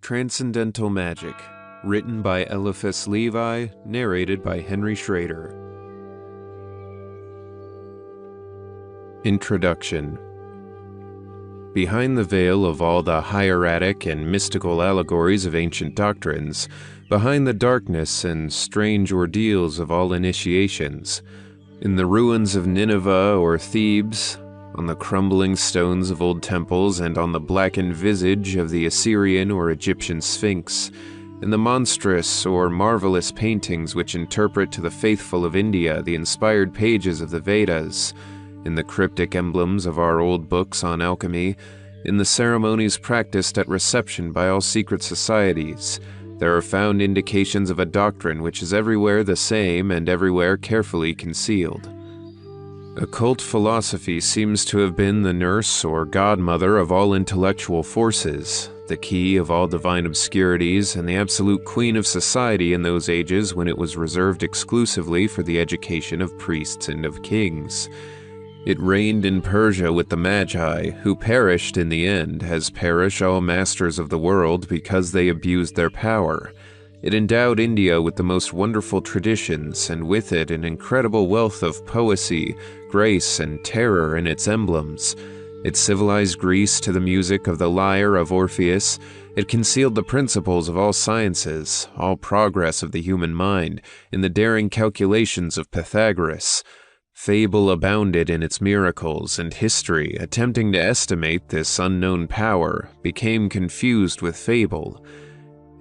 Transcendental Magic, written by Éliphas Lévi, narrated by Henry Schrader. Introduction. Behind the veil of all the hieratic and mystical allegories of ancient doctrines, behind the darkness and strange ordeals of all initiations, in the ruins of Nineveh or Thebes, on the crumbling stones of old temples, and on the blackened visage of the Assyrian or Egyptian Sphinx, in the monstrous or marvelous paintings which interpret to the faithful of India the inspired pages of the Vedas, in the cryptic emblems of our old books on alchemy, in the ceremonies practiced at reception by all secret societies, there are found indications of a doctrine which is everywhere the same and everywhere carefully concealed. Occult philosophy seems to have been the nurse or godmother of all intellectual forces, the key of all divine obscurities, and the absolute queen of society in those ages when it was reserved exclusively for the education of priests and of kings. It reigned in Persia with the Magi, who perished in the end, as perish all masters of the world because they abused their power. It endowed India with the most wonderful traditions, and with it an incredible wealth of poesy, grace, and terror in its emblems. It civilized Greece to the music of the lyre of Orpheus. It concealed the principles of all sciences, all progress of the human mind, in the daring calculations of Pythagoras. Fable abounded in its miracles, and history, attempting to estimate this unknown power, became confused with fable.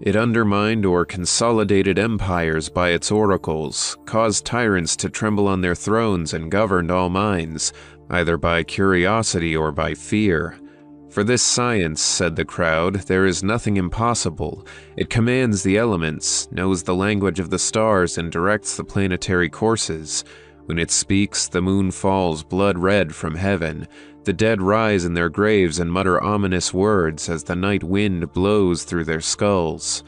It undermined or consolidated empires by its oracles, caused tyrants to tremble on their thrones, and governed all minds, either by curiosity or by fear. For this science, said the crowd, there is nothing impossible. It commands the elements, knows the language of the stars, and directs the planetary courses. When it speaks, the moon falls blood red from heaven. The dead rise in their graves and mutter ominous words as the night wind blows through their skulls.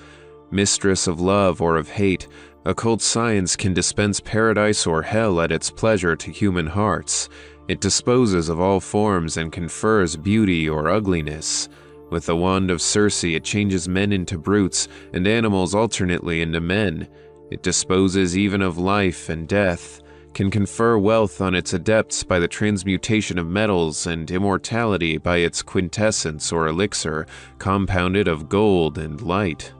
Mistress of love or of hate, occult science can dispense paradise or hell at its pleasure to human hearts. It disposes of all forms and confers beauty or ugliness. With the wand of Circe, it changes men into brutes and animals alternately into men. It disposes even of life and death, can confer wealth on its adepts by the transmutation of metals, and immortality by its quintessence or elixir, compounded of gold and light.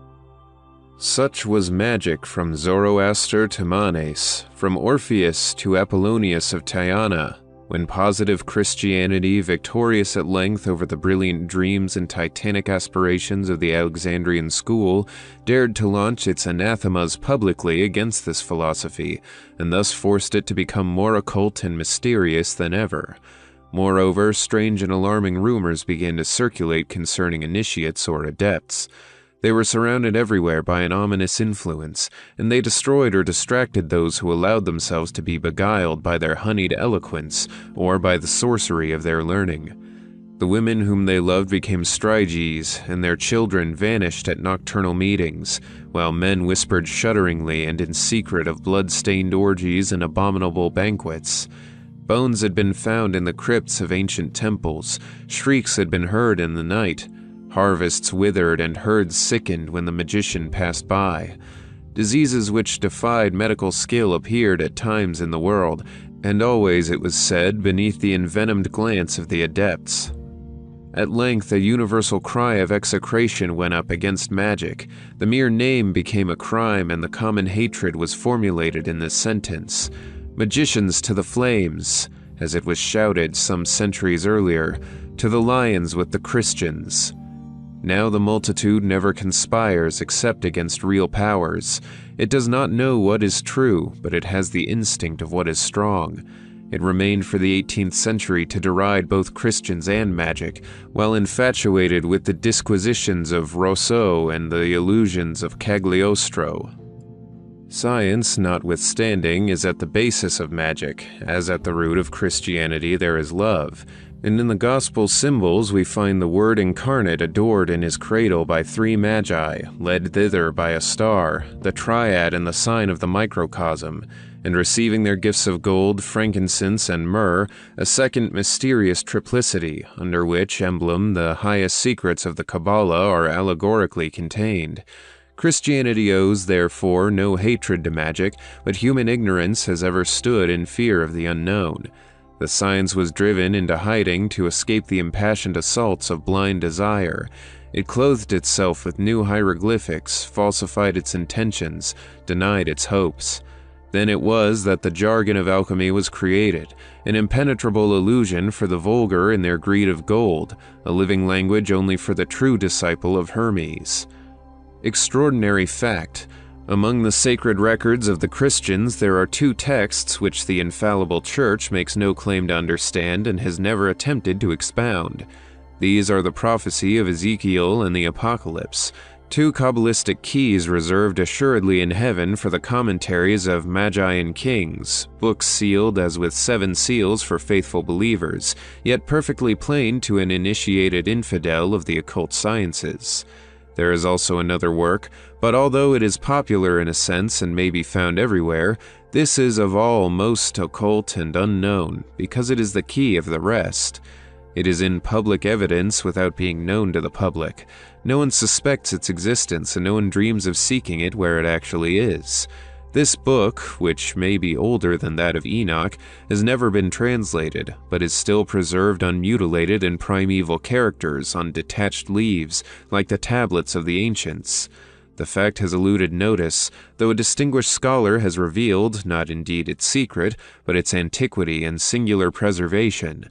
Such was magic from Zoroaster to Manes, from Orpheus to Apollonius of Tyana, when positive Christianity, victorious at length over the brilliant dreams and titanic aspirations of the Alexandrian school, dared to launch its anathemas publicly against this philosophy, and thus forced it to become more occult and mysterious than ever. Moreover, strange and alarming rumors began to circulate concerning initiates or adepts. They were surrounded everywhere by an ominous influence, and they destroyed or distracted those who allowed themselves to be beguiled by their honeyed eloquence or by the sorcery of their learning. The women whom they loved became striges, and their children vanished at nocturnal meetings, while men whispered shudderingly and in secret of blood-stained orgies and abominable banquets. Bones had been found in the crypts of ancient temples, shrieks had been heard in the night, harvests withered and herds sickened when the magician passed by. Diseases which defied medical skill appeared at times in the world, and always, it was said, beneath the envenomed glance of the adepts. At length a universal cry of execration went up against magic. The mere name became a crime, and the common hatred was formulated in this sentence: "Magicians to the flames," as it was shouted some centuries earlier, "to the lions with the Christians." Now the multitude never conspires except against real powers. It does not know what is true, but it has the instinct of what is strong. It remained for the 18th century to deride both Christians and magic, while infatuated with the disquisitions of Rousseau and the illusions of Cagliostro. Science, notwithstanding, is at the basis of magic, as at the root of Christianity there is love. And in the gospel symbols we find the Word incarnate adored in his cradle by 3 magi, led thither by a star, the triad and the sign of the microcosm, and receiving their gifts of gold, frankincense, and myrrh, a second mysterious triplicity, under which emblem the highest secrets of the Kabbalah are allegorically contained. Christianity owes, therefore, no hatred to magic, but human ignorance has ever stood in fear of the unknown. The science was driven into hiding to escape the impassioned assaults of blind desire. It clothed itself with new hieroglyphics, falsified its intentions, denied its hopes. Then it was that the jargon of alchemy was created, an impenetrable illusion for the vulgar in their greed of gold, a living language only for the true disciple of Hermes. Extraordinary fact. Among the sacred records of the Christians, there are two texts which the infallible Church makes no claim to understand and has never attempted to expound. These are the prophecy of Ezekiel and the Apocalypse, two Kabbalistic keys reserved assuredly in heaven for the commentaries of Magi and Kings, books sealed as with 7 seals for faithful believers, yet perfectly plain to an initiated infidel of the occult sciences. There is also another work, but although it is popular in a sense and may be found everywhere, this is of all most occult and unknown, because it is the key of the rest. It is in public evidence without being known to the public. No one suspects its existence, and no one dreams of seeking it where it actually is. This book, which may be older than that of Enoch, has never been translated, but is still preserved unmutilated in primeval characters on detached leaves, like the tablets of the ancients. The fact has eluded notice, though a distinguished scholar has revealed, not indeed its secret, but its antiquity and singular preservation.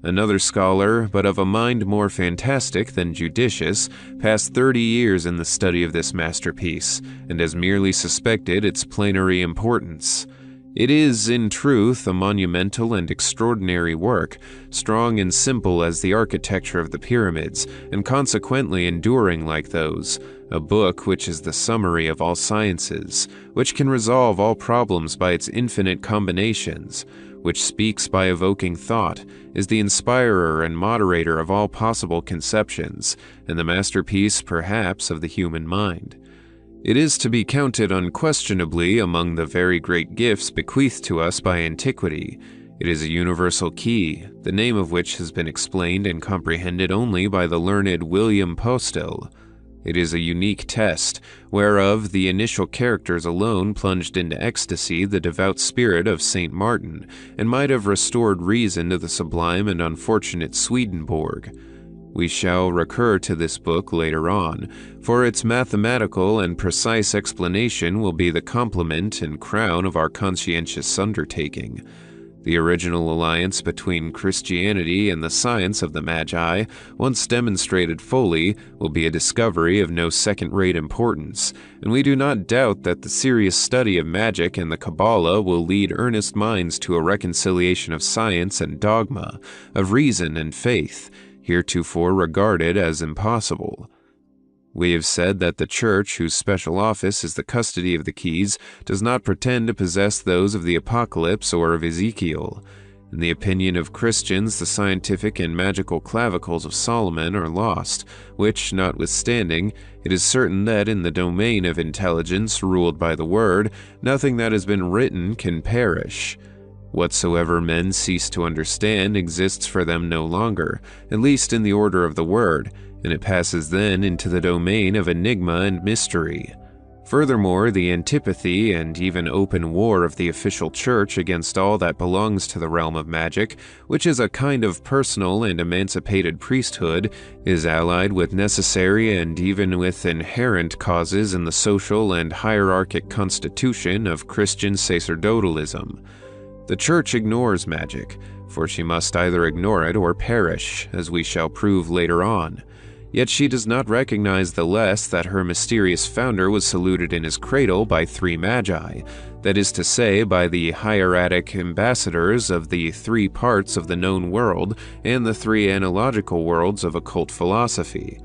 Another scholar, but of a mind more fantastic than judicious, passed 30 years in the study of this masterpiece, and has merely suspected its plenary importance. It is, in truth, a monumental and extraordinary work, strong and simple as the architecture of the pyramids, and consequently enduring like those, a book which is the summary of all sciences, which can resolve all problems by its infinite combinations, which speaks by evoking thought, is the inspirer and moderator of all possible conceptions, and the masterpiece, perhaps, of the human mind. It is to be counted unquestionably among the very great gifts bequeathed to us by antiquity. It is a universal key, the name of which has been explained and comprehended only by the learned William Postel. It is a unique test, whereof the initial characters alone plunged into ecstasy the devout spirit of St. Martin, and might have restored reason to the sublime and unfortunate Swedenborg. We shall recur to this book later on, for its mathematical and precise explanation will be the complement and crown of our conscientious undertaking. The original alliance between Christianity and the science of the Magi, once demonstrated fully, will be a discovery of no second-rate importance, and we do not doubt that the serious study of magic and the Kabbalah will lead earnest minds to a reconciliation of science and dogma, of reason and faith, heretofore regarded as impossible. We have said that the Church, whose special office is the custody of the keys, does not pretend to possess those of the Apocalypse or of Ezekiel. In the opinion of Christians, the scientific and magical clavicles of Solomon are lost, which, notwithstanding, it is certain that in the domain of intelligence ruled by the Word, nothing that has been written can perish. Whatsoever men cease to understand exists for them no longer, at least in the order of the Word, and it passes then into the domain of enigma and mystery. Furthermore, the antipathy and even open war of the official church against all that belongs to the realm of magic, which is a kind of personal and emancipated priesthood, is allied with necessary and even with inherent causes in the social and hierarchic constitution of Christian sacerdotalism. The Church ignores magic, for she must either ignore it or perish, as we shall prove later on. Yet she does not recognize the less that her mysterious founder was saluted in his cradle by 3 magi, that is to say, by the hieratic ambassadors of the 3 parts of the known world and the 3 analogical worlds of occult philosophy.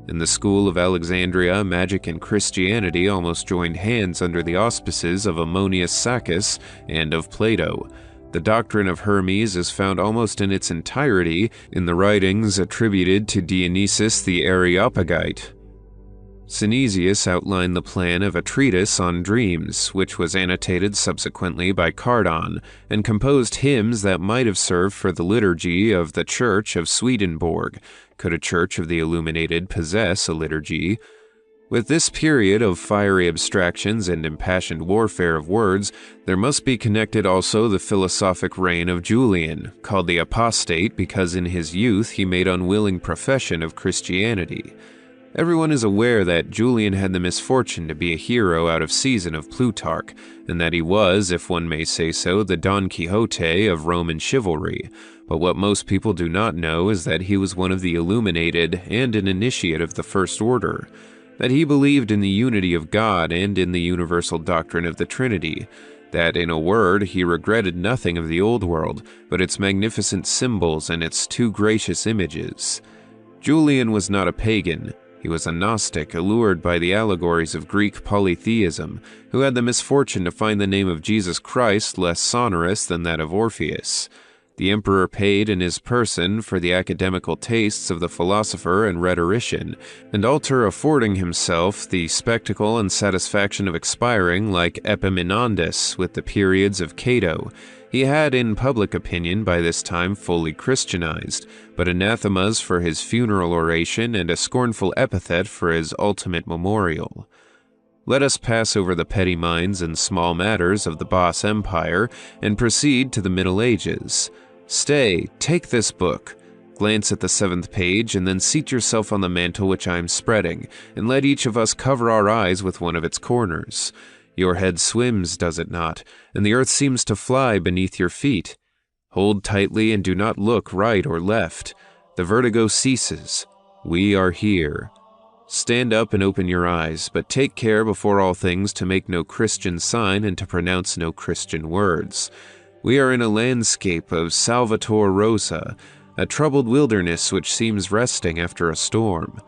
In the school of Alexandria, magic and Christianity almost joined hands under the auspices of Ammonius Saccas and of Plato. The doctrine of Hermes is found almost in its entirety in the writings attributed to Dionysius the Areopagite. Synesius outlined the plan of a treatise on dreams, which was annotated subsequently by Cardon, and composed hymns that might have served for the liturgy of the Church of Swedenborg, could a Church of the Illuminated possess a liturgy. With this period of fiery abstractions and impassioned warfare of words, there must be connected also the philosophic reign of Julian, called the Apostate because in his youth he made unwilling profession of Christianity. Everyone is aware that Julian had the misfortune to be a hero out of season of Plutarch, and that he was, if one may say so, the Don Quixote of Roman chivalry. But what most people do not know is that he was one of the illuminated and an initiate of the First Order, that he believed in the unity of God and in the universal doctrine of the Trinity, that, in a word, he regretted nothing of the old world, but its magnificent symbols and its too gracious images. Julian was not a pagan. He was a Gnostic, allured by the allegories of Greek polytheism, who had the misfortune to find the name of Jesus Christ less sonorous than that of Orpheus. The emperor paid in his person for the academical tastes of the philosopher and rhetorician, and Alter affording himself the spectacle and satisfaction of expiring like Epaminondas with the periods of Cato. He had, in public opinion, by this time fully Christianized, but anathemas for his funeral oration and a scornful epithet for his ultimate memorial. Let us pass over the petty minds and small matters of the Boss Empire and proceed to the Middle Ages. Stay, take this book. Glance at the 7th page and then seat yourself on the mantle which I am spreading, and let each of us cover our eyes with one of its corners. Your head swims, does it not, and the earth seems to fly beneath your feet. Hold tightly and do not look right or left. The vertigo ceases. We are here. Stand up and open your eyes, but take care before all things to make no Christian sign and to pronounce no Christian words. We are in a landscape of Salvator Rosa, a troubled wilderness which seems resting after a storm.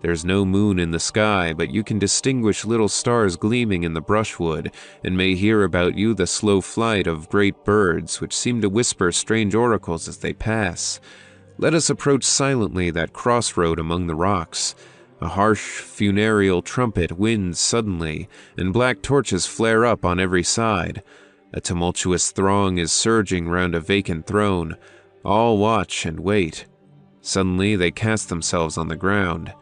There's no moon in the sky, but you can distinguish little stars gleaming in the brushwood, and may hear about you the slow flight of great birds, which seem to whisper strange oracles as they pass. Let us approach silently that crossroad among the rocks. A harsh funereal trumpet winds suddenly, and black torches flare up on every side. A tumultuous throng is surging round a vacant throne. All watch and wait. Suddenly they cast themselves on the ground.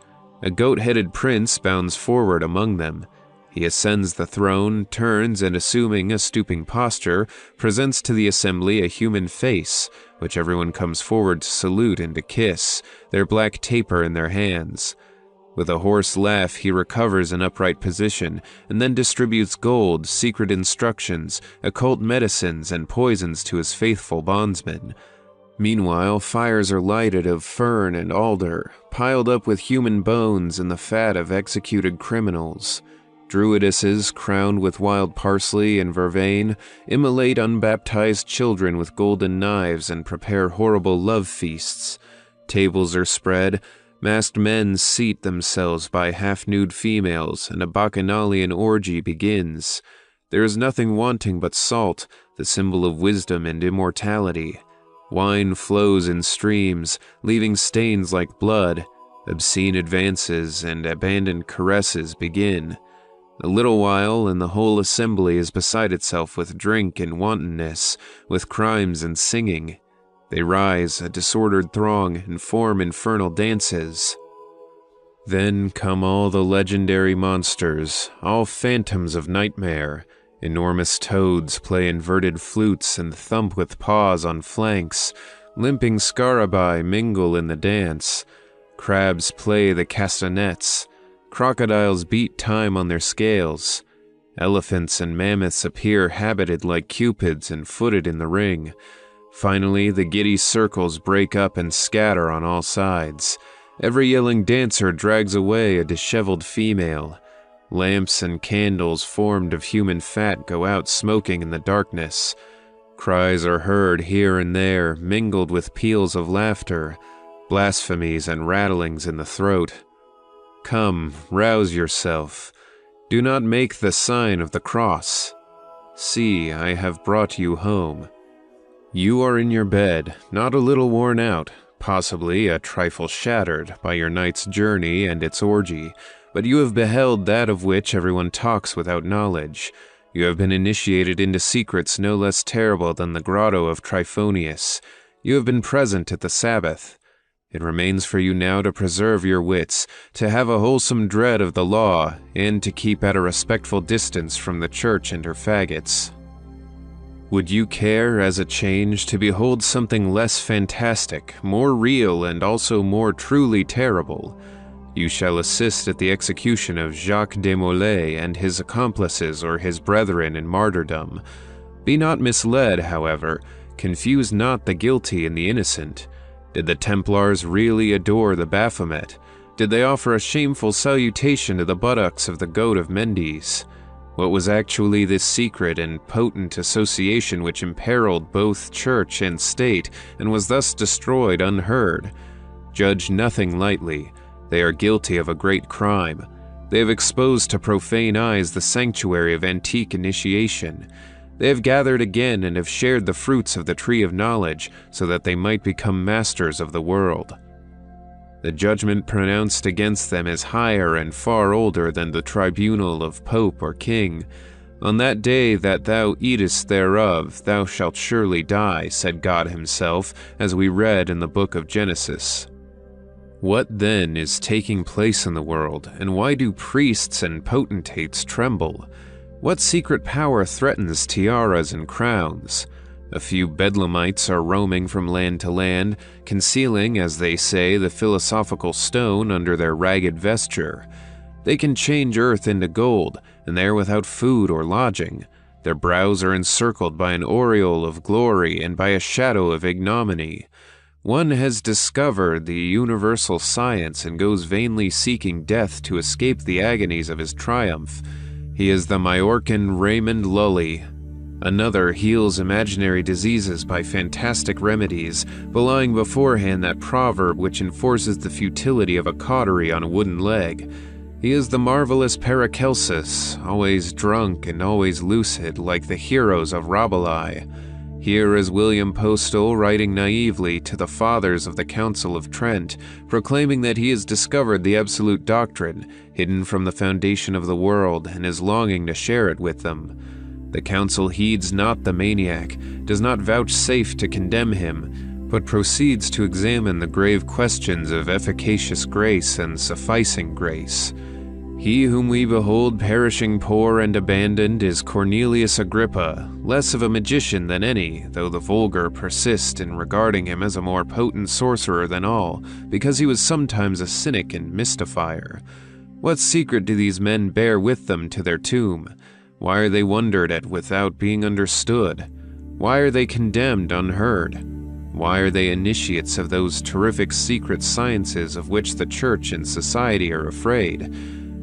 A goat-headed prince bounds forward among them. He ascends the throne, turns, and assuming a stooping posture, presents to the assembly a human face, which everyone comes forward to salute and to kiss, their black taper in their hands. With a hoarse laugh he recovers an upright position, and then distributes gold, secret instructions, occult medicines, and poisons to his faithful bondsmen. Meanwhile, fires are lighted of fern and alder, piled up with human bones and the fat of executed criminals. Druidesses, crowned with wild parsley and vervain, immolate unbaptized children with golden knives and prepare horrible love feasts. Tables are spread, masked men seat themselves by half-nude females, and a bacchanalian orgy begins. There is nothing wanting but salt, the symbol of wisdom and immortality. Wine flows in streams, leaving stains like blood. Obscene advances and abandoned caresses begin. A little while, and the whole assembly is beside itself with drink and wantonness, with crimes and singing. They rise, a disordered throng, and form infernal dances. Then come all the legendary monsters, all phantoms of nightmare. Enormous toads play inverted flutes and thump with paws on flanks. Limping scarabaei mingle in the dance. Crabs play the castanets. Crocodiles beat time on their scales. Elephants and mammoths appear habited like cupids and footed in the ring. Finally, the giddy circles break up and scatter on all sides. Every yelling dancer drags away a disheveled female. Lamps and candles formed of human fat go out smoking in the darkness. Cries are heard here and there, mingled with peals of laughter, blasphemies and rattlings in the throat. Come, rouse yourself. Do not make the sign of the cross. See, I have brought you home. You are in your bed, not a little worn out, possibly a trifle shattered by your night's journey and its orgy, but you have beheld that of which everyone talks without knowledge. You have been initiated into secrets no less terrible than the grotto of Tryphonius. You have been present at the Sabbath. It remains for you now to preserve your wits, to have a wholesome dread of the law, and to keep at a respectful distance from the church and her faggots. Would you care, as a change, to behold something less fantastic, more real, and also more truly terrible? You shall assist at the execution of Jacques de Molay and his accomplices or his brethren in martyrdom. Be not misled, however. Confuse not the guilty and the innocent. Did the Templars really adore the Baphomet? Did they offer a shameful salutation to the buttocks of the goat of Mendes? What was actually this secret and potent association which imperiled both church and state, and was thus destroyed unheard? Judge nothing lightly. They are guilty of a great crime. They have exposed to profane eyes the sanctuary of antique initiation. They have gathered again and have shared the fruits of the tree of knowledge, so that they might become masters of the world. The judgment pronounced against them is higher and far older than the tribunal of pope or king. On that day that thou eatest thereof, thou shalt surely die, said God himself, as we read in the book of Genesis. What then is taking place in the world, and why do priests and potentates tremble? What secret power threatens tiaras and crowns? A few bedlamites are roaming from land to land, concealing, as they say, the philosophical stone under their ragged vesture. They can change earth into gold, and they are without food or lodging. Their brows are encircled by an aureole of glory and by a shadow of ignominy. One has discovered the universal science and goes vainly seeking death to escape the agonies of his triumph. He is the Majorcan Raymond Lully. Another heals imaginary diseases by fantastic remedies, belying beforehand that proverb which enforces the futility of a cautery on a wooden leg. He is the marvelous Paracelsus, always drunk and always lucid, like the heroes of Rabelais. Here is William Postal writing naively to the fathers of the Council of Trent, proclaiming that he has discovered the absolute doctrine, hidden from the foundation of the world, and is longing to share it with them. The council heeds not the maniac, does not vouchsafe to condemn him, but proceeds to examine the grave questions of efficacious grace and sufficing grace. He whom we behold perishing poor and abandoned is Cornelius Agrippa, less of a magician than any, though the vulgar persist in regarding him as a more potent sorcerer than all, because he was sometimes a cynic and mystifier. What secret do these men bear with them to their tomb? Why are they wondered at without being understood? Why are they condemned unheard? Why are they initiates of those terrific secret sciences of which the church and society are afraid?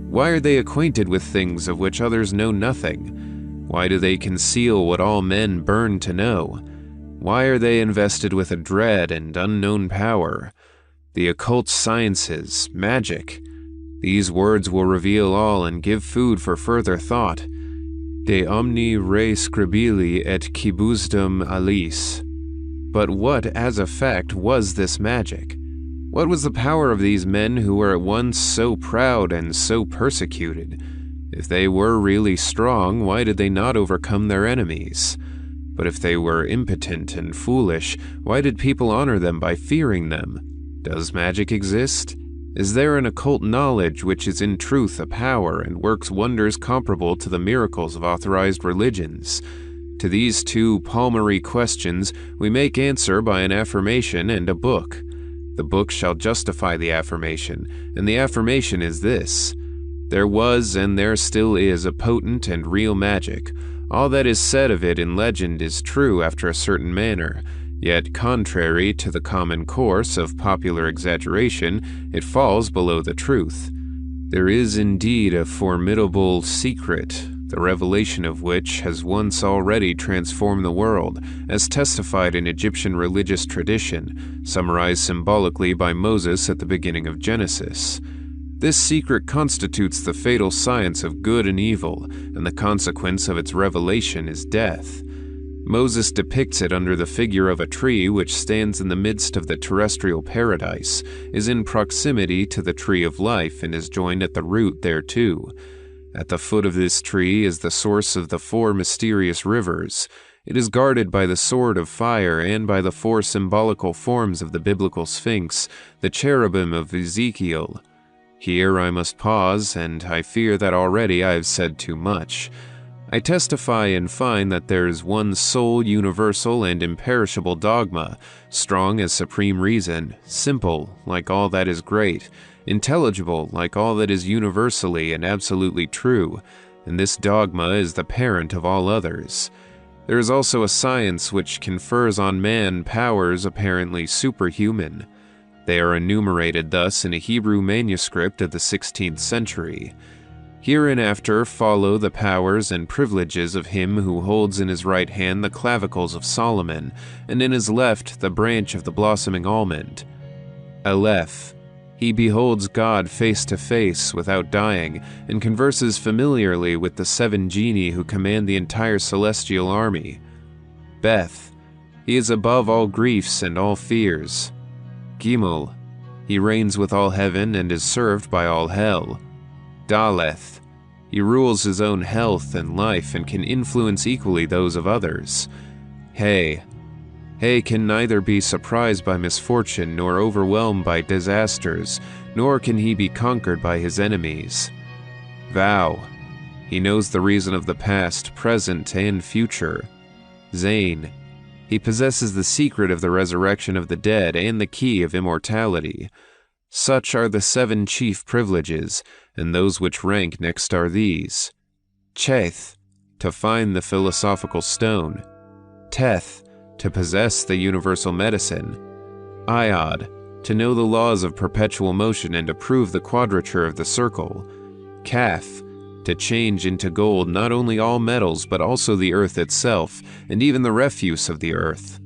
Why are they acquainted with things of which others know nothing? Why do they conceal what all men burn to know? Why are they invested with a dread and unknown power? The occult sciences, magic. These words will reveal all and give food for further thought. De omni re scribili et quibusdum alice. But what, as a fact, was this magic? What was the power of these men who were at once so proud and so persecuted? If they were really strong, why did they not overcome their enemies? But if they were impotent and foolish, why did people honor them by fearing them? Does magic exist? Is there an occult knowledge which is in truth a power and works wonders comparable to the miracles of authorized religions? To these two palmary questions we make answer by an affirmation and a book. The book shall justify the affirmation, and the affirmation is this: there was and there still is a potent and real magic. All that is said of it in legend is true after a certain manner, yet contrary to the common course of popular exaggeration, it falls below the truth. There is indeed a formidable secret, the revelation of which has once already transformed the world, as testified in Egyptian religious tradition, summarized symbolically by Moses at the beginning of Genesis. This secret constitutes the fatal science of good and evil, and the consequence of its revelation is death. Moses depicts it under the figure of a tree which stands in the midst of the terrestrial paradise, is in proximity to the tree of life, and is joined at the root thereto. At the foot of this tree is the source of the 4 mysterious rivers. It is guarded by the sword of fire and by the 4 symbolical forms of the biblical Sphinx, the cherubim of Ezekiel. Here I must pause, and I fear that already I have said too much. I testify and find that there is one sole, universal, and imperishable dogma, strong as supreme reason, simple like all that is great, intelligible like all that is universally and absolutely true, and this dogma is the parent of all others. There is also a science which confers on man powers apparently superhuman. They are enumerated thus in a Hebrew manuscript of the 16th century. Hereinafter follow the powers and privileges of him who holds in his right hand the clavicles of Solomon, and in his left the branch of the blossoming almond. Aleph. He beholds God face to face without dying, and converses familiarly with the 7 genii who command the entire celestial army. Beth. He is above all griefs and all fears. Gimel. He reigns with all heaven and is served by all hell. Daleth. He rules his own health and life and can influence equally those of others. He. He can neither be surprised by misfortune nor overwhelmed by disasters, nor can he be conquered by his enemies. Vow. He knows the reason of the past, present, and future. Zain. He possesses the secret of the resurrection of the dead and the key of immortality. Such are the 7 chief privileges, and those which rank next are these. Cheth, to find the philosophical stone. Teth, to possess the universal medicine. Iod, to know the laws of perpetual motion and to prove the quadrature of the circle. Kaf, to change into gold not only all metals but also the earth itself, and even the refuse of the earth.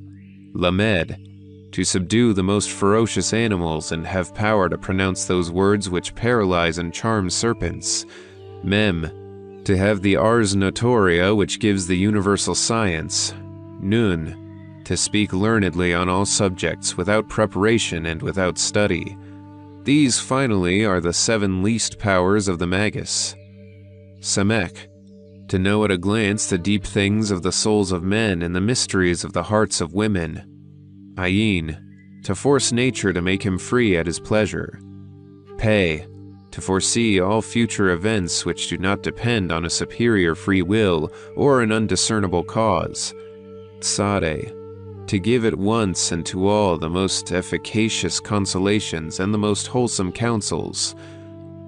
Lamed, to subdue the most ferocious animals and have power to pronounce those words which paralyze and charm serpents. Mem, to have the ars notoria which gives the universal science. Nun, to speak learnedly on all subjects without preparation and without study. These, finally, are the 7 least powers of the Magus. Samek, to know at a glance the deep things of the souls of men and the mysteries of the hearts of women. Ayin, to force nature to make him free at his pleasure. Pe, to foresee all future events which do not depend on a superior free will or an undiscernible cause. Tsade, to give at once and to all the most efficacious consolations and the most wholesome counsels.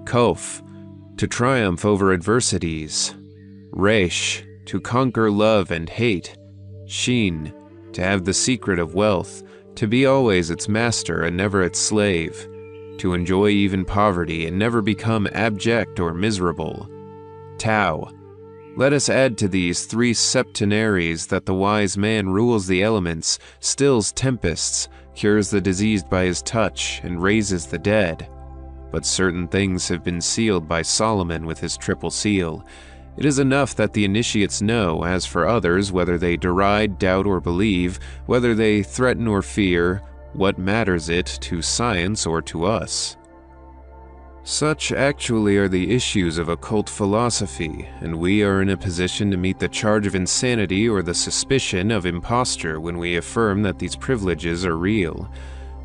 Kof, to triumph over adversities. Resh, to conquer love and hate. Shin, to have the secret of wealth, to be always its master and never its slave, to enjoy even poverty and never become abject or miserable. Tau. Let us add to these 3 septenaries that the wise man rules the elements, stills tempests, cures the diseased by his touch, and raises the dead. But certain things have been sealed by Solomon with his triple seal. It is enough that the initiates know, as for others, whether they deride, doubt, or believe, whether they threaten or fear, what matters it to science or to us? Such actually are the issues of occult philosophy, and we are in a position to meet the charge of insanity or the suspicion of imposture when we affirm that these privileges are real.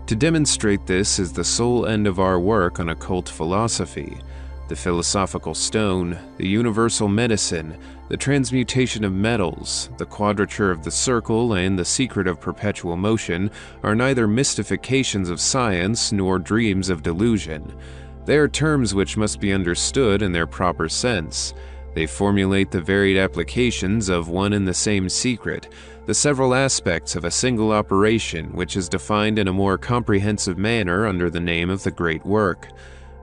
To demonstrate this is the sole end of our work on occult philosophy. The philosophical stone, the universal medicine, the transmutation of metals, the quadrature of the circle, and the secret of perpetual motion are neither mystifications of science nor dreams of delusion. They are terms which must be understood in their proper sense. They formulate the varied applications of one and the same secret, the several aspects of a single operation which is defined in a more comprehensive manner under the name of the great work.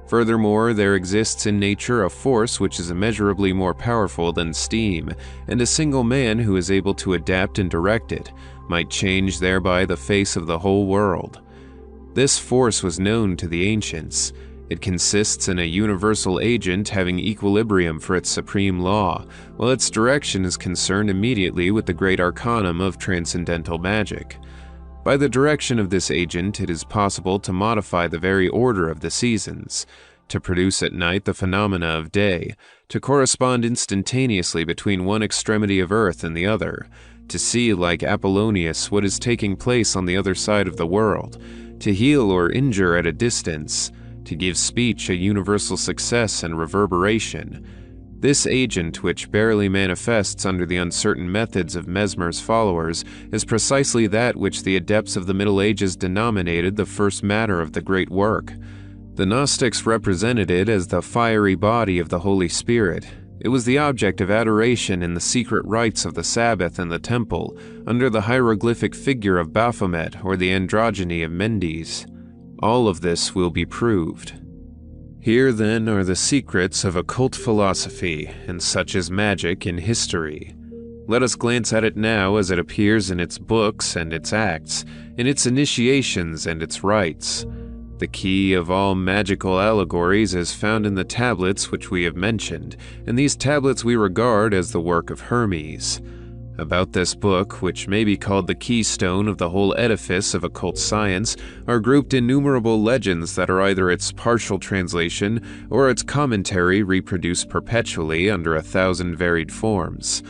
Furthermore, there exists in nature a force which is immeasurably more powerful than steam, and a single man who is able to adapt and direct it might change thereby the face of the whole world. This force was known to the ancients. It consists in a universal agent having equilibrium for its supreme law, while its direction is concerned immediately with the great arcanum of Transcendental Magic. By the direction of this agent, it is possible to modify the very order of the seasons, to produce at night the phenomena of day, to correspond instantaneously between one extremity of earth and the other, to see, like Apollonius, what is taking place on the other side of the world, to heal or injure at a distance, to give speech a universal success and reverberation. This agent, which barely manifests under the uncertain methods of Mesmer's followers, is precisely that which the adepts of the Middle Ages denominated the first matter of the great work. The Gnostics represented it as the fiery body of the Holy Spirit. It was the object of adoration in the secret rites of the Sabbath and the Temple, under the hieroglyphic figure of Baphomet or the androgyny of Mendes. All of this will be proved. Here, then, are the secrets of occult philosophy, and such is magic in history. Let us glance at it now as it appears in its books and its acts, in its initiations and its rites. The key of all magical allegories is found in the tablets which we have mentioned, and these tablets we regard as the work of Hermes. About this book, which may be called the keystone of the whole edifice of occult science, are grouped innumerable legends that are either its partial translation or its commentary reproduced perpetually under 1,000 varied forms.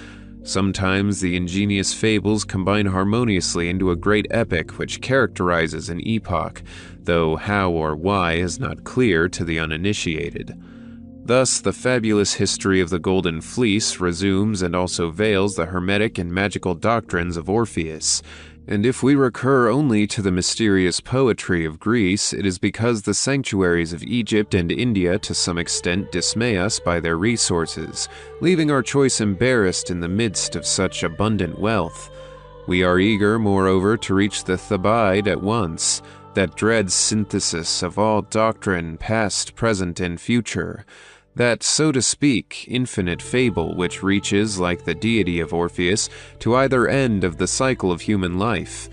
Sometimes the ingenious fables combine harmoniously into a great epic which characterizes an epoch, though how or why is not clear to the uninitiated. Thus, the fabulous history of the Golden Fleece resumes and also veils the hermetic and magical doctrines of Orpheus, and if we recur only to the mysterious poetry of Greece, it is because the sanctuaries of Egypt and India to some extent dismay us by their resources, leaving our choice embarrassed in the midst of such abundant wealth. We are eager, moreover, to reach the Thebaid at once, that dread synthesis of all doctrine, past, present, and future, that, so to speak, infinite fable which reaches, like the deity of Orpheus, to either end of the cycle of human life.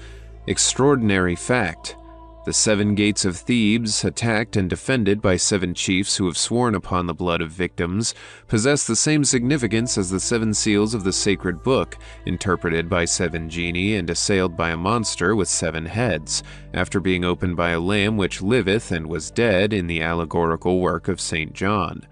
Extraordinary fact. The 7 gates of Thebes, attacked and defended by 7 chiefs who have sworn upon the blood of victims, possess the same significance as the 7 seals of the sacred book, interpreted by 7 genii and assailed by a monster with 7 heads, after being opened by a lamb which liveth and was dead in the allegorical work of St. John.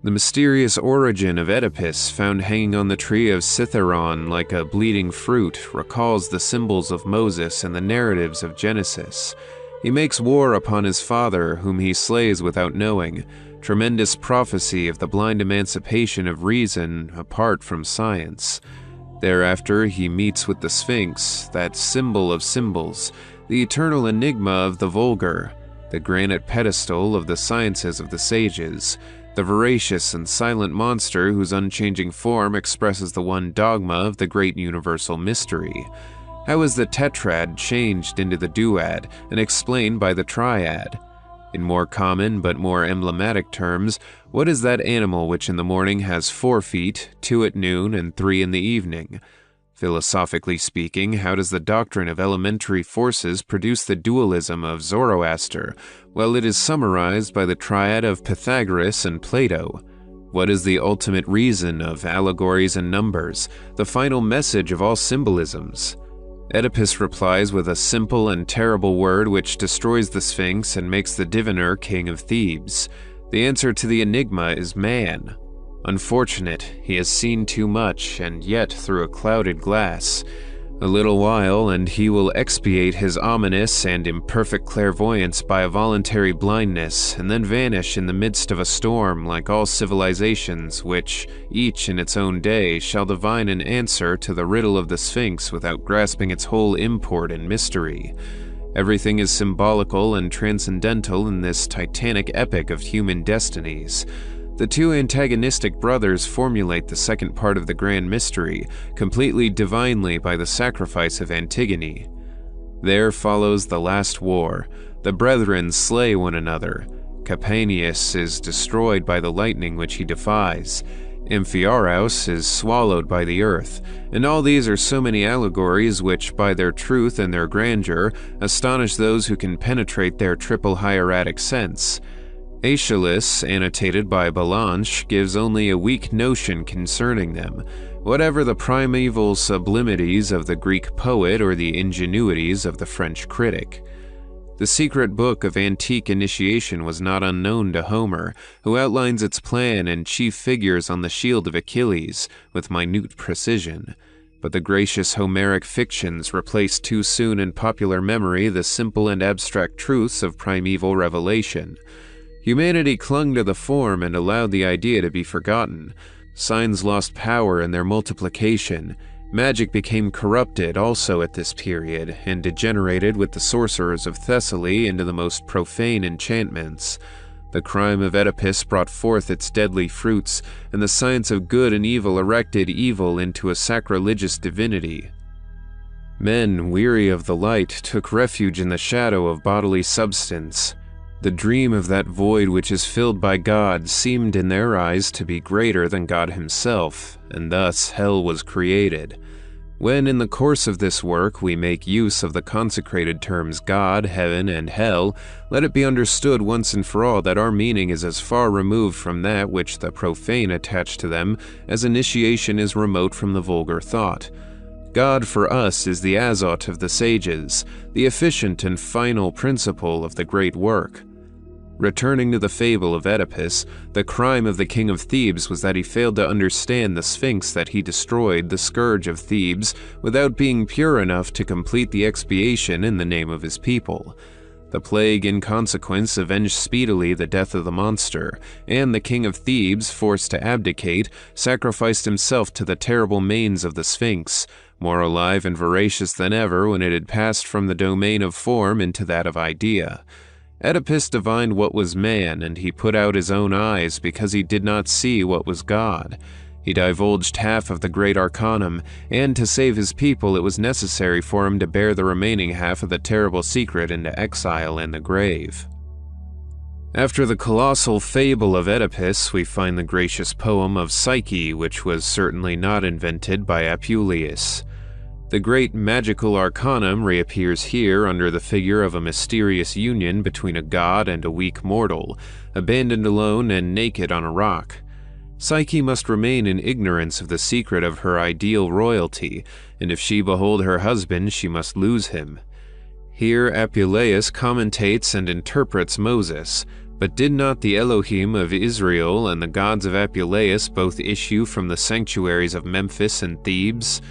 The mysterious origin of Oedipus, found hanging on the tree of Cithaeron like a bleeding fruit, recalls the symbols of Moses and the narratives of Genesis. He makes war upon his father, whom he slays without knowing, tremendous prophecy of the blind emancipation of reason apart from science. Thereafter he meets with the Sphinx, that symbol of symbols, the eternal enigma of the vulgar, the granite pedestal of the sciences of the sages, the voracious and silent monster whose unchanging form expresses the one dogma of the great universal mystery. How is the tetrad changed into the duad and explained by the triad? In more common but more emblematic terms, what is that animal which in the morning has 4 feet, 2 at noon, and 3 in the evening? Philosophically speaking, how does the doctrine of elementary forces produce the dualism of Zoroaster, while it is summarized by the triad of Pythagoras and Plato? What is the ultimate reason of allegories and numbers, the final message of all symbolisms? Oedipus replies with a simple and terrible word which destroys the Sphinx and makes the diviner king of Thebes. The answer to the enigma is man. Unfortunate, he has seen too much, and yet through a clouded glass. A little while, and he will expiate his ominous and imperfect clairvoyance by a voluntary blindness, and then vanish in the midst of a storm like all civilizations, which, each in its own day, shall divine an answer to the riddle of the Sphinx without grasping its whole import and mystery. Everything is symbolical and transcendental in this titanic epic of human destinies. The 2 antagonistic brothers formulate the second part of the grand mystery, completely divinely by the sacrifice of Antigone. There follows the last war. The brethren slay one another. Capaneus is destroyed by the lightning which he defies. Amphiaraus is swallowed by the earth, and all these are so many allegories which, by their truth and their grandeur, astonish those who can penetrate their triple hieratic sense. Aeschylus, annotated by Ballanche, gives only a weak notion concerning them, whatever the primeval sublimities of the Greek poet or the ingenuities of the French critic. The secret book of antique initiation was not unknown to Homer, who outlines its plan and chief figures on the shield of Achilles with minute precision. But the gracious Homeric fictions replaced too soon in popular memory the simple and abstract truths of primeval revelation. Humanity clung to the form and allowed the idea to be forgotten. Signs lost power in their multiplication. Magic became corrupted also at this period, and degenerated with the sorcerers of Thessaly into the most profane enchantments. The crime of Oedipus brought forth its deadly fruits, and the science of good and evil erected evil into a sacrilegious divinity. Men, weary of the light, took refuge in the shadow of bodily substance. The dream of that void which is filled by God seemed in their eyes to be greater than God himself, and thus hell was created. When in the course of this work we make use of the consecrated terms God, heaven, and hell, let it be understood once and for all that our meaning is as far removed from that which the profane attach to them as initiation is remote from the vulgar thought. God for us is the azot of the sages, the efficient and final principle of the great work. Returning to the fable of Oedipus, the crime of the king of Thebes was that he failed to understand the Sphinx that he destroyed, the scourge of Thebes, without being pure enough to complete the expiation in the name of his people. The plague, in consequence, avenged speedily the death of the monster, and the king of Thebes, forced to abdicate, sacrificed himself to the terrible manes of the Sphinx, more alive and voracious than ever when it had passed from the domain of form into that of idea. Oedipus divined what was man, and he put out his own eyes because he did not see what was God. He divulged half of the great arcanum, and to save his people it was necessary for him to bear the remaining half of the terrible secret into exile and the grave. After the colossal fable of Oedipus, we find the gracious poem of Psyche, which was certainly not invented by Apuleius. The great magical arcanum reappears here under the figure of a mysterious union between a god and a weak mortal, abandoned alone and naked on a rock. Psyche must remain in ignorance of the secret of her ideal royalty, and if she behold her husband, she must lose him. Here Apuleius commentates and interprets Moses, but did not the Elohim of Israel and the gods of Apuleius both issue from the sanctuaries of Memphis and Thebes?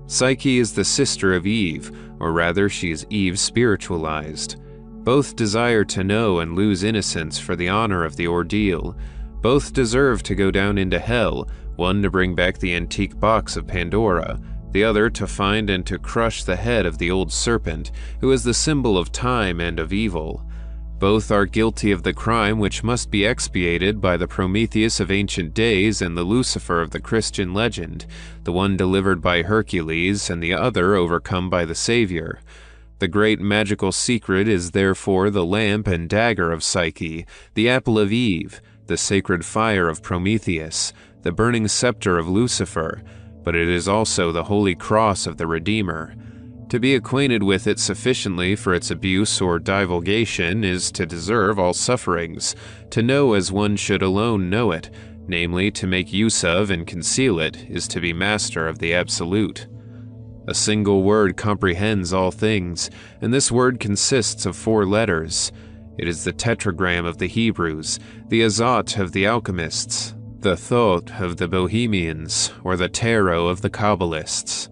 Psyche is the sister of Eve, or rather she is Eve spiritualized. Both desire to know and lose innocence for the honor of the ordeal. Both deserve to go down into hell, one to bring back the antique box of Pandora, the other to find and to crush the head of the old serpent, who is the symbol of time and of evil. Both are guilty of the crime which must be expiated by the Prometheus of ancient days and the Lucifer of the Christian legend, the one delivered by Hercules and the other overcome by the Savior. The great magical secret is therefore the lamp and dagger of Psyche, the apple of Eve, the sacred fire of Prometheus, the burning scepter of Lucifer, but it is also the holy cross of the Redeemer. To be acquainted with it sufficiently for its abuse or divulgation is to deserve all sufferings. To know as one should alone know it, namely to make use of and conceal it, is to be master of the absolute. A single word comprehends all things, and this word consists of 4 letters. It is the tetragram of the Hebrews, the azot of the alchemists, the thot of the Bohemians, or the tarot of the Kabbalists.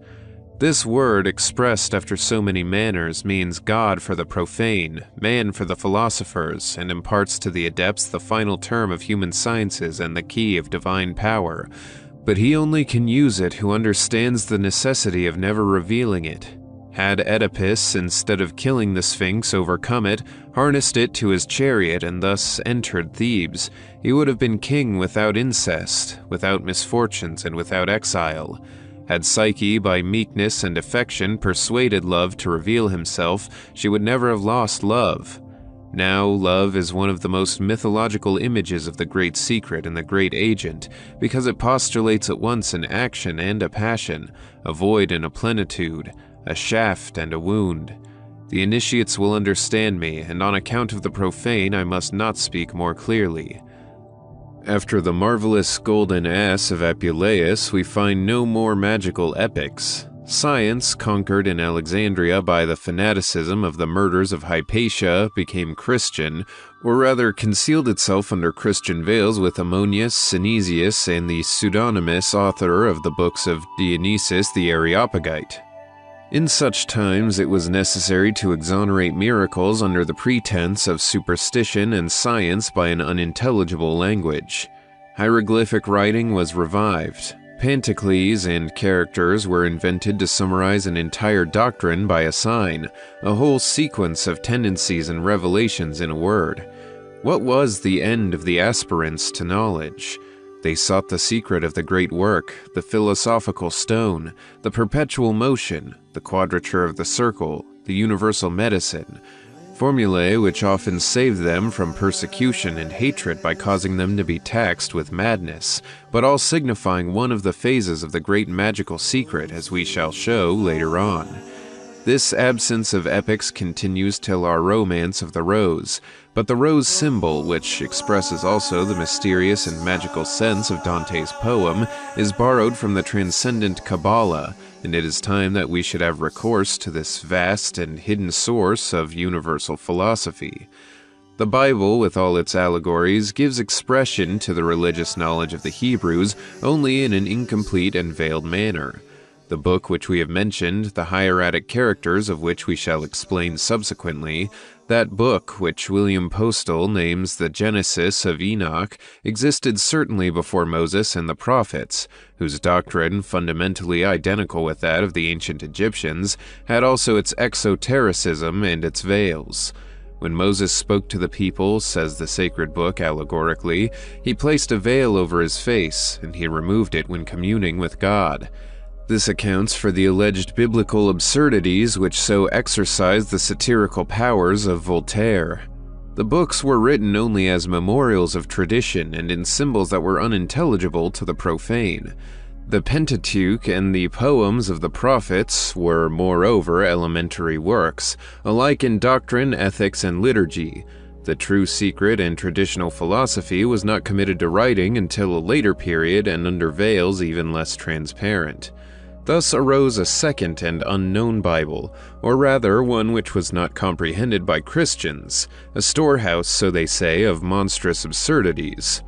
This word, expressed after so many manners, means God for the profane, man for the philosophers, and imparts to the adepts the final term of human sciences and the key of divine power. But he only can use it who understands the necessity of never revealing it. Had Oedipus, instead of killing the Sphinx, overcome it, harnessed it to his chariot, and thus entered Thebes, he would have been king without incest, without misfortunes, and without exile. Had Psyche, by meekness and affection, persuaded Love to reveal himself, she would never have lost Love. Now, Love is one of the most mythological images of the great secret and the great agent, because it postulates at once an action and a passion, a void and a plenitude, a shaft and a wound. The initiates will understand me, and on account of the profane I must not speak more clearly. After the marvelous golden ass of Apuleius, we find no more magical epics. Science, conquered in Alexandria by the fanaticism of the murders of Hypatia, became Christian, or rather concealed itself under Christian veils with Ammonius, Synesius, and the pseudonymous author of the books of Dionysius the Areopagite. In such times it was necessary to exonerate miracles under the pretense of superstition and science by an unintelligible language. Hieroglyphic writing was revived. Pantocles and characters were invented to summarize an entire doctrine by a sign, a whole sequence of tendencies and revelations in a word. What was the end of the aspirants to knowledge? They sought the secret of the great work, the philosophical stone, the perpetual motion, the quadrature of the circle, the universal medicine, formulae which often saved them from persecution and hatred by causing them to be taxed with madness, but all signifying one of the phases of the great magical secret, as we shall show later on. This absence of epics continues till our Romance of the Rose, but the rose symbol, which expresses also the mysterious and magical sense of Dante's poem, is borrowed from the transcendent Kabbalah, and it is time that we should have recourse to this vast and hidden source of universal philosophy. The Bible, with all its allegories, gives expression to the religious knowledge of the Hebrews only in an incomplete and veiled manner. The book which we have mentioned, the hieratic characters of which we shall explain subsequently, that book which William Postal names the Genesis of Enoch, existed certainly before Moses and the prophets, whose doctrine, fundamentally identical with that of the ancient Egyptians, had also its exotericism and its veils. When Moses spoke to the people, says the sacred book allegorically, he placed a veil over his face, and he removed it when communing with God. This accounts for the alleged biblical absurdities which so exercised the satirical powers of Voltaire. The books were written only as memorials of tradition and in symbols that were unintelligible to the profane. The Pentateuch and the poems of the prophets were, moreover, elementary works, alike in doctrine, ethics, and liturgy. The true secret and traditional philosophy was not committed to writing until a later period and under veils even less transparent. Thus arose a second and unknown Bible, or rather one which was not comprehended by Christians, a storehouse, so they say, of monstrous absurdities.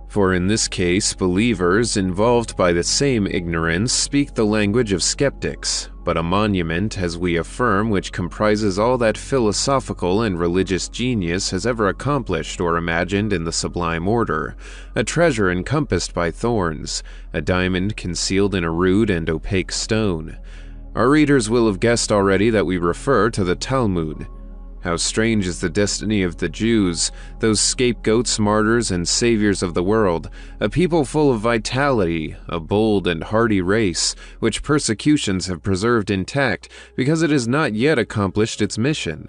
For in this case, believers, involved by the same ignorance, speak the language of skeptics, but a monument, as we affirm, which comprises all that philosophical and religious genius has ever accomplished or imagined in the sublime order, a treasure encompassed by thorns, a diamond concealed in a rude and opaque stone. Our readers will have guessed already that we refer to the Talmud. How strange is the destiny of the Jews, those scapegoats, martyrs, and saviors of the world, a people full of vitality, a bold and hardy race, which persecutions have preserved intact because it has not yet accomplished its mission.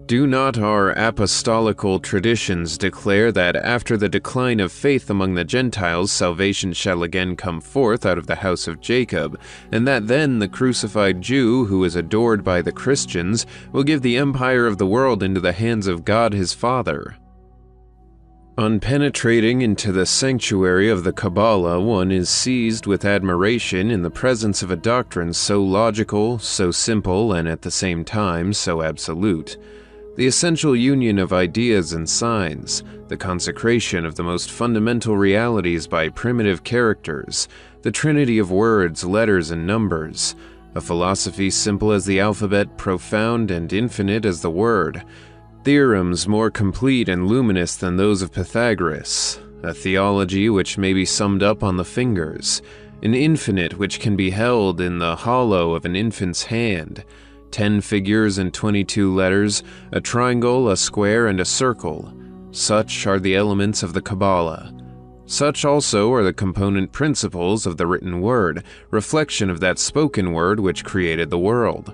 Do not our apostolical traditions declare that after the decline of faith among the Gentiles, salvation shall again come forth out of the house of Jacob, and that then the crucified Jew, who is adored by the Christians, will give the empire of the world into the hands of God his Father? On penetrating into the sanctuary of the Kabbalah, one is seized with admiration in the presence of a doctrine so logical, so simple, and at the same time so absolute. The essential union of ideas and signs, the consecration of the most fundamental realities by primitive characters, the trinity of words, letters, and numbers, a philosophy simple as the alphabet, profound and infinite as the word, theorems more complete and luminous than those of Pythagoras, a theology which may be summed up on the fingers, an infinite which can be held in the hollow of an infant's hand, 10 figures and 22 letters, a triangle, a square, and a circle. Such are the elements of the Kabbalah. Such also are the component principles of the written word, reflection of that spoken word which created the world.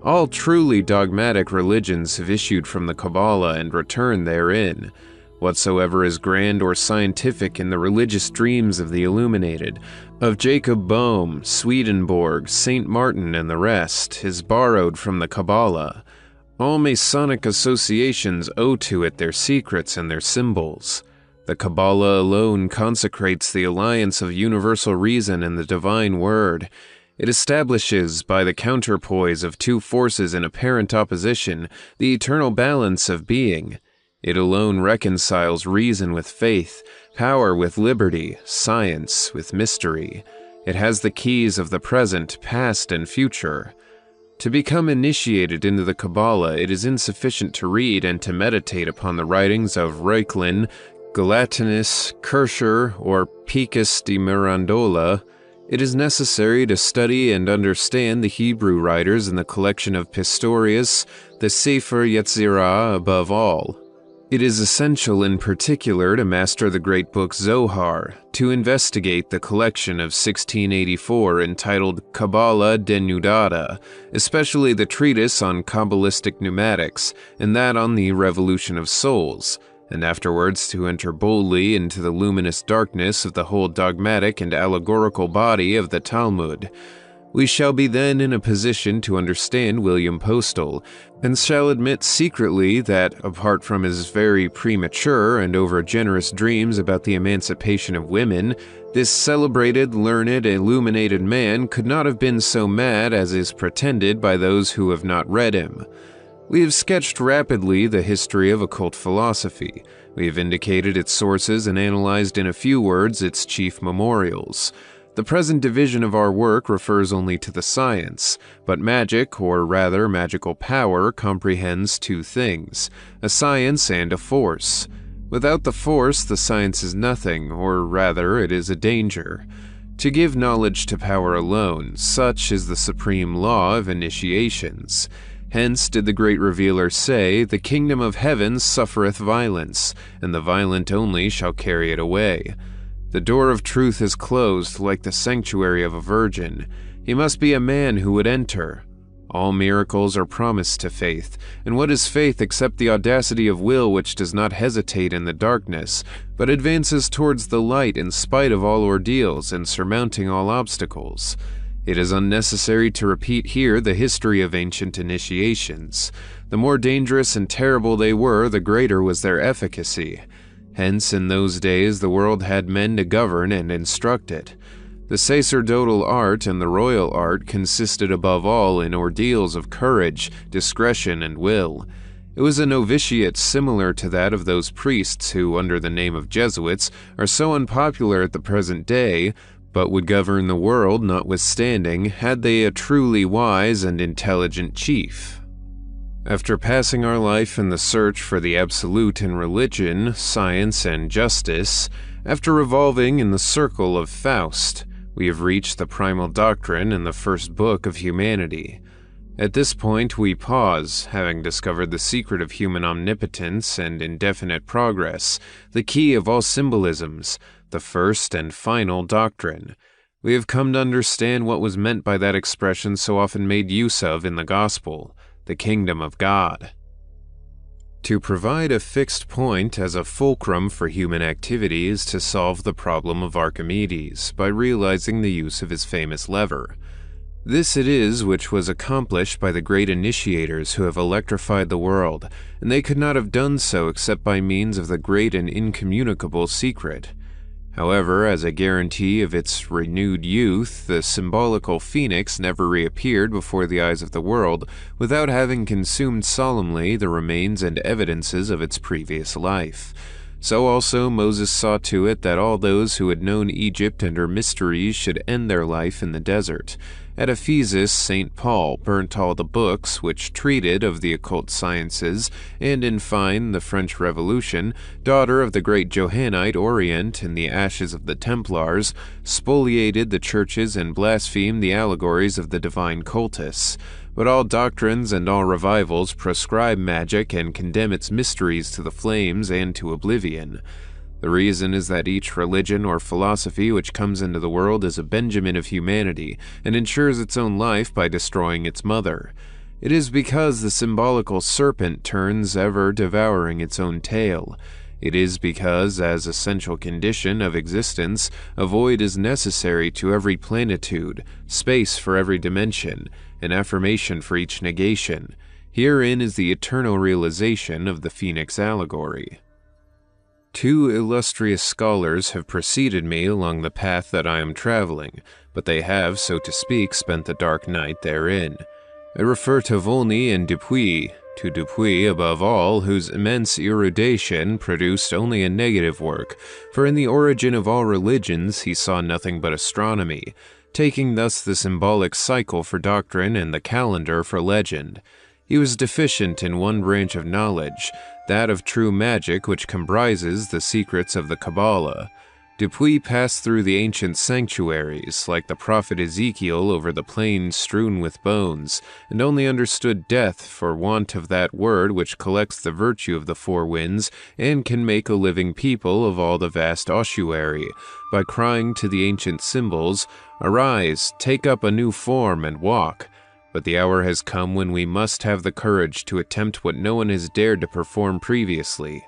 All truly dogmatic religions have issued from the Kabbalah and return therein. Whatsoever is grand or scientific in the religious dreams of the illuminated, of Jacob Boehme, Swedenborg, St. Martin, and the rest, is borrowed from the Kabbalah. All Masonic associations owe to it their secrets and their symbols. The Kabbalah alone consecrates the alliance of universal reason and the divine word. It establishes, by the counterpoise of two forces in apparent opposition, the eternal balance of being. It alone reconciles reason with faith, power with liberty, science with mystery. It has the keys of the present, past, and future. To become initiated into the Kabbalah, it is insufficient to read and to meditate upon the writings of Reuchlin, Galatinus, Kircher, or Picus de Mirandola. It is necessary to study and understand the Hebrew writers in the collection of Pistorius, the Sefer Yetzirah above all. It is essential in particular to master the great book Zohar, to investigate the collection of 1684 entitled Kabbalah Denudata, especially the treatise on Kabbalistic pneumatics, and that on the revolution of souls, and afterwards to enter boldly into the luminous darkness of the whole dogmatic and allegorical body of the Talmud. We shall be then in a position to understand William Postel, and shall admit secretly that, apart from his very premature and over-generous dreams about the emancipation of women, this celebrated, learned, illuminated man could not have been so mad as is pretended by those who have not read him. We have sketched rapidly the history of occult philosophy. We have indicated its sources and analyzed in a few words its chief memorials. The present division of our work refers only to the science, but magic, or rather magical power, comprehends two things, a science and a force. Without the force, the science is nothing, or rather, it is a danger. To give knowledge to power alone, such is the supreme law of initiations. Hence did the great revealer say, "The kingdom of heaven suffereth violence, and the violent only shall carry it away." The door of truth is closed like the sanctuary of a virgin. He must be a man who would enter. All miracles are promised to faith, and what is faith except the audacity of will which does not hesitate in the darkness, but advances towards the light in spite of all ordeals and surmounting all obstacles? It is unnecessary to repeat here the history of ancient initiations. The more dangerous and terrible they were, the greater was their efficacy. Hence, in those days, the world had men to govern and instruct it. The sacerdotal art and the royal art consisted above all in ordeals of courage, discretion, and will. It was a novitiate similar to that of those priests who, under the name of Jesuits, are so unpopular at the present day, but would govern the world notwithstanding, had they a truly wise and intelligent chief. After passing our life in the search for the absolute in religion, science, and justice, after revolving in the circle of Faust, we have reached the primal doctrine in the first book of humanity. At this point we pause, having discovered the secret of human omnipotence and indefinite progress, the key of all symbolisms, the first and final doctrine. We have come to understand what was meant by that expression so often made use of in the Gospel, the kingdom of God. To provide a fixed point as a fulcrum for human activity is to solve the problem of Archimedes by realizing the use of his famous lever. This it is which was accomplished by the great initiators who have electrified the world, and they could not have done so except by means of the great and incommunicable secret. However, as a guarantee of its renewed youth, the symbolical phoenix never reappeared before the eyes of the world without having consumed solemnly the remains and evidences of its previous life. So also Moses saw to it that all those who had known Egypt and her mysteries should end their life in the desert. At Ephesus, St. Paul burnt all the books which treated of the occult sciences, and in fine, the French Revolution, daughter of the great Johannite Orient in the ashes of the Templars, spoliated the churches and blasphemed the allegories of the divine cultus. But all doctrines and all revivals proscribe magic and condemn its mysteries to the flames and to oblivion. The reason is that each religion or philosophy which comes into the world is a Benjamin of humanity, and ensures its own life by destroying its mother. It is because the symbolical serpent turns ever devouring its own tail. It is because, as essential condition of existence, a void is necessary to every plenitude, space for every dimension, an affirmation for each negation. Herein is the eternal realization of the Phoenix allegory. 2 illustrious scholars have preceded me along the path that I am traveling, but they have, so to speak, spent the dark night therein. I refer to Volney and Dupuy, to Dupuy above all, whose immense erudition produced only a negative work, for in the origin of all religions he saw nothing but astronomy, taking thus the symbolic cycle for doctrine and the calendar for legend. He was deficient in one branch of knowledge, that of true magic which comprises the secrets of the Kabbalah. Dupuy passed through the ancient sanctuaries, like the prophet Ezekiel over the plains strewn with bones, and only understood death for want of that word which collects the virtue of the 4 winds and can make a living people of all the vast ossuary, by crying to the ancient symbols, "Arise, take up a new form and walk." But the hour has come when we must have the courage to attempt what no one has dared to perform previously.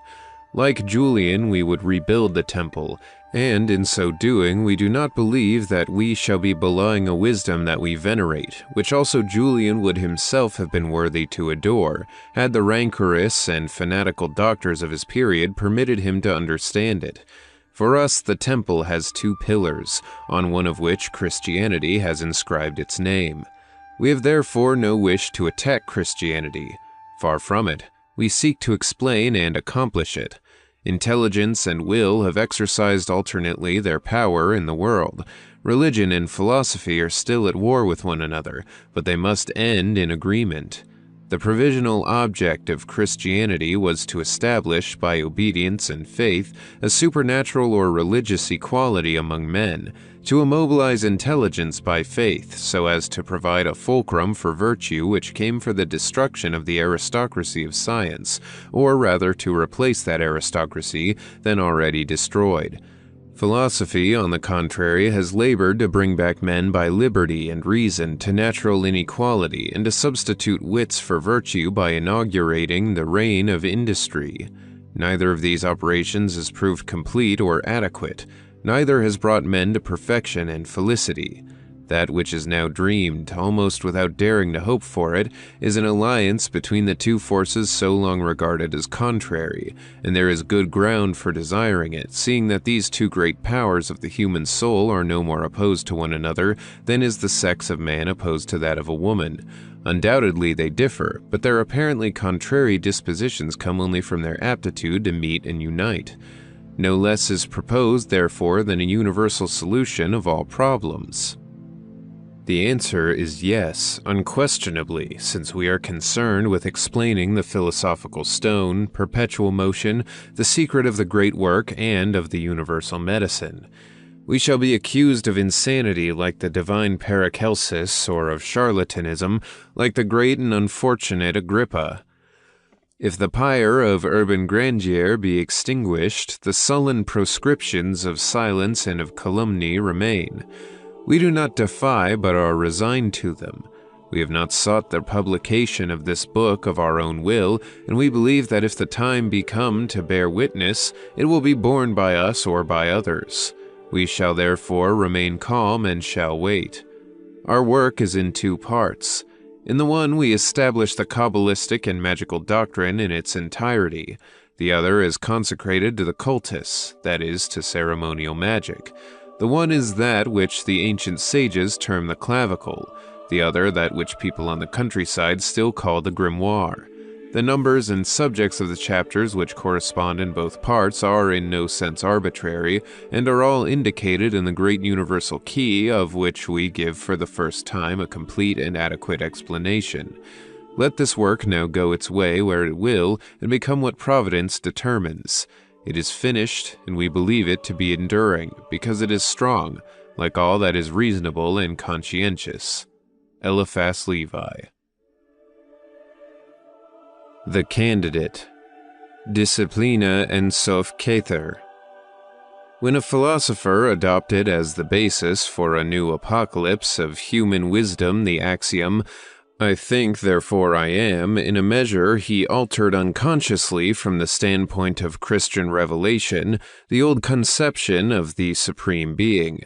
Like Julian, we would rebuild the temple, and in so doing we do not believe that we shall be belying a wisdom that we venerate, which also Julian would himself have been worthy to adore, had the rancorous and fanatical doctors of his period permitted him to understand it. For us the temple has 2 pillars, on one of which Christianity has inscribed its name. We have therefore no wish to attack Christianity. Far from it. We seek to explain and accomplish it. Intelligence and will have exercised alternately their power in the world. Religion and philosophy are still at war with one another, but they must end in agreement. The provisional object of Christianity was to establish, by obedience and faith, a supernatural or religious equality among men, to immobilize intelligence by faith, so as to provide a fulcrum for virtue which came for the destruction of the aristocracy of science, or rather to replace that aristocracy then already destroyed. Philosophy, on the contrary, has labored to bring back men by liberty and reason to natural inequality and to substitute wits for virtue by inaugurating the reign of industry. Neither of these operations has proved complete or adequate. Neither has brought men to perfection and felicity. That which is now dreamed, almost without daring to hope for it, is an alliance between the 2 forces so long regarded as contrary, and there is good ground for desiring it, seeing that these 2 great powers of the human soul are no more opposed to one another than is the sex of man opposed to that of a woman. Undoubtedly they differ, but their apparently contrary dispositions come only from their aptitude to meet and unite. No less is proposed, therefore, than a universal solution of all problems. The answer is yes, unquestionably, since we are concerned with explaining the philosophical stone, perpetual motion, the secret of the great work, and of the universal medicine. We shall be accused of insanity like the divine Paracelsus, or of charlatanism like the great and unfortunate Agrippa. If the pyre of urban grandeur be extinguished, the sullen proscriptions of silence and of calumny remain. We do not defy, but are resigned to them. We have not sought the publication of this book of our own will, and we believe that if the time be come to bear witness, it will be borne by us or by others. We shall therefore remain calm and shall wait. Our work is in 2 parts. In the one we establish the Kabbalistic and magical doctrine in its entirety. The other is consecrated to the cultus, that is, to ceremonial magic. The one is that which the ancient sages term the clavicle, the other that which people on the countryside still call the grimoire. The numbers and subjects of the chapters which correspond in both parts are in no sense arbitrary, and are all indicated in the great universal key, of which we give for the first time a complete and adequate explanation. Let this work now go its way where it will, and become what Providence determines. It is finished, and we believe it to be enduring, because it is strong, like all that is reasonable and conscientious. Éliphas Lévi. The Candidate. Disciplina en sof Kether. When a philosopher adopted as the basis for a new apocalypse of human wisdom the axiom, "I think, therefore I am," in a measure he altered unconsciously from the standpoint of Christian revelation the old conception of the Supreme Being.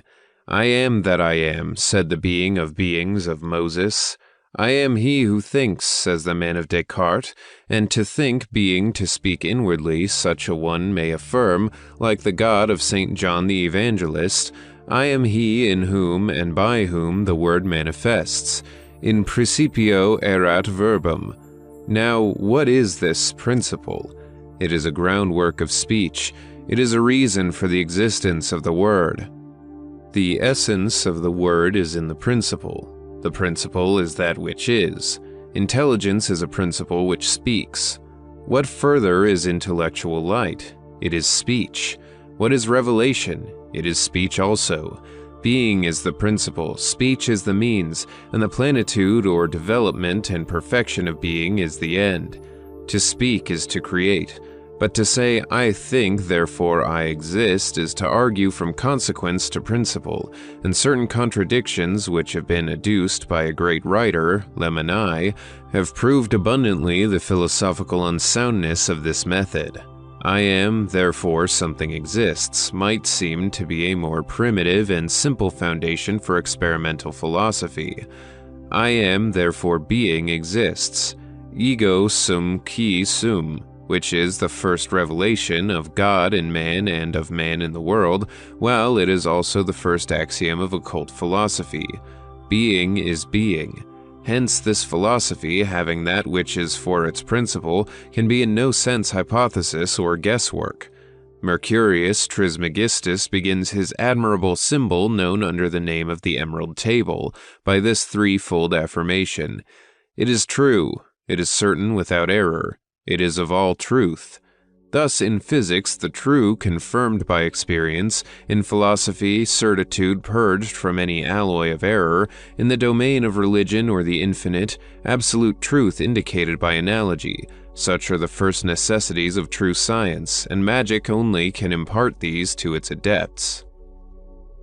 "I am that I am," said the being of beings of Moses. I am he who thinks, says the man of Descartes, and to think being to speak inwardly, such a one may affirm, like the God of St. John the Evangelist, I am he in whom and by whom the word manifests. In principio erat verbum. Now, what is this principle? It is a groundwork of speech. It is a reason for the existence of the word. The essence of the word is in the principle. The principle is that which is. Intelligence is a principle which speaks. What further is intellectual light? It is speech. What is revelation? It is speech also. Being is the principle, speech is the means, and the plenitude or development and perfection of being is the end. To speak is to create. But to say, I think, therefore I exist, is to argue from consequence to principle, and certain contradictions which have been adduced by a great writer, Lemani, have proved abundantly the philosophical unsoundness of this method. I am, therefore something exists, might seem to be a more primitive and simple foundation for experimental philosophy. I am, therefore being exists. Ego sum qui sum, which is the first revelation of God in man and of man in the world, while it is also the first axiom of occult philosophy. Being is being. Hence this philosophy, having that which is for its principle, can be in no sense hypothesis or guesswork. Mercurius Trismegistus begins his admirable symbol known under the name of the Emerald Table, by this threefold affirmation. It is true, it is certain without error, it is of all truth. Thus in physics the true confirmed by experience, in philosophy certitude purged from any alloy of error, in the domain of religion or the infinite, absolute truth indicated by analogy. Such are the first necessities of true science, and magic only can impart these to its adepts.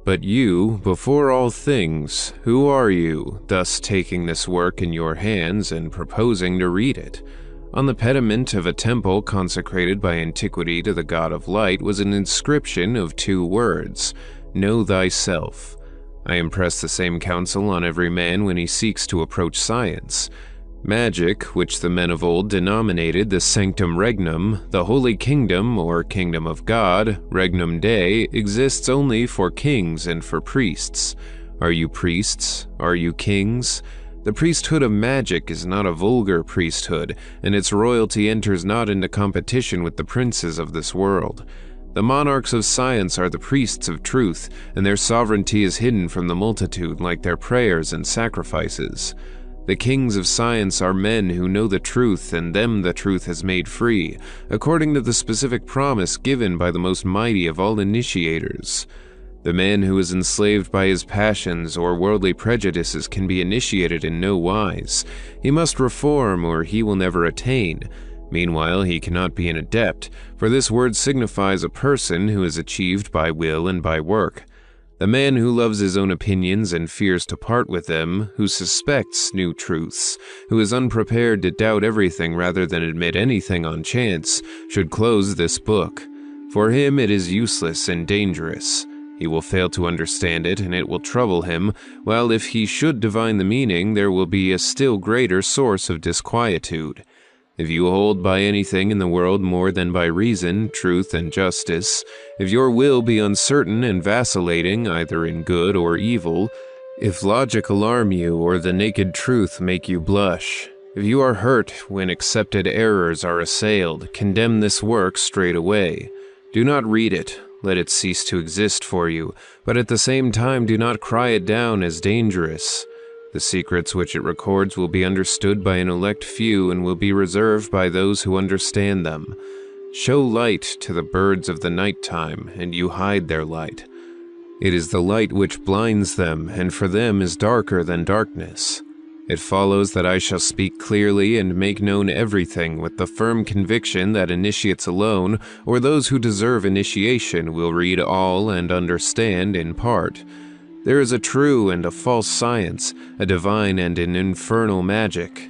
But you, before all things, who are you, thus taking this work in your hands and proposing to read it? On the pediment of a temple consecrated by antiquity to the god of light was an inscription of 2 words, Know thyself. I impress the same counsel on every man when he seeks to approach science. Magic, which the men of old denominated the sanctum regnum, the holy kingdom or kingdom of God, regnum Dei, exists only for kings and for priests. Are you priests? Are you kings? The priesthood of magic is not a vulgar priesthood, and its royalty enters not into competition with the princes of this world. The monarchs of science are the priests of truth, and their sovereignty is hidden from the multitude like their prayers and sacrifices. The kings of science are men who know the truth, and them the truth has made free, according to the specific promise given by the most mighty of all initiators. The man who is enslaved by his passions or worldly prejudices can be initiated in no wise. He must reform or he will never attain. Meanwhile, he cannot be an adept, for this word signifies a person who is achieved by will and by work. The man who loves his own opinions and fears to part with them, who suspects new truths, who is unprepared to doubt everything rather than admit anything on chance, should close this book. For him it is useless and dangerous. He will fail to understand it, and it will trouble him, while if he should divine the meaning, there will be a still greater source of disquietude. If you hold by anything in the world more than by reason, truth, and justice, if your will be uncertain and vacillating either in good or evil, if logic alarm you or the naked truth make you blush, if you are hurt when accepted errors are assailed, condemn this work straight away. Do not read it. Let it cease to exist for you, but at the same time do not cry it down as dangerous. The secrets which it records will be understood by an elect few and will be reserved by those who understand them. Show light to the birds of the night time, and you hide their light. It is the light which blinds them, and for them is darker than darkness. It follows that I shall speak clearly and make known everything with the firm conviction that initiates alone, or those who deserve initiation, will read all and understand in part. There is a true and a false science, a divine and an infernal magic.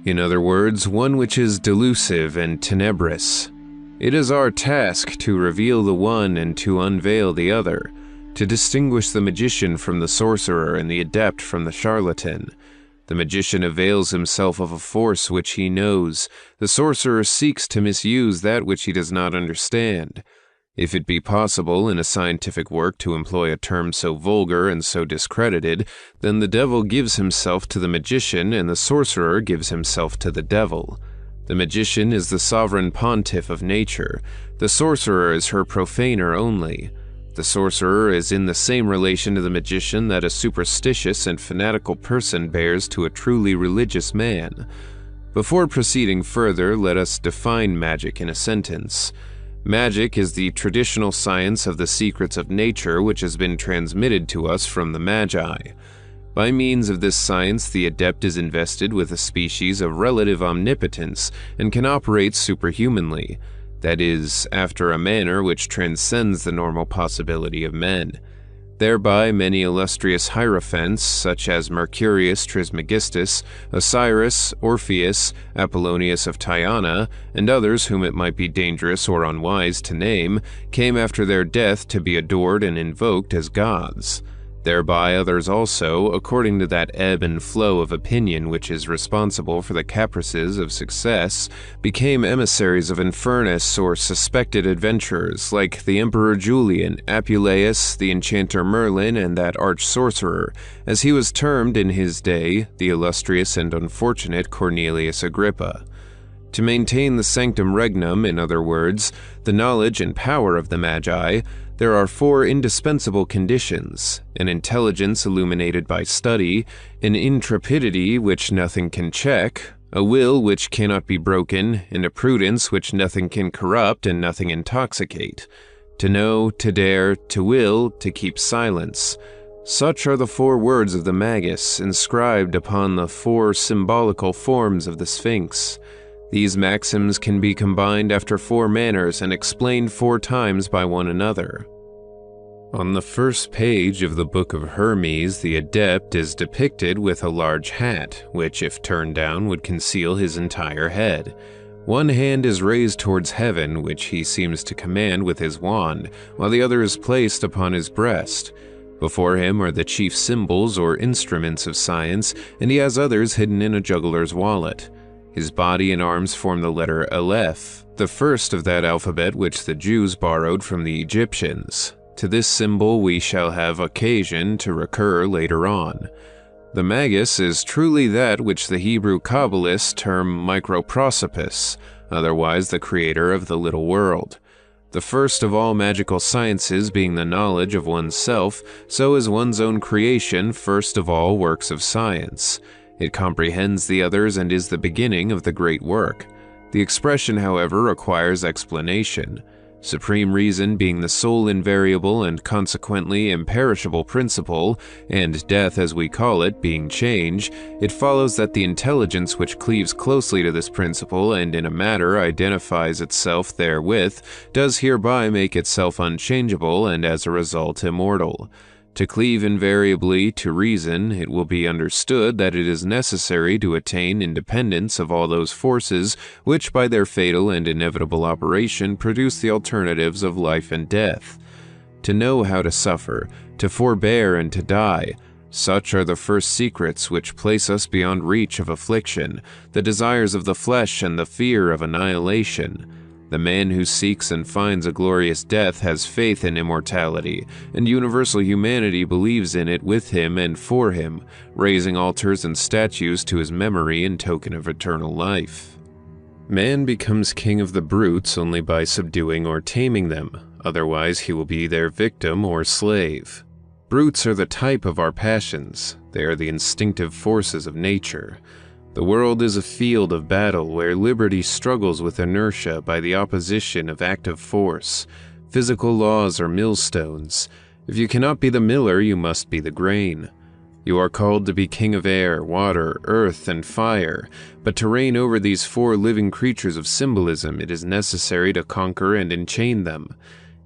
In other words, one which is delusive and tenebrous. It is our task to reveal the one and to unveil the other, to distinguish the magician from the sorcerer and the adept from the charlatan. The magician avails himself of a force which he knows. The sorcerer seeks to misuse that which he does not understand. If it be possible in a scientific work to employ a term so vulgar and so discredited, then the devil gives himself to the magician and the sorcerer gives himself to the devil. The magician is the sovereign pontiff of nature. The sorcerer is her profaner only. The sorcerer is in the same relation to the magician that a superstitious and fanatical person bears to a truly religious man. Before proceeding further, let us define magic in a sentence. Magic is the traditional science of the secrets of nature which has been transmitted to us from the Magi. By means of this science, the adept is invested with a species of relative omnipotence and can operate superhumanly, that is, after a manner which transcends the normal possibility of men. Thereby many illustrious hierophants, such as Mercurius Trismegistus, Osiris, Orpheus, Apollonius of Tyana, and others whom it might be dangerous or unwise to name, came after their death to be adored and invoked as gods. Thereby others also, according to that ebb and flow of opinion which is responsible for the caprices of success, became emissaries of Infernus or suspected adventurers, like the Emperor Julian, Apuleius, the enchanter Merlin, and that arch-sorcerer, as he was termed in his day, the illustrious and unfortunate Cornelius Agrippa. To maintain the sanctum regnum, in other words, the knowledge and power of the Magi, there are 4 indispensable conditions: an intelligence illuminated by study, an intrepidity which nothing can check, a will which cannot be broken, and a prudence which nothing can corrupt and nothing intoxicate. To know, to dare, to will, to keep silence. Such are the 4 words of the Magus, inscribed upon the 4 symbolical forms of the Sphinx. These maxims can be combined after 4 manners and explained 4 times by one another. On the first page of the Book of Hermes, the adept is depicted with a large hat, which, if turned down, would conceal his entire head. One hand is raised towards heaven, which he seems to command with his wand, while the other is placed upon his breast. Before him are the chief symbols or instruments of science, and he has others hidden in a juggler's wallet. His body and arms form the letter Aleph, the first of that alphabet which the Jews borrowed from the Egyptians. To this symbol we shall have occasion to recur later on. The Magus is truly that which the Hebrew Kabbalists term Microprosopis, otherwise the creator of the little world. The first of all magical sciences being the knowledge of oneself, so is one's own creation first of all works of science. It comprehends the others and is the beginning of the great work. The expression, however, requires explanation. Supreme reason being the sole invariable and consequently imperishable principle, and death as we call it being change, it follows that the intelligence which cleaves closely to this principle and in a matter identifies itself therewith, does hereby make itself unchangeable and as a result immortal. To cleave invariably to reason, it will be understood that it is necessary to attain independence of all those forces which by their fatal and inevitable operation produce the alternatives of life and death. To know how to suffer, to forbear and to die, such are the first secrets which place us beyond reach of affliction, the desires of the flesh and the fear of annihilation. The man who seeks and finds a glorious death has faith in immortality, and universal humanity believes in it with him and for him, raising altars and statues to his memory in token of eternal life. Man becomes king of the brutes only by subduing or taming them, otherwise he will be their victim or slave. Brutes are the type of our passions. They are the instinctive forces of nature. The world is a field of battle where liberty struggles with inertia by the opposition of active force. Physical laws are millstones. If you cannot be the miller, you must be the grain. You are called to be king of air, water, earth, and fire, but to reign over these 4 living creatures of symbolism, it is necessary to conquer and enchain them.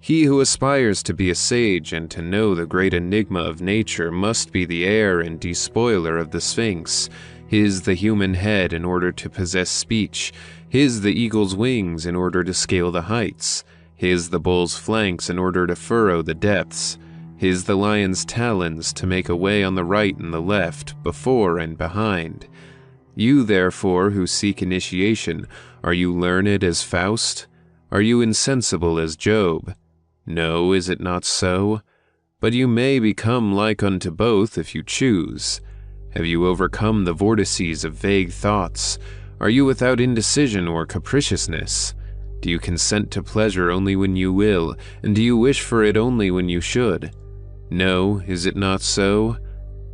He who aspires to be a sage and to know the great enigma of nature must be the heir and despoiler of the Sphinx. His the human head in order to possess speech, his the eagle's wings in order to scale the heights, his the bull's flanks in order to furrow the depths, His the lion's talons to make a way on the right and the left, before and behind. You, therefore, who seek initiation, are you learned as Faust? Are you insensible as Job? No, is it not so? But you may become like unto both if you choose. Have you overcome the vortices of vague thoughts? Are you without indecision or capriciousness? Do you consent to pleasure only when you will, and do you wish for it only when you should? No, is it not so?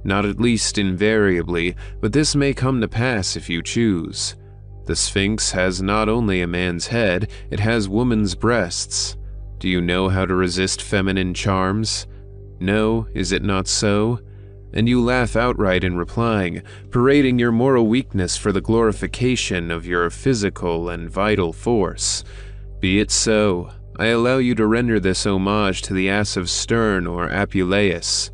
Not at least invariably, but this may come to pass if you choose. The Sphinx has not only a man's head, it has woman's breasts. Do you know how to resist feminine charms? No, is it not so? And you laugh outright in replying, parading your moral weakness for the glorification of your physical and vital force. Be it so. I allow you to render this homage to the ass of Sterne or Apuleius.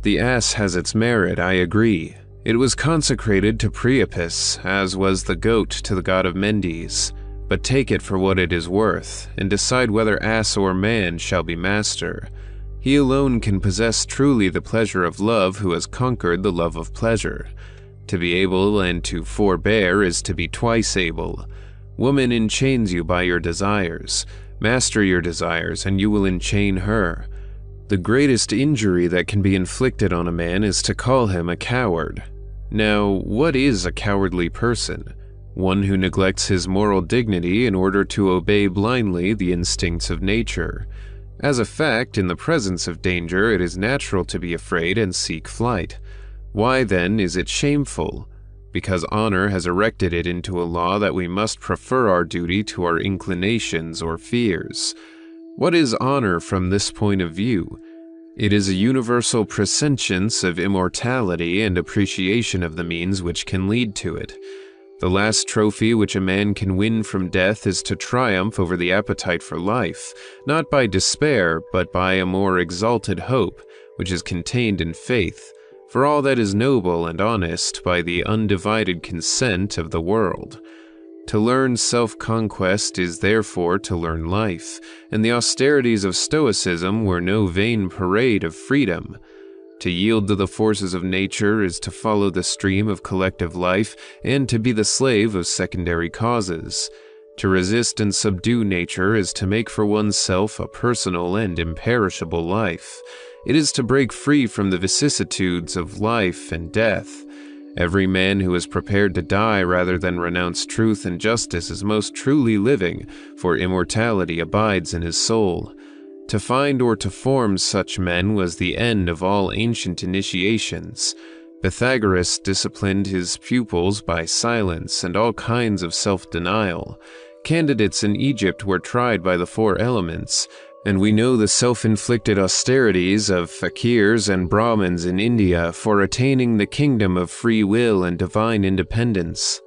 The ass has its merit, I agree. It was consecrated to Priapus, as was the goat to the god of Mendes. But take it for what it is worth, and decide whether ass or man shall be master. He alone can possess truly the pleasure of love who has conquered the love of pleasure. To be able and to forbear is to be twice able. Woman enchains you by your desires. Master your desires, and you will enchain her. The greatest injury that can be inflicted on a man is to call him a coward. Now, what is a cowardly person? One who neglects his moral dignity in order to obey blindly the instincts of nature. As a fact, in the presence of danger, it is natural to be afraid and seek flight. Why, then, is it shameful? Because honor has erected it into a law that we must prefer our duty to our inclinations or fears. What is honor from this point of view? It is a universal presentience of immortality and appreciation of the means which can lead to it. The last trophy which a man can win from death is to triumph over the appetite for life, not by despair, but by a more exalted hope, which is contained in faith, for all that is noble and honest by the undivided consent of the world. To learn self-conquest is therefore to learn life, and the austerities of Stoicism were no vain parade of freedom. To yield to the forces of nature is to follow the stream of collective life and to be the slave of secondary causes. To resist and subdue nature is to make for oneself a personal and imperishable life. It is to break free from the vicissitudes of life and death. Every man who is prepared to die rather than renounce truth and justice is most truly living, for immortality abides in his soul. To find or to form such men was the end of all ancient initiations. Pythagoras disciplined his pupils by silence and all kinds of self-denial. Candidates in Egypt were tried by the four elements, and we know the self-inflicted austerities of fakirs and Brahmins in India for attaining the kingdom of free will and divine independence.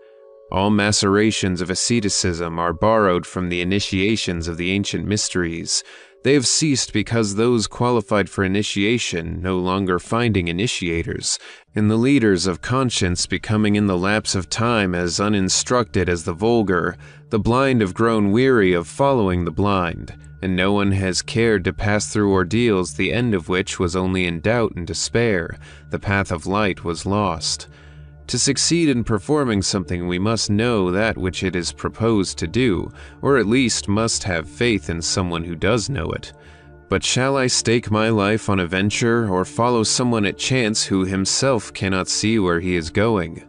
All macerations of asceticism are borrowed from the initiations of the ancient mysteries. They have ceased because those qualified for initiation no longer finding initiators, and the leaders of conscience becoming in the lapse of time as uninstructed as the vulgar. The blind have grown weary of following the blind, and no one has cared to pass through ordeals the end of which was only in doubt and despair. The path of light was lost. To succeed in performing something, we must know that which it is proposed to do, or at least must have faith in someone who does know it. But shall I stake my life on a venture, or follow someone at chance who himself cannot see where he is going?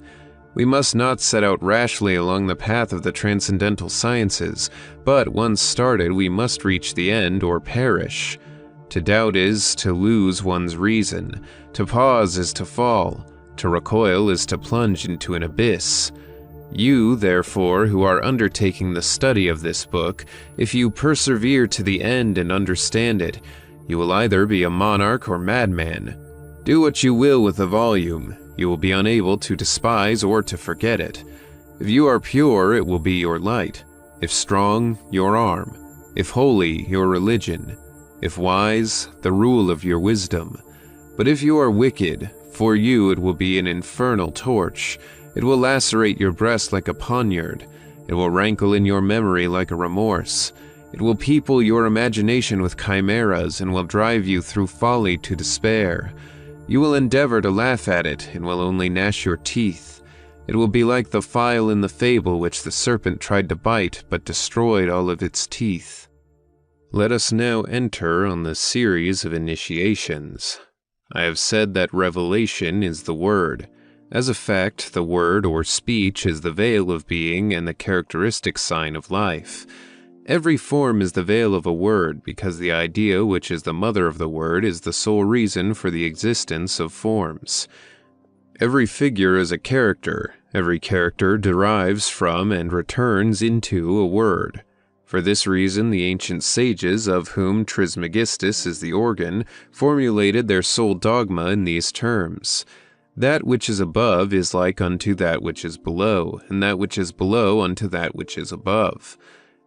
We must not set out rashly along the path of the transcendental sciences, but once started we must reach the end or perish. To doubt is to lose one's reason. To pause is to fall. To recoil is to plunge into an abyss. You, therefore, who are undertaking the study of this book, if you persevere to the end and understand it, you will either be a monarch or madman. Do what you will with the volume, you will be unable to despise or to forget it. If you are pure, it will be your light. If strong, your arm. If holy, your religion. If wise, the rule of your wisdom. But if you are wicked, for you it will be an infernal torch. It will lacerate your breast like a poniard. It will rankle in your memory like a remorse. It will people your imagination with chimeras and will drive you through folly to despair. You will endeavor to laugh at it and will only gnash your teeth. It will be like the file in the fable which the serpent tried to bite but destroyed all of its teeth. Let us now enter on the series of initiations. I have said that revelation is the word. As a fact, the word or speech is the veil of being and the characteristic sign of life. Every form is the veil of a word because the idea, which is the mother of the word, is the sole reason for the existence of forms. Every figure is a character. Every character derives from and returns into a word. For this reason, the ancient sages, of whom Trismegistus is the organ, formulated their sole dogma in these terms. That which is above is like unto that which is below, and that which is below unto that which is above.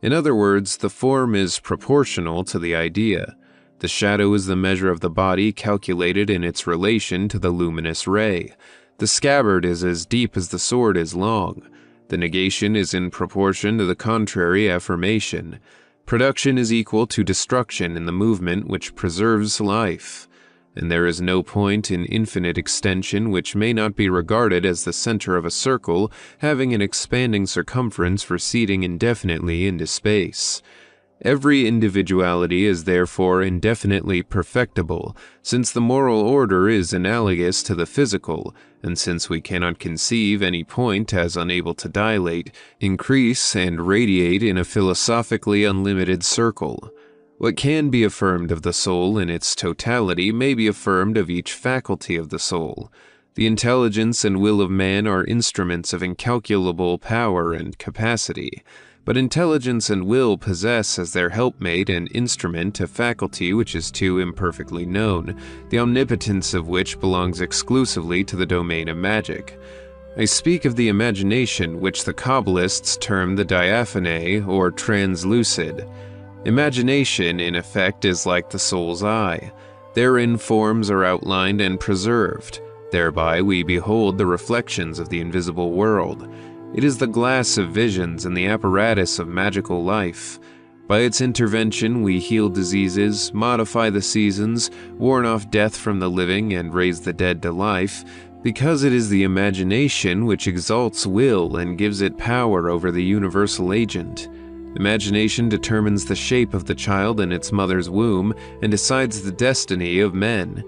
In other words, the form is proportional to the idea. The shadow is the measure of the body calculated in its relation to the luminous ray. The scabbard is as deep as the sword is long. The negation is in proportion to the contrary affirmation. Production is equal to destruction in the movement which preserves life. And there is no point in infinite extension which may not be regarded as the center of a circle having an expanding circumference receding indefinitely into space. Every individuality is therefore indefinitely perfectible, since the moral order is analogous to the physical, and since we cannot conceive any point as unable to dilate, increase, and radiate in a philosophically unlimited circle. What can be affirmed of the soul in its totality may be affirmed of each faculty of the soul. The intelligence and will of man are instruments of incalculable power and capacity, but intelligence and will possess as their helpmate and instrument a faculty which is too imperfectly known, the omnipotence of which belongs exclusively to the domain of magic. I speak of the imagination, which the Kabbalists term the diaphane or translucid. Imagination, in effect, is like the soul's eye. Therein forms are outlined and preserved. Thereby we behold the reflections of the invisible world. It is the glass of visions and the apparatus of magical life. By its intervention we heal diseases, modify the seasons, warn off death from the living, and raise the dead to life, because it is the imagination which exalts will and gives it power over the universal agent. Imagination determines the shape of the child in its mother's womb and decides the destiny of men.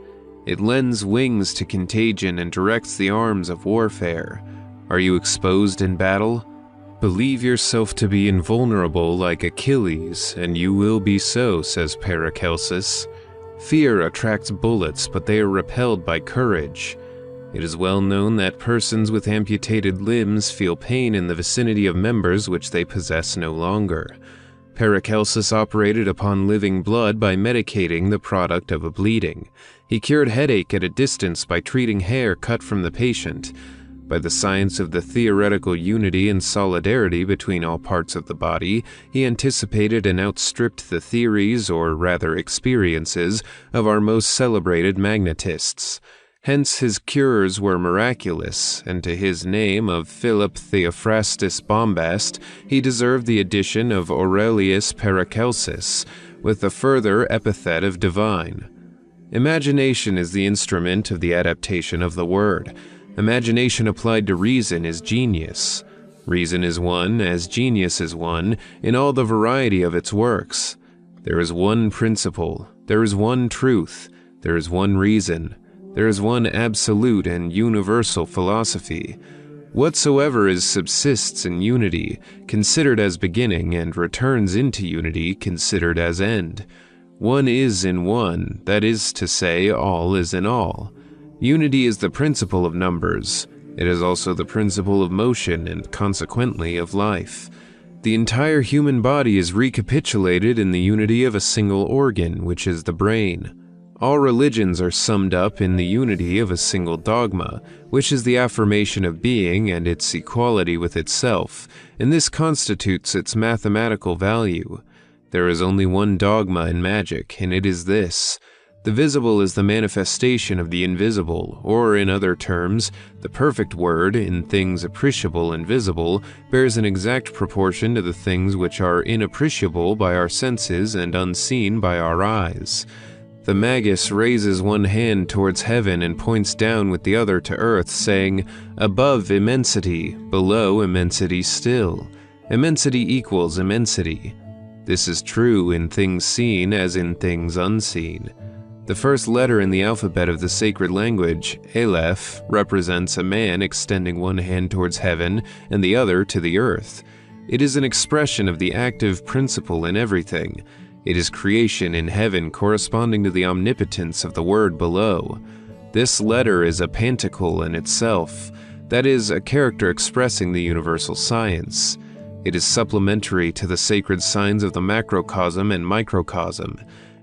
It lends wings to contagion and directs the arms of warfare. Are you exposed in battle? Believe yourself to be invulnerable like Achilles, and you will be so, says Paracelsus. Fear attracts bullets, but they are repelled by courage. It is well known that persons with amputated limbs feel pain in the vicinity of members which they possess no longer. Paracelsus operated upon living blood by medicating the product of a bleeding. He cured headache at a distance by treating hair cut from the patient. By the science of the theoretical unity and solidarity between all parts of the body, he anticipated and outstripped the theories, or rather experiences, of our most celebrated magnetists. Hence his cures were miraculous, and to his name of Philip Theophrastus Bombast he deserved the addition of Aurelius Paracelsus, with the further epithet of divine. Imagination is the instrument of the adaptation of the word. Imagination applied to reason is genius. Reason is one, as genius is one, in all the variety of its works. There is one principle, there is one truth, there is one reason. There is one absolute and universal philosophy. Whatsoever is subsists in unity, considered as beginning, and returns into unity, considered as end. One is in one, that is to say, all is in all. Unity is the principle of numbers. It is also the principle of motion and consequently of life. The entire human body is recapitulated in the unity of a single organ, which is the brain. All religions are summed up in the unity of a single dogma, which is the affirmation of being and its equality with itself, and this constitutes its mathematical value. There is only one dogma in magic, and it is this: The visible is the manifestation of the invisible, or in other terms, the perfect word, in things appreciable and visible, bears an exact proportion to the things which are inappreciable by our senses and unseen by our eyes. The magus raises one hand towards heaven and points down with the other to earth, saying, "Above immensity, below immensity still. Immensity equals immensity." This is true in things seen as in things unseen. The first letter in the alphabet of the sacred language, Aleph, represents a man extending one hand towards heaven and the other to the earth. It is an expression of the active principle in everything. It is creation in heaven corresponding to the omnipotence of the word below. This letter is a pantacle in itself, that is, a character expressing the universal science. It is supplementary to the sacred signs of the macrocosm and microcosm.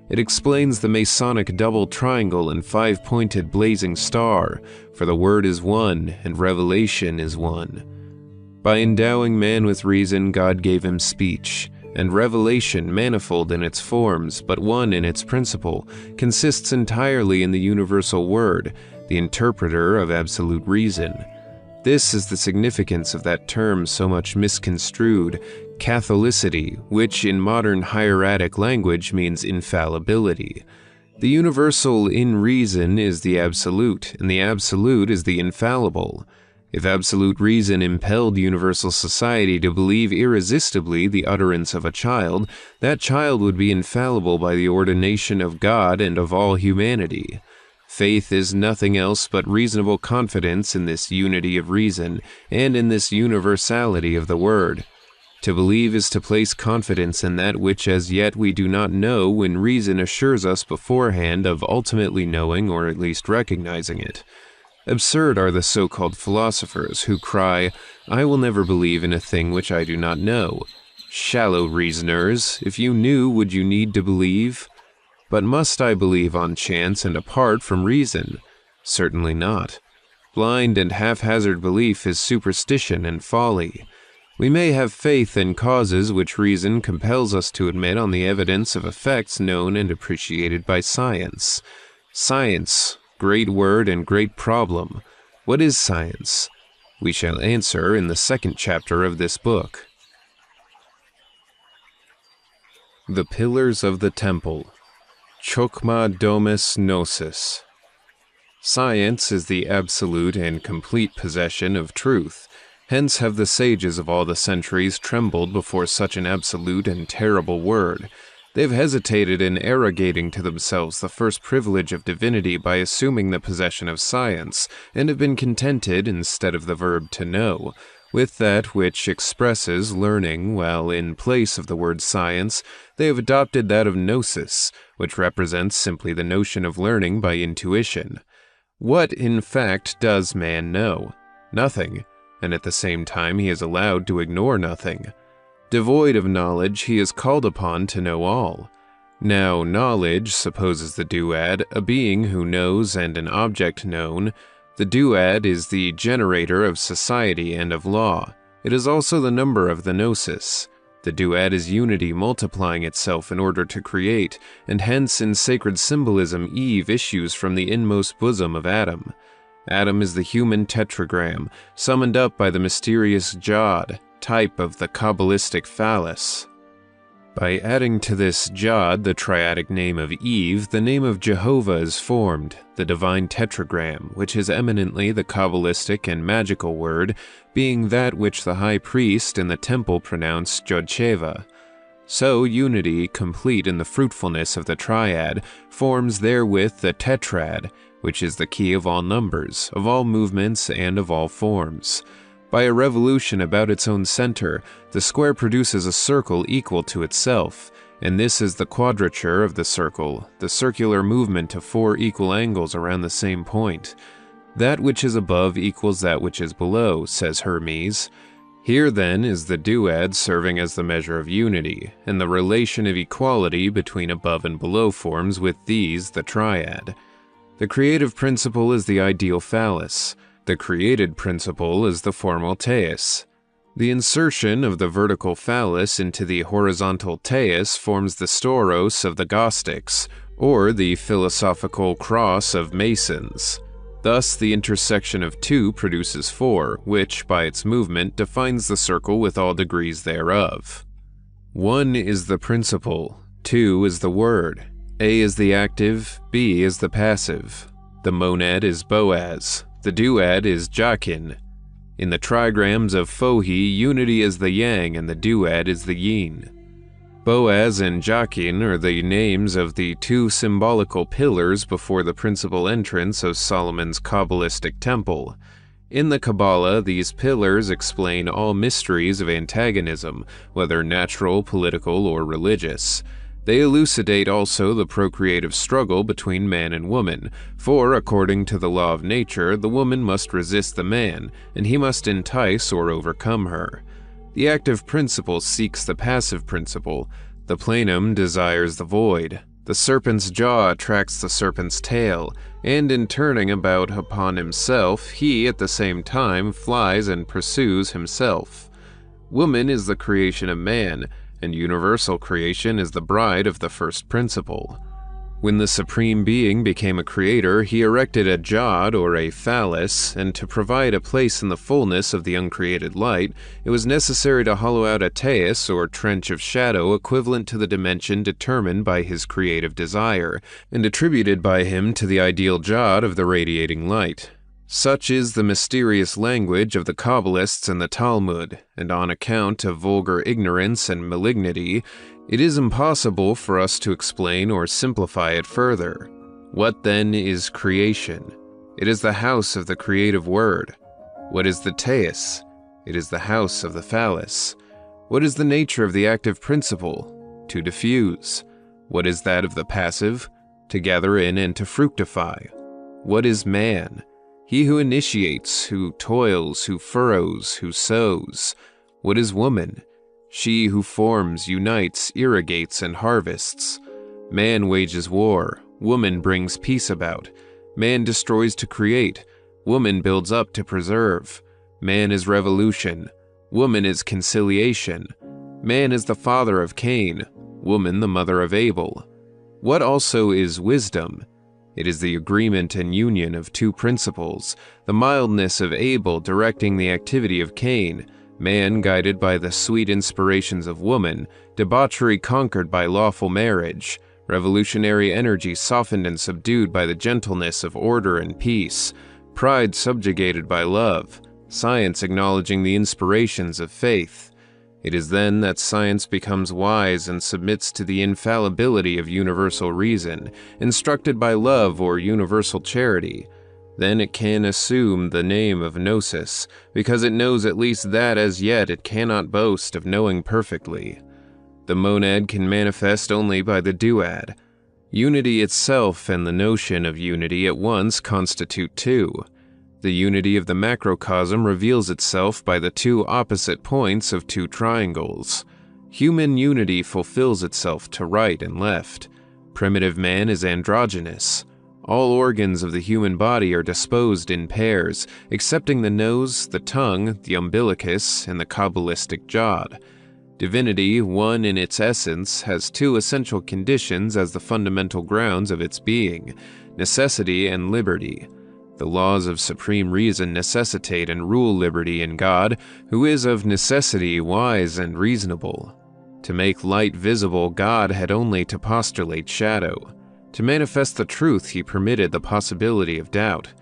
It explains the Masonic double triangle and five-pointed blazing star, for the word is one and revelation is one. By endowing man with reason, God gave him speech, and revelation, manifold in its forms, but one in its principle, consists entirely in the universal word, the interpreter of absolute reason. This is the significance of that term so much misconstrued, Catholicity, which in modern hieratic language means infallibility. The universal in reason is the absolute, and the absolute is the infallible. If absolute reason impelled universal society to believe irresistibly the utterance of a child, that child would be infallible by the ordination of God and of all humanity. Faith is nothing else but reasonable confidence in this unity of reason and in this universality of the word. To believe is to place confidence in that which as yet we do not know, when reason assures us beforehand of ultimately knowing or at least recognizing it. Absurd are the so-called philosophers who cry, "I will never believe in a thing which I do not know." Shallow reasoners, if you knew, would you need to believe? But must I believe on chance and apart from reason? Certainly not. Blind and haphazard belief is superstition and folly. We may have faith in causes which reason compels us to admit on the evidence of effects known and appreciated by science. Science, great word and great problem. What is science? We shall answer in the second chapter of this book. The Pillars of the Temple. Chokmah Domus Gnosis. Science is the absolute and complete possession of truth. Hence have the sages of all the centuries trembled before such an absolute and terrible word. They have hesitated in arrogating to themselves the first privilege of divinity by assuming the possession of science, and have been contented, instead of the verb to know, with that which expresses learning, while in place of the word science, they have adopted that of gnosis, which represents simply the notion of learning by intuition. What, in fact, does man know? Nothing, and at the same time he is allowed to ignore nothing. Devoid of knowledge, he is called upon to know all. Now, knowledge supposes the duad, a being who knows and an object known. The duad is the generator of society and of law. It is also the number of the gnosis. The duad is unity multiplying itself in order to create, and hence in sacred symbolism Eve issues from the inmost bosom of Adam. Adam is the human tetragram, summoned up by the mysterious Jod, type of the Kabbalistic phallus. By adding to this Jod the triadic name of Eve, the name of Jehovah is formed, the divine tetragram, which is eminently the Kabbalistic and magical word, being that which the high priest in the temple pronounced Jodsheva. So unity, complete in the fruitfulness of the triad, forms therewith the tetrad, which is the key of all numbers, of all movements, and of all forms. By a revolution about its own center, the square produces a circle equal to itself, and this is the quadrature of the circle, the circular movement of four equal angles around the same point. That which is above equals that which is below, says Hermes. Here then is the duad serving as the measure of unity, and the relation of equality between above and below forms with these the triad. The creative principle is the ideal phallus. The created principle is the formal teis. The insertion of the vertical phallus into the horizontal teis forms the stauros of the Gnostics, or the philosophical cross of Masons. Thus, the intersection of 2 produces 4, which, by its movement, defines the circle with all degrees thereof. 1 is the principle, 2 is the word, A is the active, B is the passive. The monad is Boaz, the duad is Jachin. In the trigrams of Fohi, unity is the yang and the duad is the yin. Boaz and Jachin are the names of the 2 symbolical pillars before the principal entrance of Solomon's Kabbalistic temple. In the Kabbalah, these pillars explain all mysteries of antagonism, whether natural, political, or religious. They elucidate also the procreative struggle between man and woman, for according to the law of nature, the woman must resist the man, and he must entice or overcome her. The active principle seeks the passive principle, the plenum desires the void, the serpent's jaw attracts the serpent's tail, and in turning about upon himself, he at the same time flies and pursues himself. Woman is the creation of man, and universal creation is the bride of the first principle. When the Supreme Being became a creator, he erected a jod or a phallus, and to provide a place in the fullness of the uncreated light, it was necessary to hollow out a teis or trench of shadow equivalent to the dimension determined by his creative desire, and attributed by him to the ideal jod of the radiating light. Such is the mysterious language of the Kabbalists and the Talmud, and on account of vulgar ignorance and malignity, it is impossible for us to explain or simplify it further. What then is creation? It is the house of the creative word. What is the teis? It is the house of the phallus. What is the nature of the active principle? To diffuse. What is that of the passive? To gather in and to fructify. What is man? He who initiates, who toils, who furrows, who sows. What is woman? She who forms, unites, irrigates, and harvests. Man wages war, woman brings peace about. Man destroys to create, woman builds up to preserve. Man is revolution, woman is conciliation. Man is the father of Cain, woman the mother of Abel. What also is wisdom? It is the agreement and union of 2 principles, the mildness of Abel directing the activity of Cain, man guided by the sweet inspirations of woman, debauchery conquered by lawful marriage, revolutionary energy softened and subdued by the gentleness of order and peace, pride subjugated by love, science acknowledging the inspirations of faith. It is then that science becomes wise and submits to the infallibility of universal reason, instructed by love or universal charity. Then it can assume the name of gnosis, because it knows at least that as yet it cannot boast of knowing perfectly. The monad can manifest only by the duad. Unity itself and the notion of unity at once constitute 2. The unity of the macrocosm reveals itself by the 2 opposite points of 2 triangles. Human unity fulfills itself to right and left. Primitive man is androgynous. All organs of the human body are disposed in pairs, excepting the nose, the tongue, the umbilicus, and the Kabbalistic jod. Divinity, one in its essence, has 2 essential conditions as the fundamental grounds of its being: necessity and liberty. The laws of supreme reason necessitate and rule liberty in God, who is of necessity wise and reasonable. To make light visible, God had only to postulate shadow. To manifest the truth, he permitted the possibility of doubt.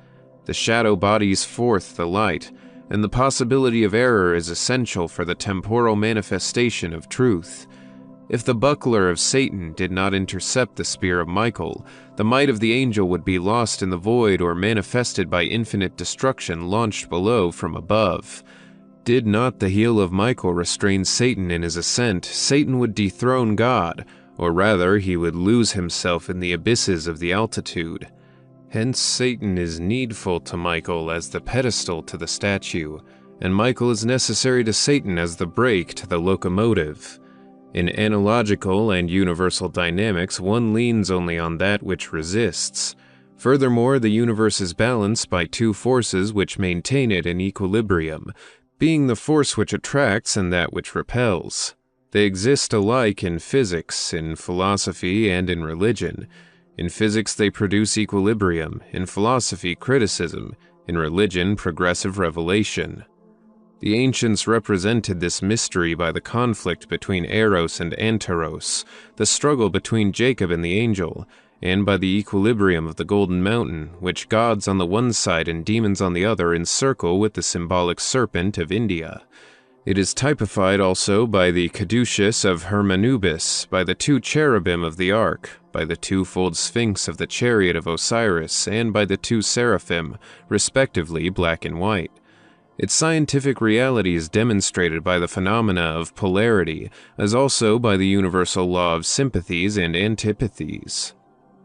The shadow bodies forth the light, and the possibility of error is essential for the temporal manifestation of truth. If the buckler of Satan did not intercept the spear of Michael, the might of the angel would be lost in the void or manifested by infinite destruction launched below from above. Did not the heel of Michael restrain Satan in his ascent, Satan would dethrone God, or rather he would lose himself in the abysses of the altitude. Hence Satan is needful to Michael as the pedestal to the statue, and Michael is necessary to Satan as the brake to the locomotive. In analogical and universal dynamics, one leans only on that which resists. Furthermore, the universe is balanced by 2 forces which maintain it in equilibrium, being the force which attracts and that which repels. They exist alike in physics, in philosophy, and in religion. In physics they produce equilibrium, in philosophy criticism, in religion progressive revelation. The ancients represented this mystery by the conflict between Eros and Anteros, the struggle between Jacob and the angel, and by the equilibrium of the Golden Mountain, which gods on the one side and demons on the other encircle with the symbolic serpent of India. It is typified also by the caduceus of Hermanubis, by the two cherubim of the ark, by the twofold sphinx of the chariot of Osiris, and by the two seraphim, respectively black and white. Its scientific reality is demonstrated by the phenomena of polarity, as also by the universal law of sympathies and antipathies.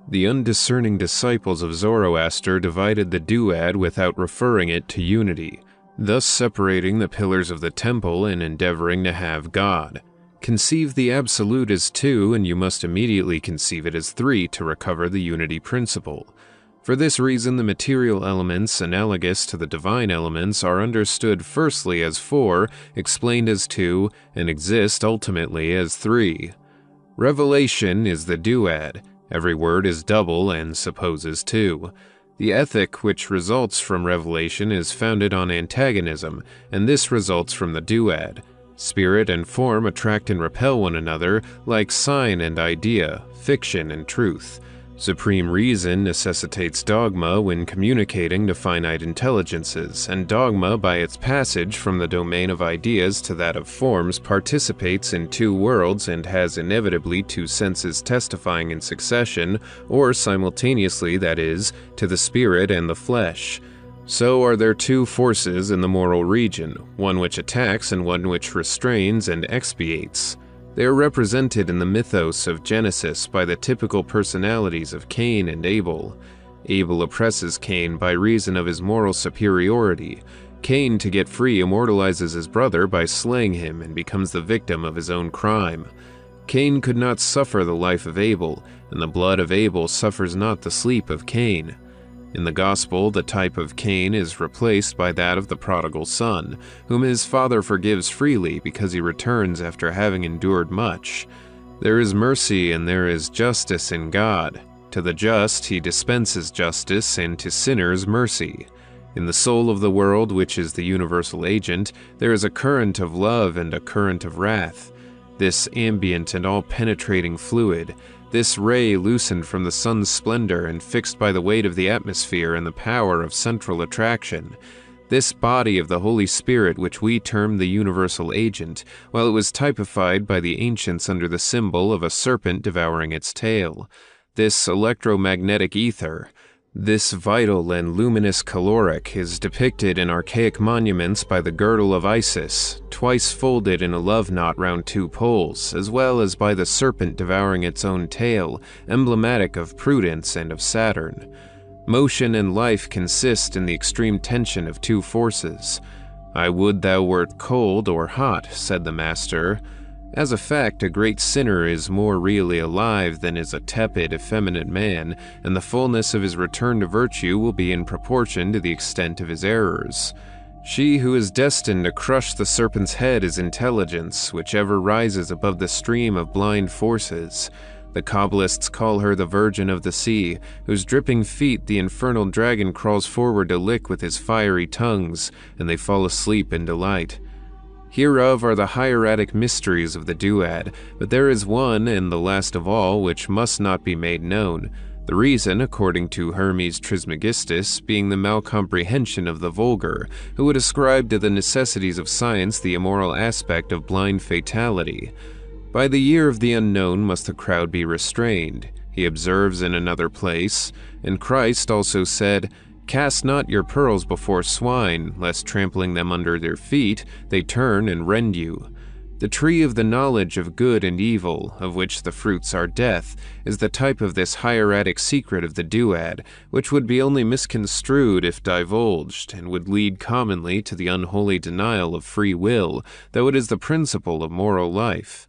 The undiscerning disciples of Zoroaster divided the duad without referring it to unity, thus separating the pillars of the temple and endeavoring to have God. Conceive the absolute as two, and you must immediately conceive it as three to recover the unity principle. For this reason, the material elements analogous to the divine elements are understood firstly as four, explained as two, and exist ultimately as three. Revelation is the duad. Every word is double and supposes two. The ethic which results from revelation is founded on antagonism, and this results from the duad. Spirit and form attract and repel one another, like sign and idea, fiction and truth. Supreme reason necessitates dogma when communicating to finite intelligences, and dogma by its passage from the domain of ideas to that of forms participates in two worlds and has inevitably two senses testifying in succession, or simultaneously, that is, to the spirit and the flesh. So are there two forces in the moral region, one which attacks and one which restrains and expiates. They are represented in the mythos of Genesis by the typical personalities of Cain and Abel. Abel oppresses Cain by reason of his moral superiority. Cain, to get free, immortalizes his brother by slaying him and becomes the victim of his own crime. Cain could not suffer the life of Abel, and the blood of Abel suffers not the sleep of Cain. In the Gospel, the type of Cain is replaced by that of the prodigal son, whom his father forgives freely because he returns after having endured much. There is mercy and there is justice in God. To the just he dispenses justice, and to sinners mercy. In the soul of the world, which is the universal agent, there is a current of love and a current of wrath. This ambient and all-penetrating fluid, this ray loosened from the sun's splendor and fixed by the weight of the atmosphere and the power of central attraction, this body of the Holy Spirit which we term the universal agent, while it was typified by the ancients under the symbol of a serpent devouring its tail, this electromagnetic ether, this vital and luminous caloric is depicted in archaic monuments by the girdle of Isis, twice folded in a love knot round two poles, as well as by the serpent devouring its own tail, emblematic of prudence and of Saturn. Motion and life consist in the extreme tension of two forces. "I would thou wert cold or hot," said the Master. As a fact, a great sinner is more really alive than is a tepid, effeminate man, and the fullness of his return to virtue will be in proportion to the extent of his errors. She who is destined to crush the serpent's head is intelligence, which ever rises above the stream of blind forces. The Kabbalists call her the Virgin of the Sea, whose dripping feet the infernal dragon crawls forward to lick with his fiery tongues, and they fall asleep in delight. Hereof are the hieratic mysteries of the duad, but there is one, and the last of all, which must not be made known, the reason, according to Hermes Trismegistus, being the malcomprehension of the vulgar, who would ascribe to the necessities of science the immoral aspect of blind fatality. By the year of the unknown must the crowd be restrained, he observes in another place, and Christ also said, "Cast not your pearls before swine, lest trampling them under their feet, they turn and rend you." The tree of the knowledge of good and evil, of which the fruits are death, is the type of this hieratic secret of the duad, which would be only misconstrued if divulged, and would lead commonly to the unholy denial of free will, though it is the principle of moral life.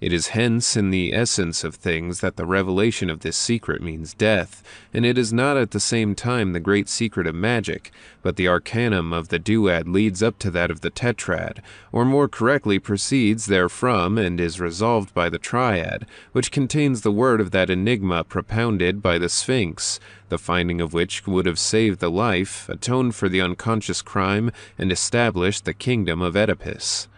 It is hence in the essence of things that the revelation of this secret means death, and it is not at the same time the great secret of magic, but the arcanum of the duad leads up to that of the tetrad, or more correctly proceeds therefrom and is resolved by the triad, which contains the word of that enigma propounded by the Sphinx, the finding of which would have saved the life, atoned for the unconscious crime, and established the kingdom of Oedipus.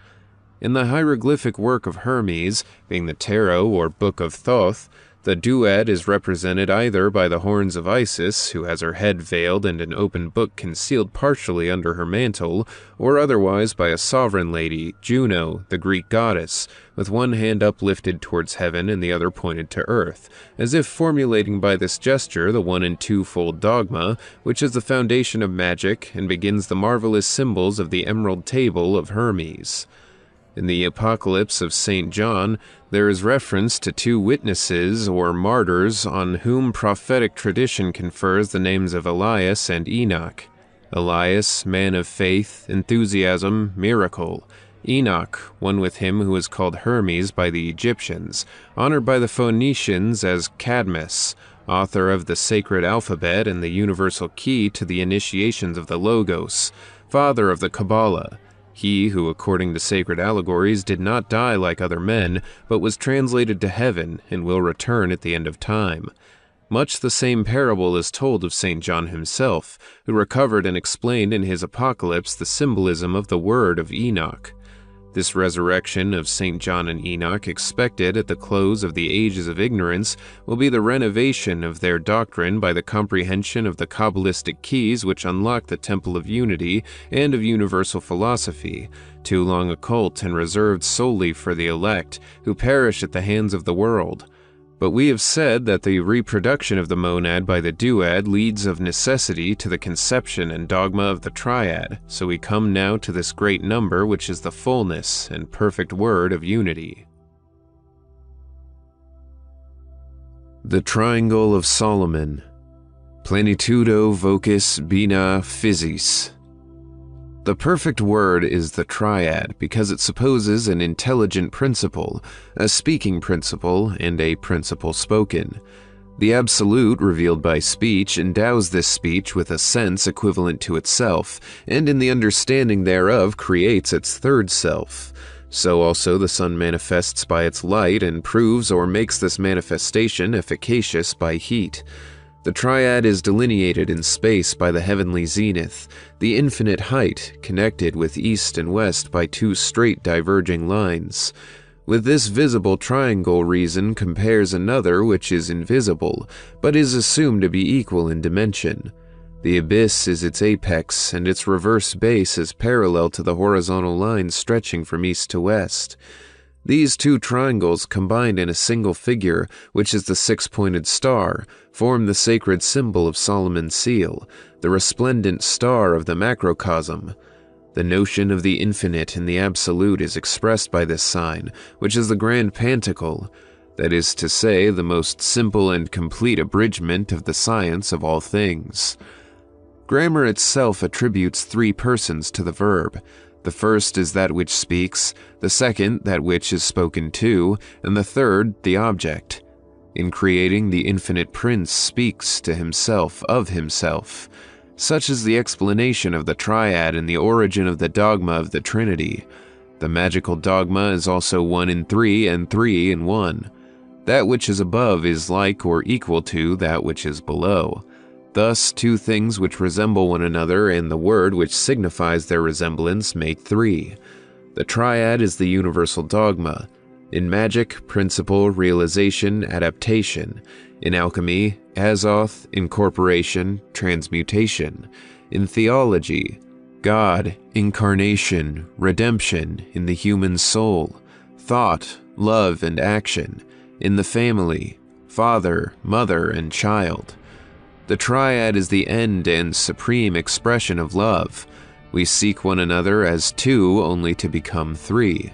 In the hieroglyphic work of Hermes, being the tarot or Book of Thoth, the duad is represented either by the horns of Isis, who has her head veiled and an open book concealed partially under her mantle, or otherwise by a sovereign lady, Juno, the Greek goddess, with one hand uplifted towards heaven and the other pointed to earth, as if formulating by this gesture the one and twofold dogma, which is the foundation of magic and begins the marvelous symbols of the Emerald Table of Hermes. In the Apocalypse of St. John, there is reference to two witnesses or martyrs on whom prophetic tradition confers the names of Elias and Enoch. Elias, man of faith, enthusiasm, miracle. Enoch, one with him who is called Hermes by the Egyptians, honored by the Phoenicians as Cadmus, author of the sacred alphabet and the universal key to the initiations of the Logos, father of the Kabbalah. He who, according to sacred allegories, did not die like other men, but was translated to heaven and will return at the end of time. Much the same parable is told of St. John himself, who recovered and explained in his Apocalypse the symbolism of the word of Enoch. This resurrection of St. John and Enoch, expected at the close of the ages of ignorance, will be the renovation of their doctrine by the comprehension of the Kabbalistic keys which unlock the temple of unity and of universal philosophy, too long occult and reserved solely for the elect, who perish at the hands of the world. But we have said that the reproduction of the monad by the duad leads of necessity to the conception and dogma of the triad, so we come now to this great number which is the fullness and perfect word of unity. The Triangle of Solomon. Plenitudo vocis bina physis. The perfect word is the triad because it supposes an intelligent principle, a speaking principle, and a principle spoken. The absolute, revealed by speech, endows this speech with a sense equivalent to itself, and in the understanding thereof creates its third self. So also the sun manifests by its light and proves or makes this manifestation efficacious by heat. The triad is delineated in space by the heavenly zenith, the infinite height, connected with east and west by two straight diverging lines. With this visible triangle reason compares another which is invisible, but is assumed to be equal in dimension. The abyss is its apex, and its reverse base is parallel to the horizontal line stretching from east to west. These two triangles, combined in a single figure, which is the six-pointed star, form the sacred symbol of Solomon's seal, the resplendent star of the macrocosm. The notion of the infinite and the absolute is expressed by this sign, which is the grand pantacle, that is to say, the most simple and complete abridgment of the science of all things. Grammar itself attributes three persons to the verb. The first is that which speaks, the second that which is spoken to, and the third the object. In creating, the infinite prince speaks to himself of himself. Such is the explanation of the triad and the origin of the dogma of the Trinity. The magical dogma is also 1 in 3 and 3 in 1. That which is above is like or equal to that which is below. Thus, two things which resemble one another and the word which signifies their resemblance make three. The triad is the universal dogma. In magic, principle, realization, adaptation. In alchemy, azoth, incorporation, transmutation. In theology, God, incarnation, redemption in the human soul. Thought, love, and action. In the family, father, mother, and child. The triad is the end and supreme expression of love. We seek one another as two only to become three.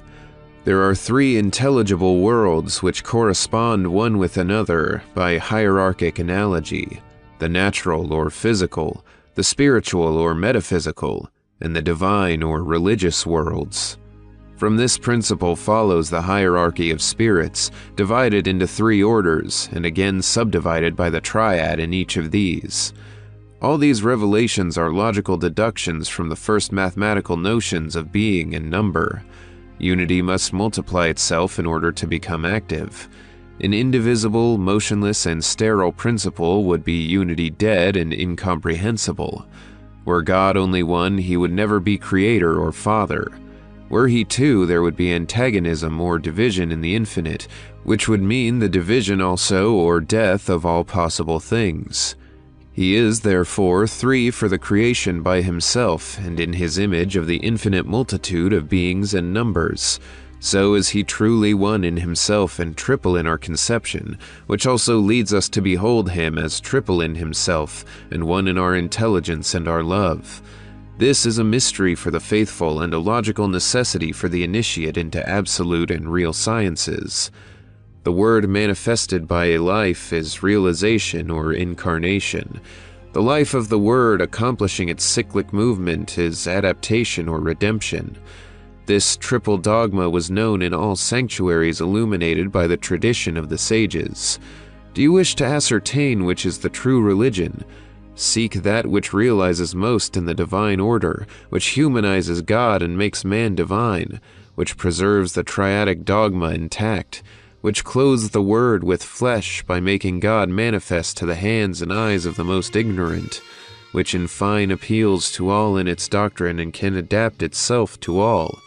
There are three intelligible worlds which correspond one with another by hierarchic analogy: the natural or physical, the spiritual or metaphysical, and the divine or religious worlds. From this principle follows the hierarchy of spirits, divided into 3 orders, and again subdivided by the triad in each of these. All these revelations are logical deductions from the first mathematical notions of being and number. Unity must multiply itself in order to become active. An indivisible, motionless, and sterile principle would be unity dead and incomprehensible. Were God only one, he would never be creator or father. Were he two, there would be antagonism or division in the infinite, which would mean the division also or death of all possible things. He is, therefore, 3 for the creation by himself, and in his image of the infinite multitude of beings and numbers. So is he truly one in himself and triple in our conception, which also leads us to behold him as triple in himself, and one in our intelligence and our love. This is a mystery for the faithful and a logical necessity for the initiate into absolute and real sciences. The word manifested by a life is realization or incarnation. The life of the word accomplishing its cyclic movement is adaptation or redemption. This triple dogma was known in all sanctuaries illuminated by the tradition of the sages. Do you wish to ascertain which is the true religion? Seek that which realizes most in the divine order, which humanizes God and makes man divine, which preserves the triadic dogma intact, which clothes the Word with flesh by making God manifest to the hands and eyes of the most ignorant, which in fine appeals to all in its doctrine and can adapt itself to all.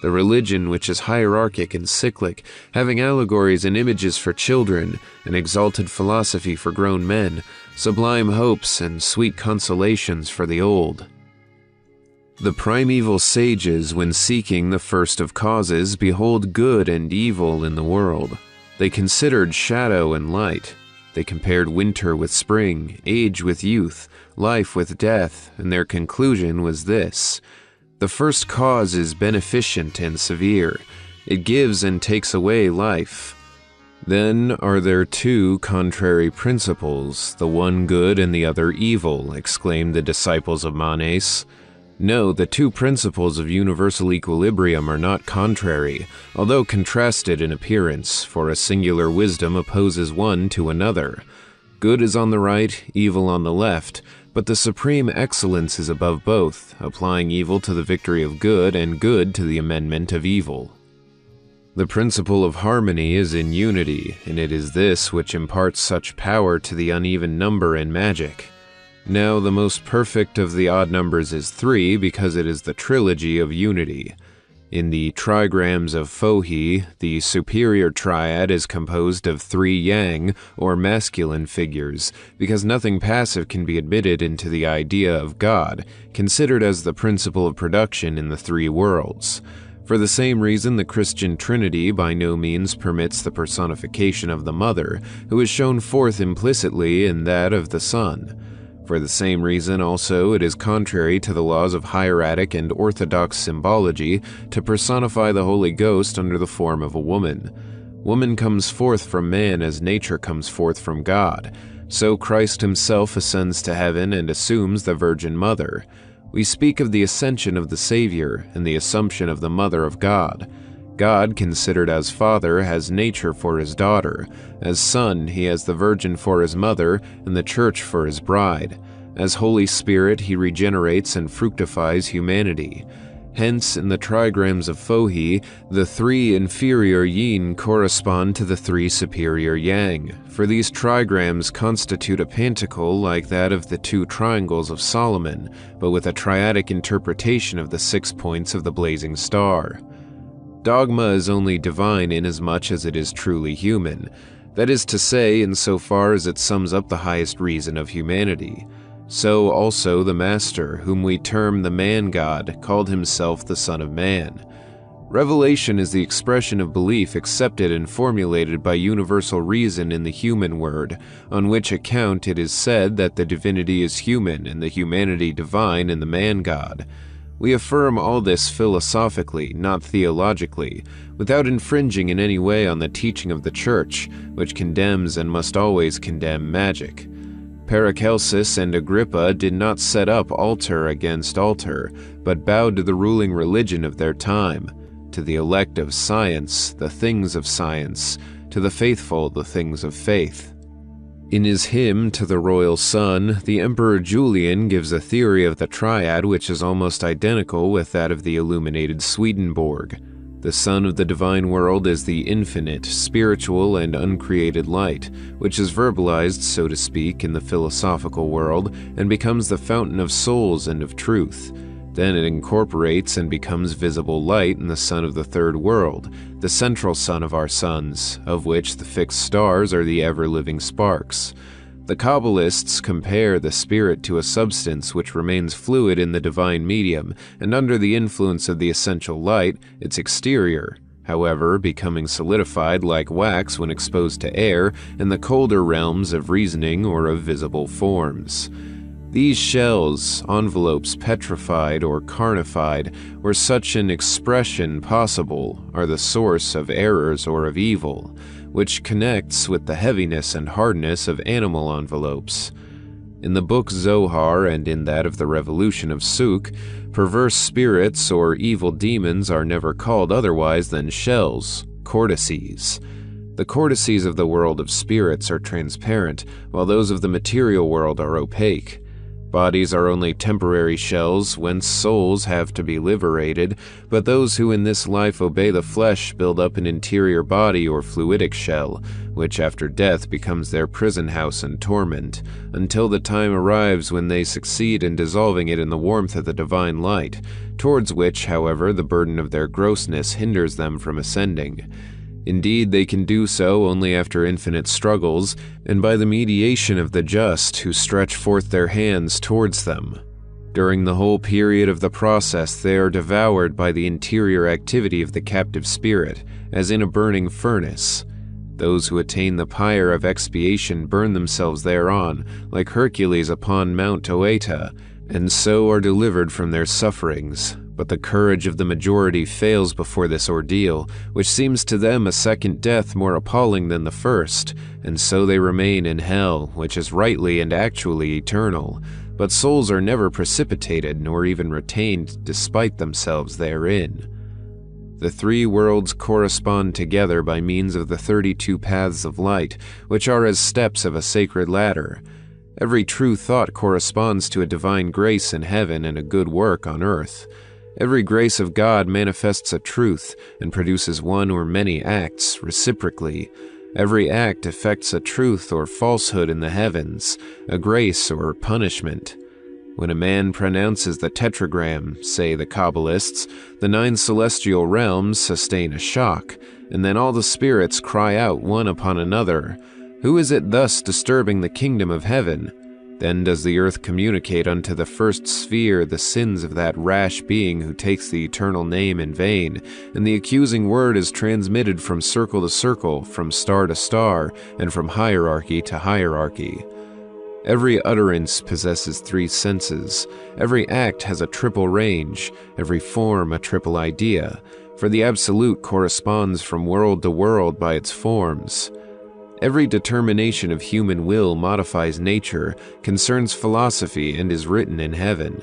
The religion which is hierarchic and cyclic, having allegories and images for children, an exalted philosophy for grown men, sublime hopes and sweet consolations for the old. The primeval sages, when seeking the first of causes, behold good and evil in the world. They considered shadow and light. They compared winter with spring, age with youth, life with death, and their conclusion was this: the first cause is beneficent and severe. It gives and takes away life. Then are there 2 contrary principles, the one good and the other evil, exclaimed the disciples of Manes. No, the 2 principles of universal equilibrium are not contrary, although contrasted in appearance, for a singular wisdom opposes one to another. Good is on the right, evil on the left, but the supreme excellence is above both, applying evil to the victory of good and good to the amendment of evil. The principle of harmony is in unity, and it is this which imparts such power to the uneven number in magic. Now, the most perfect of the odd numbers is 3 because it is the trilogy of unity. In the trigrams of Fohi, the superior triad is composed of 3 yang, or masculine figures, because nothing passive can be admitted into the idea of God, considered as the principle of production in the 3 worlds. For the same reason, the Christian Trinity by no means permits the personification of the Mother, who is shown forth implicitly in that of the Son. For the same reason also, it is contrary to the laws of hieratic and orthodox symbology to personify the Holy Ghost under the form of a woman. Woman comes forth from man as nature comes forth from God. So Christ himself ascends to heaven and assumes the Virgin Mother. We speak of the ascension of the Savior and the assumption of the Mother of God. God, considered as Father, has nature for his daughter. As Son, he has the Virgin for his mother and the Church for his bride. As Holy Spirit, he regenerates and fructifies humanity. Hence, in the trigrams of Fohi, the 3 inferior yin correspond to the 3 superior yang, for these trigrams constitute a pentacle like that of the 2 triangles of Solomon, but with a triadic interpretation of the 6 points of the blazing star. Dogma is only divine inasmuch as it is truly human, that is to say, insofar as it sums up the highest reason of humanity. So also the Master, whom we term the Man-God, called himself the Son of Man. Revelation is the expression of belief accepted and formulated by universal reason in the human word, on which account it is said that the divinity is human and the humanity divine in the Man-God. We affirm all this philosophically, not theologically, without infringing in any way on the teaching of the Church, which condemns and must always condemn magic. Paracelsus and Agrippa did not set up altar against altar, but bowed to the ruling religion of their time. to the elect of science, the things of science, to the faithful, the things of faith. In his hymn to the royal son, the Emperor Julian gives a theory of the triad which is almost identical with that of the illuminated Swedenborg. The Son of the divine world is the infinite, spiritual, and uncreated light, which is verbalized, so to speak, in the philosophical world, and becomes the fountain of souls and of truth. Then it incorporates and becomes visible light in the Son of the third world, the central sun of our suns, of which the fixed stars are the ever-living sparks. The Kabbalists compare the spirit to a substance which remains fluid in the divine medium, and under the influence of the essential light, its exterior, however, becoming solidified like wax when exposed to air in the colder realms of reasoning or of visible forms. These shells, envelopes petrified or carnified, where such an expression possible, are the source of errors or of evil, which connects with the heaviness and hardness of animal envelopes. In the book Zohar and in that of the Revolution of Suk, perverse spirits or evil demons are never called otherwise than shells, cortices. The cortices of the world of spirits are transparent, while those of the material world are opaque. Bodies are only temporary shells whence souls have to be liberated, but those who in this life obey the flesh build up an interior body or fluidic shell, which after death becomes their prison house and torment, until the time arrives when they succeed in dissolving it in the warmth of the divine light, towards which, however, the burden of their grossness hinders them from ascending. Indeed, they can do so only after infinite struggles, and by the mediation of the just who stretch forth their hands towards them. During the whole period of the process, they are devoured by the interior activity of the captive spirit, as in a burning furnace. Those who attain the pyre of expiation burn themselves thereon, like Hercules upon Mount Oeta, and so are delivered from their sufferings. But the courage of the majority fails before this ordeal, which seems to them a second death more appalling than the first, and so they remain in hell, which is rightly and actually eternal. But souls are never precipitated nor even retained despite themselves therein. The three worlds correspond together by means of the 32 paths of light, which are as steps of a sacred ladder. Every true thought corresponds to a divine grace in heaven and a good work on earth. Every grace of God manifests a truth and produces one or many acts reciprocally. Every act effects a truth or falsehood in the heavens, a grace or punishment. When a man pronounces the tetragram, say the Kabbalists, the 9 celestial realms sustain a shock, and then all the spirits cry out one upon another, "Who is it thus disturbing the kingdom of heaven?" Then does the earth communicate unto the first sphere the sins of that rash being who takes the eternal name in vain, and the accusing word is transmitted from circle to circle, from star to star, and from hierarchy to hierarchy. Every utterance possesses 3 senses, every act has a triple range, every form a triple idea, for the Absolute corresponds from world to world by its forms. Every determination of human will modifies nature, concerns philosophy, and is written in heaven.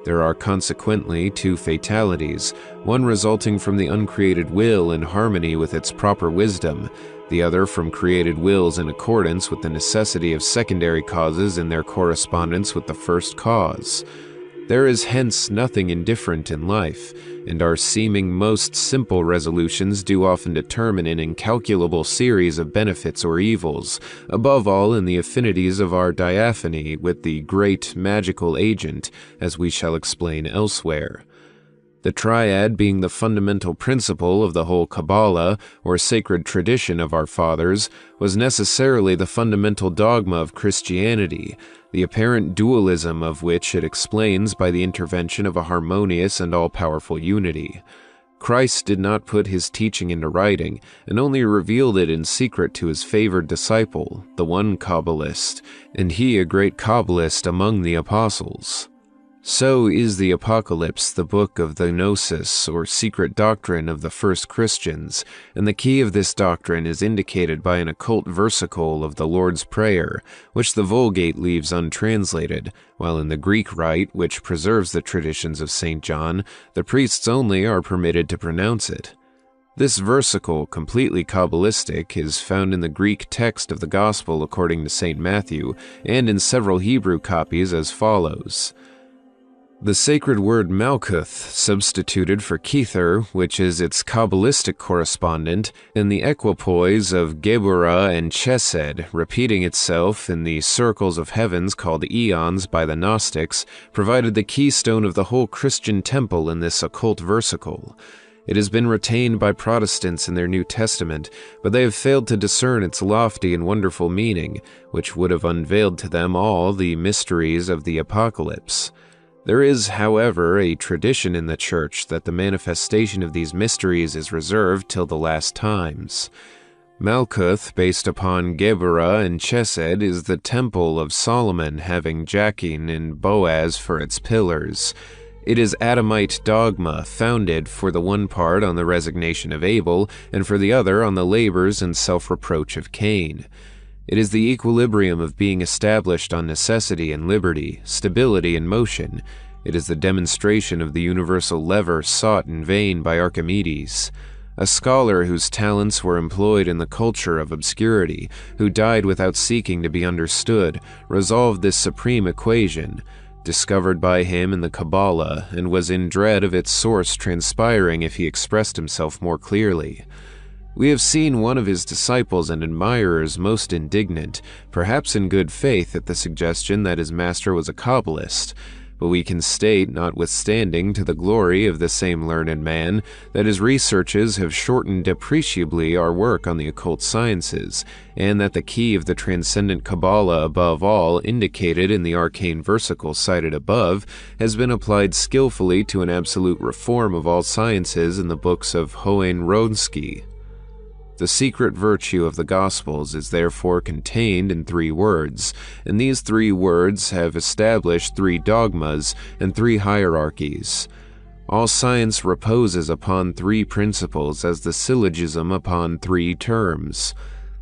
There are consequently 2 fatalities, one resulting from the uncreated will in harmony with its proper wisdom, the other from created wills in accordance with the necessity of secondary causes in their correspondence with the first cause. There is hence nothing indifferent in life, and our seeming most simple resolutions do often determine an incalculable series of benefits or evils, above all in the affinities of our diaphany with the great magical agent, as we shall explain elsewhere. The triad being the fundamental principle of the whole Kabbalah, or sacred tradition of our fathers, was necessarily the fundamental dogma of Christianity, the apparent dualism of which it explains by the intervention of a harmonious and all-powerful unity. Christ did not put his teaching into writing, and only revealed it in secret to his favored disciple, the one Kabbalist, and he a great Kabbalist among the apostles. So is the Apocalypse the book of the Gnosis, or secret doctrine of the first Christians, and the key of this doctrine is indicated by an occult versicle of the Lord's Prayer, which the Vulgate leaves untranslated, while in the Greek Rite, which preserves the traditions of St. John, the priests only are permitted to pronounce it. This versicle, completely Kabbalistic, is found in the Greek text of the Gospel according to St. Matthew, and in several Hebrew copies as follows. The sacred word Malkuth, substituted for Kether, which is its Kabbalistic correspondent, in the equipoise of Geburah and Chesed, repeating itself in the circles of heavens called eons by the Gnostics, provided the keystone of the whole Christian temple in this occult versicle. It has been retained by Protestants in their New Testament, but they have failed to discern its lofty and wonderful meaning, which would have unveiled to them all the mysteries of the Apocalypse. There is, however, a tradition in the Church that the manifestation of these mysteries is reserved till the last times. Malkuth, based upon Geburah and Chesed, is the temple of Solomon, having Jachin and Boaz for its pillars. It is Adamite dogma, founded for the one part on the resignation of Abel, and for the other on the labors and self-reproach of Cain. It is the equilibrium of being established on necessity and liberty, stability and motion. It is the demonstration of the universal lever sought in vain by Archimedes, a scholar whose talents were employed in the culture of obscurity, who died without seeking to be understood, resolved this supreme equation, discovered by him in the Kabbalah, and was in dread of its source transpiring if he expressed himself more clearly. We have seen one of his disciples and admirers most indignant, perhaps in good faith, at the suggestion that his master was a Kabbalist, but we can state, notwithstanding to the glory of the same learned man, that his researches have shortened appreciably our work on the occult sciences, and that the key of the transcendent Kabbalah above all indicated in the arcane versicle cited above has been applied skillfully to an absolute reform of all sciences in the books of Hohen Ronsky. The secret virtue of the Gospels is therefore contained in 3 words, and these 3 words have established 3 dogmas and 3 hierarchies. All science reposes upon 3 principles as the syllogism upon 3 terms.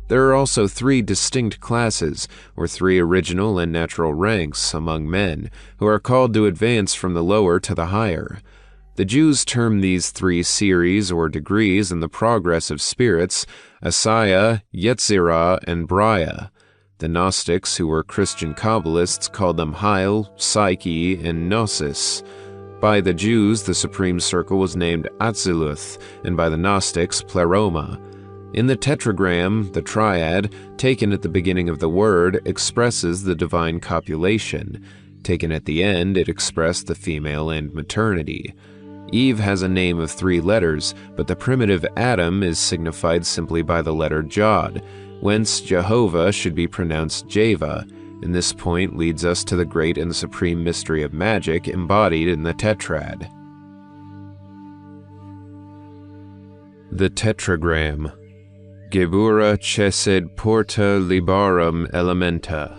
There are also 3 distinct classes, or 3 original and natural ranks, among men, who are called to advance from the lower to the higher. The Jews term these 3 series or degrees in the progress of spirits, Asaya, Yetzirah, and Briah. The Gnostics, who were Christian Kabbalists, called them Heil, Psyche, and Gnosis. By the Jews, the supreme circle was named Atziluth, and by the Gnostics, Pleroma. In the tetragram, the triad, taken at the beginning of the word, expresses the divine copulation. Taken at the end, it expressed the female and maternity. Eve has a name of 3 letters, but the primitive Adam is signified simply by the letter Jod, whence Jehovah should be pronounced Java, and this point leads us to the great and supreme mystery of magic embodied in the tetrad. The tetragram. Geburah Chesed Porta Libarum Elementa.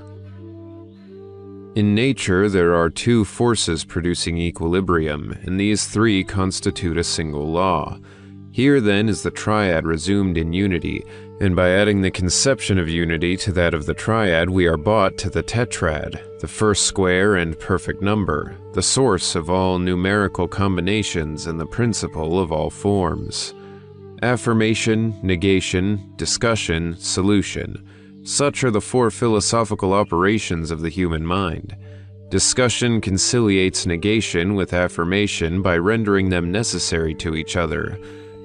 In nature, there are 2 forces producing equilibrium, and these 3 constitute a single law. Here, then, is the triad resumed in unity, and by adding the conception of unity to that of the triad, we are brought to the tetrad, the first square and perfect number, the source of all numerical combinations and the principle of all forms. Affirmation, negation, discussion, solution. Such are the 4 philosophical operations of the human mind. Discussion conciliates negation with affirmation by rendering them necessary to each other.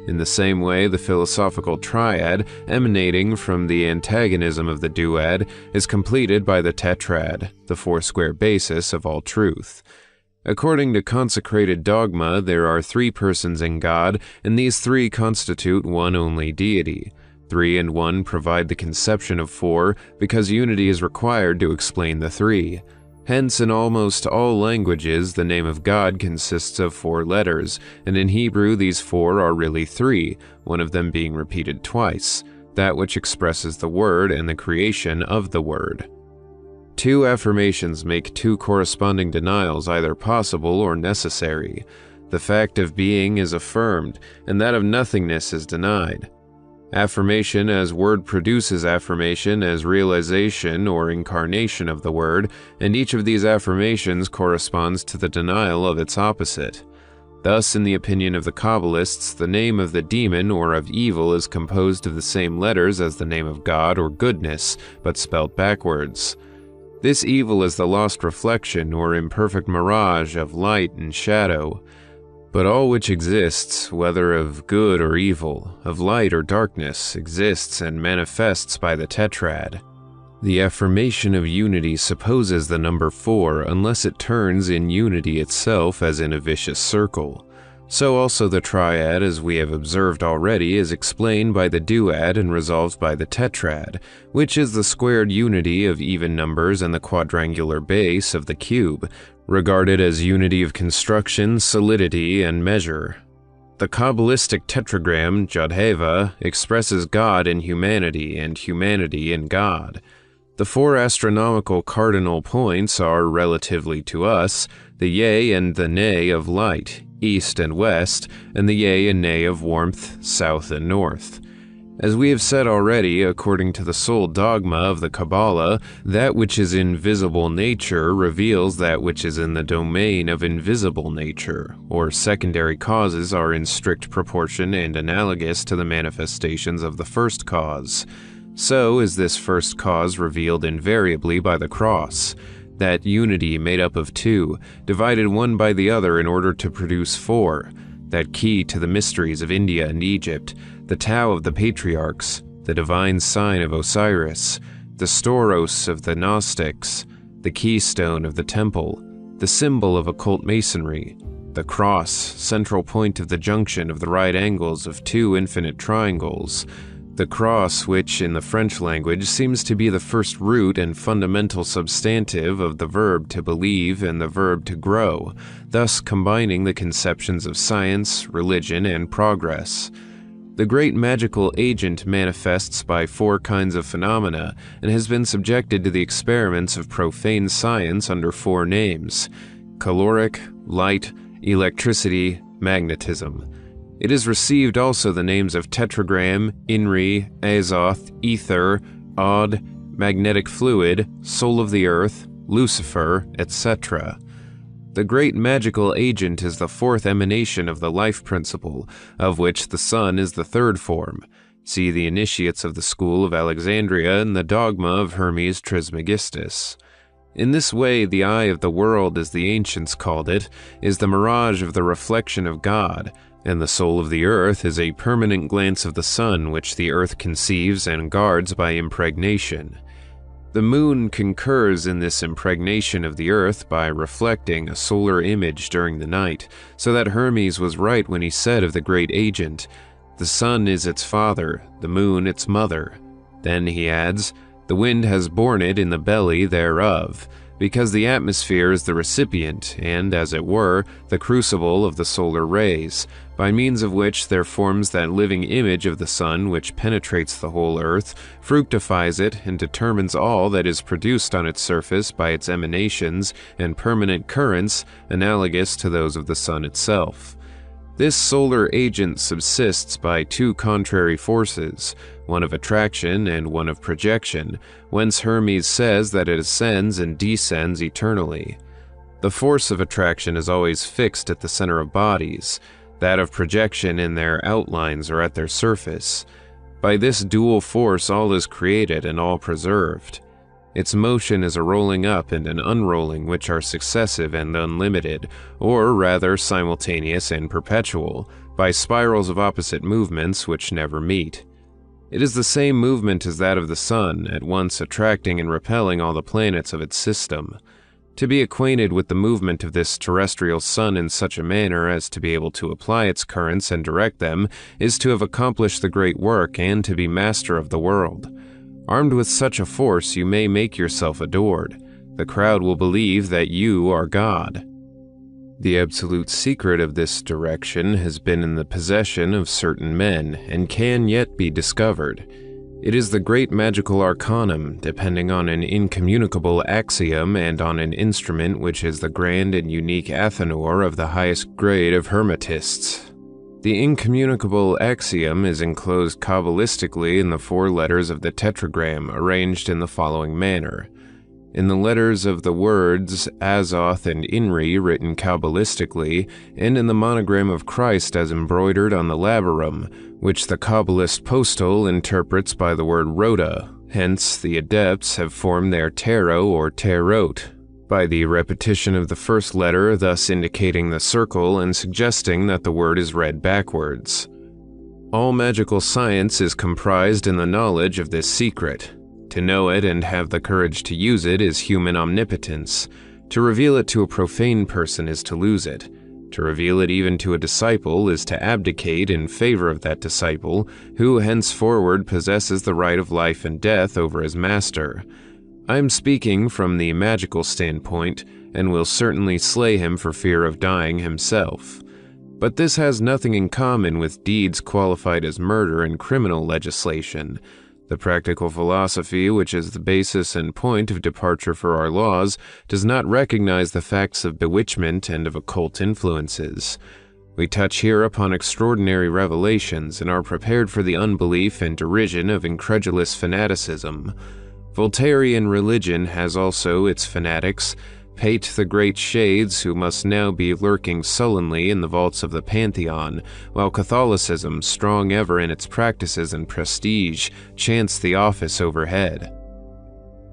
In the same way, the philosophical triad, emanating from the antagonism of the duad, is completed by the tetrad, the 4-square basis of all truth. According to consecrated dogma, there are 3 persons in God, and these 3 constitute one only deity. 3 and 1 provide the conception of 4 because unity is required to explain the 3. Hence, in almost all languages, the name of God consists of 4 letters, and in Hebrew these 4 are really 3, one of them being repeated twice, that which expresses the Word and the creation of the Word. Two affirmations make two corresponding denials either possible or necessary. The fact of being is affirmed, and that of nothingness is denied. Affirmation as word produces affirmation as realization or incarnation of the word, and each of these affirmations corresponds to the denial of its opposite. Thus, in the opinion of the Kabbalists, the name of the demon or of evil is composed of the same letters as the name of God or goodness, but spelt backwards. This evil is the lost reflection or imperfect mirage of light and shadow. But all which exists, whether of good or evil, of light or darkness, exists and manifests by the tetrad. The affirmation of unity supposes the number 4 unless it turns in unity itself as in a vicious circle. So also the triad, as we have observed already, is explained by the duad and resolved by the tetrad, which is the squared unity of even numbers and the quadrangular base of the cube, regarded as unity of construction, solidity, and measure. The Kabbalistic tetragram, Jodheva, expresses God in humanity and humanity in God. The 4 astronomical cardinal points are, relatively to us, the yea and the nay of light, east and west, and the yea and nay of warmth, south and north. As we have said already, according to the sole dogma of the Kabbalah, that which is in visible nature reveals that which is in the domain of invisible nature, or secondary causes are in strict proportion and analogous to the manifestations of the first cause. So is this first cause revealed invariably by the cross, that unity made up of 2, divided one by the other in order to produce 4, that key to the mysteries of India and Egypt, the Tao of the Patriarchs, the divine sign of Osiris, the Storos of the Gnostics, the keystone of the temple, the symbol of occult masonry, the cross, central point of the junction of the right angles of 2 infinite triangles, the cross which, in the French language, seems to be the first root and fundamental substantive of the verb to believe and the verb to grow, thus combining the conceptions of science, religion, and progress. The great magical agent manifests by 4 kinds of phenomena and has been subjected to the experiments of profane science under 4 names: caloric, light, electricity, magnetism. It has received also the names of tetragram, Inri, Azoth, ether, Od, magnetic fluid, soul of the earth, Lucifer, etc. The great magical agent is the 4th emanation of the life principle, of which the sun is the 3rd form. See the initiates of the school of Alexandria and the dogma of Hermes Trismegistus. In this way, the eye of the world, as the ancients called it, is the mirage of the reflection of God, and the soul of the earth is a permanent glance of the sun which the earth conceives and guards by impregnation. The moon concurs in this impregnation of the earth by reflecting a solar image during the night, so that Hermes was right when he said of the great agent, "The sun is its father, the moon its mother." Then he adds, "The wind has borne it in the belly thereof," because the atmosphere is the recipient and, as it were, the crucible of the solar rays, by means of which there forms that living image of the sun which penetrates the whole earth, fructifies it, and determines all that is produced on its surface by its emanations and permanent currents analogous to those of the sun itself. This solar agent subsists by 2 contrary forces, one of attraction and one of projection, whence Hermes says that it ascends and descends eternally. The force of attraction is always fixed at the center of bodies, that of projection in their outlines or at their surface. By this dual force all is created and all preserved. Its motion is a rolling up and an unrolling which are successive and unlimited, or rather simultaneous and perpetual, by spirals of opposite movements which never meet. It is the same movement as that of the sun, at once attracting and repelling all the planets of its system. To be acquainted with the movement of this terrestrial sun in such a manner as to be able to apply its currents and direct them is to have accomplished the great work and to be master of the world. Armed with such a force, you may make yourself adored. The crowd will believe that you are God. The absolute secret of this direction has been in the possession of certain men, and can yet be discovered. It is the great magical arcanum, depending on an incommunicable axiom and on an instrument which is the grand and unique athanor of the highest grade of Hermetists. The incommunicable axiom is enclosed Kabbalistically in the 4 letters of the tetragram, arranged in the following manner. In the letters of the words Azoth and Inri written Kabbalistically, and in the monogram of Christ as embroidered on the labarum, which the Kabbalist postal interprets by the word rota. Hence, the adepts have formed their tarot or tarot, by the repetition of the first letter, thus indicating the circle and suggesting that the word is read backwards. All magical science is comprised in the knowledge of this secret. To know it and have the courage to use it is human omnipotence. To reveal it to a profane person is to lose it. To reveal it even to a disciple is to abdicate in favor of that disciple, who henceforward possesses the right of life and death over his master. I am speaking from the magical standpoint, and will certainly slay him for fear of dying himself. But this has nothing in common with deeds qualified as murder in criminal legislation. The practical philosophy, which is the basis and point of departure for our laws, does not recognize the facts of bewitchment and of occult influences. We touch here upon extraordinary revelations and are prepared for the unbelief and derision of incredulous fanaticism. Voltairean religion has also its fanatics, Pate the great shades who must now be lurking sullenly in the vaults of the Pantheon, while Catholicism, strong ever in its practices and prestige, chants the office overhead.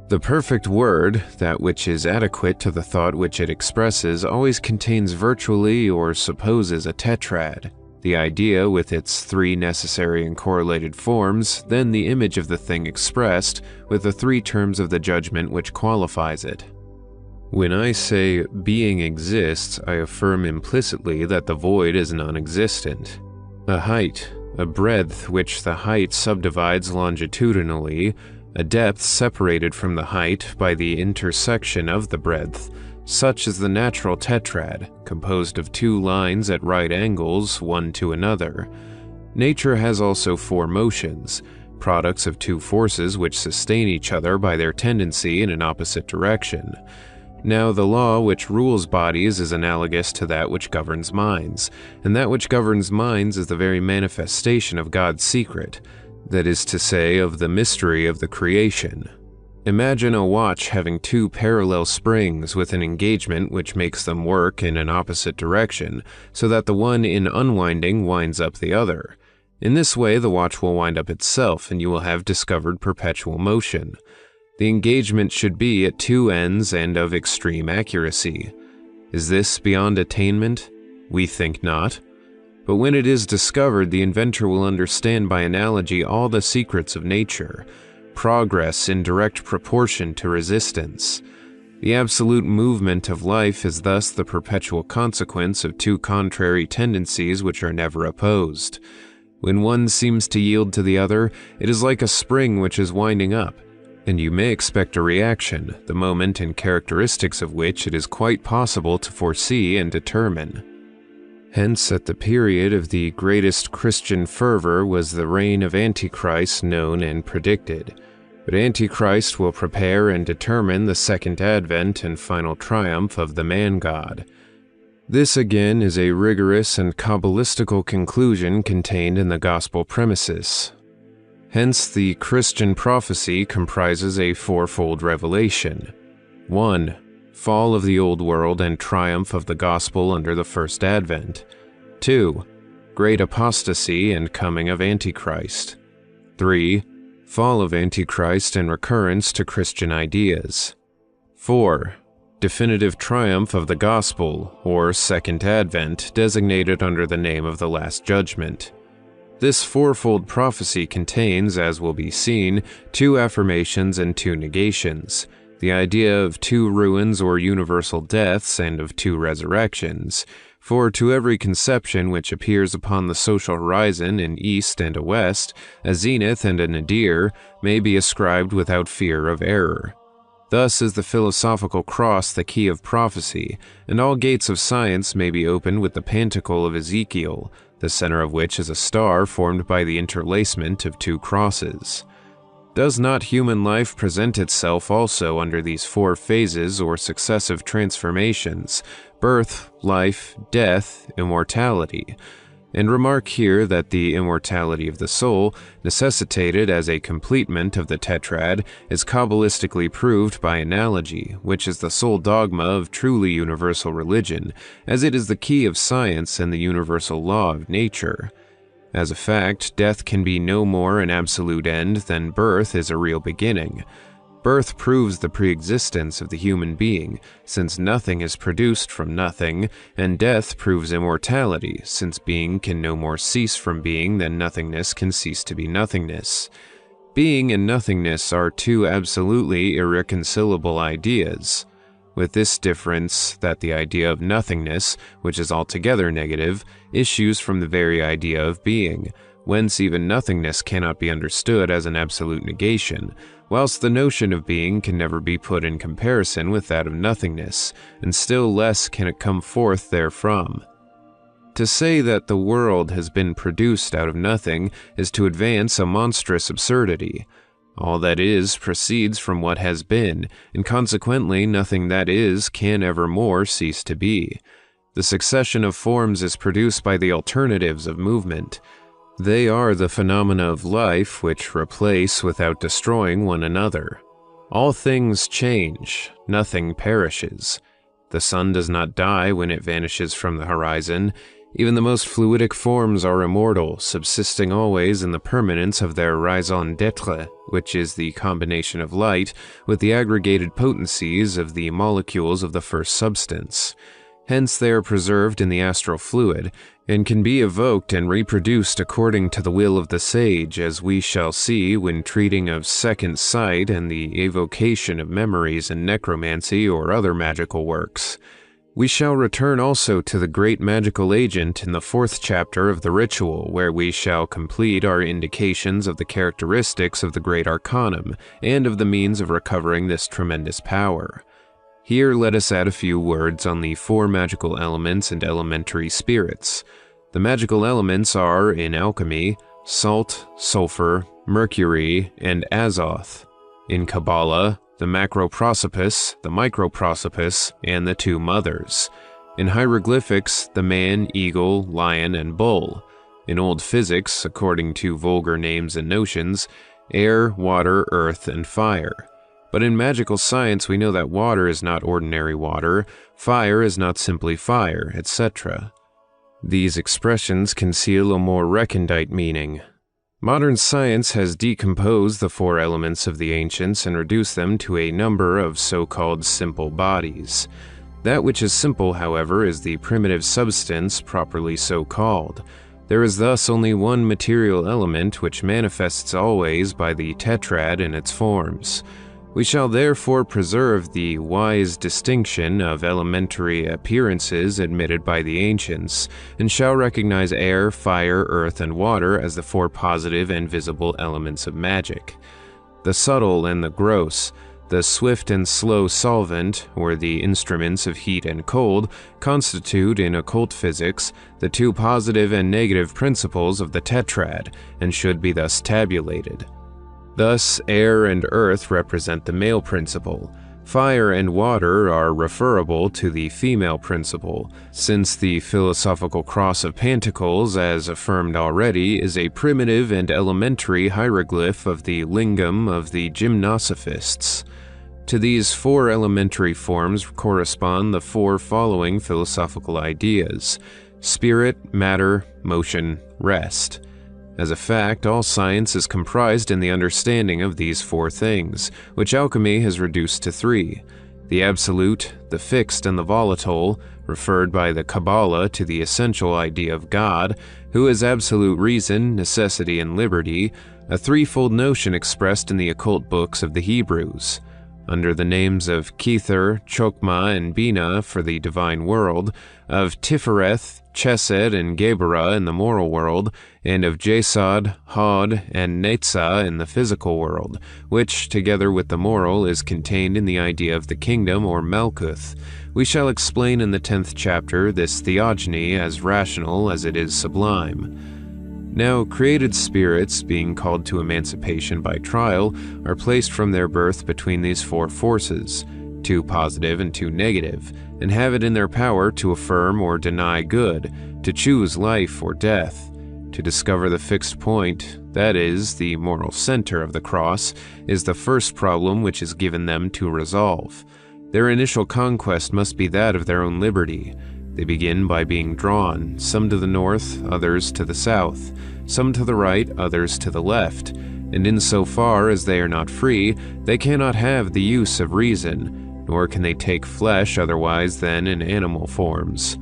The perfect word, that which is adequate to the thought which it expresses, always contains virtually or supposes a tetrad, the idea with its 3 necessary and correlated forms, then the image of the thing expressed, with the 3 terms of the judgment which qualifies it. When I say being exists, I affirm implicitly that the void is non-existent. A height, a breadth which the height subdivides longitudinally, a depth separated from the height by the intersection of the breadth, such is the natural tetrad, composed of 2 lines at right angles, one to another. Nature has also 4 motions, products of 2 forces which sustain each other by their tendency in an opposite direction. Now, the law which rules bodies is analogous to that which governs minds, and that which governs minds is the very manifestation of God's secret, that is to say, of the mystery of the creation. Imagine a watch having 2 parallel springs with an engagement which makes them work in an opposite direction, so that the one in unwinding winds up the other. In this way, the watch will wind up itself, and you will have discovered perpetual motion. The engagement should be at 2 ends and of extreme accuracy. Is this beyond attainment? We think not. But when it is discovered, the inventor will understand by analogy all the secrets of nature, progress in direct proportion to resistance. The absolute movement of life is thus the perpetual consequence of 2 contrary tendencies which are never opposed. When one seems to yield to the other, it is like a spring which is winding up, and you may expect a reaction, the moment and characteristics of which it is quite possible to foresee and determine. Hence, at the period of the greatest Christian fervor was the reign of Antichrist known and predicted. But Antichrist will prepare and determine the second advent and final triumph of the man-god. This again is a rigorous and Kabbalistical conclusion contained in the gospel premises. Hence, the Christian prophecy comprises a 4-fold revelation. 1. Fall of the old world and triumph of the gospel under the first advent. 2. Great apostasy and coming of Antichrist. 3. Fall of Antichrist and recurrence to Christian ideas. 4. Definitive triumph of the gospel, or second advent, designated under the name of the Last Judgment. This 4-fold prophecy contains, as will be seen, 2 affirmations and 2 negations, the idea of 2 ruins or universal deaths and of 2 resurrections, for to every conception which appears upon the social horizon in east and a west, a zenith and a nadir may be ascribed without fear of error. Thus is the philosophical cross the key of prophecy, and all gates of science may be opened with the pantacle of Ezekiel, the center of which is a star formed by the interlacement of 2 crosses. Does not human life present itself also under these four phases or successive transformations: birth, life, death, immortality? And remark here that the immortality of the soul, necessitated as a completement of the tetrad, is Kabbalistically proved by analogy, which is the sole dogma of truly universal religion, as it is the key of science and the universal law of nature. As a fact, death can be no more an absolute end than birth is a real beginning. Birth proves the pre-existence of the human being, since nothing is produced from nothing, and death proves immortality, since being can no more cease from being than nothingness can cease to be nothingness. Being and nothingness are two absolutely irreconcilable ideas, with this difference that the idea of nothingness, which is altogether negative, issues from the very idea of being, whence even nothingness cannot be understood as an absolute negation, whilst the notion of being can never be put in comparison with that of nothingness, and still less can it come forth therefrom. To say that the world has been produced out of nothing is to advance a monstrous absurdity. All that is proceeds from what has been, and consequently nothing that is can evermore cease to be. The succession of forms is produced by the alternatives of movement. They are the phenomena of life which replace without destroying one another. All things change, nothing perishes. The sun does not die when it vanishes from the horizon. Even the most fluidic forms are immortal, subsisting always in the permanence of their raison d'être, which is the combination of light with the aggregated potencies of the molecules of the first substance. Hence they are preserved in the astral fluid, and can be evoked and reproduced according to the will of the sage, as we shall see when treating of second sight and the evocation of memories in necromancy or other magical works. We shall return also to the great magical agent in the 4th chapter of the ritual, where we shall complete our indications of the characteristics of the great arcanum, and of the means of recovering this tremendous power. Here let us add a few words on the 4 magical elements and elementary spirits. The magical elements are, in alchemy, salt, sulfur, mercury, and azoth. In Kabbalah, the macroprosopis, the microprosopis, and the 2 mothers. In hieroglyphics, the man, eagle, lion, and bull. In old physics, according to vulgar names and notions, air, water, earth, and fire. But in magical science we know that water is not ordinary water, fire is not simply fire, etc. These expressions conceal a more recondite meaning. Modern science has decomposed the 4 elements of the ancients and reduced them to a number of so-called simple bodies. That which is simple, however, is the primitive substance properly so called. There is thus only one material element which manifests always by the tetrad in its forms. We shall therefore preserve the wise distinction of elementary appearances admitted by the ancients, and shall recognize air, fire, earth, and water as the 4 positive and visible elements of magic. The subtle and the gross, the swift and slow solvent, or the instruments of heat and cold, constitute in occult physics the 2 positive and negative principles of the tetrad, and should be thus tabulated. Thus, air and earth represent the male principle. Fire and water are referable to the female principle, since the philosophical cross of pentacles, as affirmed already, is a primitive and elementary hieroglyph of the lingam of the gymnosophists. To these 4 elementary forms correspond the 4 following philosophical ideas: spirit, matter, motion, rest. As a fact, all science is comprised in the understanding of these 4 things, which alchemy has reduced to 3. The absolute, the fixed, and the volatile, referred by the Kabbalah to the essential idea of God, who is absolute reason, necessity, and liberty, a threefold notion expressed in the occult books of the Hebrews. Under the names of Kether, Chokmah, and Bina for the divine world, of Tifereth, Chesed, and Geburah in the moral world, and of Jesod, Hod, and Netzah in the physical world, which, together with the moral, is contained in the idea of the kingdom or Malkuth. We shall explain in the 10th chapter this theogony as rational as it is sublime. Now, created spirits, being called to emancipation by trial, are placed from their birth between these four forces, two positive and two negative, and have it in their power to affirm or deny good, to choose life or death. To discover the fixed point, that is, the moral center of the cross, is the first problem which is given them to resolve. Their initial conquest must be that of their own liberty. They begin by being drawn, some to the north, others to the south, some to the right, others to the left, and insofar as they are not free, they cannot have the use of reason, nor can they take flesh otherwise than in animal forms.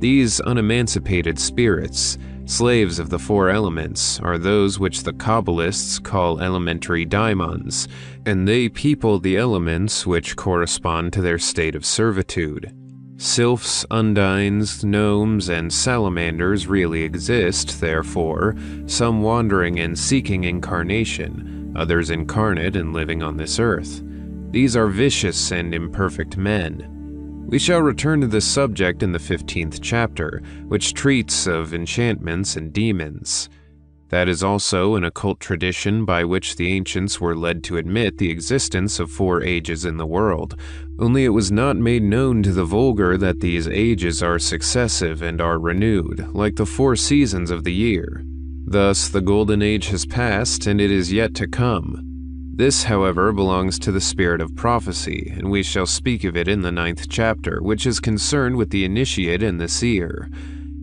These unemancipated spirits, slaves of the four elements, are those which the Kabbalists call elementary daimons, and they people the elements which correspond to their state of servitude. Sylphs, undines, gnomes, and salamanders really exist, therefore, some wandering and seeking incarnation, others incarnate and living on this earth. These are vicious and imperfect men. We shall return to this subject in the 15th chapter, which treats of enchantments and demons. That is also an occult tradition by which the ancients were led to admit the existence of four ages in the world, only it was not made known to the vulgar that these ages are successive and are renewed, like the 4 seasons of the year. Thus, the Golden Age has passed, and it is yet to come. This, however, belongs to the spirit of prophecy, and we shall speak of it in the 9th chapter, which is concerned with the initiate and the seer.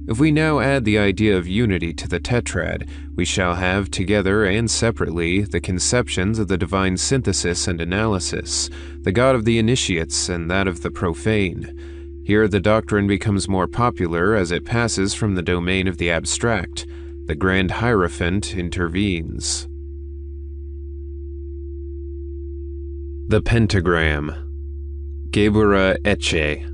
If we now add the idea of unity to the tetrad, we shall have, together and separately, the conceptions of the divine synthesis and analysis, the God of the initiates and that of the profane. Here the doctrine becomes more popular as it passes from the domain of the abstract. The grand hierophant intervenes. The pentagram. Gebura Ecce.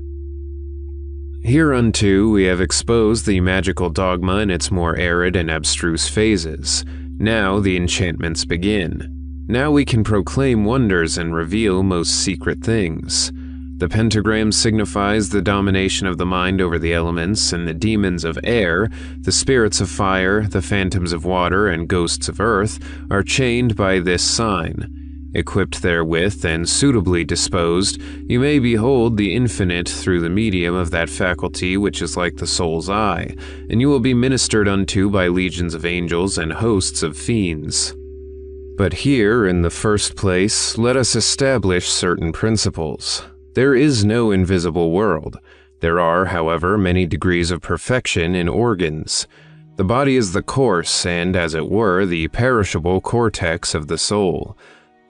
Hereunto we have exposed the magical dogma in its more arid and abstruse phases. Now the enchantments begin. Now we can proclaim wonders and reveal most secret things. The pentagram signifies the domination of the mind over the elements, and the demons of air, the spirits of fire, the phantoms of water, and ghosts of earth are chained by this sign. Equipped therewith and suitably disposed, you may behold the infinite through the medium of that faculty which is like the soul's eye, and you will be ministered unto by legions of angels and hosts of fiends. But here, in the first place, let us establish certain principles. There is no invisible world. There are, however, many degrees of perfection in organs. The body is the coarse and, as it were, the perishable cortex of the soul.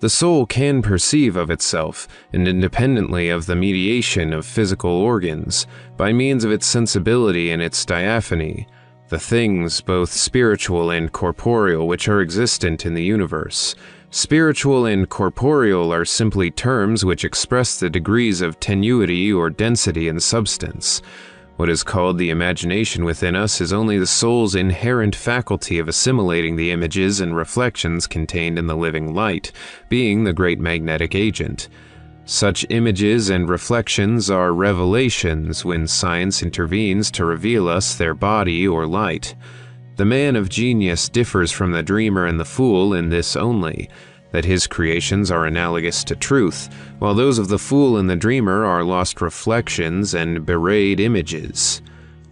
The soul can perceive of itself, and independently of the mediation of physical organs, by means of its sensibility and its diaphany, the things, both spiritual and corporeal, which are existent in the universe. Spiritual and corporeal are simply terms which express the degrees of tenuity or density in substance. What is called the imagination within us is only the soul's inherent faculty of assimilating the images and reflections contained in the living light, being the great magnetic agent. Such images and reflections are revelations when science intervenes to reveal us their body or light. The man of genius differs from the dreamer and the fool in this only, that his creations are analogous to truth, while those of the fool and the dreamer are lost reflections and bewrayed images.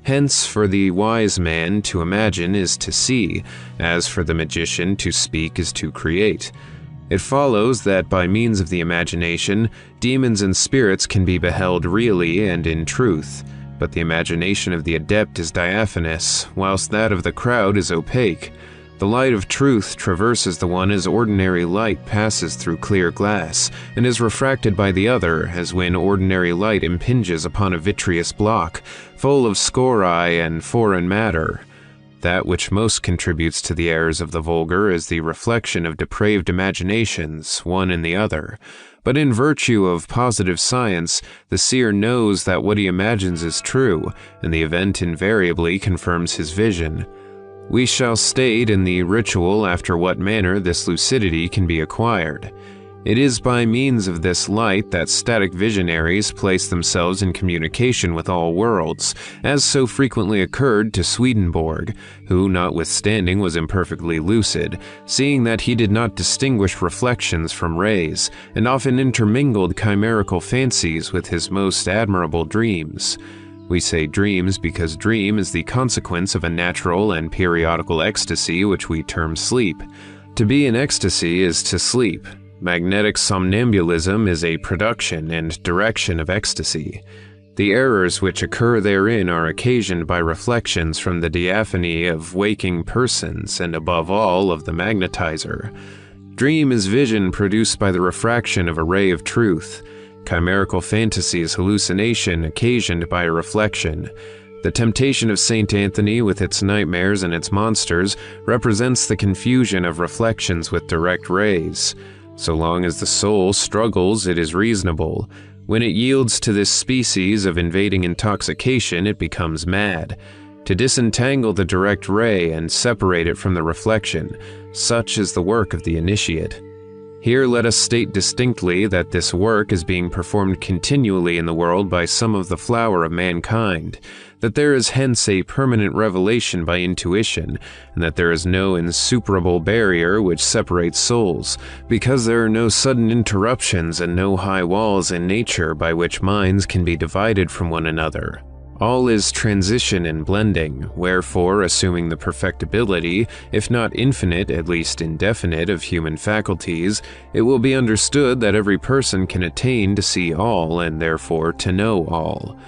Hence, for the wise man to imagine is to see, as for the magician to speak is to create. It follows that by means of the imagination, demons and spirits can be beheld really and in truth, but the imagination of the adept is diaphanous, whilst that of the crowd is opaque. The light of truth traverses the one as ordinary light passes through clear glass, and is refracted by the other, as when ordinary light impinges upon a vitreous block, full of scoriae and foreign matter. That which most contributes to the errors of the vulgar is the reflection of depraved imaginations, one in the other. But in virtue of positive science, the seer knows that what he imagines is true, and the event invariably confirms his vision. We shall state in the ritual after what manner this lucidity can be acquired. It is by means of this light that static visionaries place themselves in communication with all worlds, as so frequently occurred to Swedenborg, who notwithstanding was imperfectly lucid, seeing that he did not distinguish reflections from rays, and often intermingled chimerical fancies with his most admirable dreams. We say dreams because dream is the consequence of a natural and periodical ecstasy which we term sleep. To be in ecstasy is to sleep. Magnetic somnambulism is a production and direction of ecstasy. The errors which occur therein are occasioned by reflections from the diaphany of waking persons and above all of the magnetizer. Dream is vision produced by the refraction of a ray of truth. Chimerical fantasy is hallucination occasioned by a reflection. The temptation of St. Anthony with its nightmares and its monsters represents the confusion of reflections with direct rays. So long as the soul struggles, it is reasonable. When it yields to this species of invading intoxication, it becomes mad. To disentangle the direct ray and separate it from the reflection, such is the work of the initiate. Here let us state distinctly that this work is being performed continually in the world by some of the flower of mankind, that there is hence a permanent revelation by intuition, and that there is no insuperable barrier which separates souls, because there are no sudden interruptions and no high walls in nature by which minds can be divided from one another. All is transition and blending, wherefore, assuming the perfectibility, if not infinite, at least indefinite, of human faculties, it will be understood that every person can attain to see all, and therefore to know all.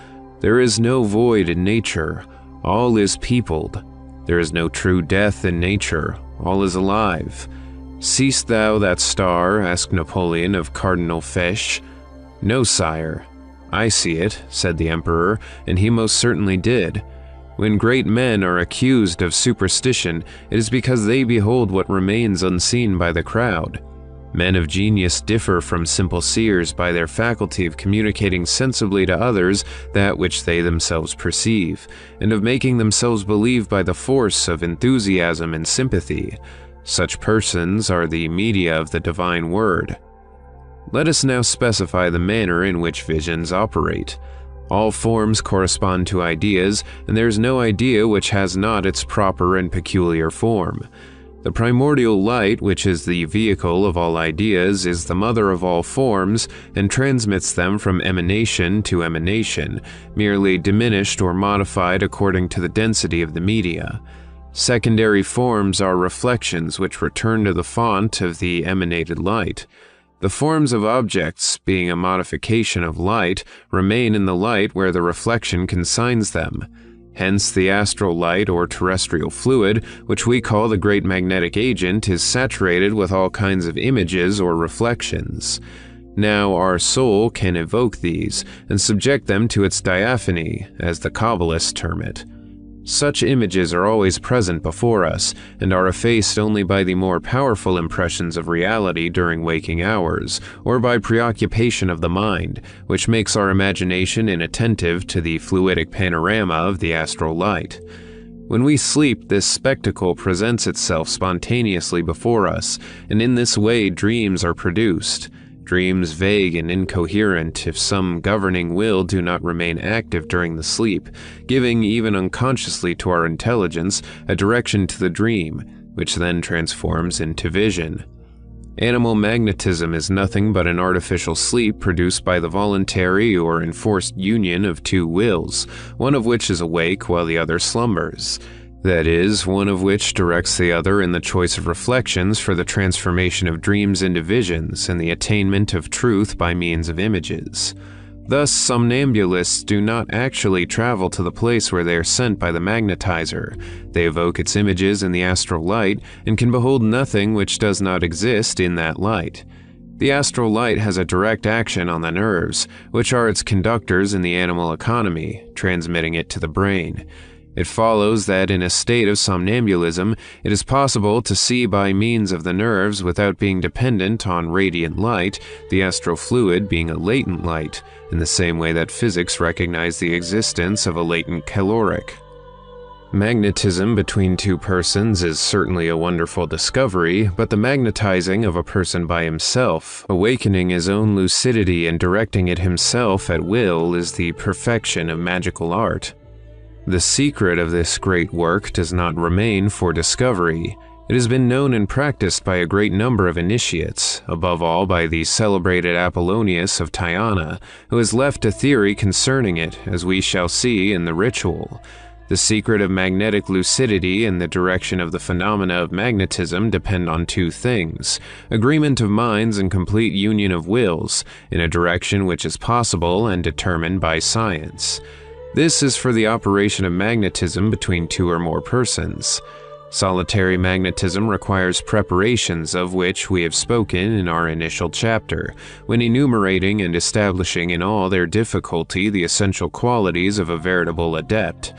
There is no void in nature, all is peopled. There is no true death in nature, all is alive. "Seest thou that star?" asked Napoleon of Cardinal Fesch. "No, sire." "I see it," said the emperor, and he most certainly did. When great men are accused of superstition, it is because they behold what remains unseen by the crowd. Men of genius differ from simple seers by their faculty of communicating sensibly to others that which they themselves perceive, and of making themselves believe by the force of enthusiasm and sympathy. Such persons are the media of the divine word. Let us now specify the manner in which visions operate. All forms correspond to ideas, and there is no idea which has not its proper and peculiar form. The primordial light, which is the vehicle of all ideas, is the mother of all forms, and transmits them from emanation to emanation, merely diminished or modified according to the density of the media. Secondary forms are reflections which return to the font of the emanated light. The forms of objects, being a modification of light, remain in the light where the reflection consigns them. Hence the astral light or terrestrial fluid, which we call the great magnetic agent, is saturated with all kinds of images or reflections. Now our soul can evoke these, and subject them to its diaphany, as the Kabbalists term it. Such images are always present before us, and are effaced only by the more powerful impressions of reality during waking hours, or by preoccupation of the mind, which makes our imagination inattentive to the fluidic panorama of the astral light. When we sleep, this spectacle presents itself spontaneously before us, and in this way dreams are produced. Dreams vague and incoherent if some governing will do not remain active during the sleep, giving even unconsciously to our intelligence a direction to the dream, which then transforms into vision. Animal magnetism is nothing but an artificial sleep produced by the voluntary or enforced union of two wills, one of which is awake while the other slumbers. That is, one of which directs the other in the choice of reflections for the transformation of dreams into visions and the attainment of truth by means of images. Thus, somnambulists do not actually travel to the place where they are sent by the magnetizer. They evoke its images in the astral light and can behold nothing which does not exist in that light. The astral light has a direct action on the nerves, which are its conductors in the animal economy, transmitting it to the brain. It follows that in a state of somnambulism, it is possible to see by means of the nerves without being dependent on radiant light, the astral fluid being a latent light, in the same way that physics recognize the existence of a latent caloric. Magnetism between two persons is certainly a wonderful discovery, but the magnetizing of a person by himself, awakening his own lucidity and directing it himself at will, is the perfection of magical art. The secret of this great work does not remain for discovery. It has been known and practiced by a great number of initiates, above all by the celebrated Apollonius of Tyana, who has left a theory concerning it, as we shall see in the ritual. The secret of magnetic lucidity and the direction of the phenomena of magnetism depend on two things: agreement of minds and complete union of wills, in a direction which is possible and determined by science. This is for the operation of magnetism between two or more persons. Solitary magnetism requires preparations of which we have spoken in our initial chapter, when enumerating and establishing in all their difficulty the essential qualities of a veritable adept.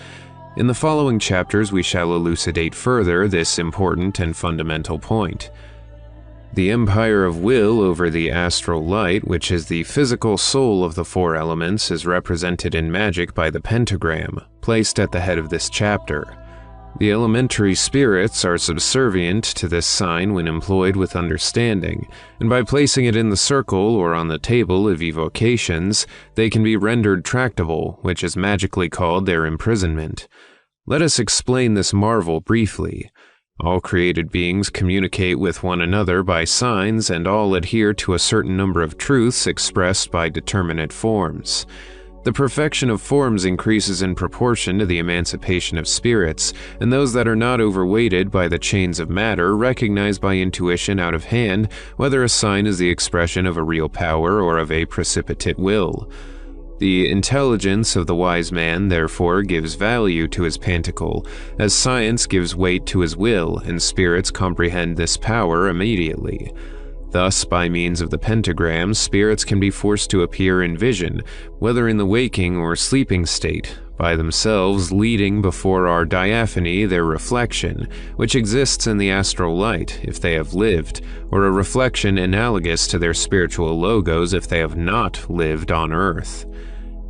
In the following chapters we shall elucidate further this important and fundamental point. The empire of will over the astral light, which is the physical soul of the four elements, is represented in magic by the pentagram, placed at the head of this chapter. The elementary spirits are subservient to this sign when employed with understanding, and by placing it in the circle or on the table of evocations, they can be rendered tractable, which is magically called their imprisonment. Let us explain this marvel briefly. All created beings communicate with one another by signs, and all adhere to a certain number of truths expressed by determinate forms. The perfection of forms increases in proportion to the emancipation of spirits, and those that are not overweighted by the chains of matter recognize by intuition out of hand whether a sign is the expression of a real power or of a precipitate will. The intelligence of the wise man, therefore, gives value to his pantacle, as science gives weight to his will, and spirits comprehend this power immediately. Thus, by means of the pentagram, spirits can be forced to appear in vision, whether in the waking or sleeping state, by themselves leading before our diaphany their reflection, which exists in the astral light if they have lived, or a reflection analogous to their spiritual logos if they have not lived on earth.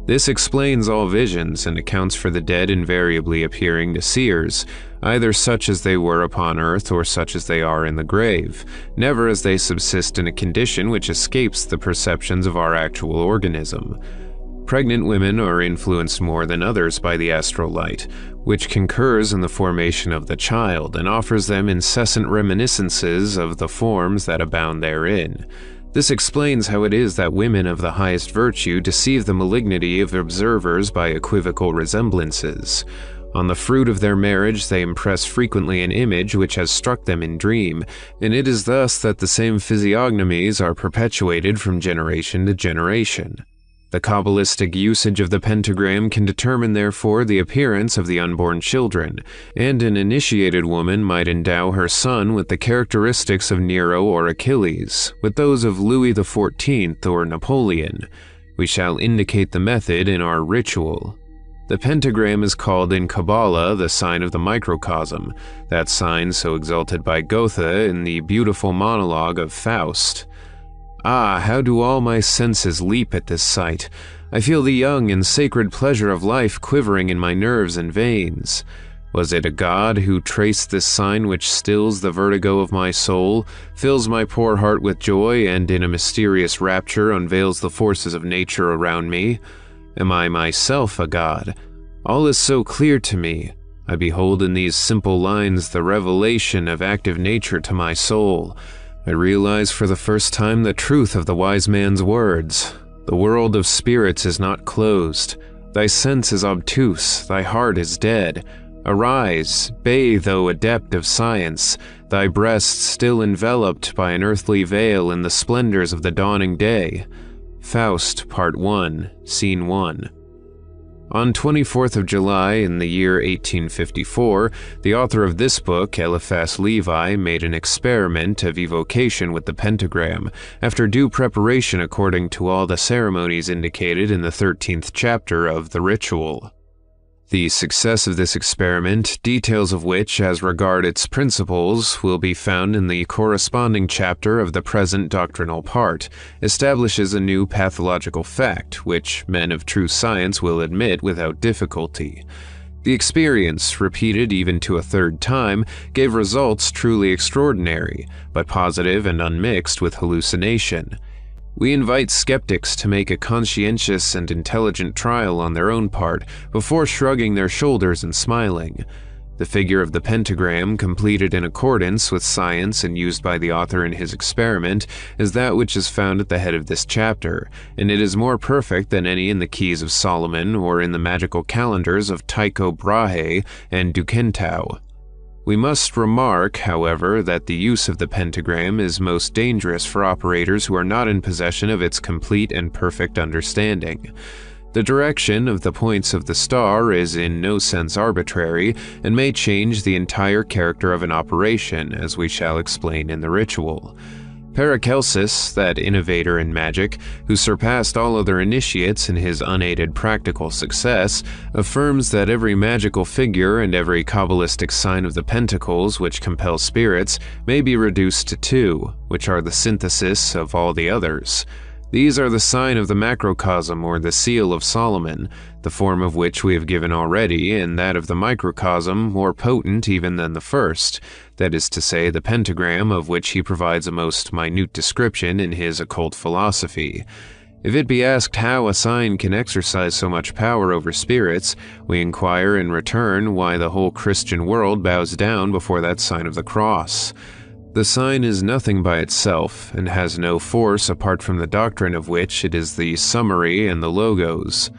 This explains all visions and accounts for the dead invariably appearing to seers, either such as they were upon earth or such as they are in the grave, never as they subsist in a condition which escapes the perceptions of our actual organism. Pregnant women are influenced more than others by the astral light, which concurs in the formation of the child and offers them incessant reminiscences of the forms that abound therein. This explains how it is that women of the highest virtue deceive the malignity of observers by equivocal resemblances. On the fruit of their marriage they impress frequently an image which has struck them in dream, and it is thus that the same physiognomies are perpetuated from generation to generation. The Kabbalistic usage of the pentagram can determine therefore the appearance of the unborn children, and an initiated woman might endow her son with the characteristics of Nero or Achilles, with those of Louis XIV or Napoleon. We shall indicate the method in our ritual. The pentagram is called in Kabbalah the sign of the microcosm, that sign so exalted by Goethe in the beautiful monologue of Faust. Ah, how do all my senses leap at this sight! I feel the young and sacred pleasure of life quivering in my nerves and veins. Was it a god who traced this sign which stills the vertigo of my soul, fills my poor heart with joy, and in a mysterious rapture unveils the forces of nature around me? Am I myself a god? All is so clear to me. I behold in these simple lines the revelation of active nature to my soul. I realize for the first time the truth of the wise man's words. The world of spirits is not closed. Thy sense is obtuse, thy heart is dead. Arise, bathe, O adept of science, thy breast still enveloped by an earthly veil in the splendors of the dawning day. Faust, Part 1, Scene 1. On 24th of July in the year 1854, the author of this book, Éliphas Lévi, made an experiment of evocation with the pentagram, after due preparation according to all the ceremonies indicated in the 13th chapter of the ritual. The success of this experiment, details of which as regard its principles will be found in the corresponding chapter of the present doctrinal part, establishes a new pathological fact, which men of true science will admit without difficulty. The experience, repeated even to a third time, gave results truly extraordinary, but positive and unmixed with hallucination. We invite skeptics to make a conscientious and intelligent trial on their own part before shrugging their shoulders and smiling. The figure of the pentagram, completed in accordance with science and used by the author in his experiment, is that which is found at the head of this chapter, and it is more perfect than any in the Keys of Solomon or in the magical calendars of Tycho Brahe and Duquesnoy. We must remark, however, that the use of the pentagram is most dangerous for operators who are not in possession of its complete and perfect understanding. The direction of the points of the star is in no sense arbitrary and may change the entire character of an operation, as we shall explain in the ritual. Paracelsus, that innovator in magic, who surpassed all other initiates in his unaided practical success, affirms that every magical figure and every Kabbalistic sign of the pentacles which compel spirits may be reduced to two, which are the synthesis of all the others. These are the sign of the macrocosm or the seal of Solomon, the form of which we have given already, and that of the microcosm more potent even than the first, that is to say, the pentagram, of which he provides a most minute description in his occult philosophy. If it be asked how a sign can exercise so much power over spirits, we inquire in return why the whole Christian world bows down before that sign of the cross. The sign is nothing by itself, and has no force apart from the doctrine of which it is the summary and the logos.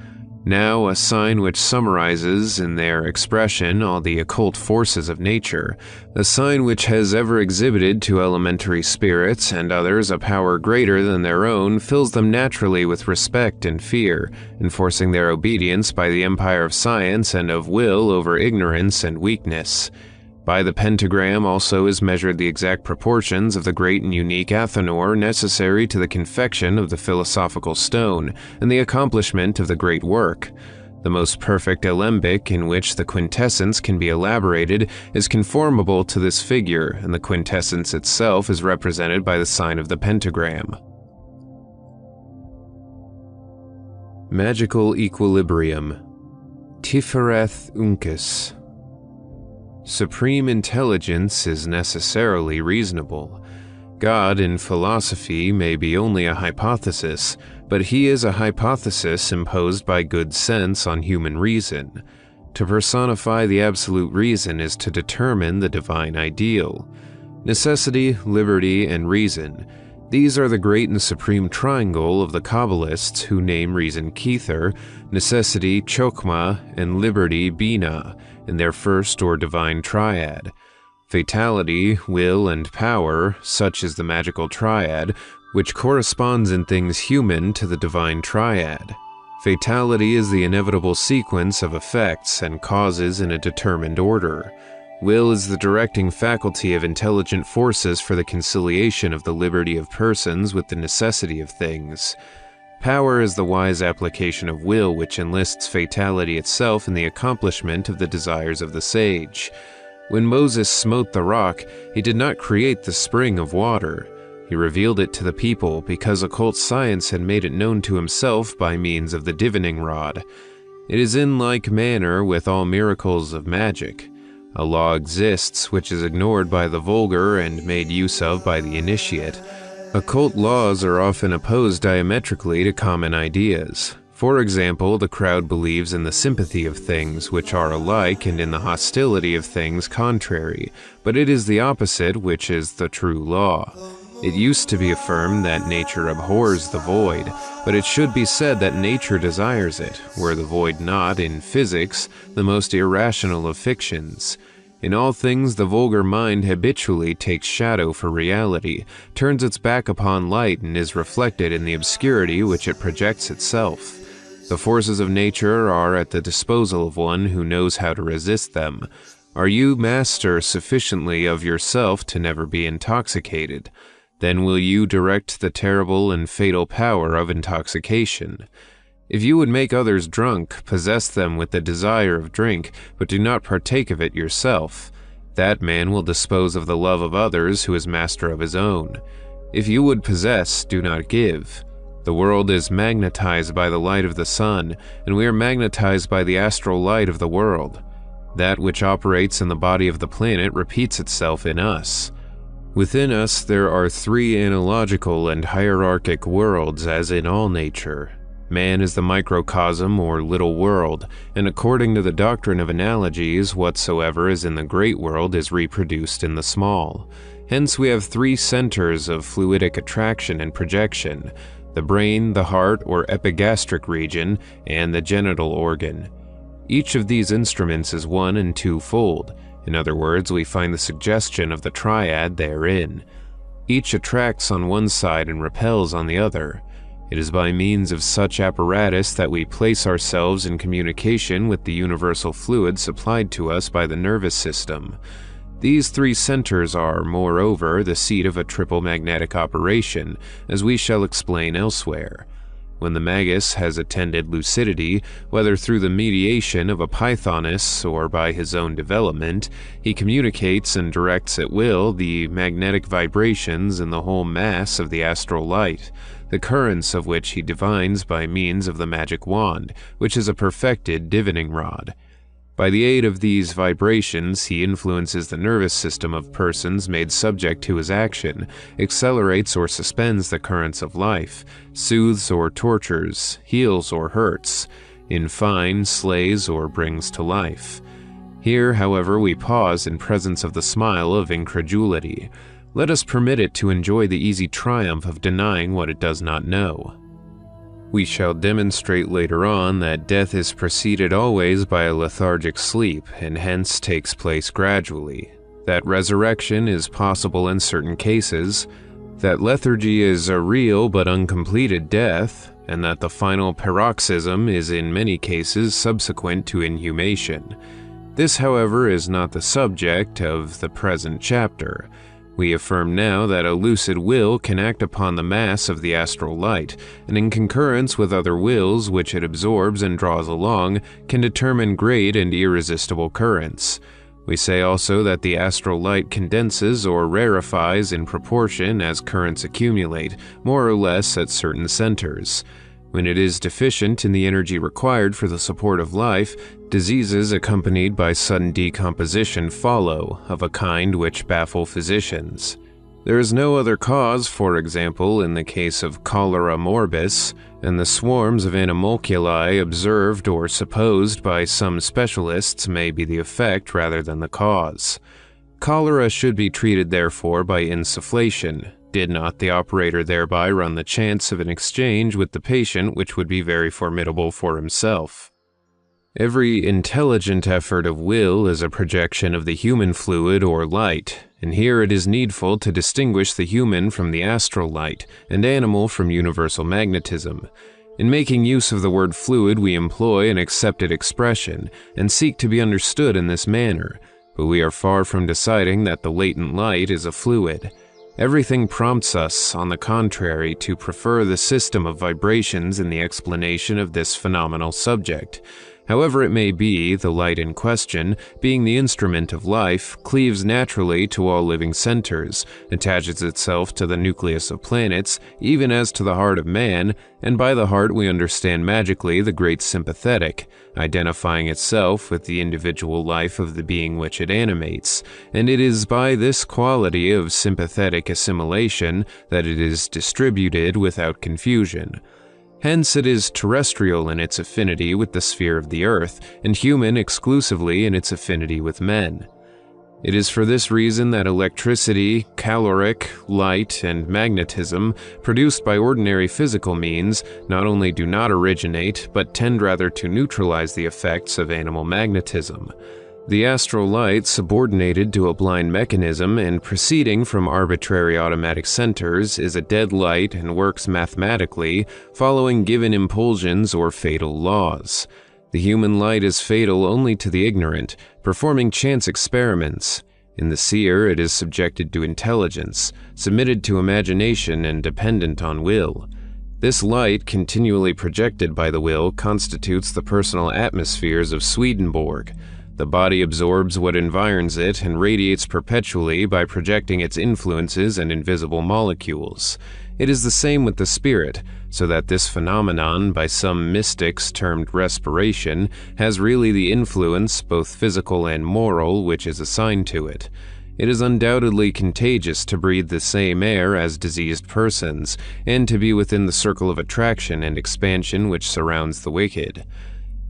Now, a sign which summarizes in their expression all the occult forces of nature, a sign which has ever exhibited to elementary spirits and others a power greater than their own, fills them naturally with respect and fear, enforcing their obedience by the empire of science and of will over ignorance and weakness. By the pentagram also is measured the exact proportions of the great and unique athanor necessary to the confection of the philosophical stone and the accomplishment of the great work. The most perfect alembic in which the quintessence can be elaborated is conformable to this figure, and the quintessence itself is represented by the sign of the pentagram. Magical equilibrium. Tifereth uncus. Supreme intelligence is necessarily reasonable. God in philosophy may be only a hypothesis, but he is a hypothesis imposed by good sense on human reason. To personify the absolute reason is to determine the divine ideal. Necessity, liberty, and reason. These are the great and supreme triangle of the Kabbalists who name reason Kether, necessity Chokmah, and liberty Bina, in their first or divine triad. Fatality, will, and power, such is the magical triad, which corresponds in things human to the divine triad. Fatality is the inevitable sequence of effects and causes in a determined order. Will is the directing faculty of intelligent forces for the conciliation of the liberty of persons with the necessity of things. Power is the wise application of will which enlists fatality itself in the accomplishment of the desires of the sage. When Moses smote the rock, he did not create the spring of water. He revealed it to the people because occult science had made it known to himself by means of the divining rod. It is in like manner with all miracles of magic. A law exists which is ignored by the vulgar and made use of by the initiate. Occult laws are often opposed diametrically to common ideas. For example, the crowd believes in the sympathy of things which are alike and in the hostility of things contrary, but it is the opposite which is the true law. It used to be affirmed that nature abhors the void, but it should be said that nature desires it, were the void not, in physics, the most irrational of fictions. In all things the vulgar mind habitually takes shadow for reality, turns its back upon light, and is reflected in the obscurity which it projects itself. The forces of nature are at the disposal of one who knows how to resist them. Are you master sufficiently of yourself to never be intoxicated? Then will you direct the terrible and fatal power of intoxication. If you would make others drunk, possess them with the desire of drink, but do not partake of it yourself. That man will dispose of the love of others who is master of his own. If you would possess, do not give. The world is magnetized by the light of the sun, and we are magnetized by the astral light of the world. That which operates in the body of the planet repeats itself in us. Within us there are three analogical and hierarchic worlds, as in all nature. Man is the microcosm or little world, and according to the doctrine of analogies, whatsoever is in the great world is reproduced in the small. Hence we have three centers of fluidic attraction and projection: the brain, the heart or epigastric region, and the genital organ. Each of these instruments is one and twofold. In other words, we find the suggestion of the triad therein. Each attracts on one side and repels on the other. It is by means of such apparatus that we place ourselves in communication with the universal fluid supplied to us by the nervous system. These three centers are, moreover, the seat of a triple magnetic operation, as we shall explain elsewhere. When the magus has attained lucidity, whether through the mediation of a pythoness or by his own development, he communicates and directs at will the magnetic vibrations in the whole mass of the astral light, the currents of which he divines by means of the magic wand, which is a perfected divining rod. By the aid of these vibrations, he influences the nervous system of persons made subject to his action, accelerates or suspends the currents of life, soothes or tortures, heals or hurts, in fine, slays or brings to life. Here, however, we pause in presence of the smile of incredulity. Let us permit it to enjoy the easy triumph of denying what it does not know. We shall demonstrate later on that death is preceded always by a lethargic sleep, and hence takes place gradually, that resurrection is possible in certain cases, that lethargy is a real but uncompleted death, and that the final paroxysm is in many cases subsequent to inhumation. This, however, is not the subject of the present chapter. We affirm now that a lucid will can act upon the mass of the astral light, and in concurrence with other wills which it absorbs and draws along, can determine great and irresistible currents. We say also that the astral light condenses or rarefies in proportion as currents accumulate, more or less at certain centers. When it is deficient in the energy required for the support of life, diseases accompanied by sudden decomposition follow, of a kind which baffle physicians. There is no other cause, for example, in the case of cholera morbus, and the swarms of animalculae observed or supposed by some specialists may be the effect rather than the cause. Cholera should be treated therefore by insufflation. Did not the operator thereby run the chance of an exchange with the patient which would be very formidable for himself? Every intelligent effort of will is a projection of the human fluid or light, and here it is needful to distinguish the human from the astral light, and animal from universal magnetism. In making use of the word fluid, we employ an accepted expression, and seek to be understood in this manner, but we are far from deciding that the latent light is a fluid. Everything prompts us, on the contrary, to prefer the system of vibrations in the explanation of this phenomenal subject. However it may be, the light in question, being the instrument of life, cleaves naturally to all living centers, attaches itself to the nucleus of planets, even as to the heart of man, and by the heart we understand magically the great sympathetic, identifying itself with the individual life of the being which it animates, and it is by this quality of sympathetic assimilation that it is distributed without confusion. Hence it is terrestrial in its affinity with the sphere of the earth, and human exclusively in its affinity with men. It is for this reason that electricity, caloric, light, and magnetism, produced by ordinary physical means, not only do not originate, but tend rather to neutralize the effects of animal magnetism. The astral light, subordinated to a blind mechanism and proceeding from arbitrary automatic centers, is a dead light and works mathematically, following given impulsions or fatal laws. The human light is fatal only to the ignorant, performing chance experiments. In the seer, it is subjected to intelligence, submitted to imagination, and dependent on will. This light, continually projected by the will, constitutes the personal atmospheres of Swedenborg. The body absorbs what environs it and radiates perpetually by projecting its influences and invisible molecules. It is the same with the spirit, so that this phenomenon, by some mystics termed respiration, has really the influence, both physical and moral, which is assigned to it. It is undoubtedly contagious to breathe the same air as diseased persons, and to be within the circle of attraction and expansion which surrounds the wicked.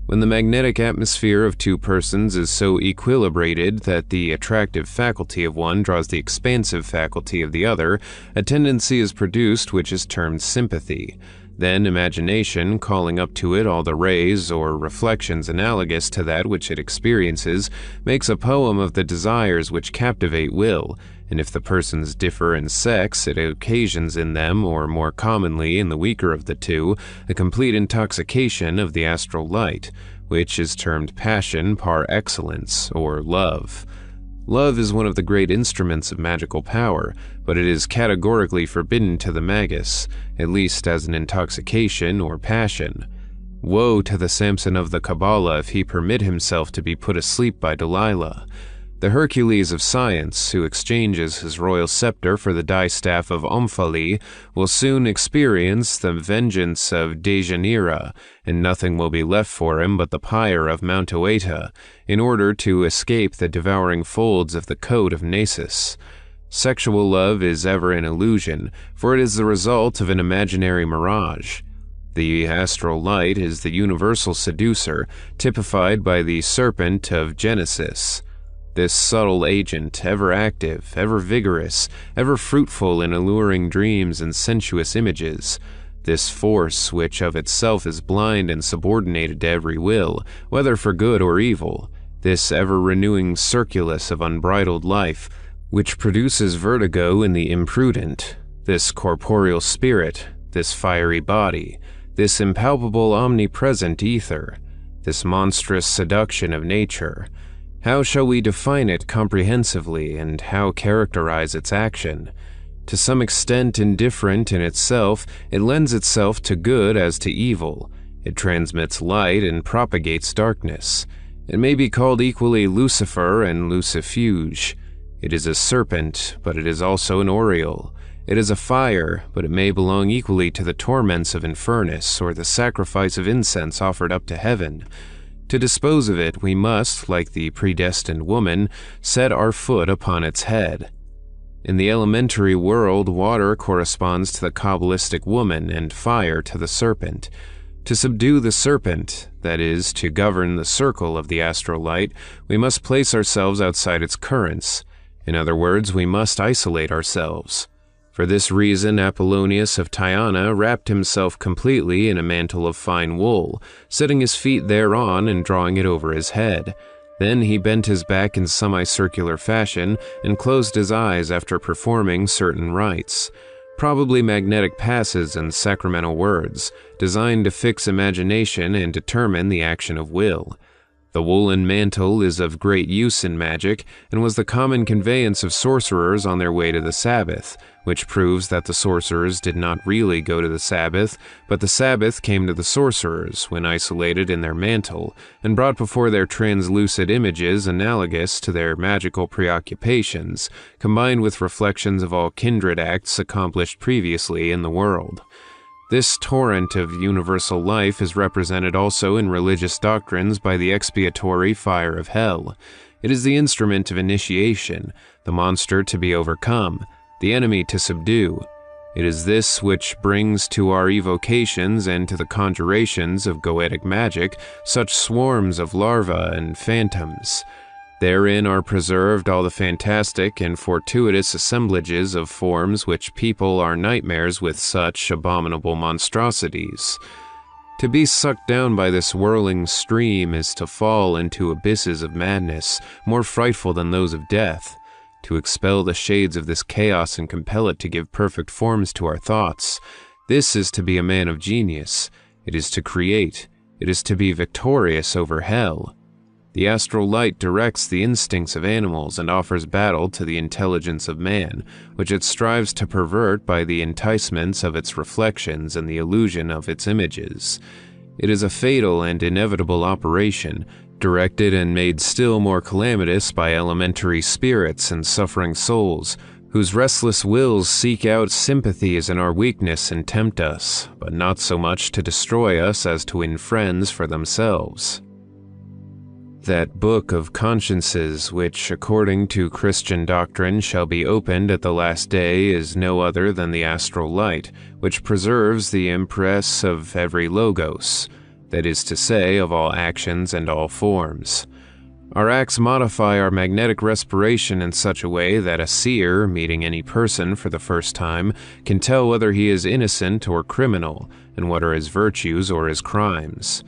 When the magnetic atmosphere of two persons is so equilibrated that the attractive faculty of one draws the expansive faculty of the other, a tendency is produced which is termed sympathy. Then imagination, calling up to it all the rays or reflections analogous to that which it experiences, makes a poem of the desires which captivate will, and if the persons differ in sex, it occasions in them, or more commonly in the weaker of the two, a complete intoxication of the astral light, which is termed passion par excellence, or love. Love is one of the great instruments of magical power, but it is categorically forbidden to the magus, at least as an intoxication or passion. Woe to the Samson of the Kabbalah if he permit himself to be put asleep by Delilah. The Hercules of science, who exchanges his royal scepter for the distaff of Omphale, will soon experience the vengeance of Deianira, and nothing will be left for him but the pyre of Mount Oeta, in order to escape the devouring folds of the coat of Nasus. Sexual love is ever an illusion, for it is the result of an imaginary mirage. The astral light is the universal seducer, typified by the serpent of Genesis. This subtle agent, ever active, ever vigorous, ever fruitful in alluring dreams and sensuous images, this force which of itself is blind and subordinated to every will, whether for good or evil, this ever-renewing circulus of unbridled life, which produces vertigo in the imprudent, this corporeal spirit, this fiery body, this impalpable omnipresent ether, this monstrous seduction of nature. How shall we define it comprehensively, and how characterize its action? To some extent indifferent in itself, it lends itself to good as to evil. It transmits light and propagates darkness. It may be called equally Lucifer and Lucifuge. It is a serpent, but it is also an oriole. It is a fire, but it may belong equally to the torments of Infernus or the sacrifice of incense offered up to heaven. To dispose of it, we must, like the predestined woman, set our foot upon its head. In the elementary world, water corresponds to the Kabbalistic woman and fire to the serpent. To subdue the serpent, that is, to govern the circle of the astral light, we must place ourselves outside its currents. In other words, we must isolate ourselves. For this reason, Apollonius of Tyana wrapped himself completely in a mantle of fine wool, setting his feet thereon and drawing it over his head. Then he bent his back in semicircular fashion and closed his eyes after performing certain rites, probably magnetic passes and sacramental words, designed to fix imagination and determine the action of will. The woolen mantle is of great use in magic, and was the common conveyance of sorcerers on their way to the Sabbath, which proves that the sorcerers did not really go to the Sabbath, but the Sabbath came to the sorcerers when isolated in their mantle, and brought before their translucid images analogous to their magical preoccupations, combined with reflections of all kindred acts accomplished previously in the world. This torrent of universal life is represented also in religious doctrines by the expiatory fire of hell. It is the instrument of initiation, the monster to be overcome, the enemy to subdue. It is this which brings to our evocations and to the conjurations of goetic magic such swarms of larvae and phantoms. Therein are preserved all the fantastic and fortuitous assemblages of forms which people our nightmares with such abominable monstrosities. To be sucked down by this whirling stream is to fall into abysses of madness, more frightful than those of death. To expel the shades of this chaos and compel it to give perfect forms to our thoughts. This is to be a man of genius. It is to create. It is to be victorious over hell. The astral light directs the instincts of animals and offers battle to the intelligence of man, which it strives to pervert by the enticements of its reflections and the illusion of its images. It is a fatal and inevitable operation, directed and made still more calamitous by elementary spirits and suffering souls, whose restless wills seek out sympathies in our weakness and tempt us, but not so much to destroy us as to win friends for themselves. That book of consciences which, according to Christian doctrine, shall be opened at the last day is no other than the astral light, which preserves the impress of every logos, that is to say, of all actions and all forms. Our acts modify our magnetic respiration in such a way that a seer, meeting any person for the first time, can tell whether he is innocent or criminal, and what are his virtues or his crimes.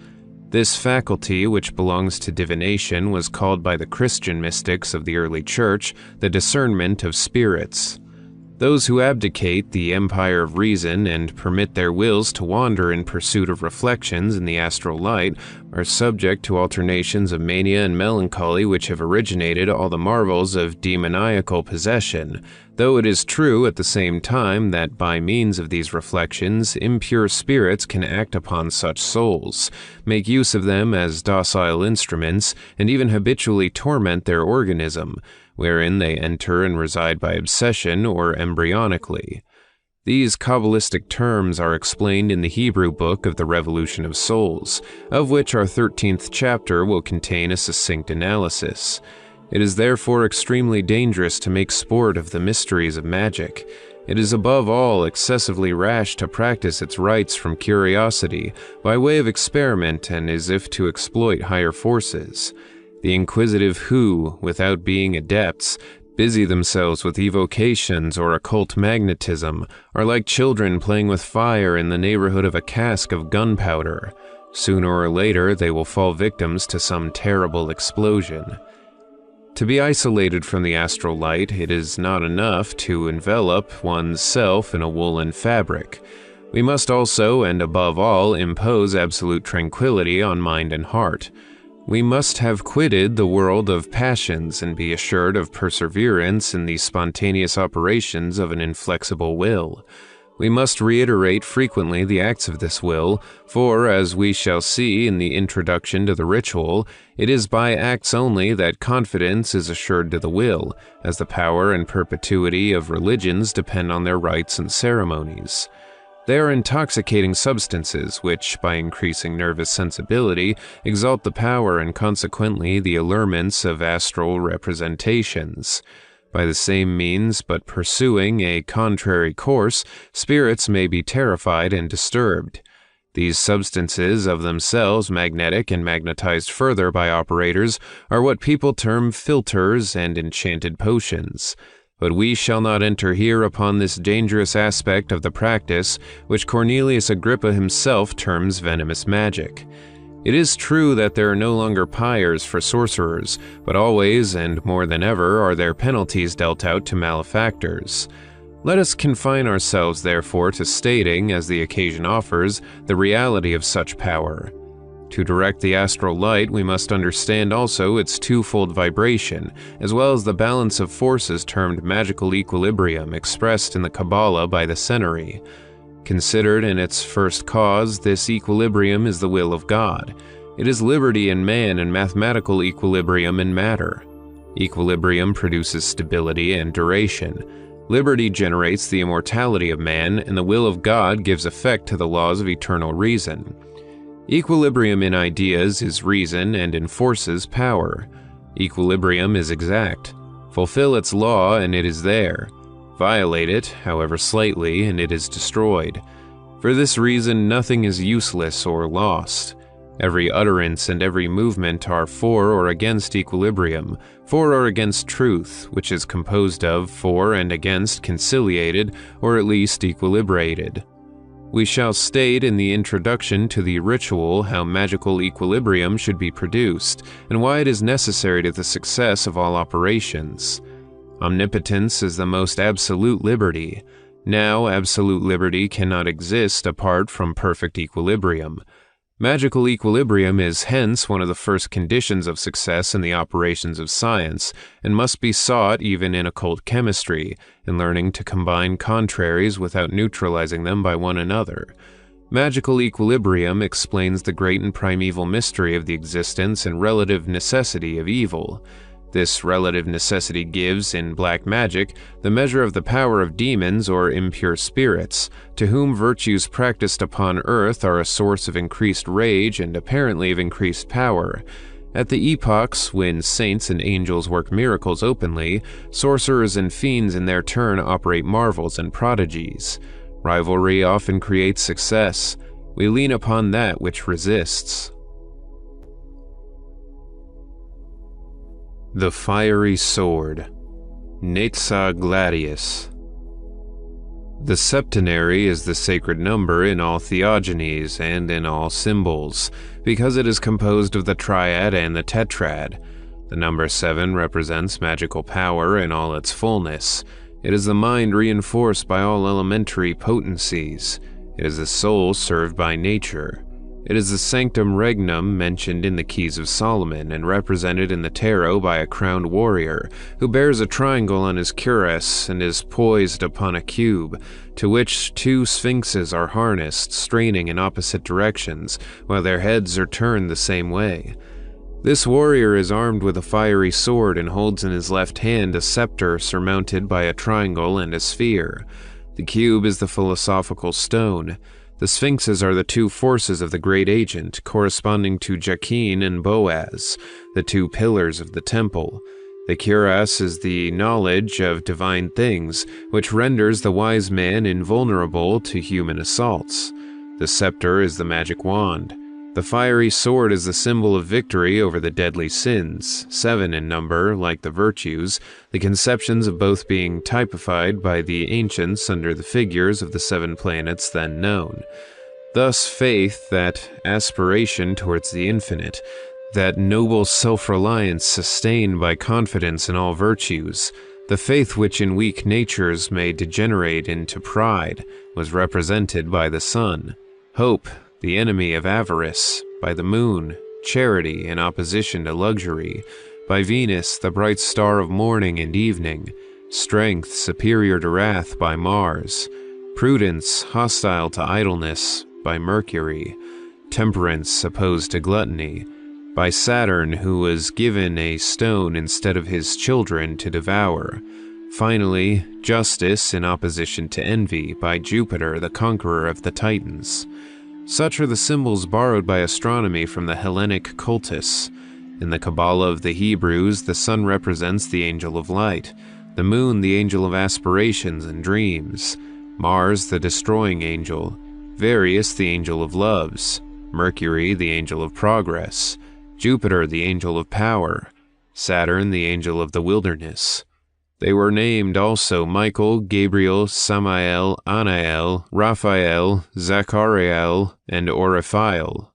This faculty, which belongs to divination, was called by the Christian mystics of the early church the discernment of spirits. Those who abdicate the empire of reason and permit their wills to wander in pursuit of reflections in the astral light are subject to alternations of mania and melancholy which have originated all the marvels of demoniacal possession, though it is true at the same time that by means of these reflections impure spirits can act upon such souls, make use of them as docile instruments, and even habitually torment their organism, wherein they enter and reside by obsession or embryonically. These Kabbalistic terms are explained in the Hebrew book of the Revolution of Souls, of which our 13th chapter will contain a succinct analysis. It is therefore extremely dangerous to make sport of the mysteries of magic. It is above all excessively rash to practice its rites from curiosity, by way of experiment and as if to exploit higher forces. The inquisitive who, without being adepts, busy themselves with evocations or occult magnetism, are like children playing with fire in the neighborhood of a cask of gunpowder. Sooner or later they will fall victims to some terrible explosion. To be isolated from the astral light, it is not enough to envelop one's self in a woolen fabric. We must also, and above all, impose absolute tranquility on mind and heart. We must have quitted the world of passions and be assured of perseverance in the spontaneous operations of an inflexible will. We must reiterate frequently the acts of this will, for, as we shall see in the introduction to the ritual, it is by acts only that confidence is assured to the will, as the power and perpetuity of religions depend on their rites and ceremonies. They are intoxicating substances which, by increasing nervous sensibility, exalt the power and consequently the allurements of astral representations. By the same means, but pursuing a contrary course, spirits may be terrified and disturbed. These substances, of themselves magnetic and magnetized further by operators, are what people term philters and enchanted potions. But we shall not enter here upon this dangerous aspect of the practice, which Cornelius Agrippa himself terms venomous magic. It is true that there are no longer pyres for sorcerers, but always and more than ever are there penalties dealt out to malefactors. Let us confine ourselves therefore to stating, as the occasion offers, the reality of such power. To direct the astral light, we must understand also its twofold vibration, as well as the balance of forces termed magical equilibrium expressed in the Kabbalah by the Senary. Considered in its first cause, this equilibrium is the will of God. It is liberty in man and mathematical equilibrium in matter. Equilibrium produces stability and duration. Liberty generates the immortality of man, and the will of God gives effect to the laws of eternal reason. Equilibrium in ideas is reason and enforces power. Equilibrium is exact. Fulfill its law and it is there. Violate it, however slightly, and it is destroyed. For this reason, nothing is useless or lost. Every utterance and every movement are for or against equilibrium, for or against truth, which is composed of for and against conciliated, or at least equilibrated. We shall state in the introduction to the ritual how magical equilibrium should be produced, and why it is necessary to the success of all operations. Omnipotence is the most absolute liberty. Now, absolute liberty cannot exist apart from perfect equilibrium. Magical equilibrium is hence one of the first conditions of success in the operations of science, and must be sought even in occult chemistry, in learning to combine contraries without neutralizing them by one another. Magical equilibrium explains the great and primeval mystery of the existence and relative necessity of evil. This relative necessity gives, in black magic, the measure of the power of demons or impure spirits, to whom virtues practiced upon earth are a source of increased rage and apparently of increased power. At the epochs when saints and angels work miracles openly, sorcerers and fiends in their turn operate marvels and prodigies. Rivalry often creates success. We lean upon that which resists. The Fiery Sword, Netza Gladius. The septenary is the sacred number in all theogonies and in all symbols, because it is composed of the triad and the tetrad. The number 7 represents magical power in all its fullness. It is the mind reinforced by all elementary potencies. It is the soul served by nature. It is the sanctum regnum mentioned in the Keys of Solomon and represented in the tarot by a crowned warrior who bears a triangle on his cuirass and is poised upon a cube, to which 2 sphinxes are harnessed, straining in opposite directions, while their heads are turned the same way. This warrior is armed with a fiery sword and holds in his left hand a scepter surmounted by a triangle and a sphere. The cube is the philosophical stone. The sphinxes are the 2 forces of the great agent, corresponding to Jachin and Boaz, the 2 pillars of the temple. The cuirass is the knowledge of divine things, which renders the wise man invulnerable to human assaults. The scepter is the magic wand. The fiery sword is the symbol of victory over the deadly sins, 7 in number, like the virtues, the conceptions of both being typified by the ancients under the figures of the 7 planets then known. Thus faith, that aspiration towards the infinite, that noble self-reliance sustained by confidence in all virtues, the faith which in weak natures may degenerate into pride, was represented by the sun. Hope, the enemy of avarice, by the moon, charity in opposition to luxury, by Venus, the bright star of morning and evening, strength superior to wrath by Mars, prudence hostile to idleness by Mercury, temperance opposed to gluttony, by Saturn, who was given a stone instead of his children to devour, finally, justice in opposition to envy by Jupiter, the conqueror of the Titans. Such are the symbols borrowed by astronomy from the Hellenic cultus. In the Kabbalah of the Hebrews, the sun represents the angel of light, the moon the angel of aspirations and dreams, Mars the destroying angel, Varius the angel of loves, Mercury the angel of progress, Jupiter the angel of power, Saturn the angel of the wilderness. They were named also Michael, Gabriel, Samael, Anael, Raphael, Zachariel, and Oriphael.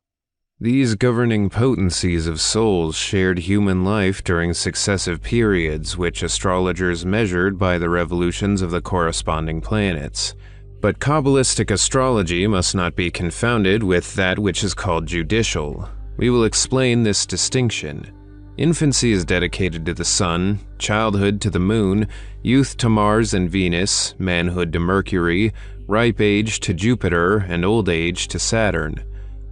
These governing potencies of souls shared human life during successive periods, which astrologers measured by the revolutions of the corresponding planets. But Kabbalistic astrology must not be confounded with that which is called judicial. We will explain this distinction. Infancy is dedicated to the sun, childhood to the moon, youth to Mars and Venus, manhood to Mercury, ripe age to Jupiter, and old age to Saturn.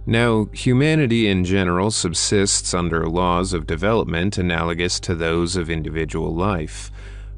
Now, humanity in general subsists under laws of development analogous to those of individual life.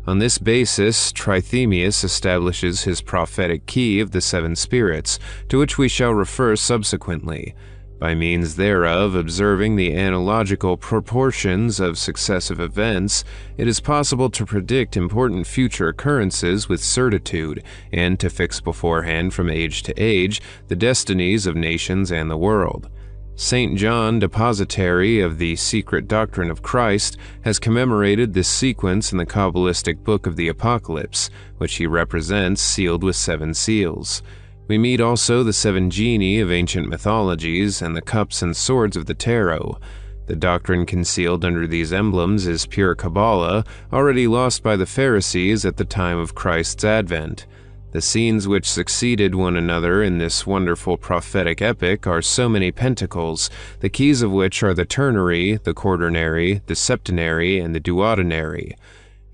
On this basis, Trithemius establishes his prophetic key of the 7 spirits, to which we shall refer subsequently. By means thereof, observing the analogical proportions of successive events, it is possible to predict important future occurrences with certitude, and to fix beforehand from age to age the destinies of nations and the world. St. John, depositary of the secret doctrine of Christ, has commemorated this sequence in the Kabbalistic book of the Apocalypse, which he represents sealed with 7 seals. We meet also the 7 genii of ancient mythologies and the cups and swords of the tarot. The doctrine concealed under these emblems is pure Kabbalah, already lost by the Pharisees at the time of Christ's advent. The scenes which succeeded one another in this wonderful prophetic epic are so many pentacles, the keys of which are the ternary, the quaternary, the septenary, and the duodenary.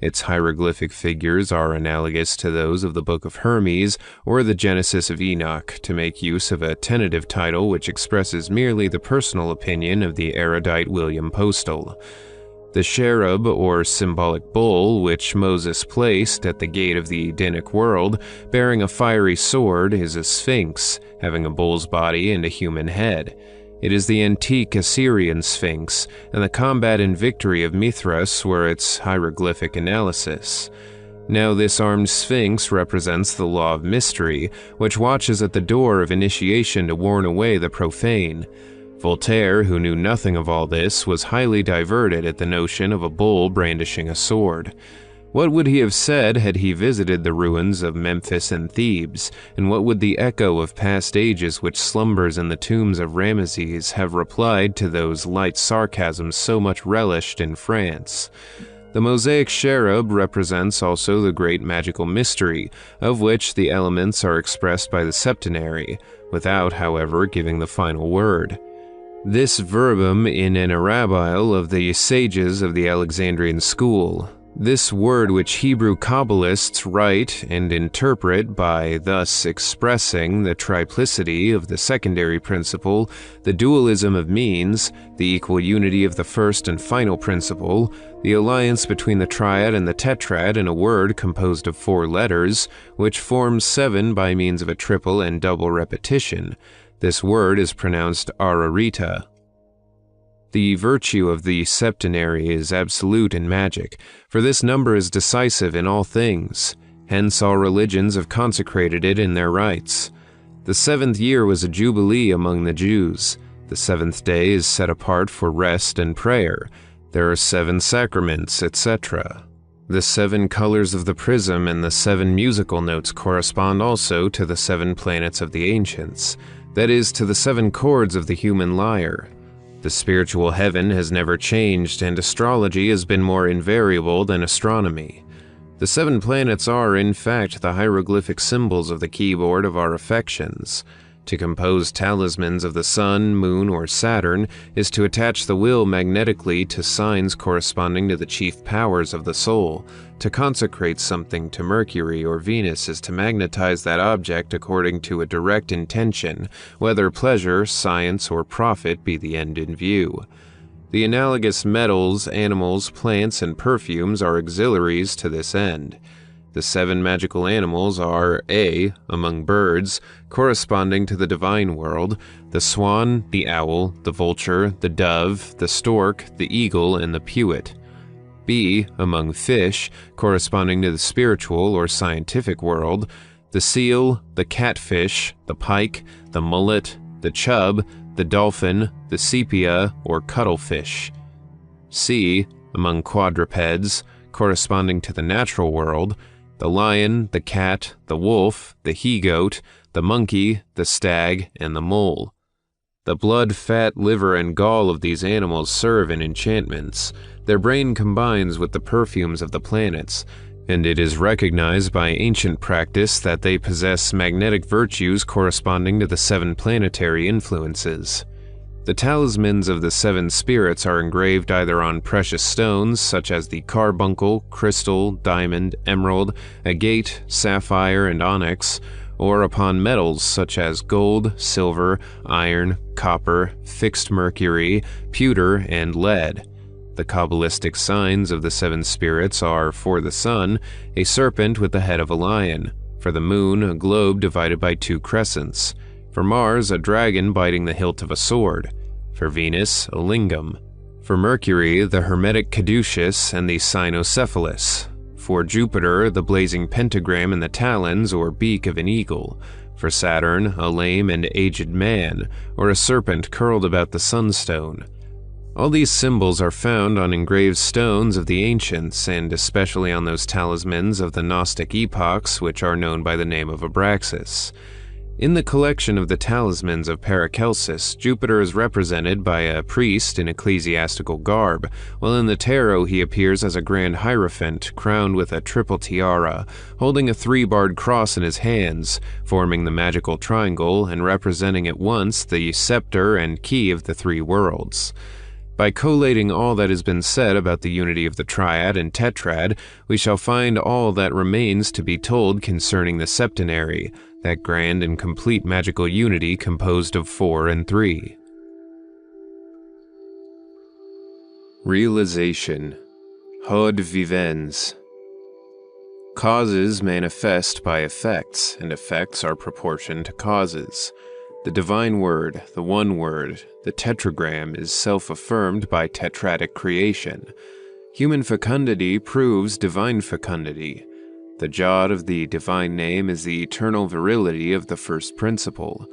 Its hieroglyphic figures are analogous to those of the Book of Hermes or the Genesis of Enoch, to make use of a tentative title which expresses merely the personal opinion of the erudite William Postel. The cherub, or symbolic bull, which Moses placed at the gate of the Edenic world, bearing a fiery sword, is a sphinx, having a bull's body and a human head. It is the antique Assyrian sphinx, and the combat and victory of Mithras were its hieroglyphic analysis. Now this armed sphinx represents the law of mystery, which watches at the door of initiation to warn away the profane. Voltaire, who knew nothing of all this, was highly diverted at the notion of a bull brandishing a sword. What would he have said had he visited the ruins of Memphis and Thebes, and what would the echo of past ages which slumbers in the tombs of Ramesses have replied to those light sarcasms so much relished in France? The mosaic cherub represents also the great magical mystery, of which the elements are expressed by the septenary, without, however, giving the final word. This verbum in an arabile of the sages of the Alexandrian school. This word which Hebrew Kabbalists write and interpret by thus expressing the triplicity of the secondary principle, the dualism of means, the equal unity of the first and final principle, the alliance between the triad and the tetrad in a word composed of 4 letters, which forms 7 by means of a triple and double repetition. This word is pronounced Ararita. The virtue of the septenary is absolute in magic, for this number is decisive in all things. Hence all religions have consecrated it in their rites. The 7th year was a jubilee among the Jews. The 7th day is set apart for rest and prayer. There are 7 sacraments, etc. The 7 colors of the prism and the 7 musical notes correspond also to the 7 planets of the ancients, that is, to the 7 chords of the human lyre. The spiritual heaven has never changed, and astrology has been more invariable than astronomy. The 7 planets are, in fact, the hieroglyphic symbols of the keyboard of our affections. To compose talismans of the sun, moon, or Saturn is to attach the will magnetically to signs corresponding to the chief powers of the soul. To consecrate something to Mercury or Venus is to magnetize that object according to a direct intention, whether pleasure, science, or profit be the end in view. The analogous metals, animals, plants, and perfumes are auxiliaries to this end. The 7 magical animals are A, among birds, corresponding to the divine world, the swan, the owl, the vulture, the dove, the stork, the eagle, and the pewit. B, among fish, corresponding to the spiritual or scientific world, the seal, the catfish, the pike, the mullet, the chub, the dolphin, the sepia, or cuttlefish. C, among quadrupeds, corresponding to the natural world, the lion, the cat, the wolf, the he-goat, the monkey, the stag, and the mole. The blood, fat, liver, and gall of these animals serve in enchantments. Their brain combines with the perfumes of the planets, and it is recognized by ancient practice that they possess magnetic virtues corresponding to the 7 planetary influences. The talismans of the 7 spirits are engraved either on precious stones such as the carbuncle, crystal, diamond, emerald, agate, sapphire, and onyx, or upon metals such as gold, silver, iron, copper, fixed mercury, pewter, and lead. The Kabbalistic signs of the 7 spirits are, for the sun, a serpent with the head of a lion, for the moon, a globe divided by 2 crescents, for Mars, a dragon biting the hilt of a sword, for Venus, a lingam, for Mercury, the hermetic caduceus and the cynocephalus, for Jupiter, the blazing pentagram in the talons or beak of an eagle, for Saturn, a lame and aged man, or a serpent curled about the sunstone. All these symbols are found on engraved stones of the ancients, and especially on those talismans of the Gnostic epochs which are known by the name of Abraxas. In the collection of the talismans of Paracelsus, Jupiter is represented by a priest in ecclesiastical garb, while in the tarot he appears as a grand hierophant crowned with a triple tiara, holding a 3-barred cross in his hands, forming the magical triangle and representing at once the scepter and key of the 3 worlds. By collating all that has been said about the unity of the triad and tetrad, we shall find all that remains to be told concerning the septenary, that grand and complete magical unity composed of 4 and 3. Realization. Haud vivens. Causes manifest by effects, and effects are proportioned to causes. The divine word, the one word, the tetragram is self-affirmed by tetratic creation. Human fecundity proves divine fecundity. The jod of the divine name is the eternal virility of the first principle.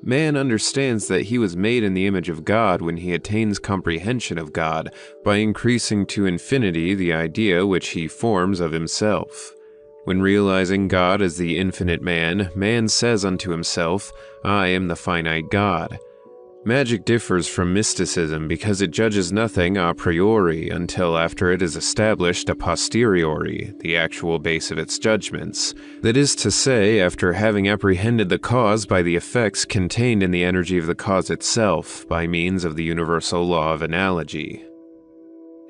Man understands that he was made in the image of God when he attains comprehension of God by increasing to infinity the idea which he forms of himself. When realizing God as the infinite man, man says unto himself, I am the finite God. Magic differs from mysticism because it judges nothing a priori until after it is established a posteriori, the actual base of its judgments. That is to say, after having apprehended the cause by the effects contained in the energy of the cause itself, by means of the universal law of analogy.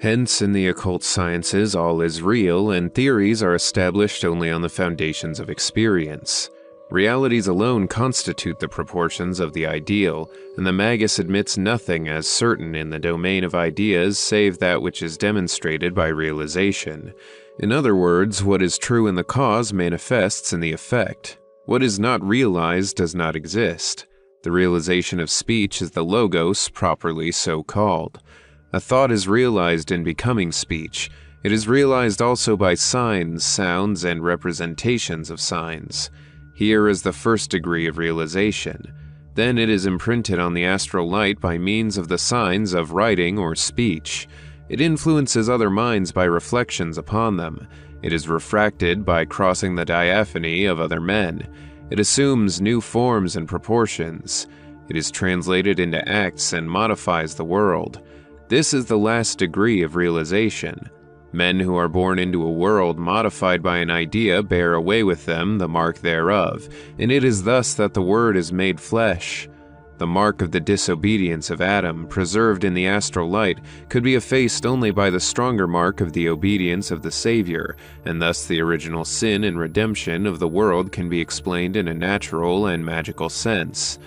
Hence, in the occult sciences, all is real, and theories are established only on the foundations of experience. Realities alone constitute the proportions of the ideal, and the magus admits nothing as certain in the domain of ideas save that which is demonstrated by realization. In other words, what is true in the cause manifests in the effect. What is not realized does not exist. The realization of speech is the logos, properly so called. A thought is realized in becoming speech. It is realized also by signs, sounds, and representations of signs. Here is the first degree of realization. Then it is imprinted on the astral light by means of the signs of writing or speech. It influences other minds by reflections upon them. It is refracted by crossing the diaphany of other men. It assumes new forms and proportions. It is translated into acts and modifies the world. This is the last degree of realization. Men who are born into a world modified by an idea bear away with them the mark thereof, and it is thus that the Word is made flesh. The mark of the disobedience of Adam, preserved in the astral light, could be effaced only by the stronger mark of the obedience of the Savior, and thus the original sin and redemption of the world can be explained in a natural and magical sense.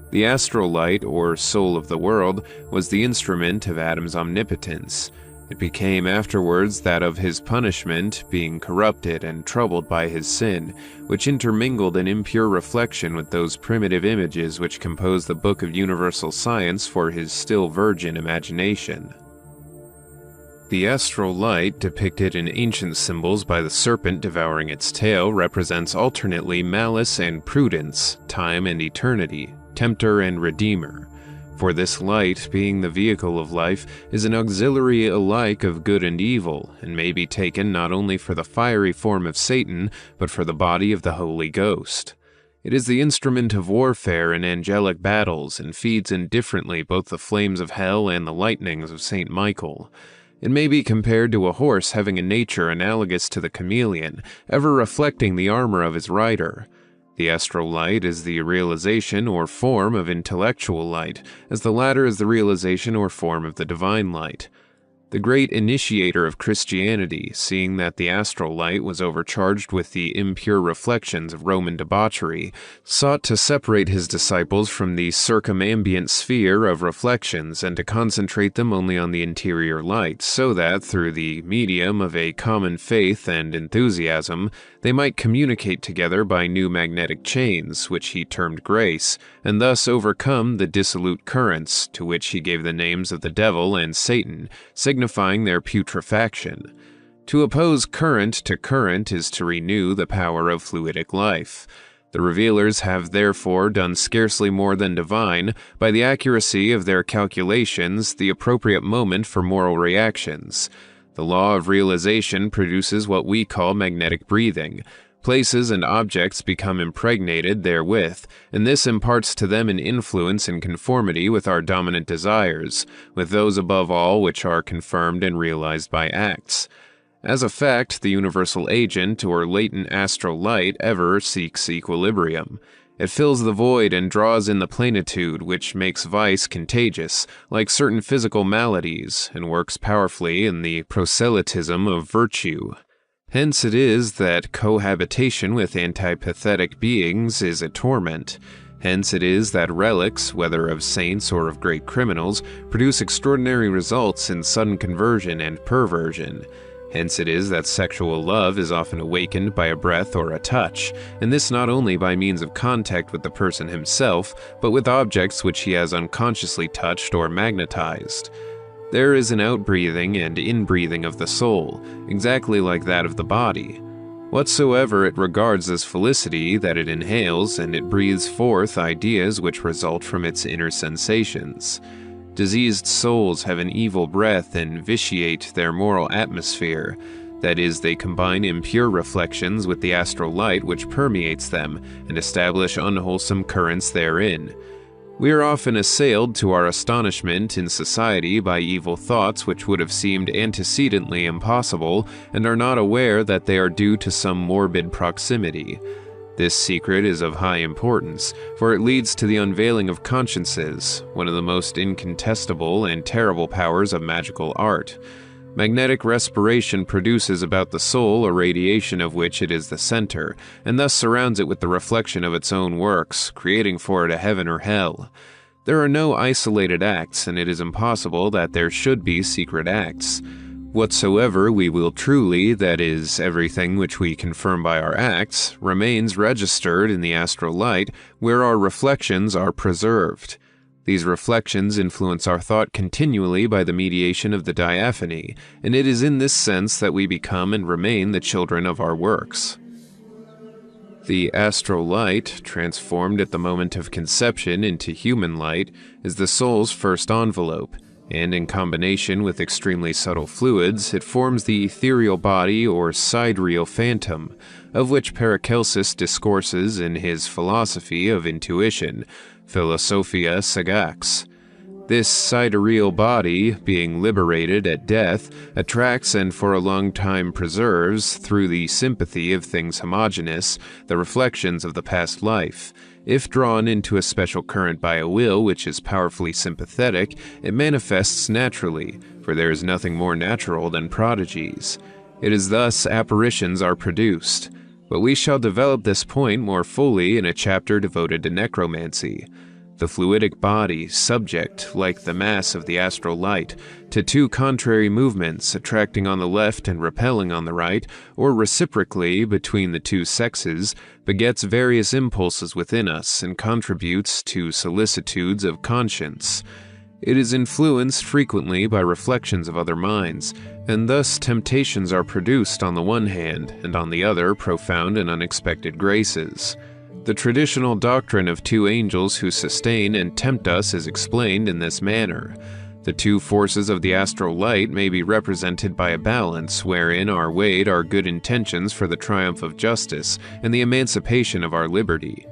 The astral light, or soul of the world, was the instrument of Adam's omnipotence. It became afterwards that of his punishment, being corrupted and troubled by his sin, which intermingled an impure reflection with those primitive images which compose the book of universal science for his still virgin imagination. The astral light, depicted in ancient symbols by the serpent devouring its tail, represents alternately malice and prudence, time and eternity, tempter and redeemer. For this light, being the vehicle of life, is an auxiliary alike of good and evil, and may be taken not only for the fiery form of Satan, but for the body of the Holy Ghost. It is the instrument of warfare in angelic battles, and feeds indifferently both the flames of hell and the lightnings of St. Michael. It may be compared to a horse having a nature analogous to the chameleon, ever reflecting the armor of his rider. The astral light is the realization or form of intellectual light, as the latter is the realization or form of the divine light. The great initiator of Christianity, seeing that the astral light was overcharged with the impure reflections of Roman debauchery, sought to separate his disciples from the circumambient sphere of reflections and to concentrate them only on the interior light, so that, through the medium of a common faith and enthusiasm, they might communicate together by new magnetic chains, which he termed grace, and thus overcome the dissolute currents, to which he gave the names of the devil and Satan, signifying their putrefaction. To oppose current to current is to renew the power of fluidic life. The revealers have therefore done scarcely more than divine, by the accuracy of their calculations, the appropriate moment for moral reactions. The law of realization produces what we call magnetic breathing. Places and objects become impregnated therewith, and this imparts to them an influence in conformity with our dominant desires, with those above all which are confirmed and realized by acts. As a fact, the universal agent or latent astral light ever seeks equilibrium. It fills the void and draws in the plenitude, which makes vice contagious, like certain physical maladies, and works powerfully in the proselytism of virtue. Hence it is that cohabitation with antipathetic beings is a torment. Hence it is that relics, whether of saints or of great criminals, produce extraordinary results in sudden conversion and perversion. Hence it is that sexual love is often awakened by a breath or a touch, and this not only by means of contact with the person himself, but with objects which he has unconsciously touched or magnetized. There is an outbreathing and inbreathing of the soul, exactly like that of the body. Whatsoever it regards as felicity that it inhales, and it breathes forth ideas which result from its inner sensations. Diseased souls have an evil breath and vitiate their moral atmosphere. That is, they combine impure reflections with the astral light which permeates them, and establish unwholesome currents therein. We are often assailed to our astonishment in society by evil thoughts which would have seemed antecedently impossible, and are not aware that they are due to some morbid proximity. This secret is of high importance, for it leads to the unveiling of consciences, one of the most incontestable and terrible powers of magical art. Magnetic respiration produces about the soul a radiation of which it is the center, and thus surrounds it with the reflection of its own works, creating for it a heaven or hell. There are no isolated acts, and it is impossible that there should be secret acts. Whatsoever we will truly, that is, everything which we confirm by our acts, remains registered in the astral light, where our reflections are preserved. These reflections influence our thought continually by the mediation of the diaphany, and it is in this sense that we become and remain the children of our works. The astral light, transformed at the moment of conception into human light, is the soul's first envelope, and in combination with extremely subtle fluids, it forms the ethereal body or sidereal phantom, of which Paracelsus discourses in his philosophy of intuition, Philosophia Sagax. This sidereal body, being liberated at death, attracts and for a long time preserves, through the sympathy of things homogeneous, the reflections of the past life. If drawn into a special current by a will which is powerfully sympathetic, it manifests naturally, for there is nothing more natural than prodigies. It is thus apparitions are produced. But we shall develop this point more fully in a chapter devoted to necromancy. The fluidic body, subject, like the mass of the astral light, to two contrary movements, attracting on the left and repelling on the right, or reciprocally between the two sexes, begets various impulses within us and contributes to solicitudes of conscience. It is influenced frequently by reflections of other minds, and thus temptations are produced on the one hand, and on the other profound and unexpected graces. The traditional doctrine of two angels who sustain and tempt us is explained in this manner. The two forces of the astral light may be represented by a balance wherein are weighed our good intentions for the triumph of justice and the emancipation of our liberty.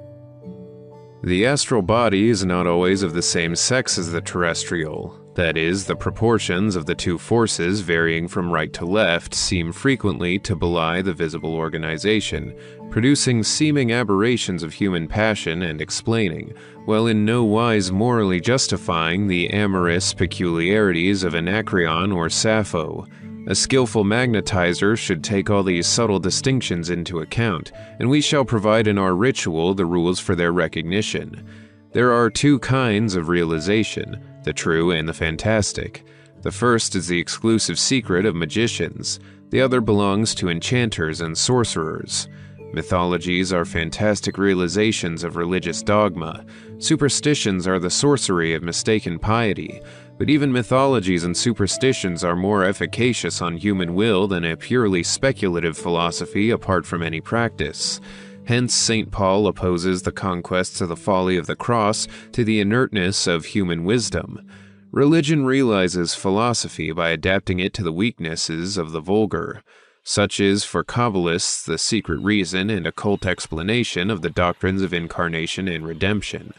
The astral body is not always of the same sex as the terrestrial. That is, the proportions of the two forces, varying from right to left, seem frequently to belie the visible organization, producing seeming aberrations of human passion and explaining, while in no wise morally justifying the amorous peculiarities of Anacreon or Sappho. A skillful magnetizer should take all these subtle distinctions into account, and we shall provide in our ritual the rules for their recognition. There are two kinds of realization, the true and the fantastic. The first is the exclusive secret of magicians. The other belongs to enchanters and sorcerers. Mythologies are fantastic realizations of religious dogma. Superstitions are the sorcery of mistaken piety. But even mythologies and superstitions are more efficacious on human will than a purely speculative philosophy apart from any practice. Hence, St. Paul opposes the conquests of the folly of the cross to the inertness of human wisdom. Religion realizes philosophy by adapting it to the weaknesses of the vulgar. Such is, for Kabbalists, the secret reason and occult explanation of the doctrines of incarnation and redemption.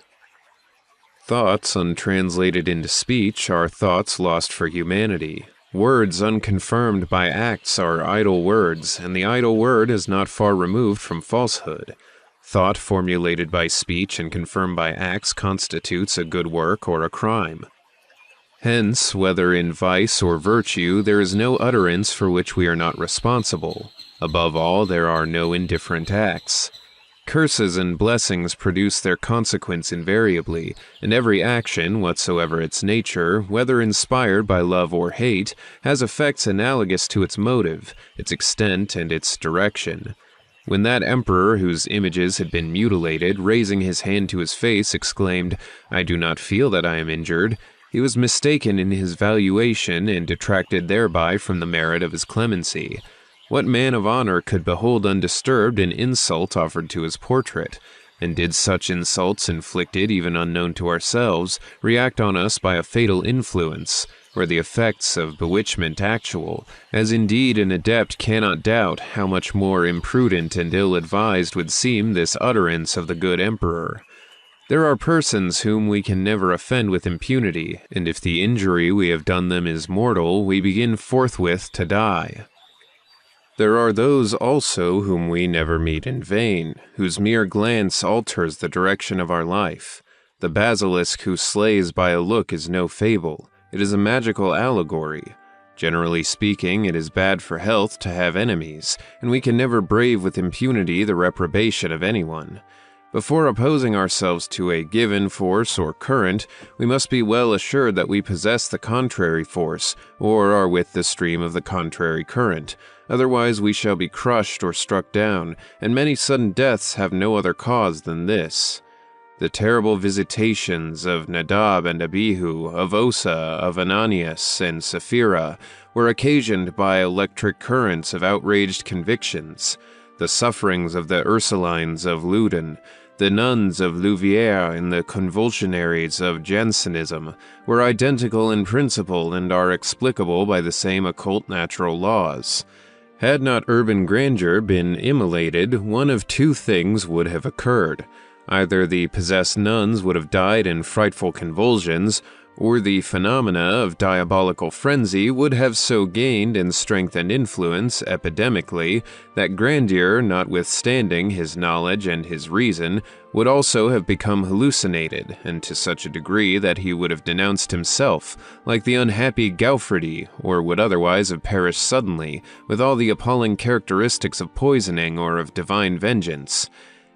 Thoughts untranslated into speech are thoughts lost for humanity. Words unconfirmed by acts are idle words, and the idle word is not far removed from falsehood. Thought formulated by speech and confirmed by acts constitutes a good work or a crime. Hence, whether in vice or virtue, there is no utterance for which we are not responsible. Above all, there are no indifferent acts. Curses and blessings produce their consequence invariably, and every action, whatsoever its nature, whether inspired by love or hate, has effects analogous to its motive, its extent, and its direction. When that emperor whose images had been mutilated, raising his hand to his face, exclaimed, "I do not feel that I am injured," he was mistaken in his valuation and detracted thereby from the merit of his clemency. What man of honor could behold undisturbed an insult offered to his portrait? And did such insults, inflicted even unknown to ourselves, react on us by a fatal influence? Were the effects of bewitchment actual, as indeed an adept cannot doubt, how much more imprudent and ill-advised would seem this utterance of the good emperor? There are persons whom we can never offend with impunity, and if the injury we have done them is mortal, we begin forthwith to die. There are those also whom we never meet in vain, whose mere glance alters the direction of our life. The basilisk who slays by a look is no fable. It is a magical allegory. Generally speaking, it is bad for health to have enemies, and we can never brave with impunity the reprobation of anyone. Before opposing ourselves to a given force or current, we must be well assured that we possess the contrary force, or are with the stream of the contrary current. Otherwise we shall be crushed or struck down, and many sudden deaths have no other cause than this. The terrible visitations of Nadab and Abihu, of Osa, of Ananias, and Sapphira were occasioned by electric currents of outraged convictions. The sufferings of the Ursulines of Loudun, the nuns of Louviers, and the convulsionaries of Jansenism were identical in principle and are explicable by the same occult natural laws. Had not urban grandeur been immolated, one of two things would have occurred. Either the possessed nuns would have died in frightful convulsions, or the phenomena of diabolical frenzy would have so gained in strength and influence epidemically that grandeur, notwithstanding his knowledge and his reason, would also have become hallucinated, and to such a degree that he would have denounced himself, like the unhappy Gaufridi, or would otherwise have perished suddenly, with all the appalling characteristics of poisoning or of divine vengeance.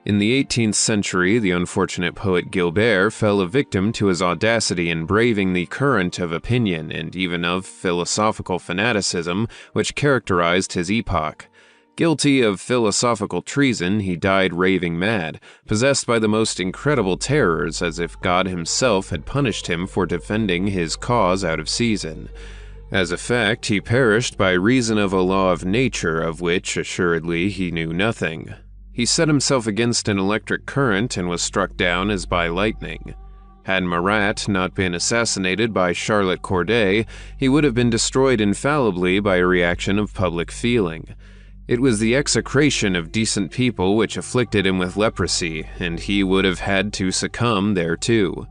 In the 18th century, the unfortunate poet Gilbert fell a victim to his audacity in braving the current of opinion and even of philosophical fanaticism which characterized his epoch. Guilty of philosophical treason, he died raving mad, possessed by the most incredible terrors, as if God himself had punished him for defending his cause out of season. As a fact, he perished by reason of a law of nature of which, assuredly, he knew nothing. He set himself against an electric current and was struck down as by lightning. Had Marat not been assassinated by Charlotte Corday, he would have been destroyed infallibly by a reaction of public feeling. It was the execration of decent people which afflicted him with leprosy, and he would have had to succumb thereto.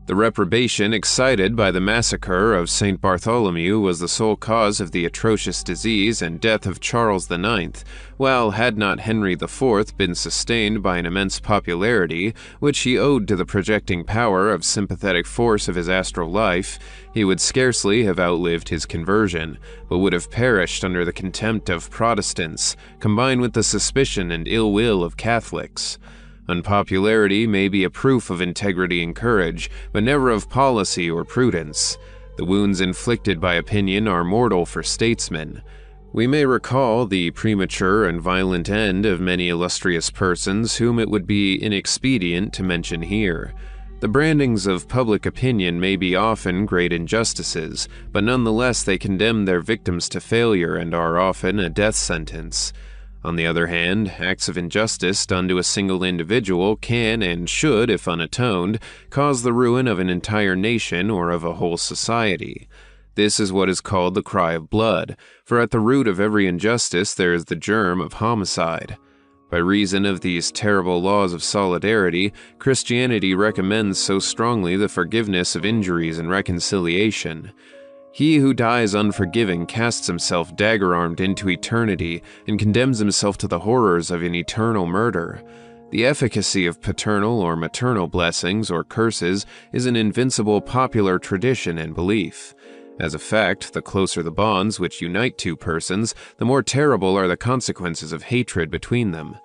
The reprobation excited by the massacre of St. Bartholomew was the sole cause of the atrocious disease and death of Charles IX, while had not Henry IV been sustained by an immense popularity, which he owed to the projecting power of sympathetic force of his astral life, he would scarcely have outlived his conversion, but would have perished under the contempt of Protestants, combined with the suspicion and ill will of Catholics. Unpopularity may be a proof of integrity and courage, but never of policy or prudence. The wounds inflicted by opinion are mortal for statesmen. We may recall the premature and violent end of many illustrious persons whom it would be inexpedient to mention here. The brandings of public opinion may be often great injustices, but nonetheless they condemn their victims to failure and are often a death sentence. On the other hand, acts of injustice done to a single individual can and should, if unatoned, cause the ruin of an entire nation or of a whole society. This is what is called the cry of blood, for at the root of every injustice there is the germ of homicide. By reason of these terrible laws of solidarity, Christianity recommends so strongly the forgiveness of injuries and reconciliation. He who dies unforgiving casts himself dagger-armed into eternity and condemns himself to the horrors of an eternal murder. The efficacy of paternal or maternal blessings or curses is an invincible popular tradition and belief. As a fact, the closer the bonds which unite two persons, the more terrible are the consequences of hatred between them.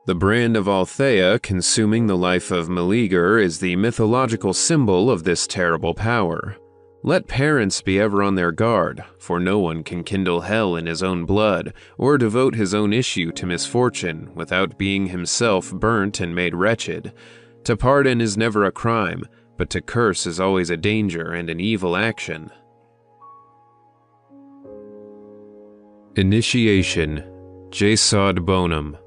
The brand of Althea consuming the life of Meleager is the mythological symbol of this terrible power. Let parents be ever on their guard, for no one can kindle hell in his own blood, or devote his own issue to misfortune without being himself burnt and made wretched. To pardon is never a crime, but to curse is always a danger and an evil action. Initiation, Jesod Bonum.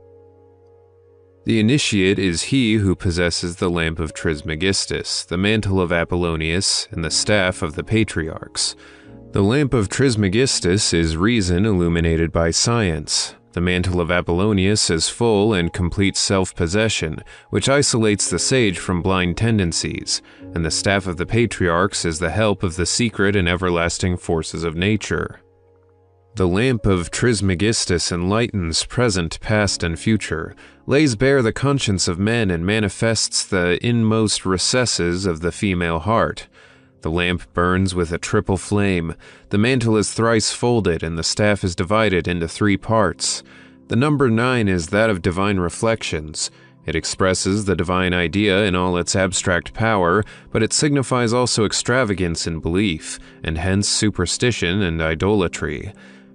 The initiate is he who possesses the lamp of Trismegistus, the mantle of Apollonius, and the staff of the patriarchs. The lamp of Trismegistus is reason illuminated by science. The mantle of Apollonius is full and complete self-possession, which isolates the sage from blind tendencies, and the staff of the patriarchs is the help of the secret and everlasting forces of nature. The lamp of Trismegistus enlightens present, past, and future, lays bare the conscience of men and manifests the inmost recesses of the female heart. The lamp burns with a triple flame, the mantle is thrice folded, and the staff is divided into 3 parts. The number 9 is that of divine reflections. It expresses the divine idea in all its abstract power, but it signifies also extravagance in belief, and hence superstition and idolatry.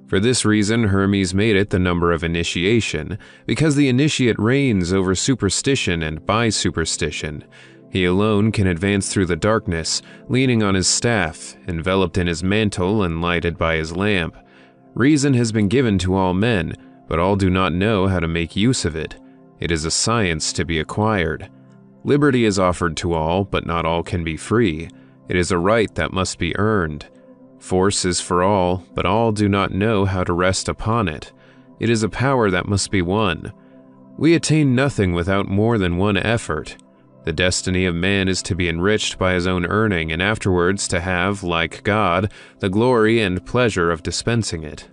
For this reason, Hermes made it the number of initiation, because the initiate reigns over superstition and by superstition. He alone can advance through the darkness, leaning on his staff, enveloped in his mantle and lighted by his lamp. Reason has been given to all men, but all do not know how to make use of it. It is a science to be acquired. Liberty is offered to all, but not all can be free. It is a right that must be earned. Force is for all, but all do not know how to rest upon it. It is a power that must be won. We attain nothing without more than one effort. The destiny of man is to be enriched by his own earning and afterwards to have, like God, the glory and pleasure of dispensing it.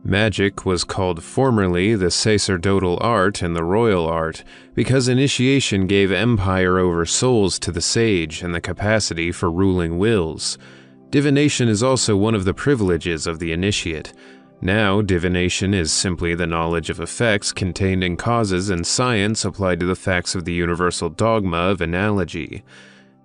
Magic was called formerly the sacerdotal art and the royal art, because initiation gave empire over souls to the sage and the capacity for ruling wills. Divination is also one of the privileges of the initiate. Now, divination is simply the knowledge of effects contained in causes and science applied to the facts of the universal dogma of analogy.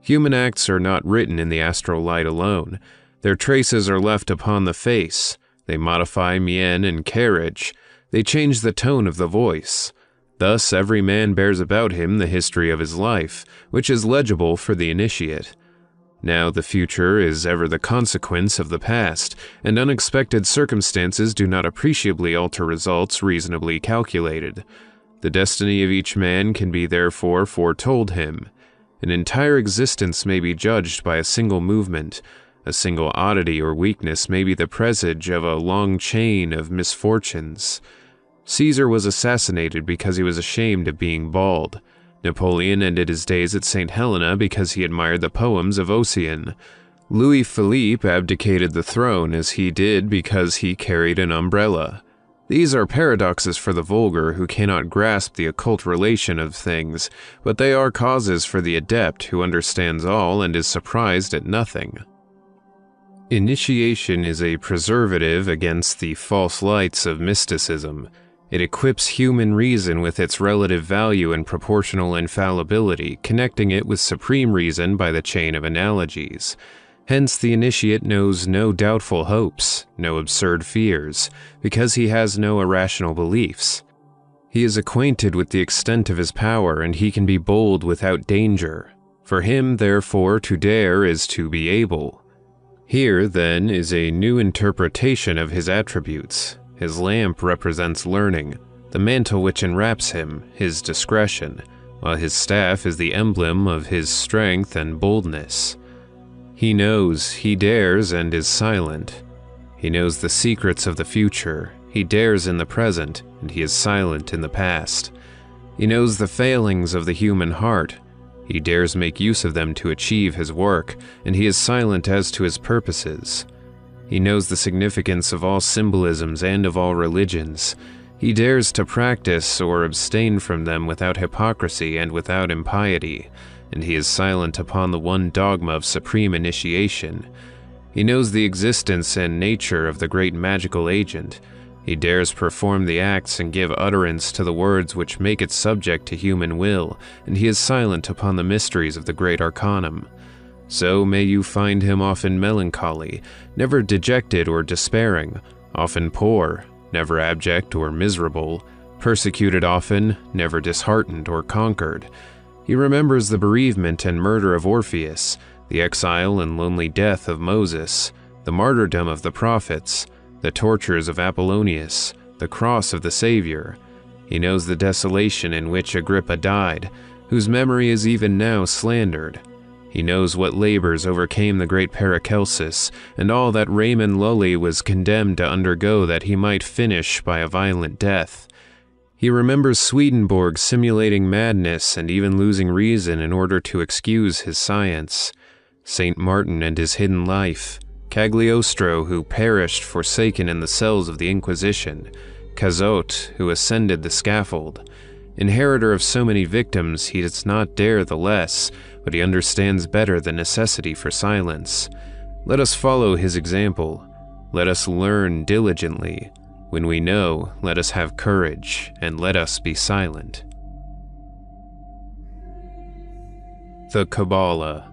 Human acts are not written in the astral light alone. Their traces are left upon the face. They modify mien and carriage. They change the tone of the voice. Thus, every man bears about him the history of his life, which is legible for the initiate. Now the future is ever the consequence of the past, and unexpected circumstances do not appreciably alter results reasonably calculated. The destiny of each man can be therefore foretold him. An entire existence may be judged by a single movement. A single oddity or weakness may be the presage of a long chain of misfortunes. Caesar was assassinated because he was ashamed of being bald. Napoleon ended his days at St. Helena because he admired the poems of Ossian. Louis Philippe abdicated the throne as he did because he carried an umbrella. These are paradoxes for the vulgar who cannot grasp the occult relation of things, but they are causes for the adept who understands all and is surprised at nothing. Initiation is a preservative against the false lights of mysticism. It equips human reason with its relative value and proportional infallibility, connecting it with supreme reason by the chain of analogies. Hence the initiate knows no doubtful hopes, no absurd fears, because he has no irrational beliefs. He is acquainted with the extent of his power, and he can be bold without danger. For him, therefore, to dare is to be able. Here, then, is a new interpretation of his attributes. His lamp represents learning, the mantle which enwraps him, his discretion, while his staff is the emblem of his strength and boldness. He knows, he dares, and is silent. He knows the secrets of the future, he dares in the present, and he is silent in the past. He knows the failings of the human heart. He dares make use of them to achieve his work, and he is silent as to his purposes. He knows the significance of all symbolisms and of all religions. He dares to practice or abstain from them without hypocrisy and without impiety, and he is silent upon the one dogma of supreme initiation. He knows the existence and nature of the great magical agent. He dares perform the acts and give utterance to the words which make it subject to human will, and he is silent upon the mysteries of the great arcanum. So may you find him often melancholy, never dejected or despairing, often poor, never abject or miserable, persecuted often, never disheartened or conquered. He remembers the bereavement and murder of Orpheus, the exile and lonely death of Moses, the martyrdom of the prophets, the tortures of Apollonius, the cross of the Savior. He knows the desolation in which Agrippa died, whose memory is even now slandered. He knows what labors overcame the great Paracelsus, and all that Raymond Lully was condemned to undergo that he might finish by a violent death. He remembers Swedenborg simulating madness and even losing reason in order to excuse his science, St. Martin and his hidden life, Cagliostro, who perished forsaken in the cells of the Inquisition, Cazot, who ascended the scaffold. Inheritor of so many victims, he does not dare the less, but he understands better the necessity for silence. Let us follow his example. Let us learn diligently. When we know, let us have courage, and let us be silent. The Kabbalah.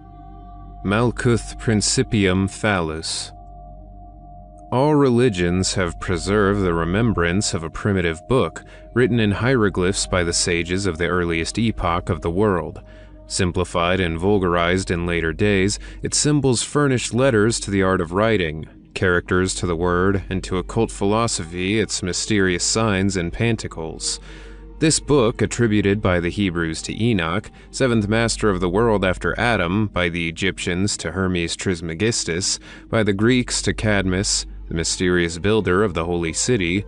Malkuth Principium Phallus. All religions have preserved the remembrance of a primitive book, written in hieroglyphs by the sages of the earliest epoch of the world. Simplified and vulgarized in later days, its symbols furnished letters to the art of writing, characters to the word, and to occult philosophy its mysterious signs and panticles. This book, attributed by the Hebrews to Enoch, seventh master of the world after Adam, by the Egyptians to Hermes Trismegistus, by the Greeks to Cadmus, the mysterious builder of the Holy City.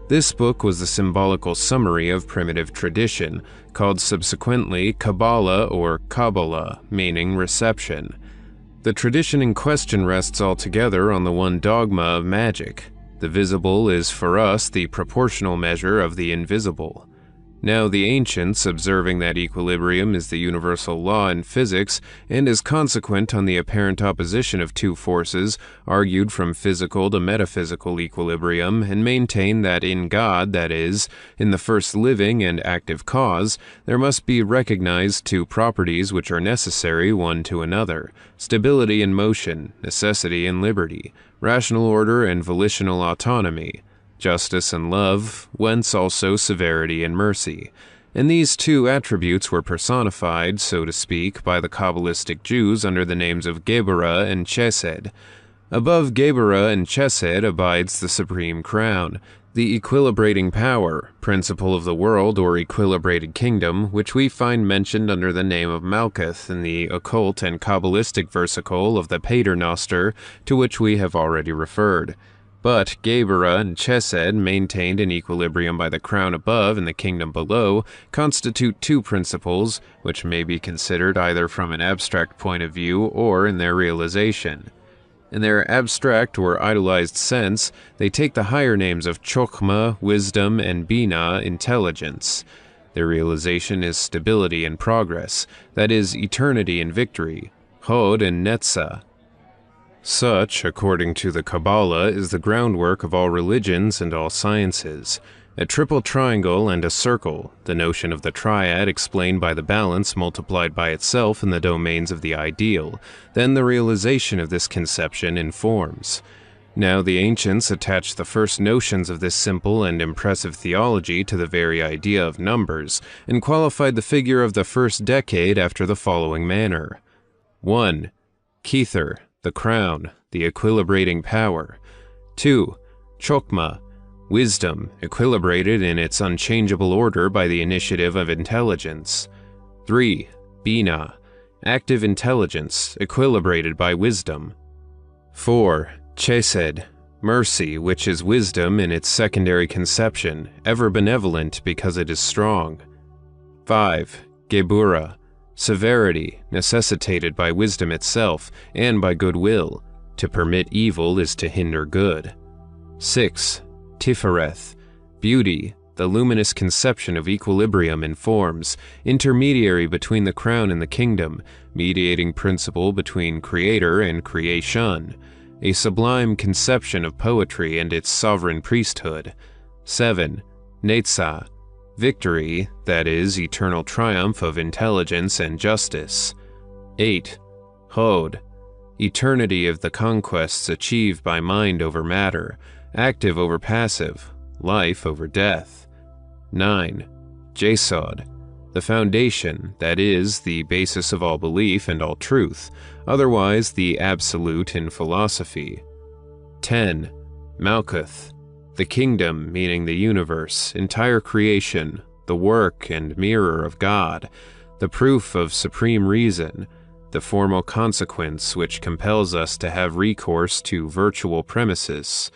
This book was the symbolical summary of primitive tradition, called subsequently Kabbalah or Kabbalah, meaning reception. The tradition in question rests altogether on the one dogma of magic. The visible is for us the proportional measure of the invisible. Now the ancients, observing that equilibrium is the universal law in physics and is consequent on the apparent opposition of two forces, argued from physical to metaphysical equilibrium and maintained that in God, that is, in the first living and active cause, there must be recognized two properties which are necessary one to another: stability and motion, necessity and liberty, rational order and volitional autonomy, justice and love, whence also severity and mercy. And these two attributes were personified, so to speak, by the Kabbalistic Jews under the names of Geburah and Chesed. Above Geburah and Chesed abides the supreme crown, the equilibrating power, principle of the world or equilibrated kingdom, which we find mentioned under the name of Malkuth in the occult and Kabbalistic versicle of the Paternoster, to which we have already referred. But Geburah and Chesed, maintained in equilibrium by the crown above and the kingdom below, constitute two principles, which may be considered either from an abstract point of view or in their realization. In their abstract or idolized sense, they take the higher names of Chokhmah, wisdom, and Bina, intelligence. Their realization is stability and progress, that is, eternity and victory, Hod and Netzah. Such, according to the Kabbalah, is the groundwork of all religions and all sciences. A triple triangle and a circle, the notion of the triad explained by the balance multiplied by itself in the domains of the ideal, then the realization of this conception in forms. Now the ancients attached the first notions of this simple and impressive theology to the very idea of numbers, and qualified the figure of the first decade after the following manner. 1. Kether, the crown, the equilibrating power. 2. Chokhmah, wisdom, equilibrated in its unchangeable order by the initiative of intelligence. 3. Bina, active intelligence, equilibrated by wisdom. 4. Chesed, mercy, which is wisdom in its secondary conception, ever benevolent because it is strong. 5. Geburah, severity, necessitated by wisdom itself and by goodwill. To permit evil is to hinder good. 6. Tifereth, beauty, the luminous conception of equilibrium in forms, intermediary between the crown and the kingdom, mediating principle between creator and creation, a sublime conception of poetry and its sovereign priesthood. 7. Netza, victory, that is, eternal triumph of intelligence and justice. 8. Hod, eternity of the conquests achieved by mind over matter, active over passive, life over death. 9. Jesod, the foundation, that is, the basis of all belief and all truth, otherwise the absolute in philosophy. 10. Malkuth, the kingdom, meaning the universe, entire creation, the work and mirror of God, the proof of supreme reason, the formal consequence which compels us to have recourse to virtual premises,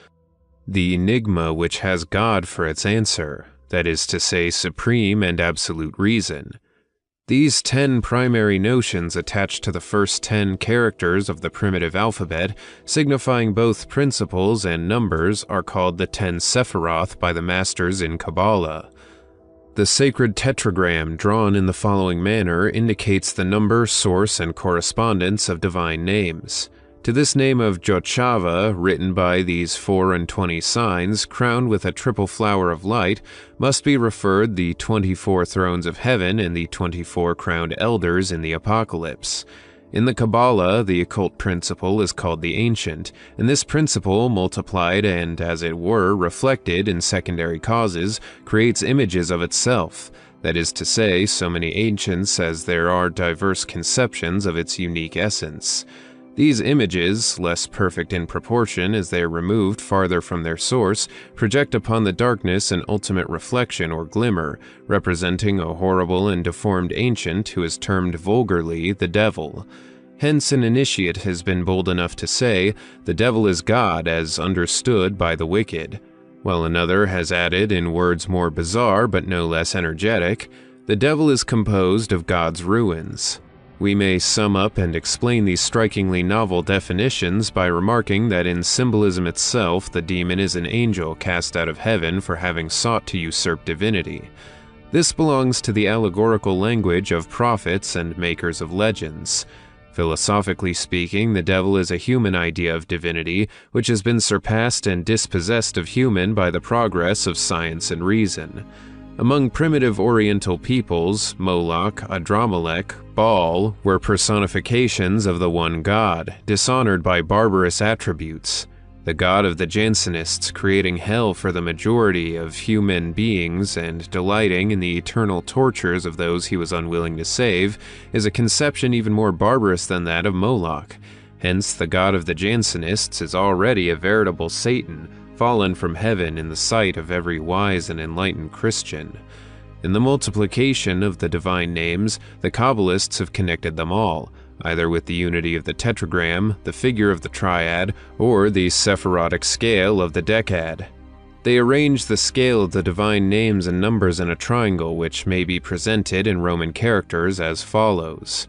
the enigma which has God for its answer, that is to say, supreme and absolute reason. These 10 primary notions attached to the first 10 characters of the primitive alphabet, signifying both principles and numbers, are called the 10 Sephiroth by the masters in Kabbalah. The sacred tetragram drawn in the following manner indicates the number, source, and correspondence of divine names. To this name of Jotchava, written by these 4 and 20 signs, crowned with a triple flower of light, must be referred the 24 thrones of heaven and the 24 crowned elders in the Apocalypse. In the Kabbalah, the occult principle is called the Ancient, and this principle, multiplied and, as it were, reflected in secondary causes, creates images of itself. That is to say, so many ancients as there are diverse conceptions of its unique essence. These images, less perfect in proportion as they are removed farther from their source, project upon the darkness an ultimate reflection or glimmer, representing a horrible and deformed ancient who is termed vulgarly the devil. Hence an initiate has been bold enough to say, the devil is God as understood by the wicked, while another has added in words more bizarre but no less energetic, the devil is composed of God's ruins. We may sum up and explain these strikingly novel definitions by remarking that in symbolism itself, the demon is an angel cast out of heaven for having sought to usurp divinity. This belongs to the allegorical language of prophets and makers of legends. Philosophically speaking, the devil is a human idea of divinity, which has been surpassed and dispossessed of human by the progress of science and reason. Among primitive Oriental peoples, Moloch, Adramelech, Baal were personifications of the one God, dishonored by barbarous attributes. The god of the Jansenists creating hell for the majority of human beings and delighting in the eternal tortures of those he was unwilling to save is a conception even more barbarous than that of Moloch. Hence, the god of the Jansenists is already a veritable Satan, fallen from heaven in the sight of every wise and enlightened Christian. In the multiplication of the divine names, the Kabbalists have connected them all, either with the unity of the tetragram, the figure of the triad, or the Sephirotic scale of the decad. They arrange the scale of the divine names and numbers in a triangle which may be presented in Roman characters as follows.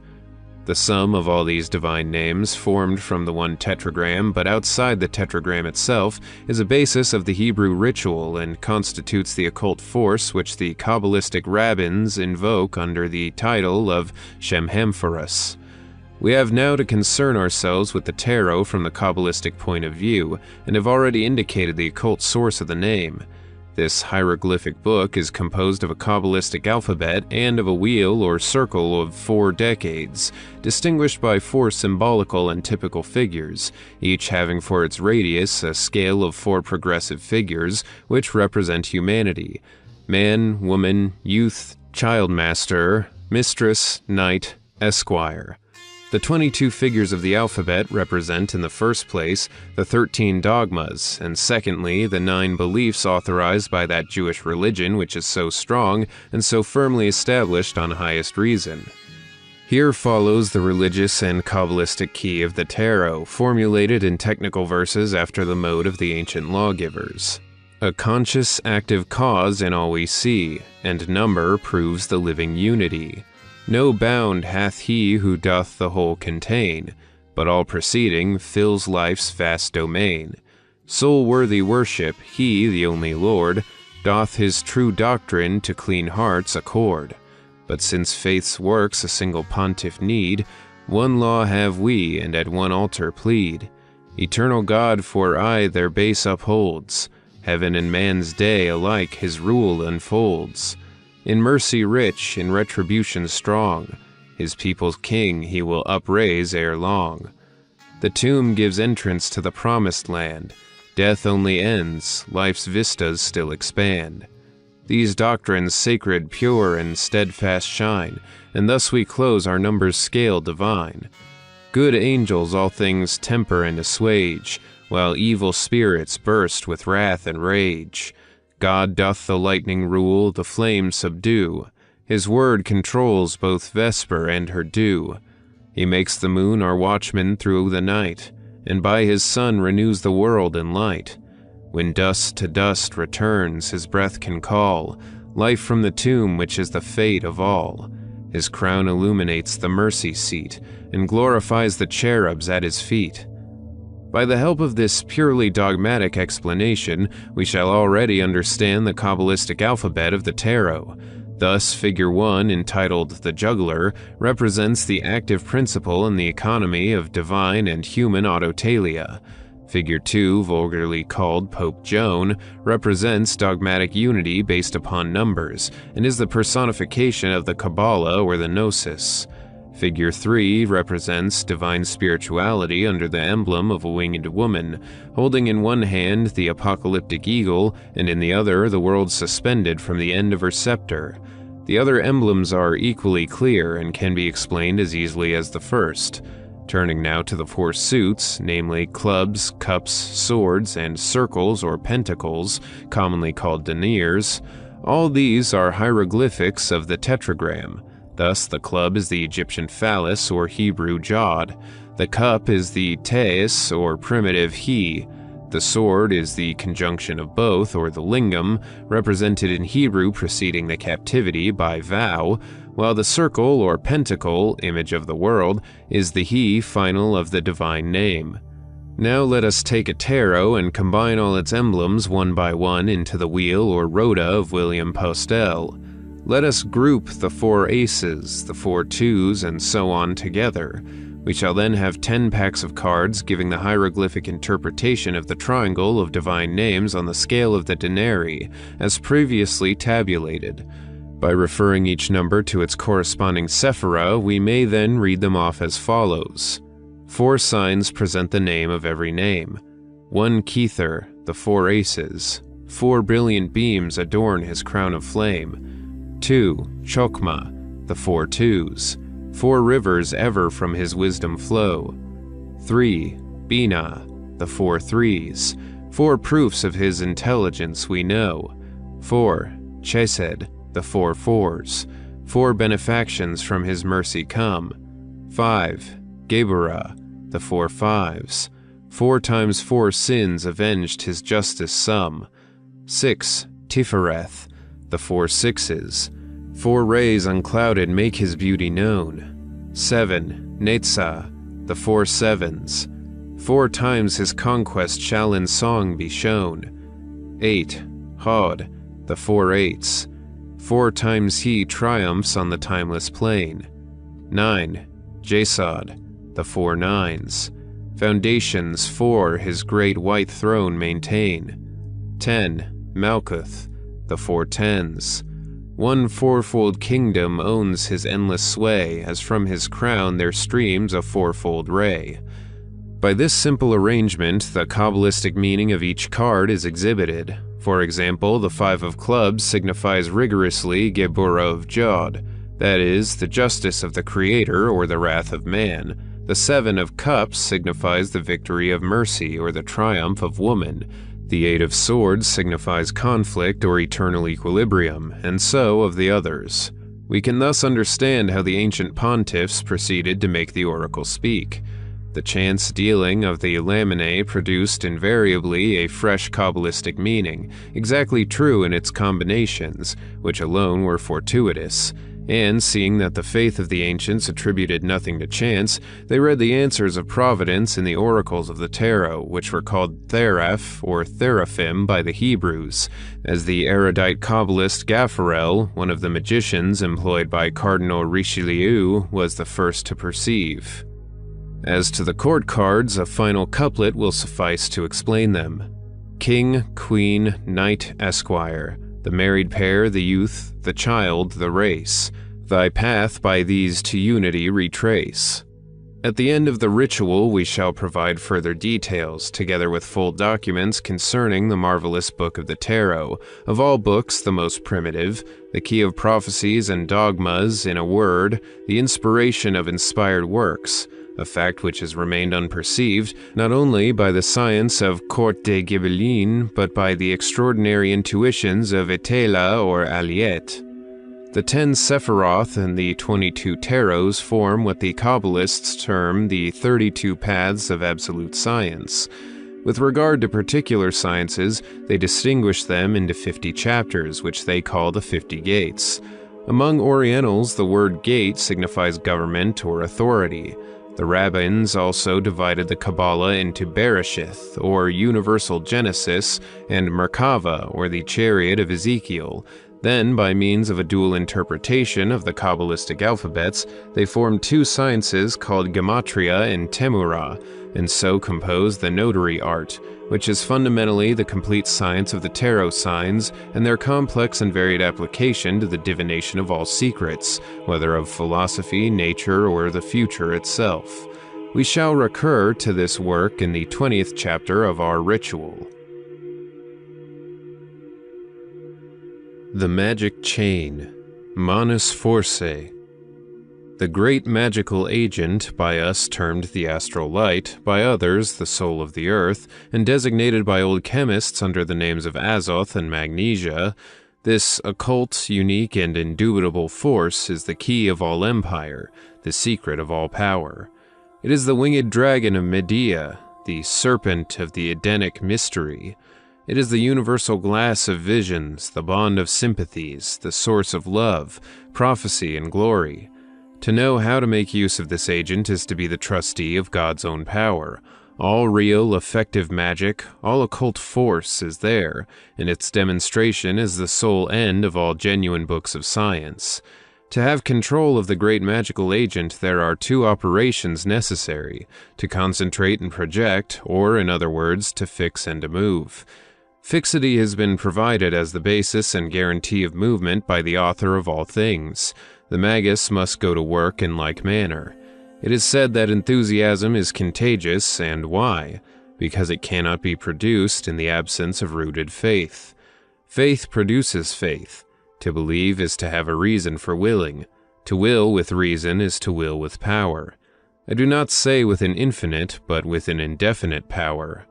The sum of all these divine names, formed from the one tetragram but outside the tetragram itself, is a basis of the Hebrew ritual and constitutes the occult force which the Kabbalistic rabbins invoke under the title of Shemhamphoros. We have now to concern ourselves with the tarot from the Kabbalistic point of view, and have already indicated the occult source of the name. This hieroglyphic book is composed of a Kabbalistic alphabet and of a wheel or circle of 4 decades, distinguished by 4 symbolical and typical figures, each having for its radius a scale of 4 progressive figures which represent humanity: man, woman, youth, child master, mistress, knight, esquire. The 22 figures of the alphabet represent, in the first place, the 13 dogmas, and secondly, the 9 beliefs authorized by that Jewish religion which is so strong and so firmly established on highest reason. Here follows the religious and Kabbalistic key of the tarot, formulated in technical verses after the mode of the ancient lawgivers. A conscious, active cause in all we see, and number proves the living unity. No bound hath he who doth the whole contain, but all preceding fills life's vast domain. Soul-worthy worship, he, the only Lord, doth his true doctrine to clean hearts accord. But since faith's works a single pontiff need, one law have we, and at one altar plead. Eternal God for aye their base upholds, Heaven and man's day alike his rule unfolds. In mercy rich, in retribution strong, his people's king he will upraise ere long. The tomb gives entrance to the promised land. Death only ends, life's vistas still expand. These doctrines sacred, pure, and steadfast shine, and thus we close our numbers scale divine. Good angels all things temper and assuage, while evil spirits burst with wrath and rage. God doth the lightning rule, the flame subdue. His word controls both vesper and her dew. He makes the moon our watchman through the night, and by his sun renews the world in light. When dust to dust returns, his breath can call life from the tomb, which is the fate of all. His crown illuminates the mercy seat, and glorifies the cherubs at his feet. By the help of this purely dogmatic explanation, we shall already understand the Kabbalistic alphabet of the tarot. Thus, Figure 1, entitled The Juggler, represents the active principle in the economy of divine and human autotalia. Figure 2, vulgarly called Pope Joan, represents dogmatic unity based upon numbers, and is the personification of the Kabbalah or the Gnosis. Figure 3 represents divine spirituality under the emblem of a winged woman, holding in one hand the apocalyptic eagle, and in the other the world suspended from the end of her scepter. The other emblems are equally clear and can be explained as easily as the first. Turning now to the four suits, namely clubs, cups, swords, and circles or pentacles, commonly called deniers, all these are hieroglyphics of the tetragram. Thus, the club is the Egyptian phallus or Hebrew jod, the cup is the teis or primitive he, the sword is the conjunction of both or the lingam, represented in Hebrew preceding the captivity by vow, while the circle or pentacle, image of the world, is the he final of the divine name. Now let us take a tarot and combine all its emblems one by one into the wheel or rota of William Postel. Let us group the four aces, the four twos, and so on together. We shall then have 10 packs of cards giving the hieroglyphic interpretation of the triangle of divine names on the scale of the denarii, as previously tabulated. By referring each number to its corresponding sephira, we may then read them off as follows. 4 signs present the name of every name. 1 Kether, the 4 aces. 4 brilliant beams adorn his crown of flame. 2 Chokmah, the 4 twos. 4 rivers ever from his wisdom flow. 3 Bina, the 4 threes. 4 proofs of his intelligence we know. 4 Chesed, the 4 fours. 4 benefactions from his mercy come. 5 Geburah, the 4 fives. 4 times 4 sins avenged his justice sum. 6 Tifereth, the 4 sixes. 4 rays unclouded make his beauty known. 7 Netzah, the 4 sevens. 4 times his conquest shall in song be shown. 8 Hod, the 4 eights. 4 times he triumphs on the timeless plain. 9 Jesod, the 4 nines. Foundations 4 his great white throne maintain. 10 Malkuth, the 4 tens. 1 fourfold kingdom owns his endless sway, as from his crown there streams a fourfold ray. By this simple arrangement, the Kabbalistic meaning of each card is exhibited. For example, the 5 of clubs signifies rigorously Geburah of Jod, that is, the justice of the Creator or the wrath of man. The 7 of cups signifies the victory of mercy or the triumph of woman. The 8 of swords signifies conflict or eternal equilibrium, and so of the others. We can thus understand how the ancient pontiffs proceeded to make the oracle speak. The chance dealing of the laminae produced invariably a fresh Kabbalistic meaning, exactly true in its combinations, which alone were fortuitous. And seeing that the faith of the ancients attributed nothing to chance, they read the answers of providence in the oracles of the tarot, which were called theraph or teraphim by the Hebrews, as the erudite Kabbalist Gaffarel, one of the magicians employed by Cardinal Richelieu, was the first to perceive. As to the court cards, a final couplet will suffice to explain them. King, Queen, Knight, Esquire, the married pair, the youth, the child, the race, thy path by these to unity retrace. At the end of the ritual we shall provide further details, together with full documents concerning the marvelous Book of the Tarot, of all books the most primitive, the key of prophecies and dogmas, in a word, the inspiration of inspired works, a fact which has remained unperceived, not only by the science of Court de Ghibelline, but by the extraordinary intuitions of Etela or Aliette. The 10 Sephiroth and the 22 Tarots form what the Kabbalists term the 32 paths of absolute science. With regard to particular sciences, they distinguish them into 50 chapters, which they call the 50 gates. Among Orientals, the word gate signifies government or authority. The rabbins also divided the Kabbalah into Bereshith, or universal Genesis, and Merkava, or the chariot of Ezekiel. Then, by means of a dual interpretation of the Kabbalistic alphabets, they formed 2 sciences called Gematria and Temura, and so composed the notary art, which is fundamentally the complete science of the tarot signs and their complex and varied application to the divination of all secrets, whether of philosophy, nature, or the future itself. We shall recur to this work in the 20th chapter of our ritual. The Magic Chain, Manus Force. The great magical agent, by us termed the astral light, by others the soul of the earth, and designated by old chemists under the names of azoth and magnesia, this occult, unique, and indubitable force is the key of all empire, the secret of all power. It is the winged dragon of Medea, the serpent of the Edenic mystery. It is the universal glass of visions, the bond of sympathies, the source of love, prophecy, and glory. To know how to make use of this agent is to be the trustee of God's own power. All real, effective magic, all occult force is there, and its demonstration is the sole end of all genuine books of science. To have control of the great magical agent, there are 2 operations necessary: to concentrate and project, or, in other words, to fix and to move. Fixity has been provided as the basis and guarantee of movement by the author of all things. The magus must go to work in like manner. It is said that enthusiasm is contagious, and why? Because it cannot be produced in the absence of rooted faith. Faith produces faith. To believe is to have a reason for willing. To will with reason is to will with power. I do not say with an infinite, but with an indefinite power.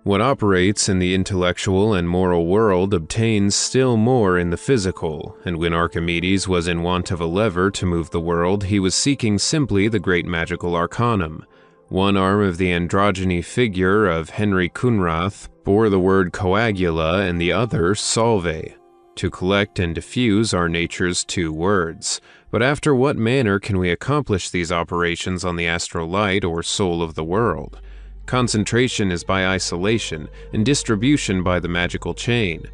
What operates in the intellectual and moral world obtains still more in the physical, and when Archimedes was in want of a lever to move the world, he was seeking simply the great magical arcanum. One arm of the androgyny figure of Henry Kunrath bore the word coagula and the other solve. To collect and diffuse are nature's 2 words. But after what manner can we accomplish these operations on the astral light or soul of the world? Concentration is by isolation, and distribution by the magical chain.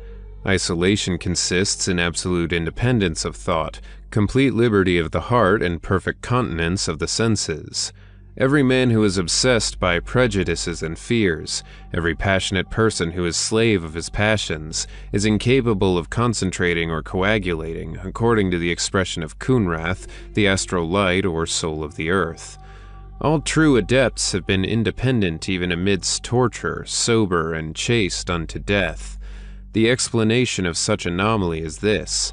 Isolation consists in absolute independence of thought, complete liberty of the heart, and perfect continence of the senses. Every man who is obsessed by prejudices and fears, every passionate person who is slave of his passions, is incapable of concentrating or coagulating, according to the expression of Kunrath, the astral light or soul of the earth. All true adepts have been independent even amidst torture, sober and chaste unto death. The explanation of such anomaly is this: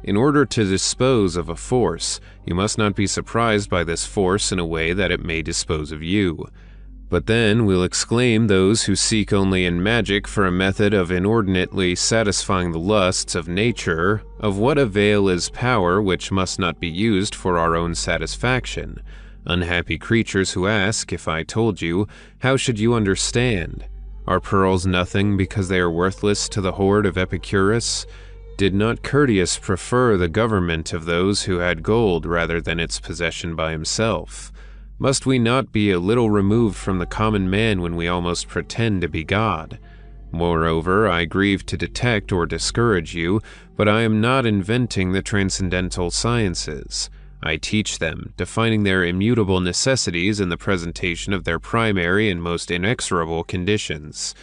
in order to dispose of a force, you must not be surprised by this force in a way that it may dispose of you. But then will exclaim those who seek only in magic for a method of inordinately satisfying the lusts of nature, of what avail is power which must not be used for our own satisfaction? Unhappy creatures who ask, if I told you, how should you understand? Are pearls nothing because they are worthless to the hoard of Epicurus? Did not Curtius prefer the government of those who had gold rather than its possession by himself? Must we not be a little removed from the common man when we almost pretend to be God? Moreover, I grieve to detect or discourage you, but I am not inventing the transcendental sciences. I teach them, defining their immutable necessities in the presentation of their primary and most inexorable conditions.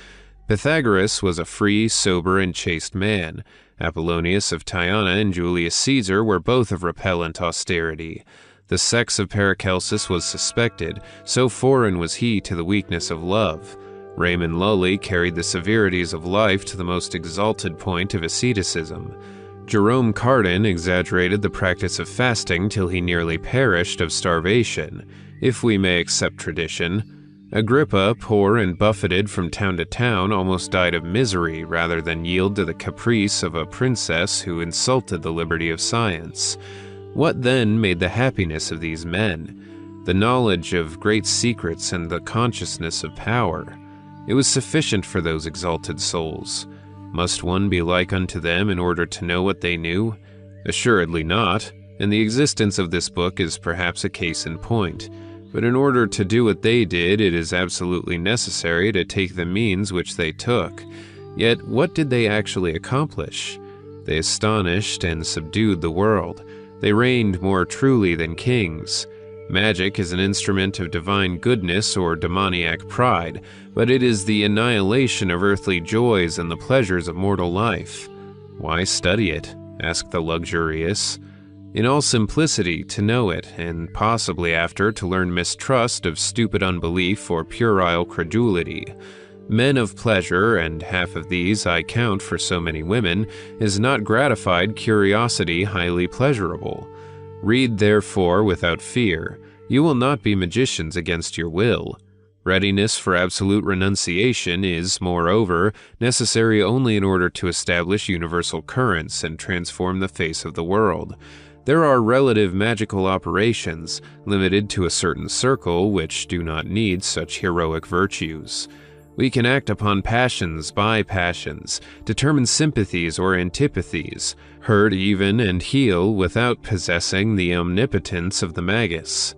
Pythagoras was a free, sober, and chaste man. Apollonius of Tyana and Julius Caesar were both of repellent austerity. The sex of Paracelsus was suspected, so foreign was he to the weakness of love. Raymond Lully carried the severities of life to the most exalted point of asceticism. Jerome Cardan exaggerated the practice of fasting till he nearly perished of starvation, if we may accept tradition. Agrippa, poor and buffeted from town to town, almost died of misery rather than yield to the caprice of a princess who insulted the liberty of science. What then made the happiness of these men? The knowledge of great secrets and the consciousness of power. It was sufficient for those exalted souls. Must one be like unto them in order to know what they knew? Assuredly not, and the existence of this book is perhaps a case in point. But in order to do what they did, it is absolutely necessary to take the means which they took. Yet what did they actually accomplish? They astonished and subdued the world. They reigned more truly than kings. Magic is an instrument of divine goodness or demoniac pride, but it is the annihilation of earthly joys and the pleasures of mortal life. Why study it? Asked the luxurious. In all simplicity to know it, and possibly after to learn mistrust of stupid unbelief or puerile credulity. Men of pleasure, and half of these I count for so many women, is not gratified curiosity highly pleasurable. Read therefore without fear. You will not be magicians against your will. Readiness for absolute renunciation is, moreover, necessary only in order to establish universal currents and transform the face of the world. There are relative magical operations, limited to a certain circle, which do not need such heroic virtues. We can act upon passions by passions, determine sympathies or antipathies, hurt even and heal without possessing the omnipotence of the magus.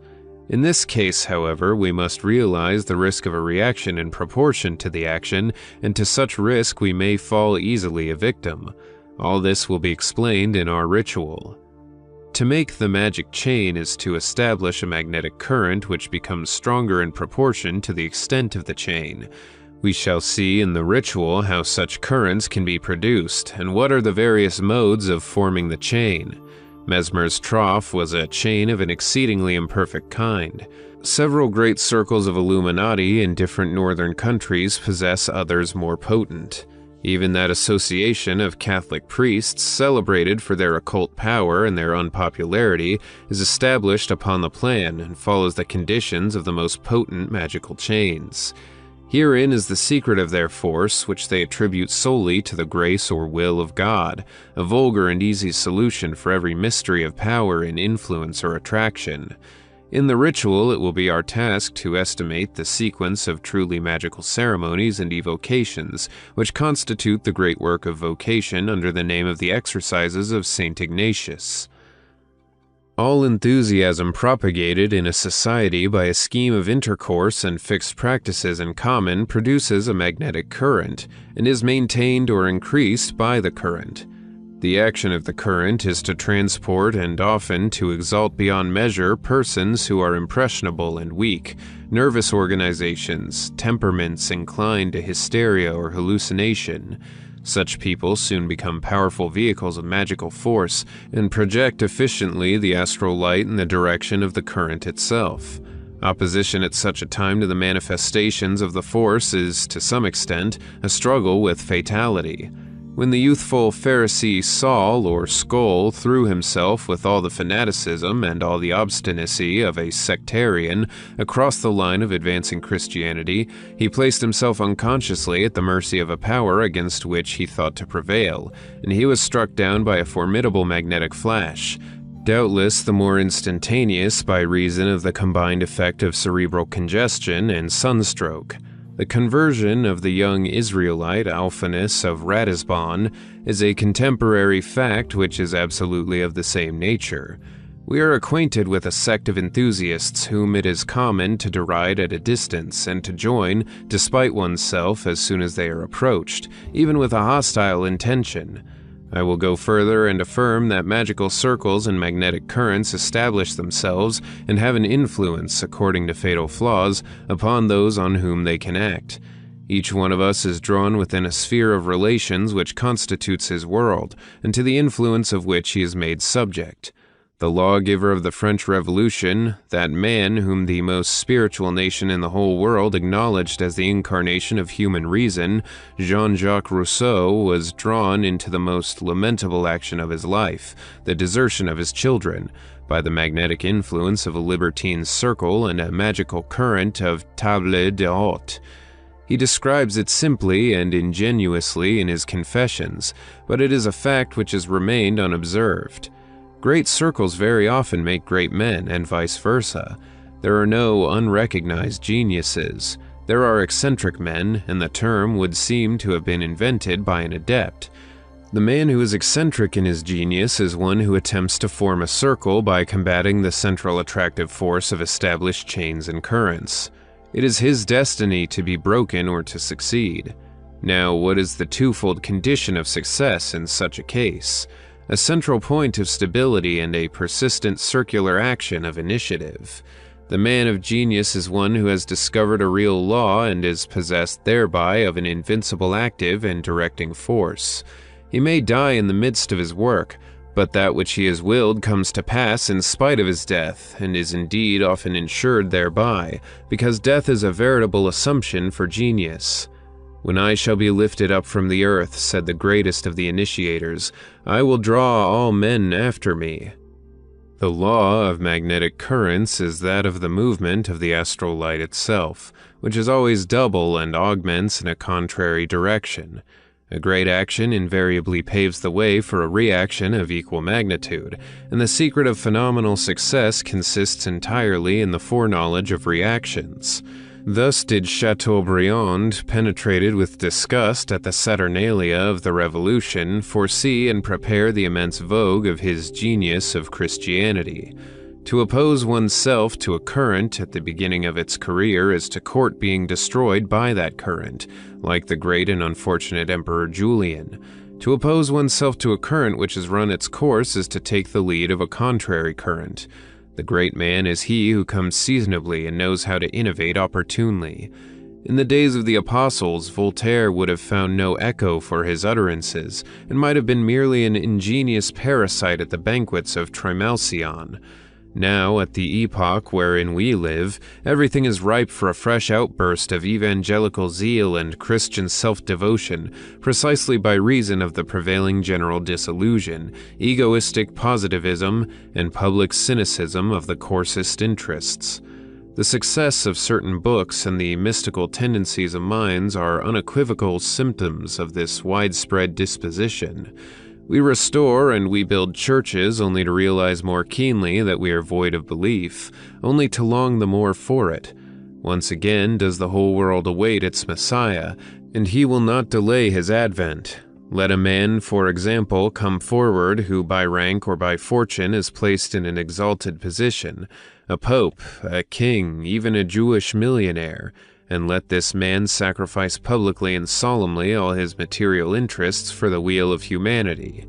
In this case, however, we must realize the risk of a reaction in proportion to the action, and to such risk we may fall easily a victim. All this will be explained in our ritual. To make the magic chain is to establish a magnetic current which becomes stronger in proportion to the extent of the chain. We shall see in the ritual how such currents can be produced, and what are the various modes of forming the chain. Mesmer's trough was a chain of an exceedingly imperfect kind. Several great circles of Illuminati in different northern countries possess others more potent. Even that association of Catholic priests, celebrated for their occult power and their unpopularity, is established upon the plan and follows the conditions of the most potent magical chains. Herein is the secret of their force, which they attribute solely to the grace or will of God, a vulgar and easy solution for every mystery of power in influence or attraction. In the ritual, it will be our task to estimate the sequence of truly magical ceremonies and evocations, which constitute the great work of vocation under the name of the exercises of St. Ignatius. All enthusiasm propagated in a society by a scheme of intercourse and fixed practices in common produces a magnetic current, and is maintained or increased by the current. The action of the current is to transport and often to exalt beyond measure persons who are impressionable and weak, nervous organizations, temperaments inclined to hysteria or hallucination. Such people soon become powerful vehicles of magical force and project efficiently the astral light in the direction of the current itself. Opposition at such a time to the manifestations of the force is, to some extent, a struggle with fatality. When the youthful Pharisee Saul, or Skull, threw himself with all the fanaticism and all the obstinacy of a sectarian across the line of advancing Christianity, he placed himself unconsciously at the mercy of a power against which he thought to prevail, and he was struck down by a formidable magnetic flash, doubtless the more instantaneous by reason of the combined effect of cerebral congestion and sunstroke. The conversion of the young Israelite Alphanus of Ratisbon is a contemporary fact which is absolutely of the same nature. We are acquainted with a sect of enthusiasts whom it is common to deride at a distance and to join, despite oneself, as soon as they are approached, even with a hostile intention. I will go further and affirm that magical circles and magnetic currents establish themselves and have an influence, according to fatal flaws, upon those on whom they can act. Each one of us is drawn within a sphere of relations which constitutes his world, and to the influence of which he is made subject. The lawgiver of the French Revolution, that man whom the most spiritual nation in the whole world acknowledged as the incarnation of human reason, Jean-Jacques Rousseau, was drawn into the most lamentable action of his life, the desertion of his children, by the magnetic influence of a libertine circle and a magical current of table d'hôte. He describes it simply and ingenuously in his Confessions, but it is a fact which has remained unobserved. Great circles very often make great men, and vice versa. There are no unrecognized geniuses. There are eccentric men, and the term would seem to have been invented by an adept. The man who is eccentric in his genius is one who attempts to form a circle by combating the central attractive force of established chains and currents. It is his destiny to be broken or to succeed. Now, what is the twofold condition of success in such a case? A central point of stability and a persistent circular action of initiative. The man of genius is one who has discovered a real law and is possessed thereby of an invincible active and directing force. He may die in the midst of his work, but that which he has willed comes to pass in spite of his death, and is indeed often ensured thereby, because death is a veritable assumption for genius. "When I shall be lifted up from the earth," said the greatest of the initiators, "I will draw all men after me." The law of magnetic currents is that of the movement of the astral light itself, which is always double and augments in a contrary direction. A great action invariably paves the way for a reaction of equal magnitude, and the secret of phenomenal success consists entirely in the foreknowledge of reactions. Thus did Chateaubriand, penetrated with disgust at the Saturnalia of the Revolution, foresee and prepare the immense vogue of his genius of Christianity. To oppose oneself to a current at the beginning of its career is to court being destroyed by that current, like the great and unfortunate Emperor Julian. To oppose oneself to a current which has run its course is to take the lead of a contrary current. The great man is he who comes seasonably and knows how to innovate opportunely. In the days of the apostles, Voltaire would have found no echo for his utterances, and might have been merely an ingenious parasite at the banquets of Trimalcion. Now, at the epoch wherein we live, everything is ripe for a fresh outburst of evangelical zeal and Christian self-devotion, precisely by reason of the prevailing general disillusion, egoistic positivism, and public cynicism of the coarsest interests. The success of certain books and the mystical tendencies of minds are unequivocal symptoms of this widespread disposition. We restore and we build churches only to realize more keenly that we are void of belief, only to long the more for it. Once again does the whole world await its Messiah, and he will not delay his advent. Let a man, for example, come forward who by rank or by fortune is placed in an exalted position, a pope, a king, even a Jewish millionaire, and let this man sacrifice publicly and solemnly all his material interests for the weal of humanity.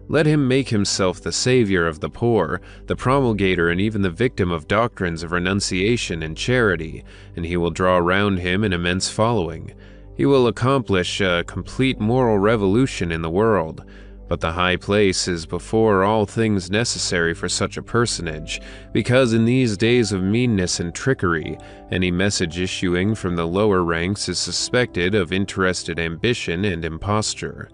Let him make himself the savior of the poor, the promulgator and even the victim of doctrines of renunciation and charity, and he will draw round him an immense following. He will accomplish a complete moral revolution in the world. But the high place is before all things necessary for such a personage, because in these days of meanness and trickery, any message issuing from the lower ranks is suspected of interested ambition and imposture.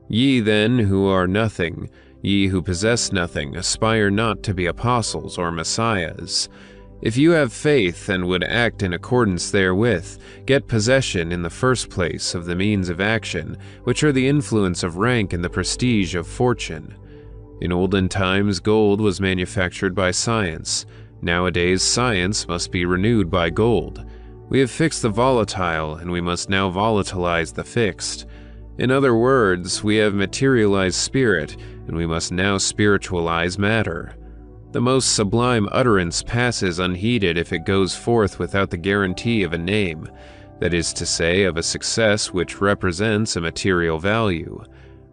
Ye then who are nothing, ye who possess nothing, aspire not to be apostles or messiahs. If you have faith and would act in accordance therewith, get possession in the first place of the means of action, which are the influence of rank and the prestige of fortune. In olden times gold was manufactured by science. Nowadays science must be renewed by gold. We have fixed the volatile, and we must now volatilize the fixed. In other words, we have materialized spirit, and we must now spiritualize matter. The most sublime utterance passes unheeded if it goes forth without the guarantee of a name, that is to say, of a success which represents a material value.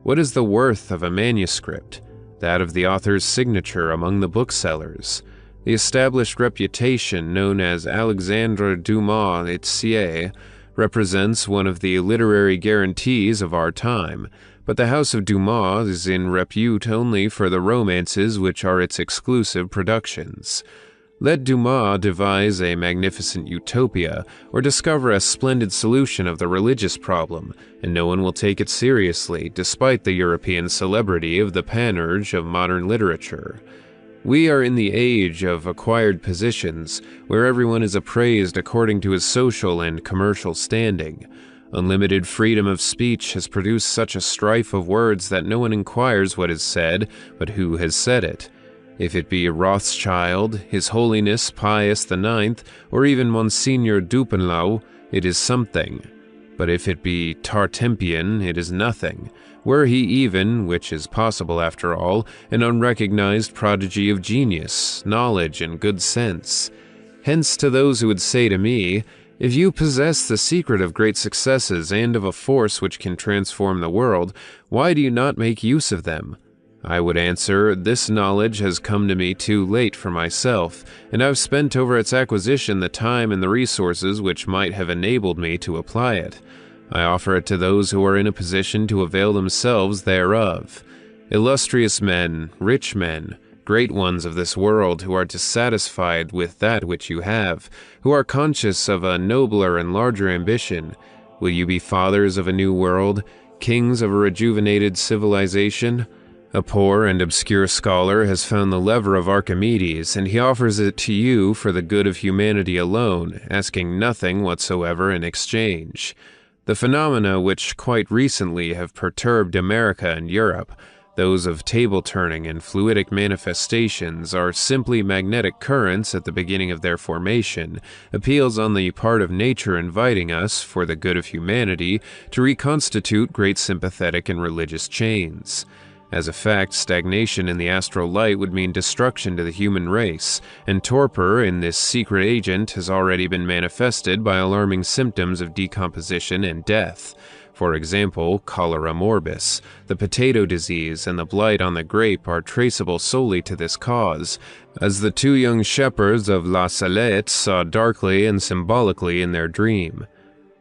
What is the worth of a manuscript? That of the author's signature among the booksellers. The established reputation known as Alexandre Dumas et Siey represents one of the literary guarantees of our time, but the House of Dumas is in repute only for the romances which are its exclusive productions. Let Dumas devise a magnificent utopia or discover a splendid solution of the religious problem, and no one will take it seriously, despite the European celebrity of the panurge of modern literature. We are in the age of acquired positions, where everyone is appraised according to his social and commercial standing. Unlimited freedom of speech has produced such a strife of words that no one inquires what is said, but who has said it. If it be Rothschild, His Holiness Pius IX, or even Monsignor Dupenlau, it is something. But if it be Tartempion, it is nothing. Were he even, which is possible after all, an unrecognized prodigy of genius, knowledge, and good sense. Hence to those who would say to me, if you possess the secret of great successes and of a force which can transform the world, why do you not make use of them? I would answer, this knowledge has come to me too late for myself, and I've spent over its acquisition the time and the resources which might have enabled me to apply it. I offer it to those who are in a position to avail themselves thereof. Illustrious men, rich men, great ones of this world who are dissatisfied with that which you have, who are conscious of a nobler and larger ambition. Will you be fathers of a new world, kings of a rejuvenated civilization? A poor and obscure scholar has found the lever of Archimedes, and he offers it to you for the good of humanity alone, asking nothing whatsoever in exchange. The phenomena which quite recently have perturbed America and Europe, those of table-turning and fluidic manifestations, are simply magnetic currents at the beginning of their formation, appeals on the part of nature inviting us, for the good of humanity, to reconstitute great sympathetic and religious chains. As a fact, stagnation in the astral light would mean destruction to the human race, and torpor in this secret agent has already been manifested by alarming symptoms of decomposition and death. For example, cholera morbus, the potato disease, and the blight on the grape are traceable solely to this cause, as the two young shepherds of La Salette saw darkly and symbolically in their dream.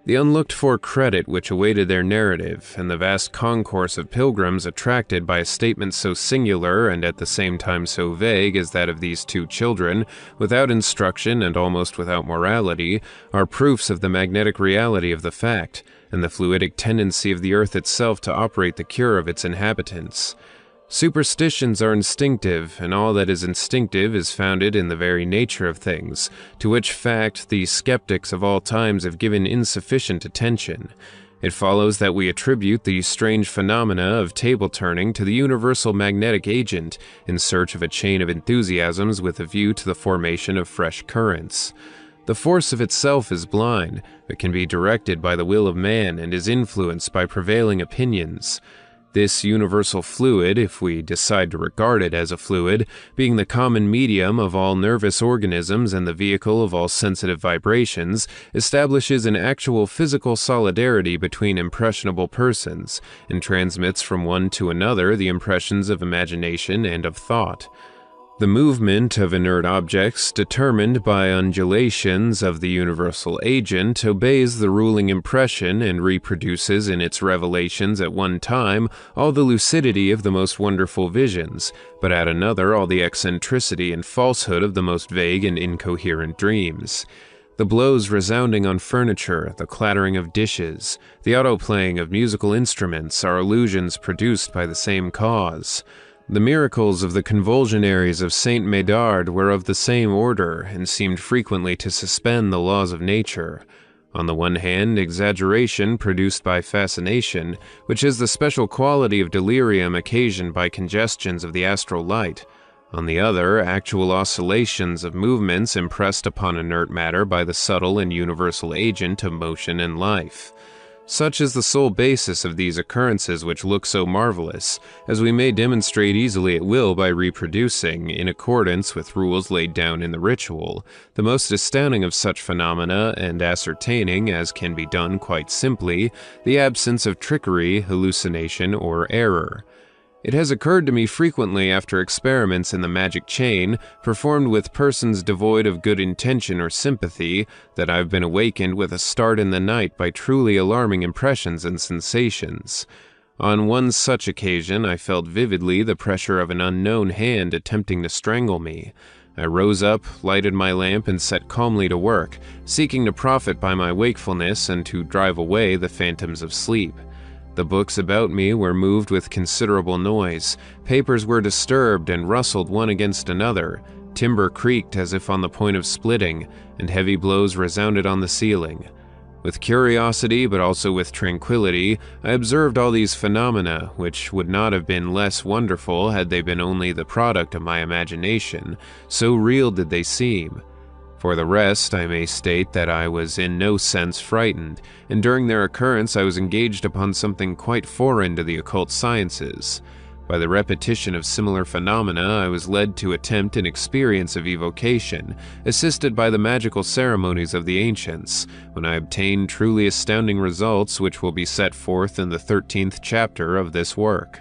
The unlooked-for credit which awaited their narrative, and the vast concourse of pilgrims attracted by a statement so singular and at the same time so vague as that of these two children, without instruction and almost without morality, are proofs of the magnetic reality of the fact, and the fluidic tendency of the earth itself to operate the cure of its inhabitants. Superstitions are instinctive, and all that is instinctive is founded in the very nature of things, to which fact the skeptics of all times have given insufficient attention. It follows that we attribute the strange phenomena of table-turning to the universal magnetic agent in search of a chain of enthusiasms with a view to the formation of fresh currents. The force of itself is blind, but can be directed by the will of man and is influenced by prevailing opinions. This universal fluid, if we decide to regard it as a fluid, being the common medium of all nervous organisms and the vehicle of all sensitive vibrations, establishes an actual physical solidarity between impressionable persons, and transmits from one to another the impressions of imagination and of thought. The movement of inert objects, determined by undulations of the universal agent, obeys the ruling impression and reproduces in its revelations at one time all the lucidity of the most wonderful visions, but at another all the eccentricity and falsehood of the most vague and incoherent dreams. The blows resounding on furniture, the clattering of dishes, the auto-playing of musical instruments are illusions produced by the same cause. The miracles of the convulsionaries of Saint Médard were of the same order, and seemed frequently to suspend the laws of nature. On the one hand, exaggeration produced by fascination, which is the special quality of delirium occasioned by congestions of the astral light. On the other, actual oscillations of movements impressed upon inert matter by the subtle and universal agent of motion and life. Such is the sole basis of these occurrences which look so marvelous, as we may demonstrate easily at will by reproducing, in accordance with rules laid down in the ritual, the most astounding of such phenomena and ascertaining, as can be done quite simply, the absence of trickery, hallucination, or error. It has occurred to me frequently after experiments in the magic chain, performed with persons devoid of good intention or sympathy, that I've been awakened with a start in the night by truly alarming impressions and sensations. On one such occasion, I felt vividly the pressure of an unknown hand attempting to strangle me. I rose up, lighted my lamp, and set calmly to work, seeking to profit by my wakefulness and to drive away the phantoms of sleep. The books about me were moved with considerable noise, papers were disturbed and rustled one against another, timber creaked as if on the point of splitting, and heavy blows resounded on the ceiling. With curiosity, but also with tranquility, I observed all these phenomena, which would not have been less wonderful had they been only the product of my imagination, so real did they seem. For the rest, I may state that I was in no sense frightened, and during their occurrence I was engaged upon something quite foreign to the occult sciences. By the repetition of similar phenomena, I was led to attempt an experience of evocation, assisted by the magical ceremonies of the ancients, when I obtained truly astounding results which will be set forth in the 13th chapter of this work.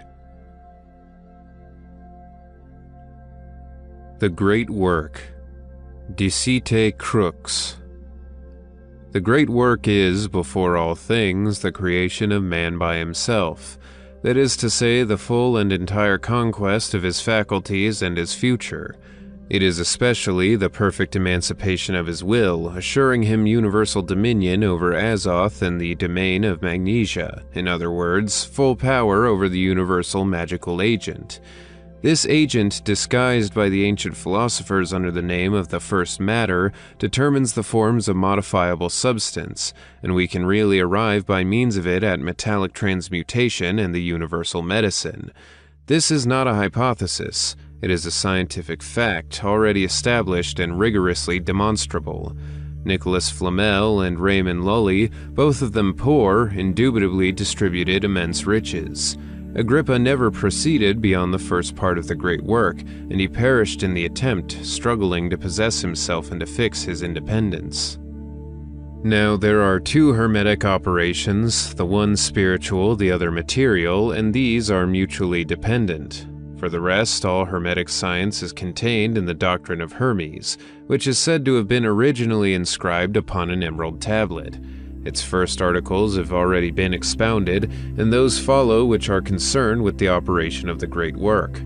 The Great Work. Dicite crux. The great work is, before all things, the creation of man by himself, that is to say, the full and entire conquest of his faculties and his future. It is especially the perfect emancipation of his will, assuring him universal dominion over Azoth and the domain of Magnesia, in other words, full power over the universal magical agent. This agent, disguised by the ancient philosophers under the name of the first matter, determines the forms of modifiable substance, and we can really arrive by means of it at metallic transmutation and the universal medicine. This is not a hypothesis. It is a scientific fact, already established and rigorously demonstrable. Nicholas Flamel and Raymond Lully, both of them poor, indubitably distributed immense riches. Agrippa never proceeded beyond the first part of the great work, and he perished in the attempt, struggling to possess himself and to fix his independence. Now, there are two hermetic operations, the one spiritual, the other material, and these are mutually dependent. For the rest, all hermetic science is contained in the doctrine of Hermes, which is said to have been originally inscribed upon an emerald tablet. Its first articles have already been expounded, and those follow which are concerned with the operation of the great work.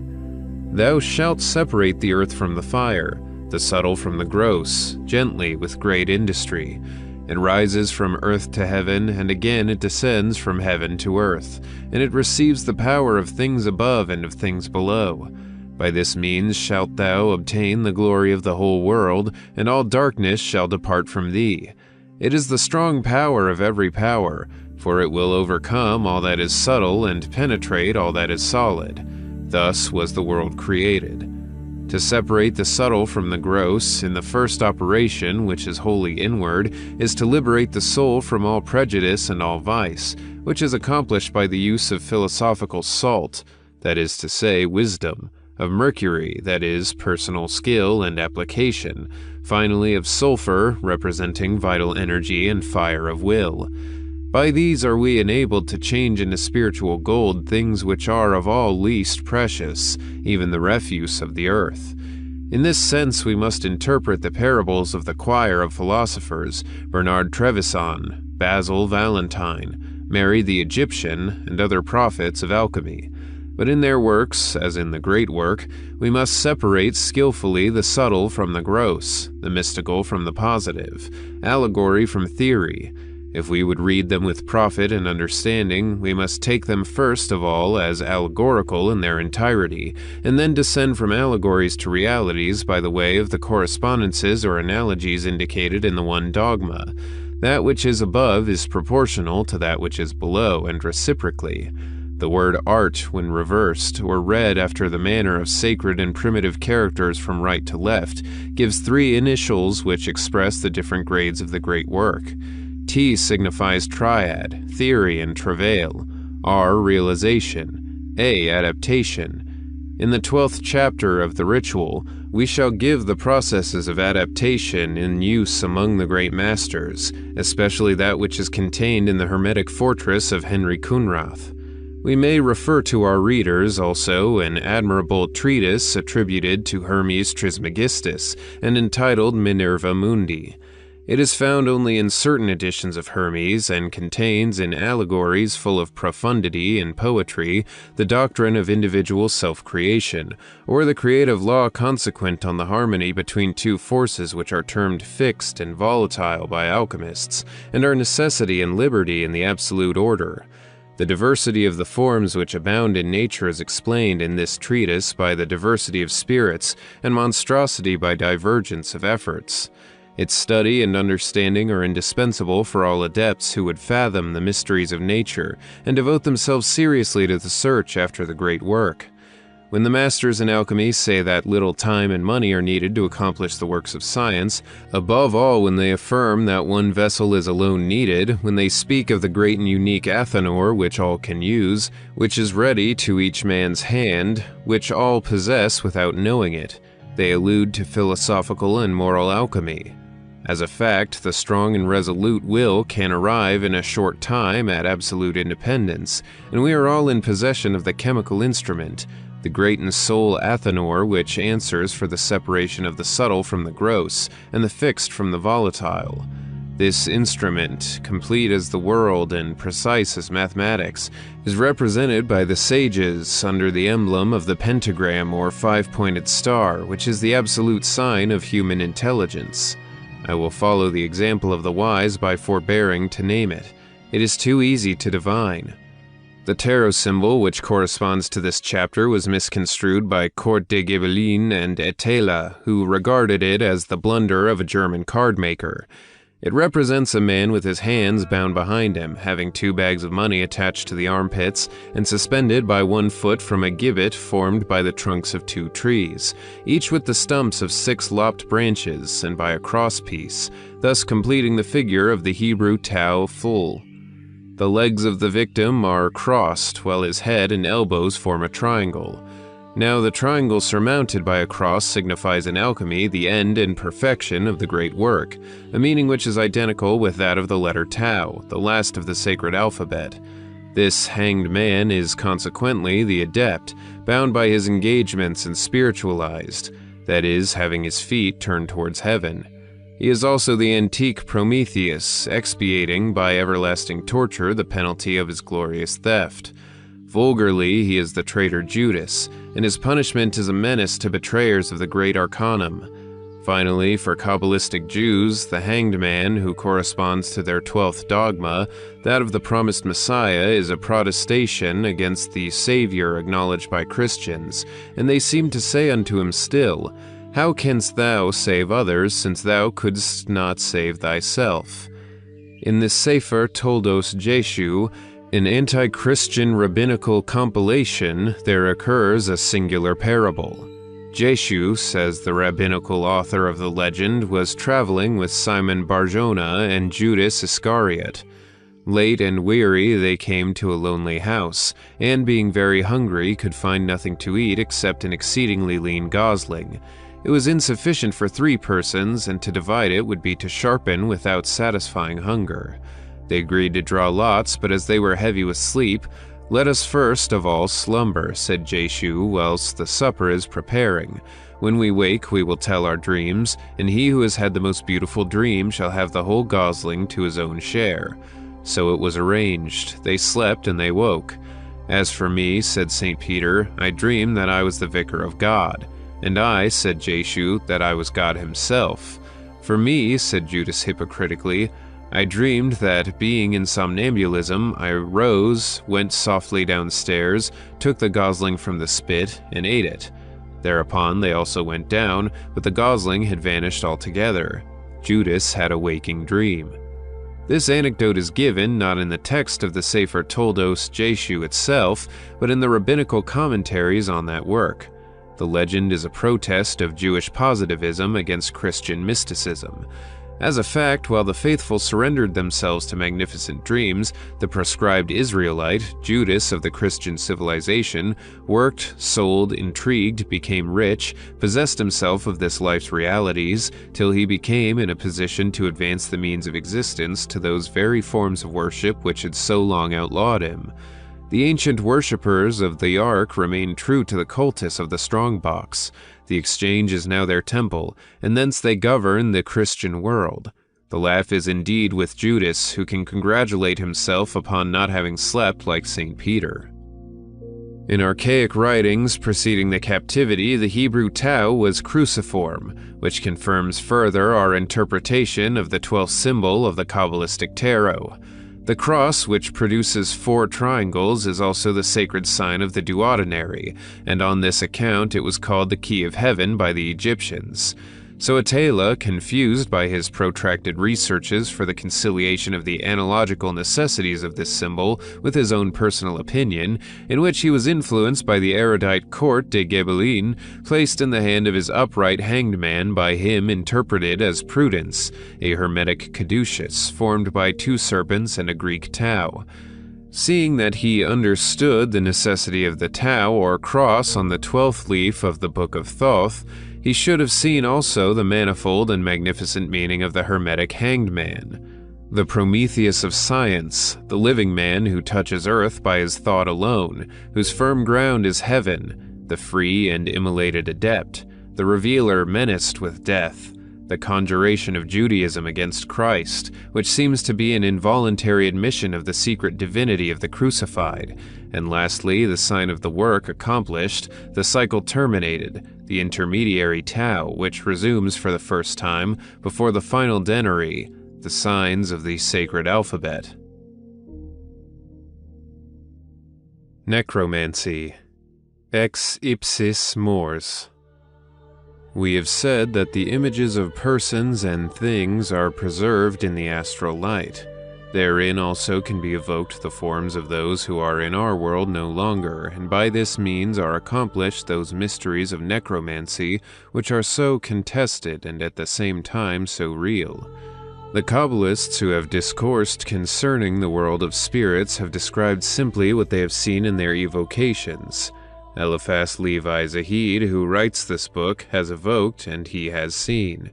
Thou shalt separate the earth from the fire, the subtle from the gross, gently with great industry. It rises from earth to heaven, and again it descends from heaven to earth, and it receives the power of things above and of things below. By this means shalt thou obtain the glory of the whole world, and all darkness shall depart from thee. It is the strong power of every power, for it will overcome all that is subtle and penetrate all that is solid. Thus was the world created. To separate the subtle from the gross, in the first operation, which is wholly inward, is to liberate the soul from all prejudice and all vice, which is accomplished by the use of philosophical salt, that is to say, wisdom, of mercury, that is, personal skill and application, finally of sulfur, representing vital energy and fire of will. By these are we enabled to change into spiritual gold things which are of all least precious, even the refuse of the earth. In this sense we must interpret the parables of the choir of philosophers, Bernard Trevisan, Basil Valentine, Mary the Egyptian, and other prophets of alchemy. But in their works, as in the great work, we must separate skillfully the subtle from the gross, the mystical from the positive, allegory from theory. If we would read them with profit and understanding, we must take them first of all as allegorical in their entirety, and then descend from allegories to realities by the way of the correspondences or analogies indicated in the one dogma. That which is above is proportional to that which is below, and reciprocally. The word art, when reversed, or read after the manner of sacred and primitive characters from right to left, gives three initials which express the different grades of the great work. T signifies triad, theory, and travail. R, realization. A, adaptation. In the 12th chapter of the ritual, we shall give the processes of adaptation in use among the great masters, especially that which is contained in the Hermetic Fortress of Henry Kunrath. We may refer to our readers also an admirable treatise attributed to Hermes Trismegistus and entitled Minerva Mundi. It is found only in certain editions of Hermes and contains, in allegories full of profundity and poetry, the doctrine of individual self-creation, or the creative law consequent on the harmony between two forces which are termed fixed and volatile by alchemists, and are necessity and liberty in the absolute order. The diversity of the forms which abound in nature is explained in this treatise by the diversity of spirits, and monstrosity by divergence of efforts. Its study and understanding are indispensable for all adepts who would fathom the mysteries of nature and devote themselves seriously to the search after the great work. When the masters in alchemy say that little time and money are needed to accomplish the works of science, above all when they affirm that one vessel is alone needed, when they speak of the great and unique athanor which all can use, which is ready to each man's hand, which all possess without knowing it, they allude to philosophical and moral alchemy. As a fact, the strong and resolute will can arrive in a short time at absolute independence, and we are all in possession of the chemical instrument, the great and sole athanor which answers for the separation of the subtle from the gross, and the fixed from the volatile. This instrument, complete as the world and precise as mathematics, is represented by the sages under the emblem of the pentagram or five-pointed star, which is the absolute sign of human intelligence. I will follow the example of the wise by forbearing to name it. It is too easy to divine. The tarot symbol which corresponds to this chapter was misconstrued by Court de Ghibelline and Etela, who regarded it as the blunder of a German card maker. It represents a man with his hands bound behind him, having 2 bags of money attached to the armpits and suspended by 1 foot from a gibbet formed by the trunks of 2 trees, each with the stumps of 6 lopped branches and by a crosspiece, thus completing the figure of the Hebrew Tau full. The legs of the victim are crossed, while his head and elbows form a triangle. Now the triangle surmounted by a cross signifies in alchemy the end and perfection of the great work, a meaning which is identical with that of the letter Tau, the last of the sacred alphabet. This hanged man is consequently the adept, bound by his engagements and spiritualized, that is, having his feet turned towards heaven. He is also the antique Prometheus, expiating by everlasting torture the penalty of his glorious theft. Vulgarly, he is the traitor Judas, and his punishment is a menace to betrayers of the great arcanum. Finally, for Kabbalistic Jews, the hanged man, who corresponds to their 12th dogma, that of the promised Messiah, is a protestation against the Savior acknowledged by Christians, and they seem to say unto him still, "How canst thou save others, since thou couldst not save thyself?" In this Sefer Toldos Jeshu, an anti-Christian rabbinical compilation, there occurs a singular parable. Jeshu, says the rabbinical author of the legend, was traveling with Simon Bar-Jonah and Judas Iscariot. Late and weary, they came to a lonely house, and being very hungry, could find nothing to eat except an exceedingly lean gosling. It was insufficient for 3 persons, and to divide it would be to sharpen without satisfying hunger. They agreed to draw lots, but as they were heavy with sleep, "Let us first of all slumber," said Jeshu, "whilst the supper is preparing. When we wake, we will tell our dreams, and he who has had the most beautiful dream shall have the whole gosling to his own share." So it was arranged. They slept and they woke. "As for me," said St. Peter, "I dreamed that I was the vicar of God." "And I," said Jeshu, "that I was God himself." "For me," said Judas hypocritically, "I dreamed that, being in somnambulism, I rose, went softly downstairs, took the gosling from the spit, and ate it." Thereupon they also went down, but the gosling had vanished altogether. Judas had a waking dream. This anecdote is given not in the text of the Sefer Toldos Jeshu itself, but in the rabbinical commentaries on that work. The legend is a protest of Jewish positivism against Christian mysticism. As a fact, while the faithful surrendered themselves to magnificent dreams, the proscribed Israelite, Judas of the Christian civilization, worked, sold, intrigued, became rich, possessed himself of this life's realities, till he became in a position to advance the means of existence to those very forms of worship which had so long outlawed him. The ancient worshippers of the Ark remain true to the cultus of the strongbox. The exchange is now their temple, and thence they govern the Christian world. The laugh is indeed with Judas, who can congratulate himself upon not having slept like St. Peter. In archaic writings preceding the captivity, the Hebrew Tau was cruciform, which confirms further our interpretation of the 12th symbol of the Kabbalistic tarot. The cross, which produces 4 triangles, is also the sacred sign of the duodenary, and on this account it was called the Key of Heaven by the Egyptians. So Attila, confused by his protracted researches for the conciliation of the analogical necessities of this symbol with his own personal opinion, in which he was influenced by the erudite Court de Ghibelline, placed in the hand of his upright hanged man by him interpreted as Prudence, a hermetic caduceus formed by 2 serpents and a Greek tau. Seeing that he understood the necessity of the tau or cross on the 12th leaf of the Book of Thoth, he should have seen also the manifold and magnificent meaning of the hermetic hanged man, the Prometheus of science, the living man who touches earth by his thought alone, whose firm ground is heaven, the free and immolated adept, the revealer menaced with death, the conjuration of Judaism against Christ, which seems to be an involuntary admission of the secret divinity of the crucified, and lastly, the sign of the work accomplished, the cycle terminated, the intermediary Tau, which resumes for the first time, before the final denary, the signs of the sacred alphabet. Necromancy. Ex ipsis mors. We have said that the images of persons and things are preserved in the astral light. Therein also can be evoked the forms of those who are in our world no longer, and by this means are accomplished those mysteries of necromancy which are so contested and at the same time so real. The Kabbalists who have discoursed concerning the world of spirits have described simply what they have seen in their evocations. Éliphas Lévi Zahid, who writes this book, has evoked and he has seen.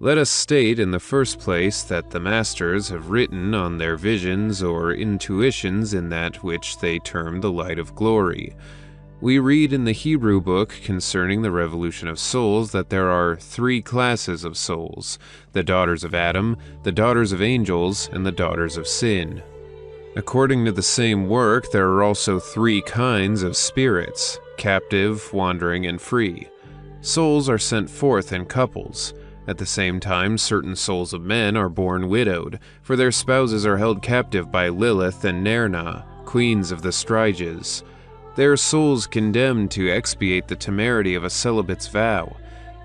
Let us state in the first place that the masters have written on their visions or intuitions in that which they term the light of glory. We read in the Hebrew book concerning the revolution of souls that there are 3 classes of souls: the daughters of Adam, the daughters of angels, and the daughters of sin. According to the same work, there are also 3 kinds of spirits: captive, wandering, and free. Souls are sent forth in couples. At the same time, certain souls of men are born widowed, for their spouses are held captive by Lilith and Nerna, queens of the Styges. They are souls condemned to expiate the temerity of a celibate's vow.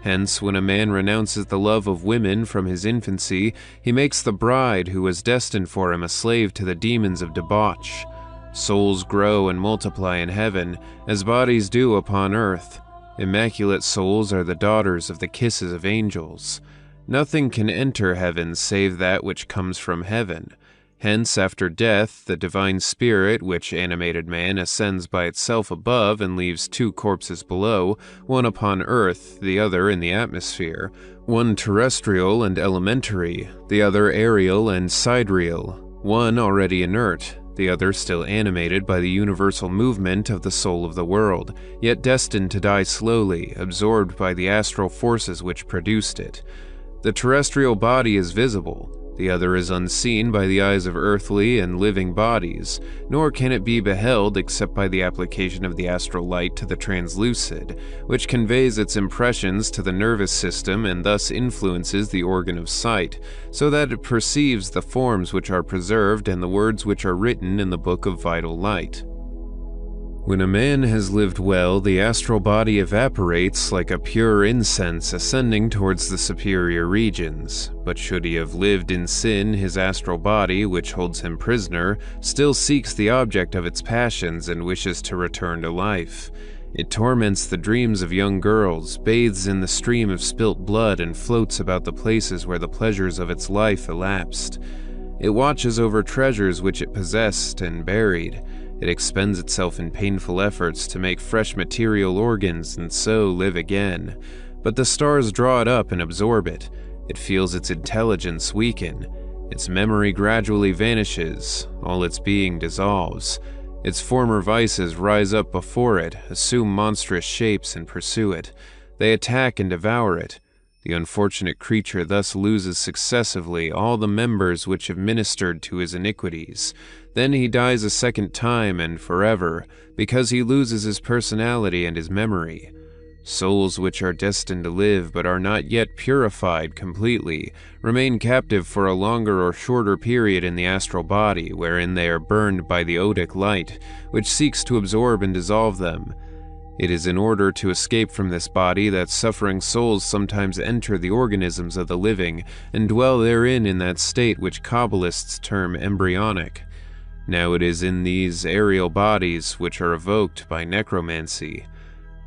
Hence, when a man renounces the love of women from his infancy, he makes the bride who was destined for him a slave to the demons of debauch. Souls grow and multiply in heaven, as bodies do upon earth. Immaculate souls are the daughters of the kisses of angels. Nothing can enter heaven save that which comes from heaven. Hence, after death, the divine spirit, which animated man, ascends by itself above and leaves 2 corpses below, one upon earth, the other in the atmosphere, one terrestrial and elementary, the other aerial and sidereal, one already inert, the other still animated by the universal movement of the soul of the world, yet destined to die slowly, absorbed by the astral forces which produced it. The terrestrial body is visible, the other is unseen by the eyes of earthly and living bodies, nor can it be beheld except by the application of the astral light to the translucid, which conveys its impressions to the nervous system and thus influences the organ of sight, so that it perceives the forms which are preserved and the words which are written in the book of vital light. When a man has lived well, the astral body evaporates like a pure incense ascending towards the superior regions. But should he have lived in sin, his astral body, which holds him prisoner, still seeks the object of its passions and wishes to return to life. It torments the dreams of young girls, bathes in the stream of spilt blood, and floats about the places where the pleasures of its life elapsed. It watches over treasures which it possessed and buried. It expends itself in painful efforts to make fresh material organs and so live again. But the stars draw it up and absorb it. It feels its intelligence weaken. Its memory gradually vanishes. All its being dissolves. Its former vices rise up before it, assume monstrous shapes, and pursue it. They attack and devour it. The unfortunate creature thus loses successively all the members which have ministered to his iniquities. Then he dies a second time and forever, because he loses his personality and his memory. Souls which are destined to live but are not yet purified completely remain captive for a longer or shorter period in the astral body, wherein they are burned by the odic light, which seeks to absorb and dissolve them. It is in order to escape from this body that suffering souls sometimes enter the organisms of the living and dwell therein in that state which Kabbalists term embryonic. Now it is in these aerial bodies, which are evoked by necromancy,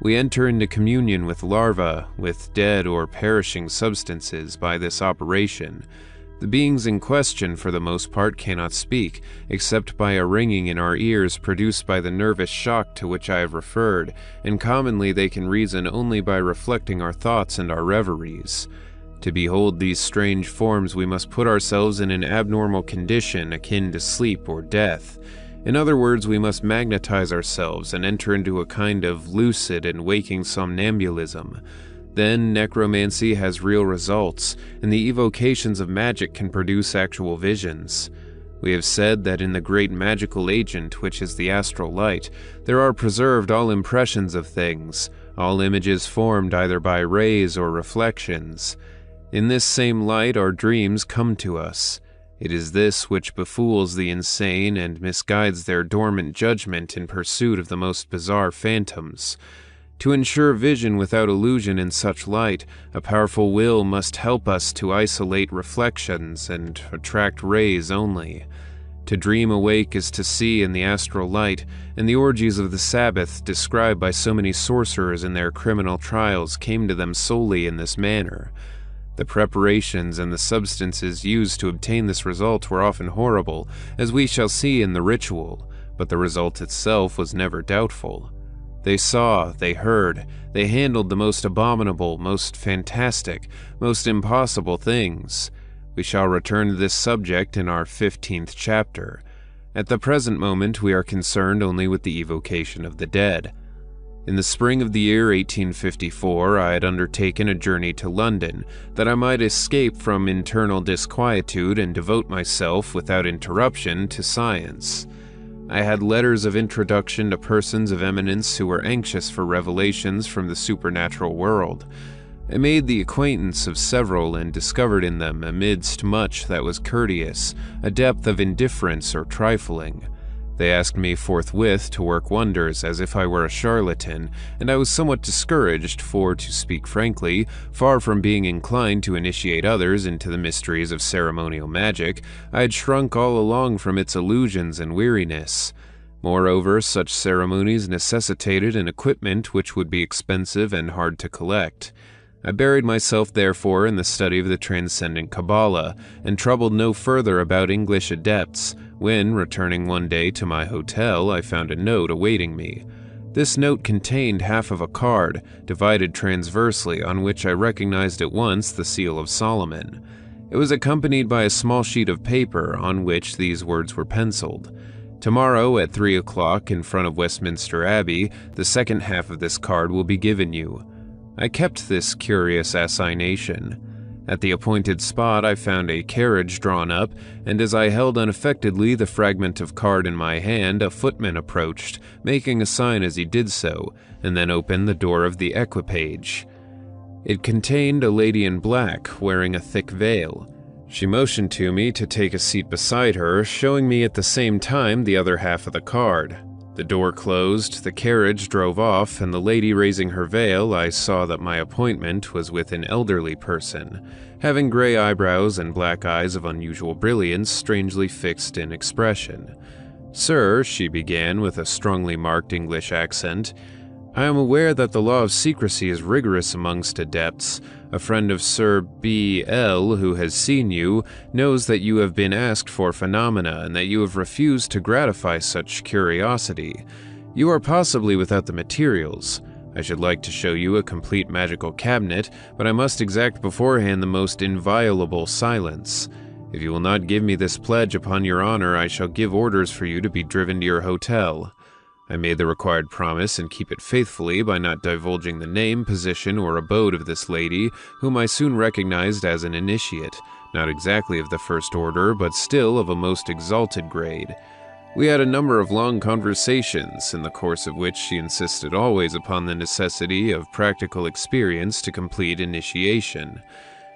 we enter into communion with larvae, with dead or perishing substances by this operation. The beings in question, for the most part, cannot speak, except by a ringing in our ears produced by the nervous shock to which I have referred, and commonly they can reason only by reflecting our thoughts and our reveries. To behold these strange forms, we must put ourselves in an abnormal condition akin to sleep or death. In other words, we must magnetize ourselves and enter into a kind of lucid and waking somnambulism. Then necromancy has real results, and the evocations of magic can produce actual visions. We have said that in the great magical agent, which is the astral light, there are preserved all impressions of things, all images formed either by rays or reflections. In this same light our dreams come to us. It is this which befools the insane and misguides their dormant judgment in pursuit of the most bizarre phantoms. To ensure vision without illusion in such light, a powerful will must help us to isolate reflections and attract rays only. To dream awake is to see in the astral light, and the orgies of the Sabbath described by so many sorcerers in their criminal trials came to them solely in this manner. The preparations and the substances used to obtain this result were often horrible, as we shall see in the ritual, but the result itself was never doubtful. They saw, they heard, they handled the most abominable, most fantastic, most impossible things. We shall return to this subject in our 15th chapter. At the present moment we are concerned only with the evocation of the dead. In the spring of the year 1854, I had undertaken a journey to London, that I might escape from internal disquietude and devote myself, without interruption, to science. I had letters of introduction to persons of eminence who were anxious for revelations from the supernatural world. I made the acquaintance of several and discovered in them, amidst much that was courteous, a depth of indifference or trifling. They asked me forthwith to work wonders as if I were a charlatan, and I was somewhat discouraged, for, to speak frankly, far from being inclined to initiate others into the mysteries of ceremonial magic, I had shrunk all along from its illusions and weariness. Moreover, such ceremonies necessitated an equipment which would be expensive and hard to collect. I buried myself therefore in the study of the transcendent Kabbalah, and troubled no further about English adepts, when, returning one day to my hotel, I found a note awaiting me. This note contained half of a card, divided transversely, on which I recognized at once the seal of Solomon. It was accompanied by a small sheet of paper, on which these words were penciled: "Tomorrow at 3 o'clock in front of Westminster Abbey, the second half of this card will be given you." I kept this curious assignation. At the appointed spot I found a carriage drawn up, and as I held unaffectedly the fragment of card in my hand, a footman approached, making a sign as he did so, and then opened the door of the equipage. It contained a lady in black, wearing a thick veil. She motioned to me to take a seat beside her, showing me at the same time the other half of the card. The door closed, the carriage drove off, and the lady raising her veil, I saw that my appointment was with an elderly person, having gray eyebrows and black eyes of unusual brilliance, strangely fixed in expression. "Sir," she began with a strongly marked English accent, "I am aware that the law of secrecy is rigorous amongst adepts. A friend of Sir B.L., who has seen you, knows that you have been asked for phenomena and that you have refused to gratify such curiosity. You are possibly without the materials. I should like to show you a complete magical cabinet, but I must exact beforehand the most inviolable silence. If you will not give me this pledge upon your honor, I shall give orders for you to be driven to your hotel. I made the required promise and keep it faithfully by not divulging the name, position, or abode of this lady, whom I soon recognized as an initiate, not exactly of the first order, but still of a most exalted grade. We had a number of long conversations, in the course of which she insisted always upon the necessity of practical experience to complete initiation.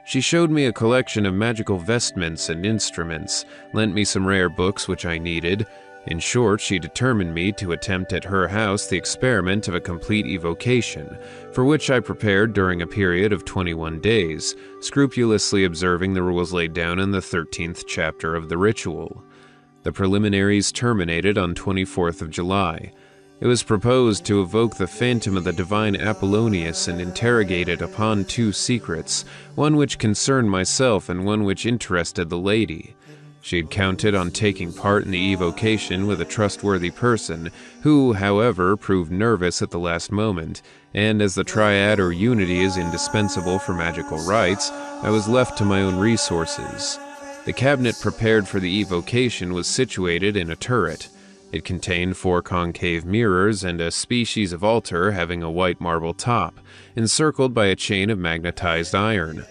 She showed me a collection of magical vestments and instruments, lent me some rare books which I needed. In short, she determined me to attempt at her house the experiment of a complete evocation, for which I prepared during a period of 21 days, scrupulously observing the rules laid down in the 13th chapter of the ritual. The preliminaries terminated on 24th of July. It was proposed to evoke the phantom of the divine Apollonius and interrogate it upon two secrets, one which concerned myself and one which interested the lady. She had counted on taking part in the evocation with a trustworthy person, who, however, proved nervous at the last moment, and as the triad or unity is indispensable for magical rites, I was left to my own resources. The cabinet prepared for the evocation was situated in a turret. It contained 4 concave mirrors and a species of altar having a white marble top, encircled by a chain of magnetized iron.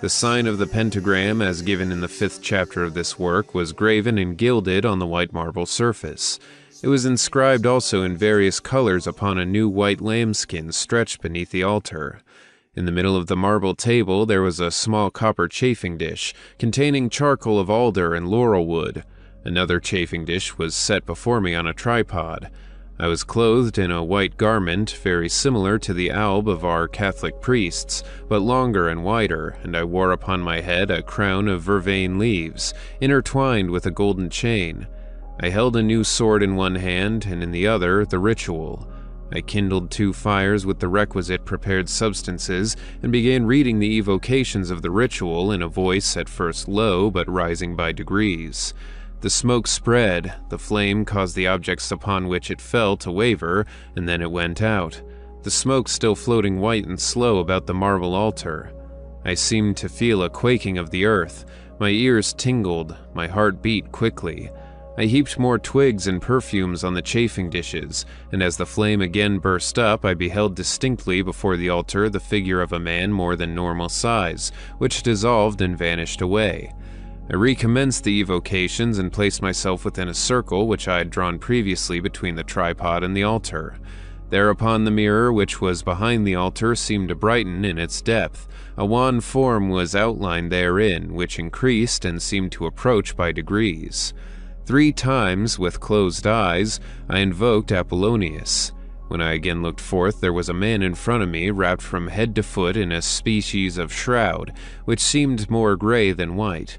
The sign of the pentagram, as given in the 5th chapter of this work, was graven and gilded on the white marble surface. It was inscribed also in various colors upon a new white lambskin stretched beneath the altar. In the middle of the marble table there was a small copper chafing dish, containing charcoal of alder and laurel wood. Another chafing dish was set before me on a tripod. I was clothed in a white garment very similar to the alb of our Catholic priests, but longer and wider, and I wore upon my head a crown of vervain leaves, intertwined with a golden chain. I held a new sword in one hand, and in the other the ritual. I kindled 2 fires with the requisite prepared substances, and began reading the evocations of the ritual in a voice at first low, but rising by degrees. The smoke spread, the flame caused the objects upon which it fell to waver, and then it went out, the smoke still floating white and slow about the marble altar. I seemed to feel a quaking of the earth, my ears tingled, my heart beat quickly. I heaped more twigs and perfumes on the chafing dishes, and as the flame again burst up, I beheld distinctly before the altar the figure of a man more than normal size, which dissolved and vanished away. I recommenced the evocations and placed myself within a circle which I had drawn previously between the tripod and the altar. Thereupon the mirror which was behind the altar seemed to brighten in its depth. A wan form was outlined therein, which increased and seemed to approach by degrees. 3 times, with closed eyes, I invoked Apollonius. When I again looked forth, there was a man in front of me, wrapped from head to foot in a species of shroud, which seemed more gray than white.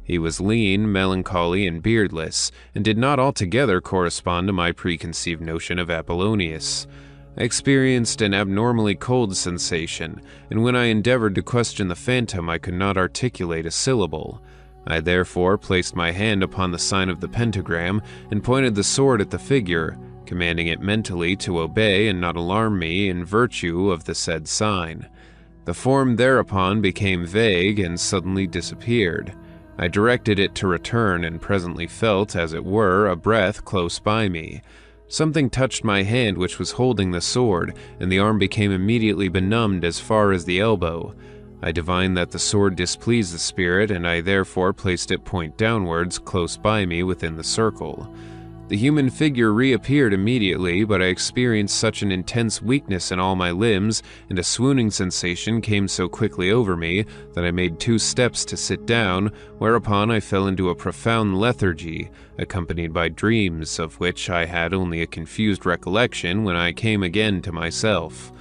He was lean, melancholy, and beardless, and did not altogether correspond to my preconceived notion of Apollonius. I experienced an abnormally cold sensation, and when I endeavored to question the phantom, I could not articulate a syllable. I therefore placed my hand upon the sign of the pentagram, and pointed the sword at the figure, commanding it mentally to obey and not alarm me in virtue of the said sign. The form thereupon became vague and suddenly disappeared. I directed it to return and presently felt, as it were, a breath close by me. Something touched my hand which was holding the sword, and the arm became immediately benumbed as far as the elbow. I divined that the sword displeased the spirit, and I therefore placed it point downwards close by me within the circle. The human figure reappeared immediately, but I experienced such an intense weakness in all my limbs, and a swooning sensation came so quickly over me, that I made 2 steps to sit down, whereupon I fell into a profound lethargy, accompanied by dreams, of which I had only a confused recollection when I came again to myself.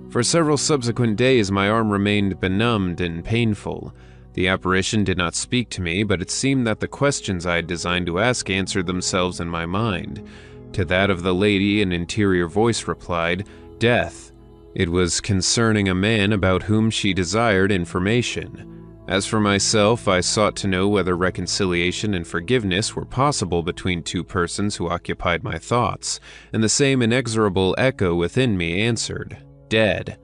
For several subsequent days my arm remained benumbed and painful. The apparition did not speak to me, but it seemed that the questions I had designed to ask answered themselves in my mind. To that of the lady an interior voice replied, "Death." It was concerning a man about whom she desired information. As for myself, I sought to know whether reconciliation and forgiveness were possible between 2 persons who occupied my thoughts, and the same inexorable echo within me answered, "Dead."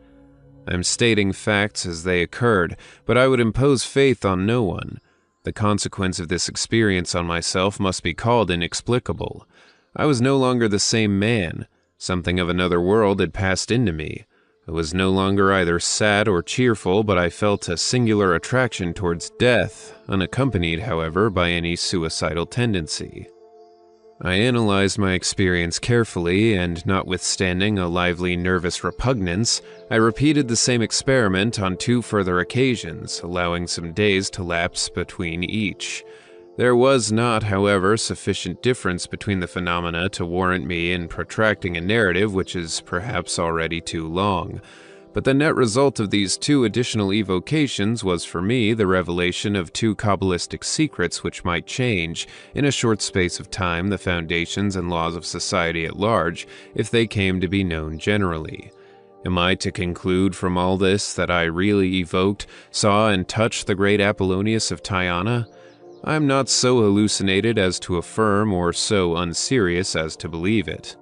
I am stating facts as they occurred, but I would impose faith on no one. The consequence of this experience on myself must be called inexplicable. I was no longer the same man. Something of another world had passed into me. I was no longer either sad or cheerful, but I felt a singular attraction towards death, unaccompanied, however, by any suicidal tendency. I analyzed my experience carefully, and notwithstanding a lively nervous repugnance, I repeated the same experiment on 2 further occasions, allowing some days to lapse between each. There was not, however, sufficient difference between the phenomena to warrant me in protracting a narrative which is perhaps already too long. But the net result of these 2 additional evocations was for me the revelation of 2 Kabbalistic secrets which might change, in a short space of time, the foundations and laws of society at large, if they came to be known generally. Am I to conclude from all this that I really evoked, saw, and touched the great Apollonius of Tyana? I am not so hallucinated as to affirm, or so unserious as to believe it.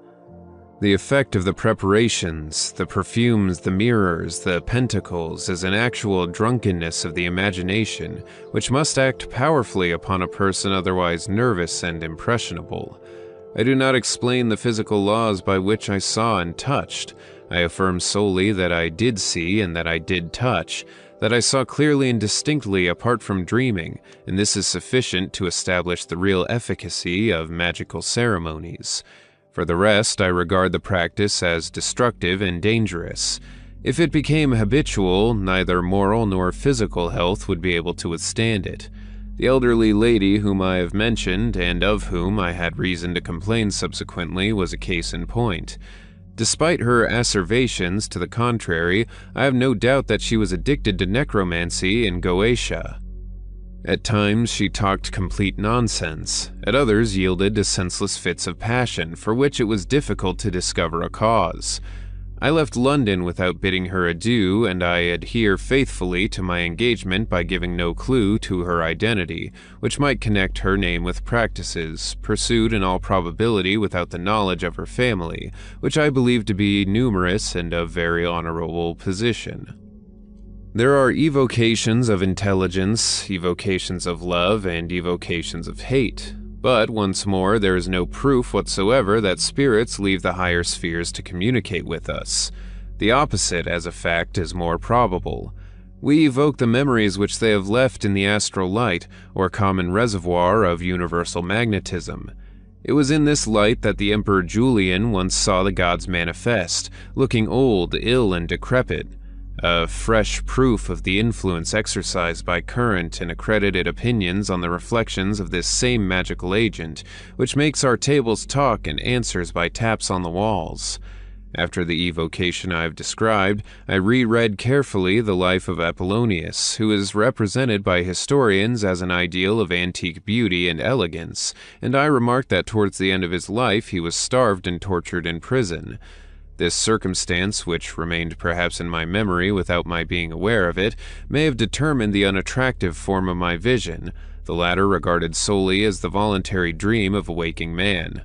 The effect of the preparations, the perfumes, the mirrors, the pentacles, is an actual drunkenness of the imagination, which must act powerfully upon a person otherwise nervous and impressionable. I do not explain the physical laws by which I saw and touched. I affirm solely that I did see and that I did touch, that I saw clearly and distinctly apart from dreaming, and this is sufficient to establish the real efficacy of magical ceremonies. For the rest, I regard the practice as destructive and dangerous. If it became habitual, neither moral nor physical health would be able to withstand it. The elderly lady whom I have mentioned, and of whom I had reason to complain subsequently, was a case in point. Despite her asseverations to the contrary, I have no doubt that she was addicted to necromancy and Goetia. At times she talked complete nonsense, at others yielded to senseless fits of passion, for which it was difficult to discover a cause. I left London without bidding her adieu, and I adhere faithfully to my engagement by giving no clue to her identity, which might connect her name with practices, pursued in all probability without the knowledge of her family, which I believe to be numerous and of very honorable position. There are evocations of intelligence, evocations of love, and evocations of hate. But, once more, there is no proof whatsoever that spirits leave the higher spheres to communicate with us. The opposite, as a fact, is more probable. We evoke the memories which they have left in the astral light, or common reservoir of universal magnetism. It was in this light that the Emperor Julian once saw the gods manifest, looking old, ill, and decrepit. A fresh proof of the influence exercised by current and accredited opinions on the reflections of this same magical agent, which makes our tables talk and answers by taps on the walls. After the evocation I have described, I reread carefully the life of Apollonius, who is represented by historians as an ideal of antique beauty and elegance, and I remarked that towards the end of his life he was starved and tortured in prison. This circumstance, which remained perhaps in my memory without my being aware of it, may have determined the unattractive form of my vision, the latter regarded solely as the voluntary dream of a waking man.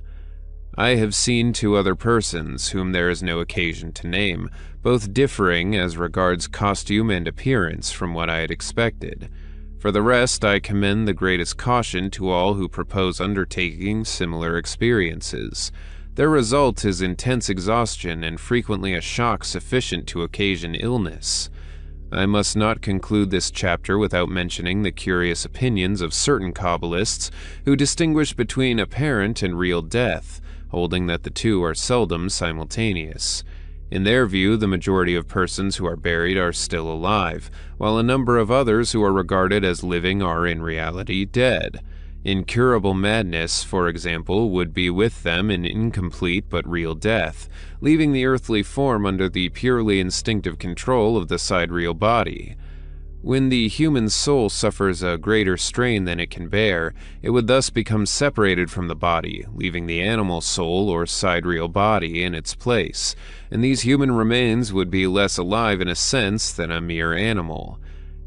I have seen 2 other persons, whom there is no occasion to name, both differing as regards costume and appearance from what I had expected. For the rest, I commend the greatest caution to all who propose undertaking similar experiences. Their result is intense exhaustion and frequently a shock sufficient to occasion illness. I must not conclude this chapter without mentioning the curious opinions of certain Kabbalists who distinguish between apparent and real death, holding that the 2 are seldom simultaneous. In their view, the majority of persons who are buried are still alive, while a number of others who are regarded as living are in reality dead. Incurable madness, for example, would be with them an incomplete but real death, leaving the earthly form under the purely instinctive control of the sidereal body. When the human soul suffers a greater strain than it can bear, it would thus become separated from the body, leaving the animal soul or sidereal body in its place, and these human remains would be less alive in a sense than a mere animal.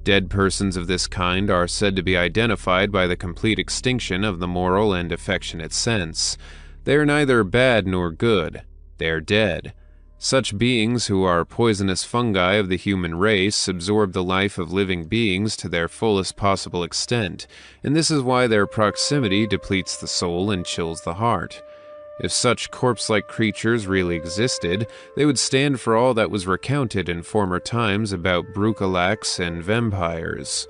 Dead persons of this kind are said to be identified by the complete extinction of the moral and affectionate sense. They are neither bad nor good. They are dead. Such beings, who are poisonous fungi of the human race, absorb the life of living beings to their fullest possible extent, and this is why their proximity depletes the soul and chills the heart. If such corpse-like creatures really existed, they would stand for all that was recounted in former times about brucolacs and vampires.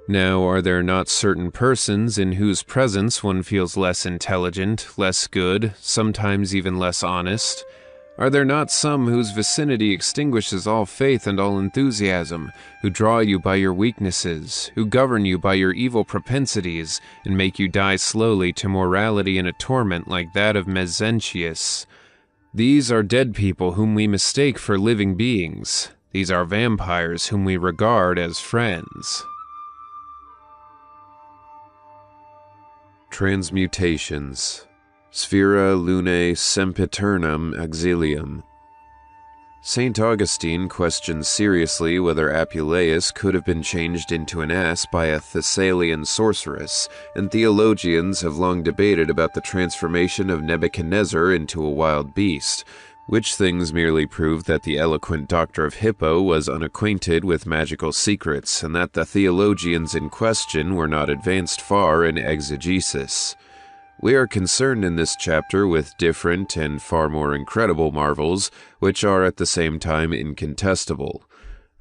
Now, are there not certain persons in whose presence one feels less intelligent, less good, sometimes even less honest? Are there not some whose vicinity extinguishes all faith and all enthusiasm, who draw you by your weaknesses, who govern you by your evil propensities, and make you die slowly to morality in a torment like that of Mezentius? These are dead people whom we mistake for living beings. These are vampires whom we regard as friends. Transmutations. Sphera lunae sempiternum auxilium. St. Augustine questions seriously whether Apuleius could have been changed into an ass by a Thessalian sorceress, and theologians have long debated about the transformation of Nebuchadnezzar into a wild beast, which things merely prove that the eloquent doctor of Hippo was unacquainted with magical secrets, and that the theologians in question were not advanced far in exegesis. We are concerned in this chapter with different and far more incredible marvels, which are at the same time incontestable.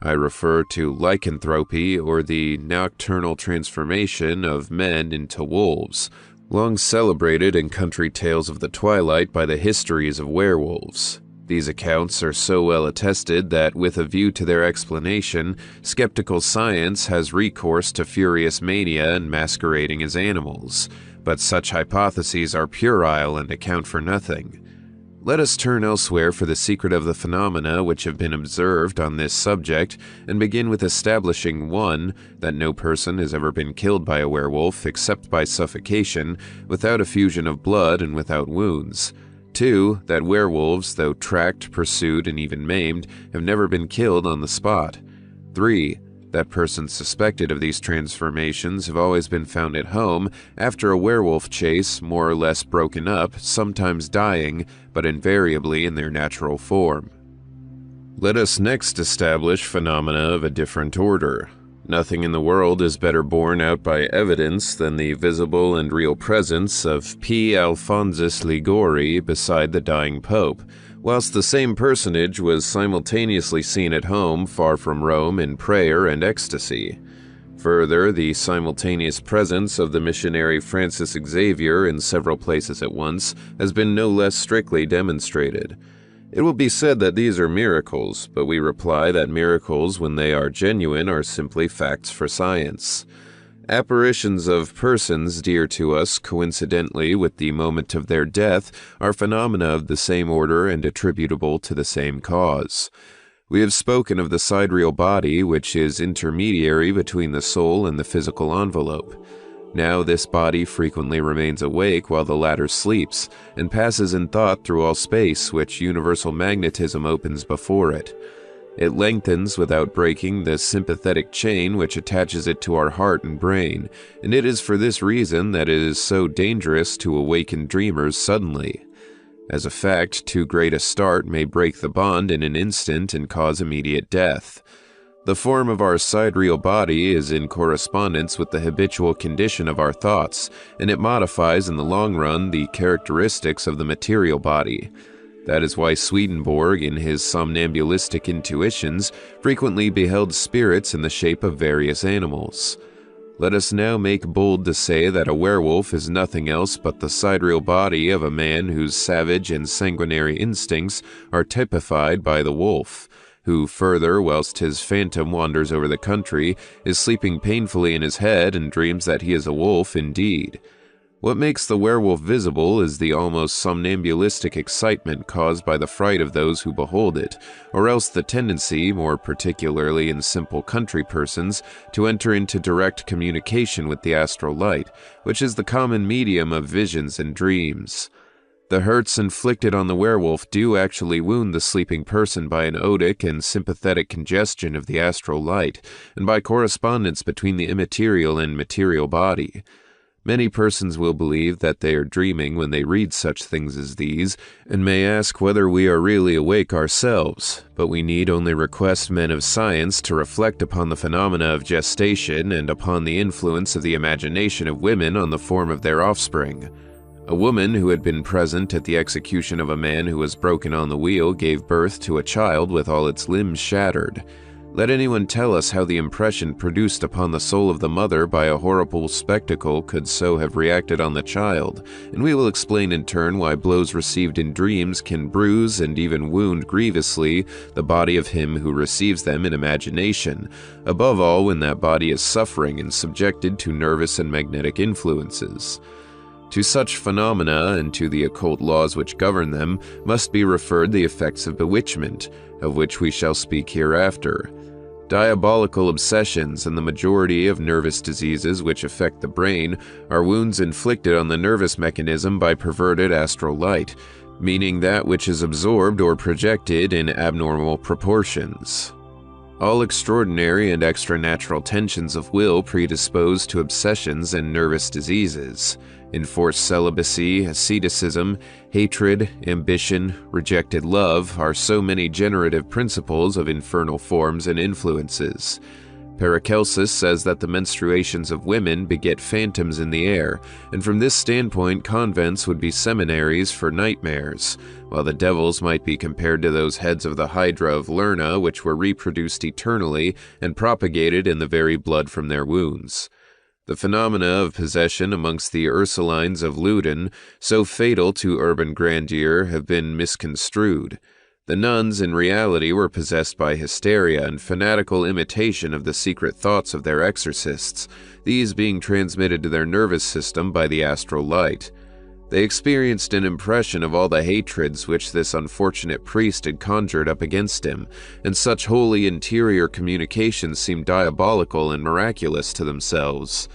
I refer to lycanthropy, or the nocturnal transformation of men into wolves, long celebrated in country tales of the twilight by the histories of werewolves. These accounts are so well attested that, with a view to their explanation, skeptical science has recourse to furious mania and masquerading as animals. But such hypotheses are puerile and account for nothing. Let us turn elsewhere for the secret of the phenomena which have been observed on this subject, and begin with establishing 1. That no person has ever been killed by a werewolf except by suffocation, without effusion of blood and without wounds. 2. That werewolves, though tracked, pursued, and even maimed, have never been killed on the spot. 3. That persons suspected of these transformations have always been found at home after a werewolf chase, more or less broken up, sometimes dying, but invariably in their natural form. Let us next establish phenomena of a different order. Nothing in the world is better borne out by evidence than the visible and real presence of P. Alphonsus Ligori beside the dying Pope, whilst the same personage was simultaneously seen at home far from Rome in prayer and ecstasy. Further, the simultaneous presence of the missionary Francis Xavier in several places at once has been no less strictly demonstrated. It will be said that these are miracles, but we reply that miracles, when they are genuine, are simply facts for science. Apparitions of persons dear to us, coincidentally with the moment of their death, are phenomena of the same order and attributable to the same cause. We have spoken of the sidereal body, which is intermediary between the soul and the physical envelope. Now this body frequently remains awake while the latter sleeps, and passes in thought through all space which universal magnetism opens before it. It lengthens without breaking the sympathetic chain which attaches it to our heart and brain, and it is for this reason that it is so dangerous to awaken dreamers suddenly. As a fact, too great a start may break the bond in an instant and cause immediate death. The form of our sidereal body is in correspondence with the habitual condition of our thoughts, and it modifies in the long run the characteristics of the material body. That is why Swedenborg, in his somnambulistic intuitions, frequently beheld spirits in the shape of various animals. Let us now make bold to say that a werewolf is nothing else but the sidereal body of a man whose savage and sanguinary instincts are typified by the wolf, who further, whilst his phantom wanders over the country, is sleeping painfully in his head and dreams that he is a wolf indeed. What makes the werewolf visible is the almost somnambulistic excitement caused by the fright of those who behold it, or else the tendency, more particularly in simple country persons, to enter into direct communication with the astral light, which is the common medium of visions and dreams. The hurts inflicted on the werewolf do actually wound the sleeping person by an odic and sympathetic congestion of the astral light, and by correspondence between the immaterial and material body. Many persons will believe that they are dreaming when they read such things as these, and may ask whether we are really awake ourselves, but we need only request men of science to reflect upon the phenomena of gestation and upon the influence of the imagination of women on the form of their offspring. A woman who had been present at the execution of a man who was broken on the wheel gave birth to a child with all its limbs shattered. Let anyone tell us how the impression produced upon the soul of the mother by a horrible spectacle could so have reacted on the child, and we will explain in turn why blows received in dreams can bruise and even wound grievously the body of him who receives them in imagination, above all when that body is suffering and subjected to nervous and magnetic influences. To such phenomena and to the occult laws which govern them must be referred the effects of bewitchment, of which we shall speak hereafter. Diabolical obsessions and the majority of nervous diseases which affect the brain are wounds inflicted on the nervous mechanism by perverted astral light, meaning that which is absorbed or projected in abnormal proportions. All extraordinary and extranatural tensions of will predispose to obsessions and nervous diseases. Enforced celibacy, asceticism, hatred, ambition, rejected love are so many generative principles of infernal forms and influences. Paracelsus says that the menstruations of women beget phantoms in the air, and from this standpoint convents would be seminaries for nightmares, while the devils might be compared to those heads of the Hydra of Lerna which were reproduced eternally and propagated in the very blood from their wounds. The phenomena of possession amongst the Ursulines of Loudun, so fatal to urban grandeur, have been misconstrued. The nuns in reality were possessed by hysteria and fanatical imitation of the secret thoughts of their exorcists, these being transmitted to their nervous system by the astral light. They experienced an impression of all the hatreds which this unfortunate priest had conjured up against him, and such holy interior communications seemed diabolical and miraculous to themselves.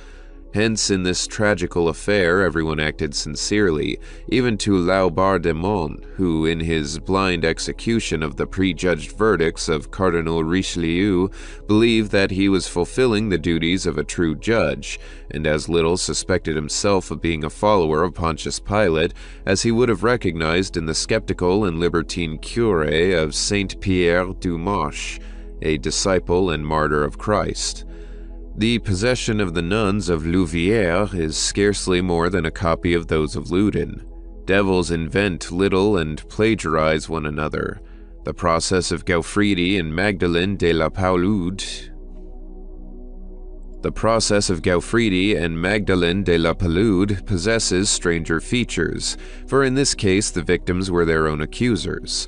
Hence, in this tragical affair, everyone acted sincerely, even to Laubardemont, who, in his blind execution of the prejudged verdicts of Cardinal Richelieu, believed that he was fulfilling the duties of a true judge, and as little suspected himself of being a follower of Pontius Pilate as he would have recognized in the skeptical and libertine curé of Saint Pierre du Marche, a disciple and martyr of Christ. The possession of the nuns of Louvière is scarcely more than a copy of those of Loudun. Devils invent little and plagiarize one another. The process of Gaufridi and Magdalene de la Palude possesses stranger features, for in this case the victims were their own accusers.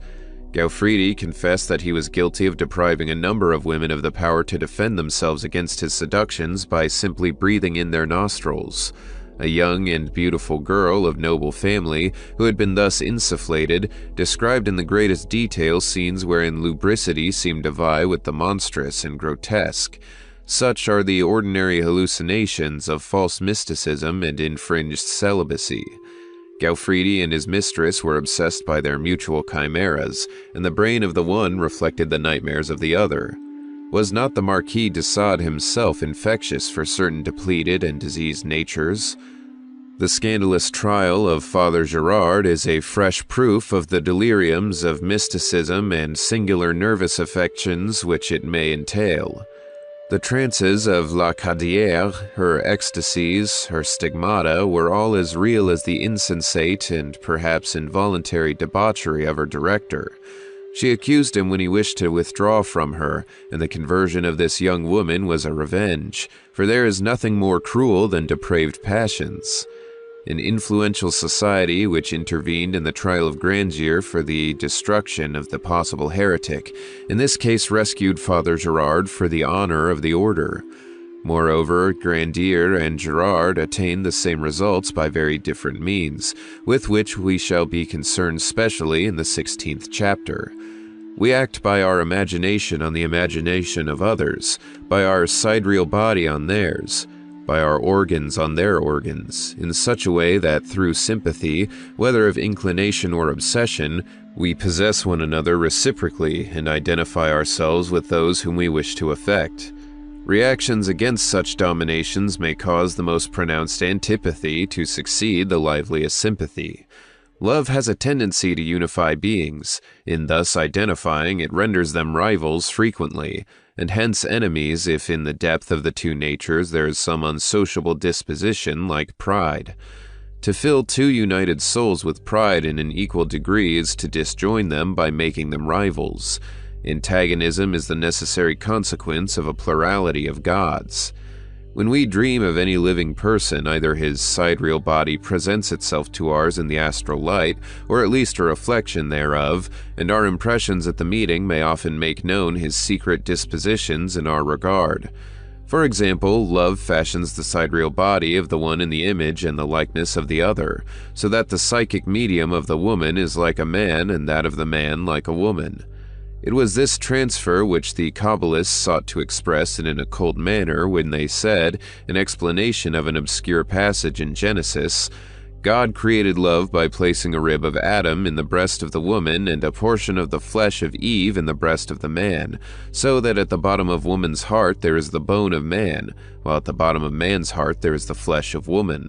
Gaufridi confessed that he was guilty of depriving a number of women of the power to defend themselves against his seductions by simply breathing in their nostrils. A young and beautiful girl of noble family, who had been thus insufflated, described in the greatest detail scenes wherein lubricity seemed to vie with the monstrous and grotesque. Such are the ordinary hallucinations of false mysticism and infringed celibacy. Gaufridi and his mistress were obsessed by their mutual chimeras, and the brain of the one reflected the nightmares of the other. Was not the Marquis de Sade himself infectious for certain depleted and diseased natures? The scandalous trial of Father Gerard is a fresh proof of the deliriums of mysticism and singular nervous affections which it may entail. The trances of La Cadière, her ecstasies, her stigmata, were all as real as the insensate and perhaps involuntary debauchery of her director. She accused him when he wished to withdraw from her, and the conversion of this young woman was a revenge, for there is nothing more cruel than depraved passions. An influential society which intervened in the trial of grandeur for the destruction of the possible heretic, in this case rescued Father Gerard for the honor of the order. Moreover, Grandier and Gerard attained the same results by very different means, with which we shall be concerned specially in the 16th chapter. We act by our imagination on the imagination of others, by our sidereal body on theirs, by our organs on their organs, in such a way that through sympathy, whether of inclination or obsession, we possess one another reciprocally and identify ourselves with those whom we wish to affect. Reactions against such dominations may cause the most pronounced antipathy to succeed the liveliest sympathy. Love has a tendency to unify beings. In thus identifying, it renders them rivals frequently, and hence enemies if in the depth of the two natures there is some unsociable disposition like pride. To fill two united souls with pride in an equal degree is to disjoin them by making them rivals. Antagonism is the necessary consequence of a plurality of gods. When we dream of any living person, either his sidereal body presents itself to ours in the astral light, or at least a reflection thereof, and our impressions at the meeting may often make known his secret dispositions in our regard. For example, love fashions the sidereal body of the one in the image and the likeness of the other, so that the psychic medium of the woman is like a man and that of the man like a woman. It was this transfer which the Kabbalists sought to express in an occult manner when they said, in explanation of an obscure passage in Genesis, God created love by placing a rib of Adam in the breast of the woman and a portion of the flesh of Eve in the breast of the man, so that at the bottom of woman's heart there is the bone of man, while at the bottom of man's heart there is the flesh of woman.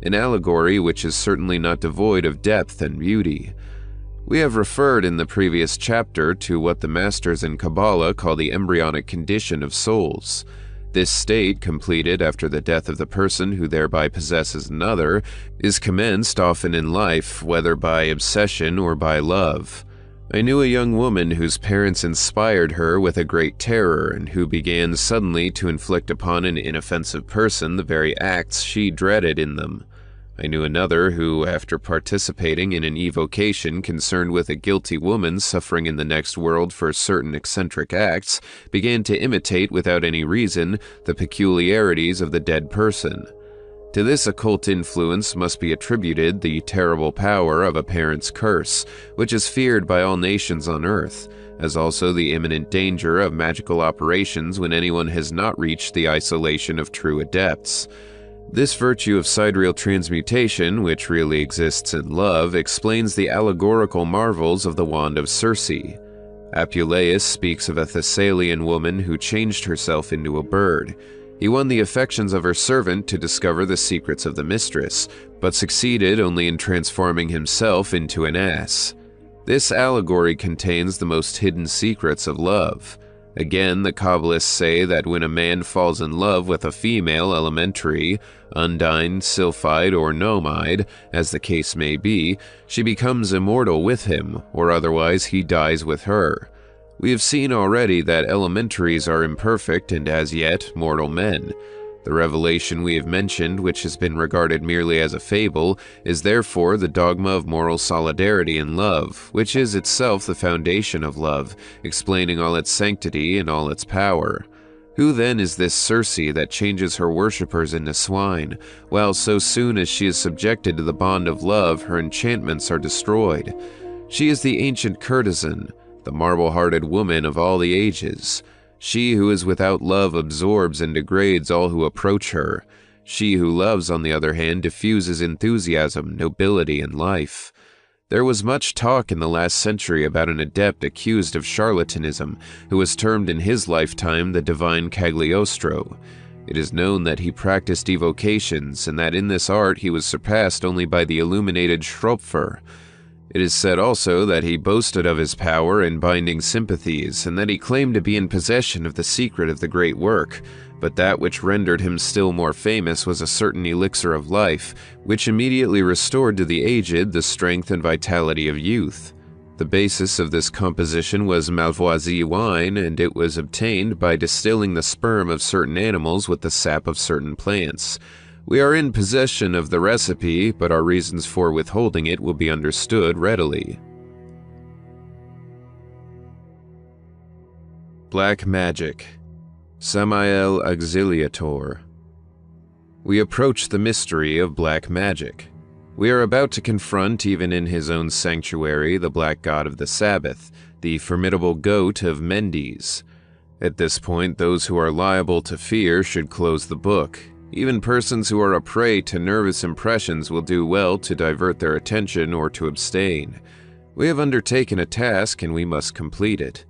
An allegory which is certainly not devoid of depth and beauty. We have referred in the previous chapter to what the masters in Kabbalah call the embryonic condition of souls. This state, completed after the death of the person who thereby possesses another, is commenced often in life, whether by obsession or by love. I knew a young woman whose parents inspired her with a great terror and who began suddenly to inflict upon an inoffensive person the very acts she dreaded in them. I knew another who, after participating in an evocation concerned with a guilty woman suffering in the next world for certain eccentric acts, began to imitate without any reason the peculiarities of the dead person. To this occult influence must be attributed the terrible power of a parent's curse, which is feared by all nations on earth, as also the imminent danger of magical operations when anyone has not reached the isolation of true adepts. This virtue of sidereal transmutation, which really exists in love, explains the allegorical marvels of the wand of Circe. Apuleius speaks of a Thessalian woman who changed herself into a bird. He won the affections of her servant to discover the secrets of the mistress, but succeeded only in transforming himself into an ass. This allegory contains the most hidden secrets of love. Again, the Kabbalists say that when a man falls in love with a female elementary, undine, sylphide, or nomide, as the case may be, she becomes immortal with him, or otherwise he dies with her. We have seen already that elementaries are imperfect and as yet mortal men. The revelation we have mentioned, which has been regarded merely as a fable, is therefore the dogma of moral solidarity in love, which is itself the foundation of love, explaining all its sanctity and all its power. Who then is this Circe that changes her worshippers into swine, while so soon as she is subjected to the bond of love, her enchantments are destroyed? She is the ancient courtesan, the marble-hearted woman of all the ages. She who is without love absorbs and degrades all who approach her. She who loves, on the other hand, diffuses enthusiasm, nobility, and life. There was much talk in the last century about an adept accused of charlatanism, who was termed in his lifetime the divine Cagliostro. It is known that he practiced evocations, and that in this art he was surpassed only by the illuminated Schröpfer. It is said also that he boasted of his power in binding sympathies, and that he claimed to be in possession of the secret of the great work, but that which rendered him still more famous was a certain elixir of life, which immediately restored to the aged the strength and vitality of youth. The basis of this composition was Malvoisie wine, and it was obtained by distilling the sperm of certain animals with the sap of certain plants. We are in possession of the recipe, but our reasons for withholding it will be understood readily. Black Magic. Samael Auxiliator. We approach the mystery of black magic. We are about to confront, even in his own sanctuary, the black god of the Sabbath, the formidable goat of Mendes. At this point, those who are liable to fear should close the book. Even persons who are a prey to nervous impressions will do well to divert their attention or to abstain. We have undertaken a task and we must complete it.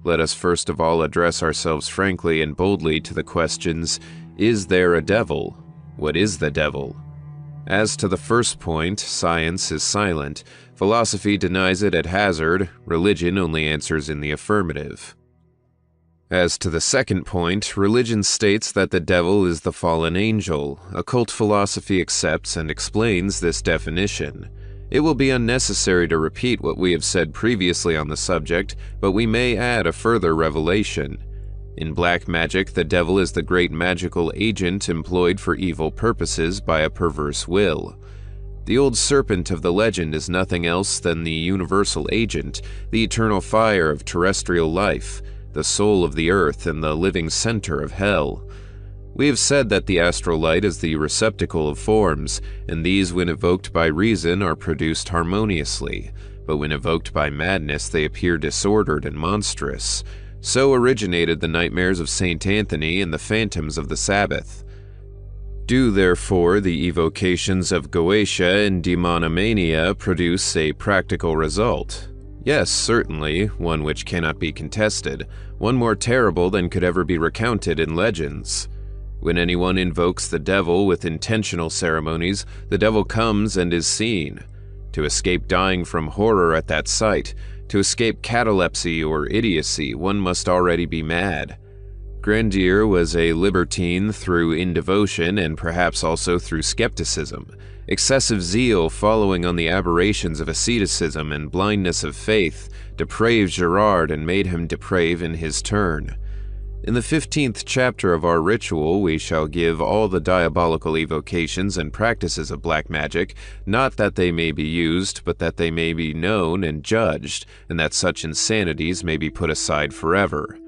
let us first of all address ourselves frankly and boldly to the questions, is there a devil? What is the devil? As to the first point, science is silent. Philosophy denies it at hazard. Religion only answers in the affirmative. As to the second point, religion states that the devil is the fallen angel. Occult philosophy accepts and explains this definition. It will be unnecessary to repeat what we have said previously on the subject, but we may add a further revelation. In black magic, the devil is the great magical agent employed for evil purposes by a perverse will. The old serpent of the legend is nothing else than the universal agent, the eternal fire of terrestrial life, the soul of the earth and the living center of hell. We have said that the astral light is the receptacle of forms, and these, when evoked by reason, are produced harmoniously, but when evoked by madness they appear disordered and monstrous. So originated the nightmares of Saint Anthony and the phantoms of the Sabbath. Do therefore the evocations of Goetia and demonomania produce a practical result? Yes, certainly, one which cannot be contested, one more terrible than could ever be recounted in legends. When anyone invokes the devil with intentional ceremonies, the devil comes and is seen. To escape dying from horror at that sight, to escape catalepsy or idiocy, one must already be mad. Grandier was a libertine through indevotion and perhaps also through skepticism. Excessive zeal following on the aberrations of asceticism and blindness of faith depraved Gerard and made him deprave in his turn. In the 15th chapter of our ritual, we shall give all the diabolical evocations and practices of black magic, not that they may be used, but that they may be known and judged, and that such insanities may be put aside forever.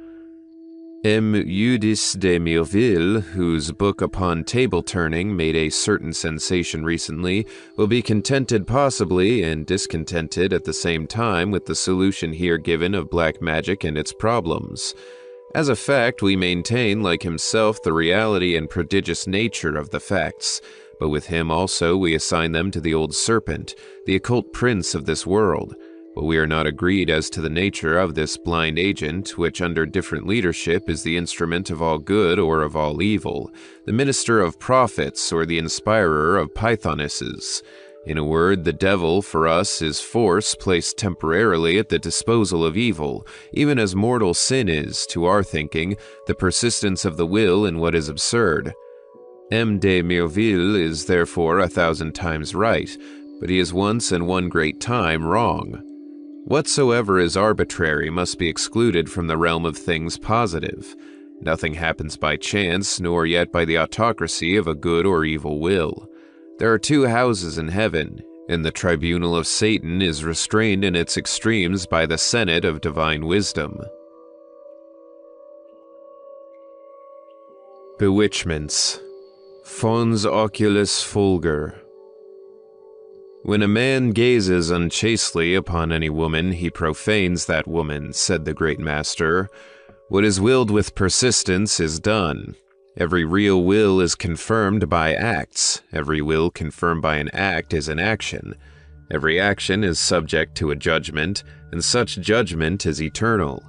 M. Eudes de Milleville, whose book upon table-turning made a certain sensation recently, will be contented possibly and discontented at the same time with the solution here given of black magic and its problems. As a fact, we maintain, like himself, the reality and prodigious nature of the facts, but with him also we assign them to the old serpent, the occult prince of this world. But we are not agreed as to the nature of this blind agent, which under different leadership is the instrument of all good or of all evil, the minister of prophets or the inspirer of pythonesses. In a word, the devil, for us, is force placed temporarily at the disposal of evil, even as mortal sin is, to our thinking, the persistence of the will in what is absurd. M. de Milleville is therefore 1,000 times right, but he is once and one great time wrong. Whatsoever is arbitrary must be excluded from the realm of things positive. Nothing happens by chance, nor yet by the autocracy of a good or evil will. There are two houses in heaven, and the tribunal of Satan is restrained in its extremes by the senate of divine wisdom. Bewitchments. Fons oculis fulger. When a man gazes unchastely upon any woman, he profanes that woman, said the great master. What is willed with persistence is done. Every real will is confirmed by acts. Every will confirmed by an act is an action. Every action is subject to a judgment, and such judgment is eternal.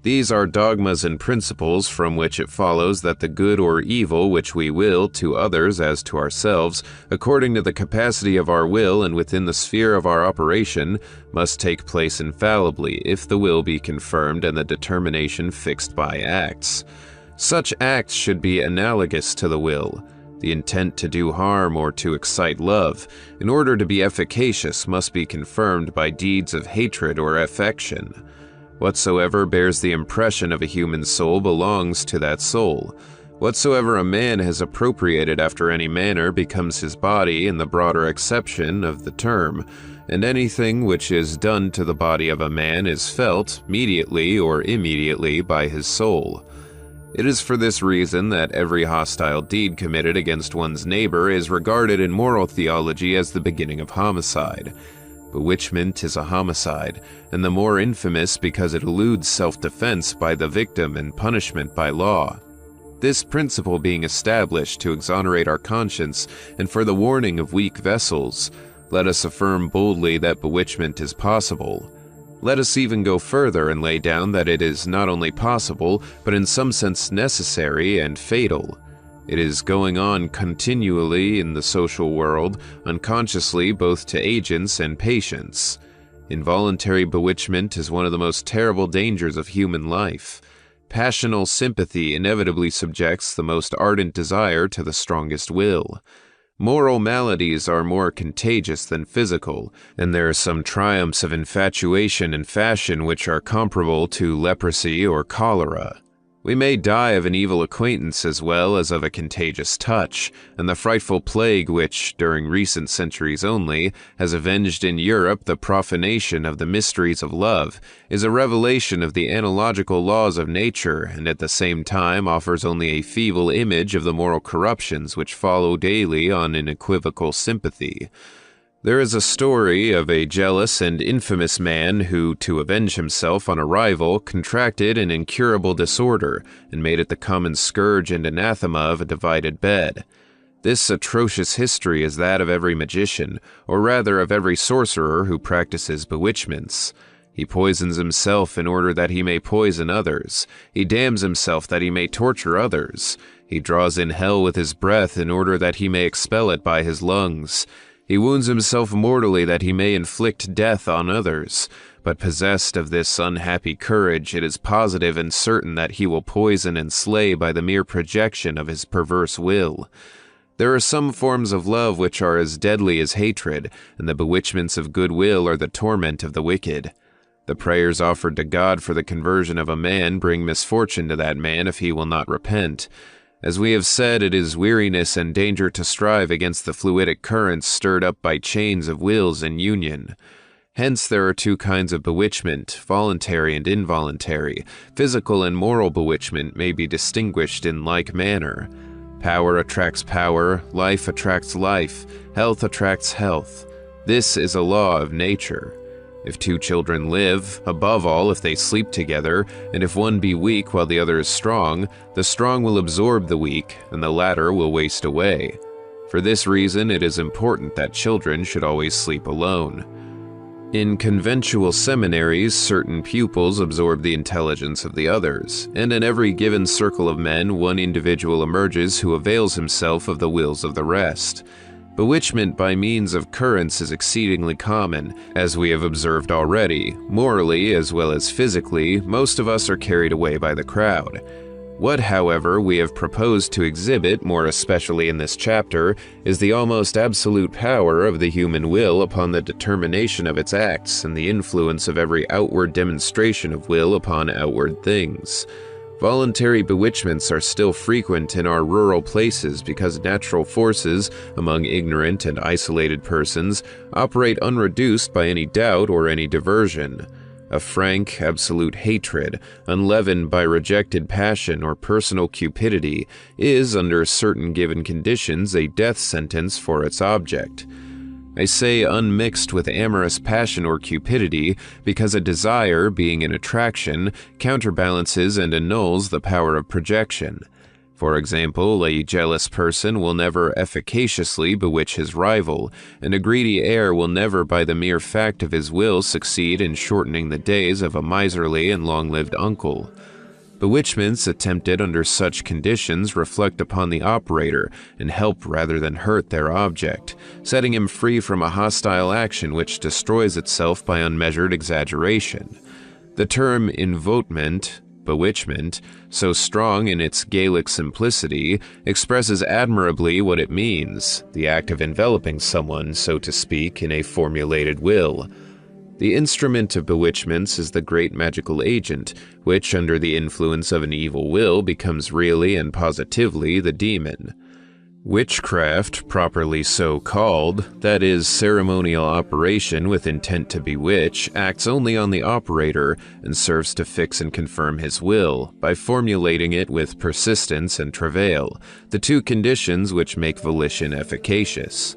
These are dogmas and principles from which it follows that the good or evil which we will to others as to ourselves, according to the capacity of our will and within the sphere of our operation, must take place infallibly if the will be confirmed and the determination fixed by acts. Such acts should be analogous to the will. The intent to do harm or to excite love, in order to be efficacious, must be confirmed by deeds of hatred or affection. Whatsoever bears the impression of a human soul belongs to that soul. Whatsoever a man has appropriated after any manner becomes his body in the broader acception of the term, and anything which is done to the body of a man is felt, mediately or immediately, by his soul. It is for this reason that every hostile deed committed against one's neighbor is regarded in moral theology as the beginning of homicide. Bewitchment is a homicide, and the more infamous because it eludes self-defense by the victim and punishment by law. This principle being established to exonerate our conscience and for the warning of weak vessels, let us affirm boldly that bewitchment is possible. Let us even go further and lay down that it is not only possible, but in some sense necessary and fatal. It is going on continually in the social world, unconsciously both to agents and patients. Involuntary bewitchment is one of the most terrible dangers of human life. Passional sympathy inevitably subjects the most ardent desire to the strongest will. Moral maladies are more contagious than physical, and there are some triumphs of infatuation and fashion which are comparable to leprosy or cholera. We may die of an evil acquaintance as well as of a contagious touch, and the frightful plague which, during recent centuries only, has avenged in Europe the profanation of the mysteries of love, is a revelation of the analogical laws of nature, and at the same time offers only a feeble image of the moral corruptions which follow daily on unequivocal sympathy. There is a story of a jealous and infamous man who, to avenge himself on a rival, contracted an incurable disorder, and made it the common scourge and anathema of a divided bed. This atrocious history is that of every magician, or rather of every sorcerer who practices bewitchments. He poisons himself in order that he may poison others. He damns himself that he may torture others. He draws in hell with his breath in order that he may expel it by his lungs. He wounds himself mortally that he may inflict death on others, but possessed of this unhappy courage, it is positive and certain that he will poison and slay by the mere projection of his perverse will. There are some forms of love which are as deadly as hatred, and the bewitchments of goodwill are the torment of the wicked. The prayers offered to God for the conversion of a man bring misfortune to that man if he will not repent. As we have said, it is weariness and danger to strive against the fluidic currents stirred up by chains of wills in union. Hence there are two kinds of bewitchment, voluntary and involuntary. Physical and moral bewitchment may be distinguished in like manner. Power attracts power, life attracts life, health attracts health. This is a law of nature. If two children live, above all if they sleep together, and if one be weak while the other is strong, the strong will absorb the weak, and the latter will waste away. For this reason, it is important that children should always sleep alone. In conventual seminaries, certain pupils absorb the intelligence of the others, and in every given circle of men, one individual emerges who avails himself of the wills of the rest. Bewitchment by means of currents is exceedingly common, as we have observed already. Morally, as well as physically, most of us are carried away by the crowd. What, however, we have proposed to exhibit, more especially in this chapter, is the almost absolute power of the human will upon the determination of its acts and the influence of every outward demonstration of will upon outward things. Voluntary bewitchments are still frequent in our rural places because natural forces, among ignorant and isolated persons, operate unreduced by any doubt or any diversion. A frank, absolute hatred, unleavened by rejected passion or personal cupidity, is, under certain given conditions, a death sentence for its object. I say unmixed with amorous passion or cupidity because a desire, being an attraction, counterbalances and annuls the power of projection. For example, a jealous person will never efficaciously bewitch his rival, and a greedy heir will never by the mere fact of his will succeed in shortening the days of a miserly and long-lived uncle. Bewitchments attempted under such conditions reflect upon the operator and help rather than hurt their object, setting him free from a hostile action which destroys itself by unmeasured exaggeration. The term invotement, bewitchment, so strong in its Gaelic simplicity, expresses admirably what it means, the act of enveloping someone, so to speak, in a formulated will. The instrument of bewitchments is the great magical agent, which, under the influence of an evil will, becomes really and positively the demon. Witchcraft, properly so called, that is, ceremonial operation with intent to bewitch, acts only on the operator and serves to fix and confirm his will, by formulating it with persistence and travail, the two conditions which make volition efficacious.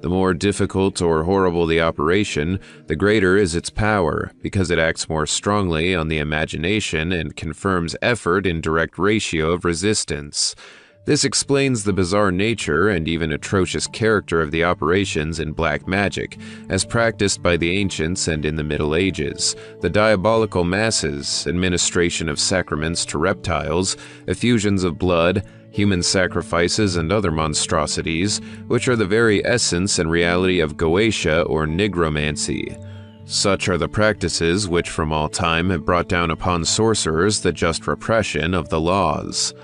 The more difficult or horrible the operation, the greater is its power, because it acts more strongly on the imagination and confirms effort in direct ratio of resistance. This explains the bizarre nature and even atrocious character of the operations in black magic, as practiced by the ancients and in the Middle Ages, the diabolical masses, administration of sacraments to reptiles, effusions of blood, human sacrifices and other monstrosities, which are the very essence and reality of Goetia or nigromancy. Such are the practices which from all time have brought down upon sorcerers the just repression of the laws.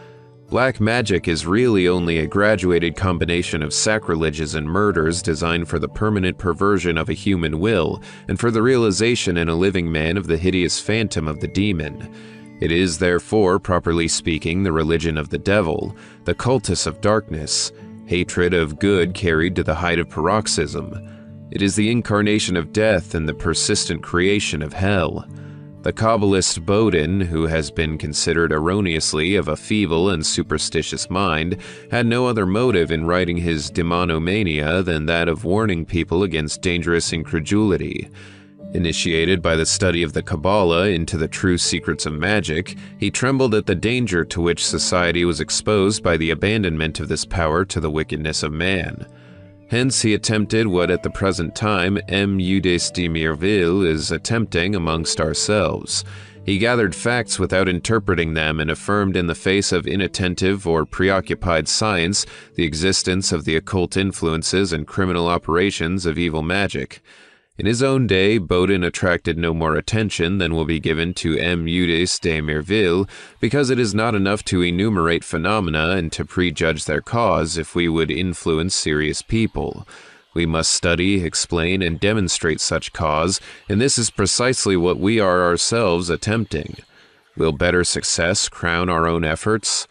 Black magic is really only a graduated combination of sacrileges and murders designed for the permanent perversion of a human will and for the realization in a living man of the hideous phantom of the demon. It is, therefore, properly speaking, the religion of the devil, the cultus of darkness, hatred of good carried to the height of paroxysm. It is the incarnation of death and the persistent creation of hell. The Kabbalist Bodin, who has been considered erroneously of a feeble and superstitious mind, had no other motive in writing his Demonomania than that of warning people against dangerous incredulity. Initiated by the study of the Kabbalah into the true secrets of magic, he trembled at the danger to which society was exposed by the abandonment of this power to the wickedness of man. Hence he attempted what at the present time M. Eudes de Mirville is attempting amongst ourselves. He gathered facts without interpreting them and affirmed in the face of inattentive or preoccupied science the existence of the occult influences and criminal operations of evil magic. In his own day, Bodin attracted no more attention than will be given to M. Eudes de Mirville, because it is not enough to enumerate phenomena and to prejudge their cause if we would influence serious people. We must study, explain, and demonstrate such cause, and this is precisely what we are ourselves attempting. Will better success crown our own efforts?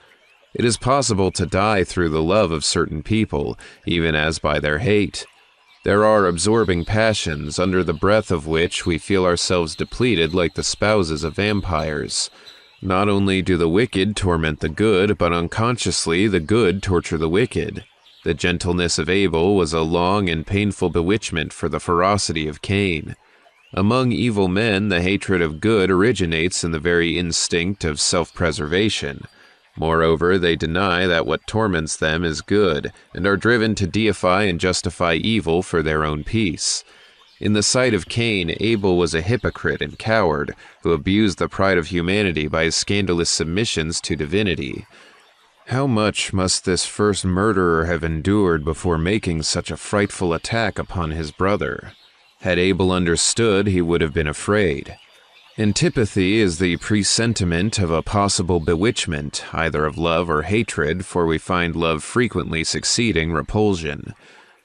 It is possible to die through the love of certain people, even as by their hate. There are absorbing passions, under the breath of which we feel ourselves depleted like the spouses of vampires. Not only do the wicked torment the good, but unconsciously the good torture the wicked. The gentleness of Abel was a long and painful bewitchment for the ferocity of Cain. Among evil men, the hatred of good originates in the very instinct of self-preservation. Moreover, they deny that what torments them is good, and are driven to deify and justify evil for their own peace. In the sight of Cain, Abel was a hypocrite and coward, who abused the pride of humanity by his scandalous submissions to divinity. How much must this first murderer have endured before making such a frightful attack upon his brother? Had Abel understood, he would have been afraid. Antipathy is the presentiment of a possible bewitchment, either of love or hatred, for we find love frequently succeeding repulsion.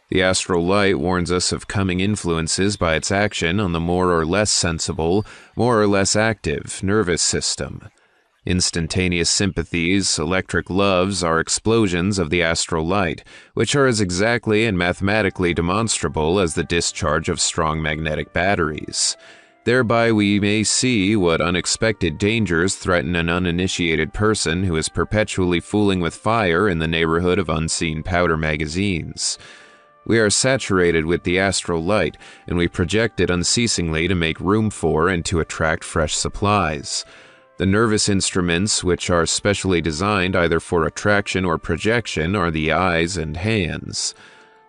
The astral light warns us of coming influences by its action on the more or less sensible, more or less active nervous system. Instantaneous sympathies, electric loves, are explosions of the astral light, which are as exactly and mathematically demonstrable as the discharge of strong magnetic batteries. Thereby we may see what unexpected dangers threaten an uninitiated person who is perpetually fooling with fire in the neighborhood of unseen powder magazines. We are saturated with the astral light, and we project it unceasingly to make room for and to attract fresh supplies. The nervous instruments which are specially designed either for attraction or projection are the eyes and hands.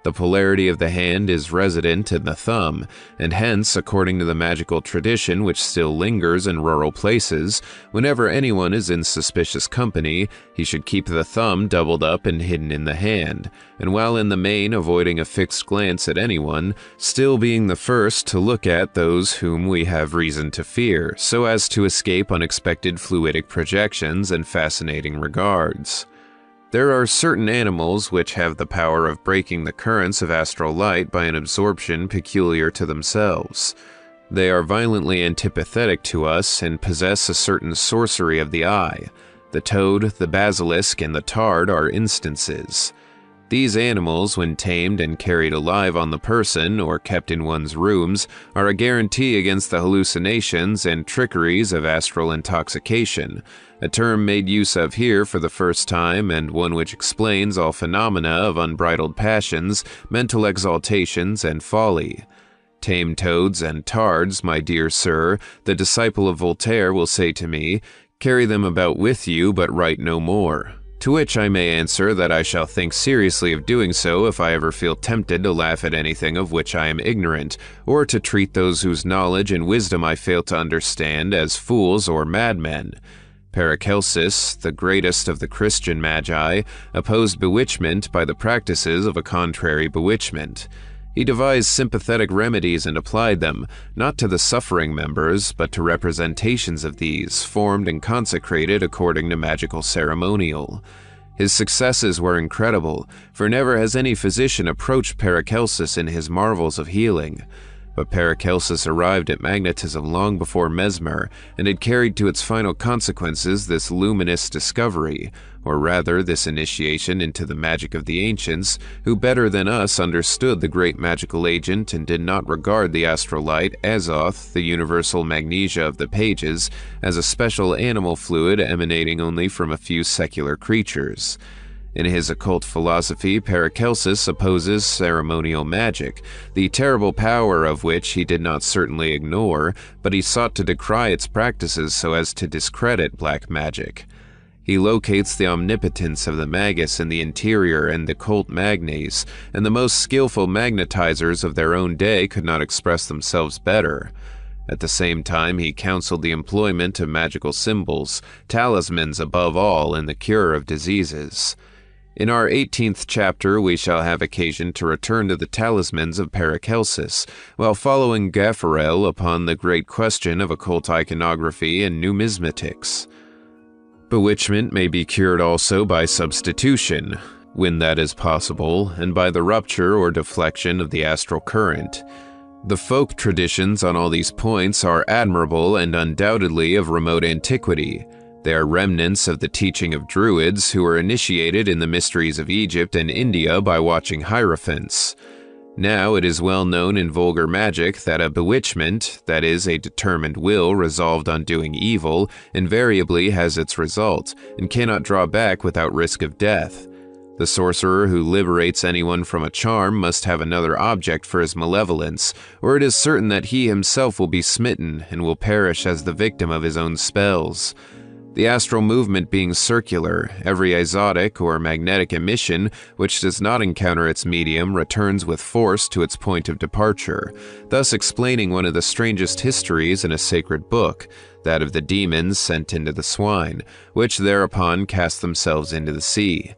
The polarity of the hand is resident in the thumb, and hence, according to the magical tradition which still lingers in rural places, whenever anyone is in suspicious company, he should keep the thumb doubled up and hidden in the hand, and while in the main avoiding a fixed glance at anyone, still being the first to look at those whom we have reason to fear, so as to escape unexpected fluidic projections and fascinating regards. There are certain animals which have the power of breaking the currents of astral light by an absorption peculiar to themselves. They are violently antipathetic to us and possess a certain sorcery of the eye. The toad, the basilisk, and the tard are instances. These animals, when tamed and carried alive on the person or kept in one's rooms, are a guarantee against the hallucinations and trickeries of astral intoxication, a term made use of here for the first time and one which explains all phenomena of unbridled passions, mental exaltations, and folly. Tame toads and tards, my dear sir, the disciple of Voltaire will say to me, carry them about with you, but write no more. To which I may answer that I shall think seriously of doing so if I ever feel tempted to laugh at anything of which I am ignorant, or to treat those whose knowledge and wisdom I fail to understand as fools or madmen. Paracelsus, the greatest of the Christian magi, opposed bewitchment by the practices of a contrary bewitchment. He devised sympathetic remedies and applied them, not to the suffering members, but to representations of these, formed and consecrated according to magical ceremonial. His successes were incredible, for never has any physician approached Paracelsus in his marvels of healing. But Paracelsus arrived at magnetism long before Mesmer, and had carried to its final consequences this luminous discovery, or rather this initiation into the magic of the ancients, who better than us understood the great magical agent and did not regard the astral light, azoth, the universal magnesia of the pages, as a special animal fluid emanating only from a few secular creatures. In his occult philosophy, Paracelsus opposes ceremonial magic, the terrible power of which he did not certainly ignore, but he sought to decry its practices so as to discredit black magic. He locates the omnipotence of the magus in the interior and the occult magnes, and the most skillful magnetizers of their own day could not express themselves better. At the same time, he counseled the employment of magical symbols, talismans above all, in the cure of diseases. In our 18th chapter, we shall have occasion to return to the talismans of Paracelsus, while following Gaffarel upon the great question of occult iconography and numismatics. Bewitchment may be cured also by substitution, when that is possible, and by the rupture or deflection of the astral current. The folk traditions on all these points are admirable and undoubtedly of remote antiquity. They are remnants of the teaching of Druids who were initiated in the mysteries of Egypt and India by watching hierophants. Now it is well known in vulgar magic that a bewitchment, that is, a determined will resolved on doing evil, invariably has its result, and cannot draw back without risk of death. The sorcerer who liberates anyone from a charm must have another object for his malevolence, or it is certain that he himself will be smitten and will perish as the victim of his own spells. The astral movement being circular, every azotic or magnetic emission which does not encounter its medium returns with force to its point of departure, thus explaining one of the strangest histories in a sacred book, that of the demons sent into the swine, which thereupon cast themselves into the sea.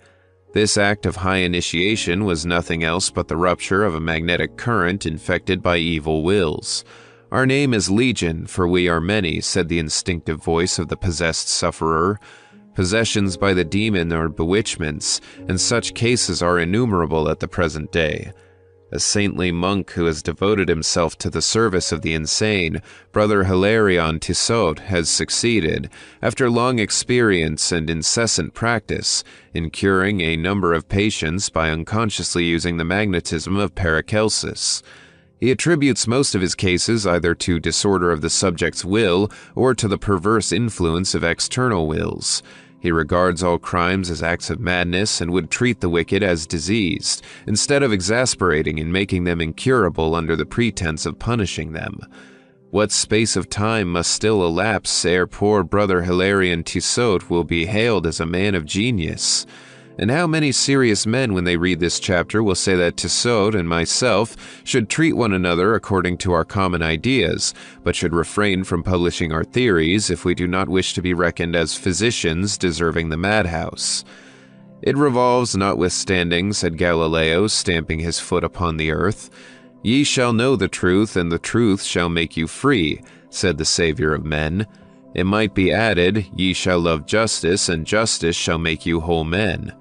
This act of high initiation was nothing else but the rupture of a magnetic current infected by evil wills. "Our name is Legion, for we are many," said the instinctive voice of the possessed sufferer. Possessions by the demon are bewitchments, and such cases are innumerable at the present day. A saintly monk who has devoted himself to the service of the insane, Brother Hilarion Tissot, has succeeded, after long experience and incessant practice, in curing a number of patients by unconsciously using the magnetism of Paracelsus. He attributes most of his cases either to disorder of the subject's will or to the perverse influence of external wills. He regards all crimes as acts of madness and would treat the wicked as diseased, instead of exasperating and making them incurable under the pretense of punishing them. What space of time must still elapse ere poor Brother Hilarion Tissot will be hailed as a man of genius? And how many serious men, when they read this chapter, will say that Tissot and myself should treat one another according to our common ideas, but should refrain from publishing our theories if we do not wish to be reckoned as physicians deserving the madhouse? "It revolves notwithstanding," said Galileo, stamping his foot upon the earth. "Ye shall know the truth, and the truth shall make you free," said the Savior of men. It might be added, "Ye shall love justice, and justice shall make you whole men."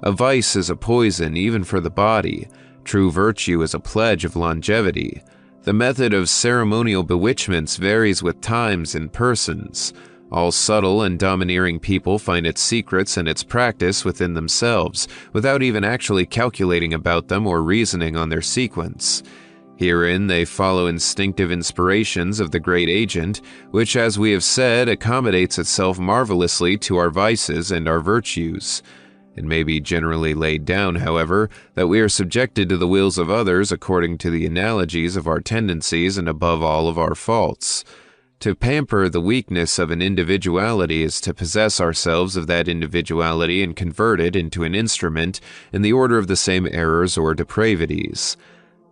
A vice is a poison even for the body. True virtue is a pledge of longevity. The method of ceremonial bewitchments varies with times and persons. All subtle and domineering people find its secrets and its practice within themselves, without even actually calculating about them or reasoning on their sequence. Herein they follow instinctive inspirations of the great agent, which, as we have said, accommodates itself marvelously to our vices and our virtues. It may be generally laid down, however, that we are subjected to the wills of others according to the analogies of our tendencies and above all of our faults. To pamper the weakness of an individuality is to possess ourselves of that individuality and convert it into an instrument in the order of the same errors or depravities.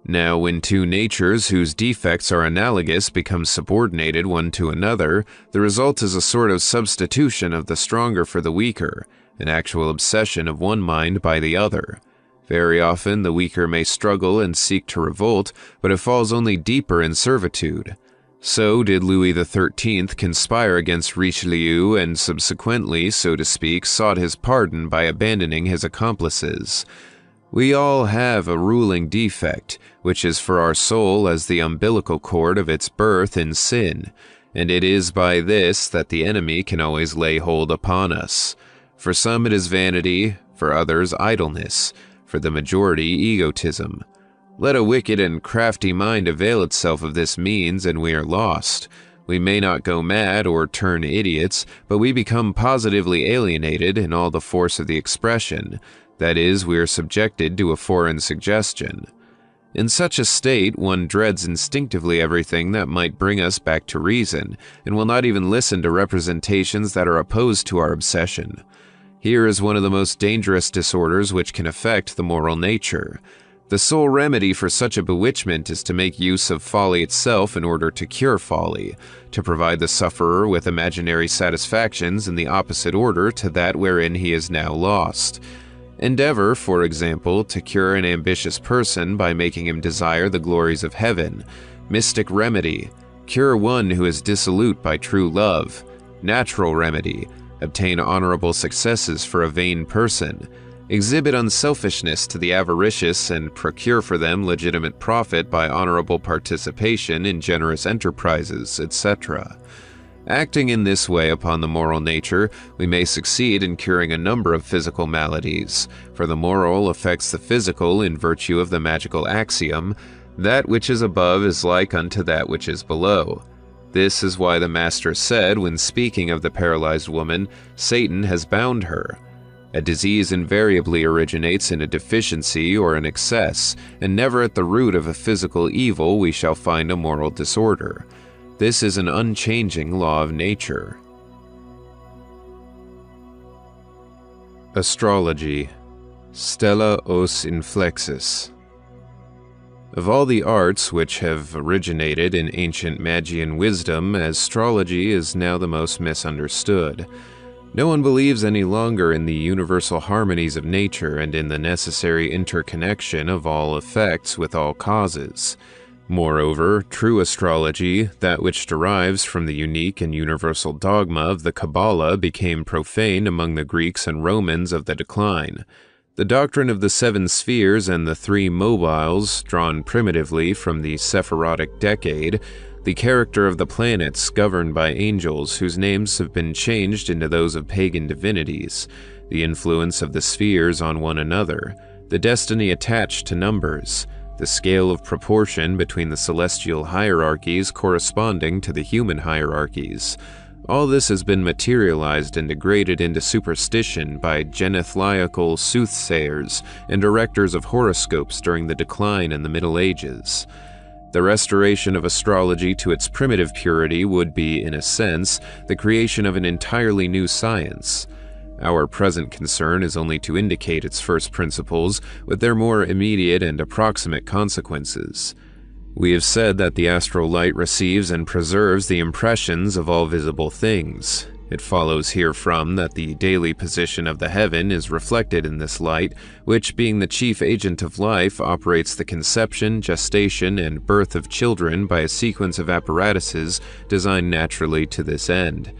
Now, when two natures whose defects are analogous become subordinated one to another, the result is a sort of substitution of the stronger for the weaker, an actual obsession of one mind by the other. Very often the weaker may struggle and seek to revolt, but it falls only deeper in servitude. So did Louis XIII conspire against Richelieu and subsequently, so to speak, sought his pardon by abandoning his accomplices. We all have a ruling defect, which is for our soul as the umbilical cord of its birth in sin, and it is by this that the enemy can always lay hold upon us. For some it is vanity, for others idleness, for the majority egotism. Let a wicked and crafty mind avail itself of this means and we are lost. We may not go mad or turn idiots, but we become positively alienated in all the force of the expression. That is, we are subjected to a foreign suggestion. In such a state, one dreads instinctively everything that might bring us back to reason, and will not even listen to representations that are opposed to our obsession. Here is one of the most dangerous disorders which can affect the moral nature. The sole remedy for such a bewitchment is to make use of folly itself in order to cure folly, to provide the sufferer with imaginary satisfactions in the opposite order to that wherein he is now lost. Endeavor, for example, to cure an ambitious person by making him desire the glories of heaven. Mystic remedy: cure one who is dissolute by true love. Natural remedy: obtain honorable successes for a vain person. Exhibit unselfishness to the avaricious and procure for them legitimate profit by honorable participation in generous enterprises, etc. Acting in this way upon the moral nature, we may succeed in curing a number of physical maladies, for the moral affects the physical in virtue of the magical axiom, "That which is above is like unto that which is below." This is why the Master said, when speaking of the paralyzed woman, "Satan has bound her." A disease invariably originates in a deficiency or an excess, and never at the root of a physical evil we shall find a moral disorder. This is an unchanging law of nature. Astrology. Stella os inflexus. Of all the arts which have originated in ancient Magian wisdom, astrology is now the most misunderstood. No one believes any longer in the universal harmonies of nature and in the necessary interconnection of all effects with all causes. Moreover, true astrology, that which derives from the unique and universal dogma of the Kabbalah, became profane among the Greeks and Romans of the decline. The doctrine of the 7 spheres and the 3 mobiles, drawn primitively from the Sephirotic decade, the character of the planets governed by angels whose names have been changed into those of pagan divinities, the influence of the spheres on one another, the destiny attached to numbers, the scale of proportion between the celestial hierarchies corresponding to the human hierarchies. All this has been materialized and degraded into superstition by genethliacal soothsayers and directors of horoscopes during the decline in the Middle Ages. The restoration of astrology to its primitive purity would be, in a sense, the creation of an entirely new science. Our present concern is only to indicate its first principles with their more immediate and approximate consequences. We have said that the astral light receives and preserves the impressions of all visible things. It follows herefrom that the daily position of the heaven is reflected in this light, which, being the chief agent of life, operates the conception, gestation, and birth of children by a sequence of apparatuses designed naturally to this end.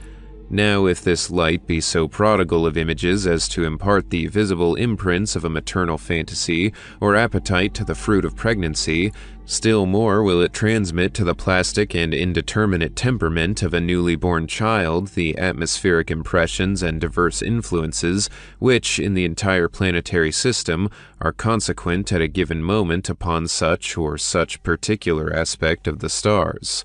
Now, if this light be so prodigal of images as to impart the visible imprints of a maternal fantasy or appetite to the fruit of pregnancy, still more will it transmit to the plastic and indeterminate temperament of a newly born child the atmospheric impressions and diverse influences which, in the entire planetary system, are consequent at a given moment upon such or such particular aspect of the stars.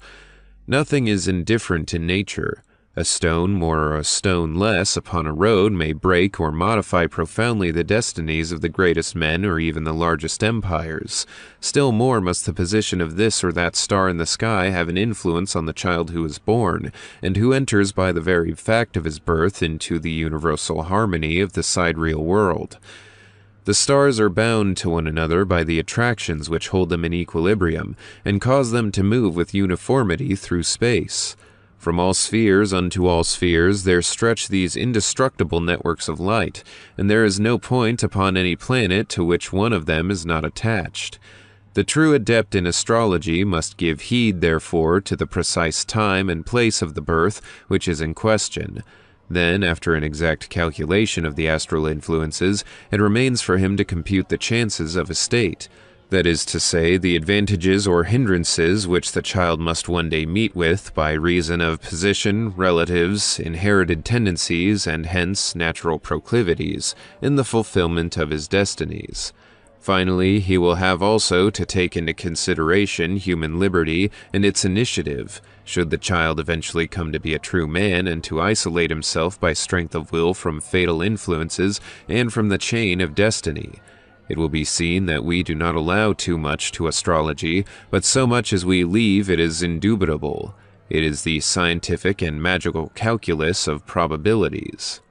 Nothing is indifferent in nature. A stone more or a stone less upon a road may break or modify profoundly the destinies of the greatest men or even the largest empires. Still more must the position of this or that star in the sky have an influence on the child who is born, and who enters by the very fact of his birth into the universal harmony of the sidereal world. The stars are bound to one another by the attractions which hold them in equilibrium, and cause them to move with uniformity through space. From all spheres unto all spheres there stretch these indestructible networks of light, and there is no point upon any planet to which one of them is not attached. The true adept in astrology must give heed, therefore, to the precise time and place of the birth which is in question. Then, after an exact calculation of the astral influences, it remains for him to compute the chances of a state. That is to say, the advantages or hindrances which the child must one day meet with by reason of position, relatives, inherited tendencies, and hence natural proclivities, in the fulfillment of his destinies. Finally, he will have also to take into consideration human liberty and its initiative, should the child eventually come to be a true man and to isolate himself by strength of will from fatal influences and from the chain of destiny. It will be seen that we do not allow too much to astrology, but so much as we leave it is indubitable. It is the scientific and magical calculus of probabilities.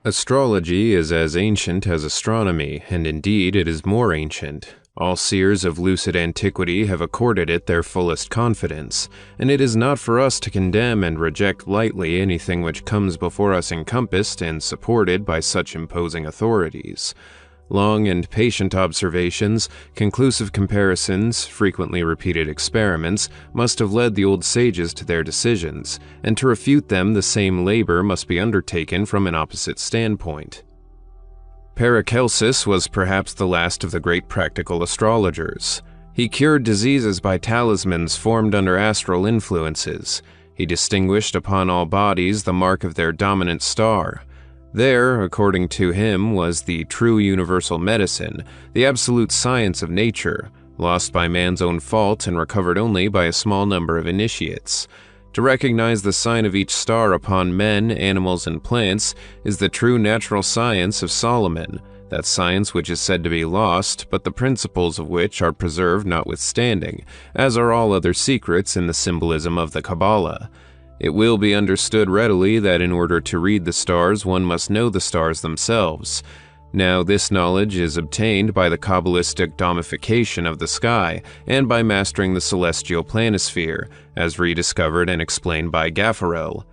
Astrology is as ancient as astronomy, and indeed it is more ancient. All seers of lucid antiquity have accorded it their fullest confidence, and it is not for us to condemn and reject lightly anything which comes before us encompassed and supported by such imposing authorities. Long and patient observations, conclusive comparisons, frequently repeated experiments must have led the old sages to their decisions, and to refute them the same labor must be undertaken from an opposite standpoint. Paracelsus was perhaps the last of the great practical astrologers. He cured diseases by talismans formed under astral influences. He distinguished upon all bodies the mark of their dominant star. There, according to him, was the true universal medicine, the absolute science of nature, lost by man's own fault and recovered only by a small number of initiates. To recognize the sign of each star upon men, animals, and plants is the true natural science of Solomon, that science which is said to be lost, but the principles of which are preserved notwithstanding, as are all other secrets in the symbolism of the Kabbalah. It will be understood readily that in order to read the stars one must know the stars themselves. Now this knowledge is obtained by the Kabbalistic domification of the sky, and by mastering the celestial planisphere, as rediscovered and explained by Gaffarel.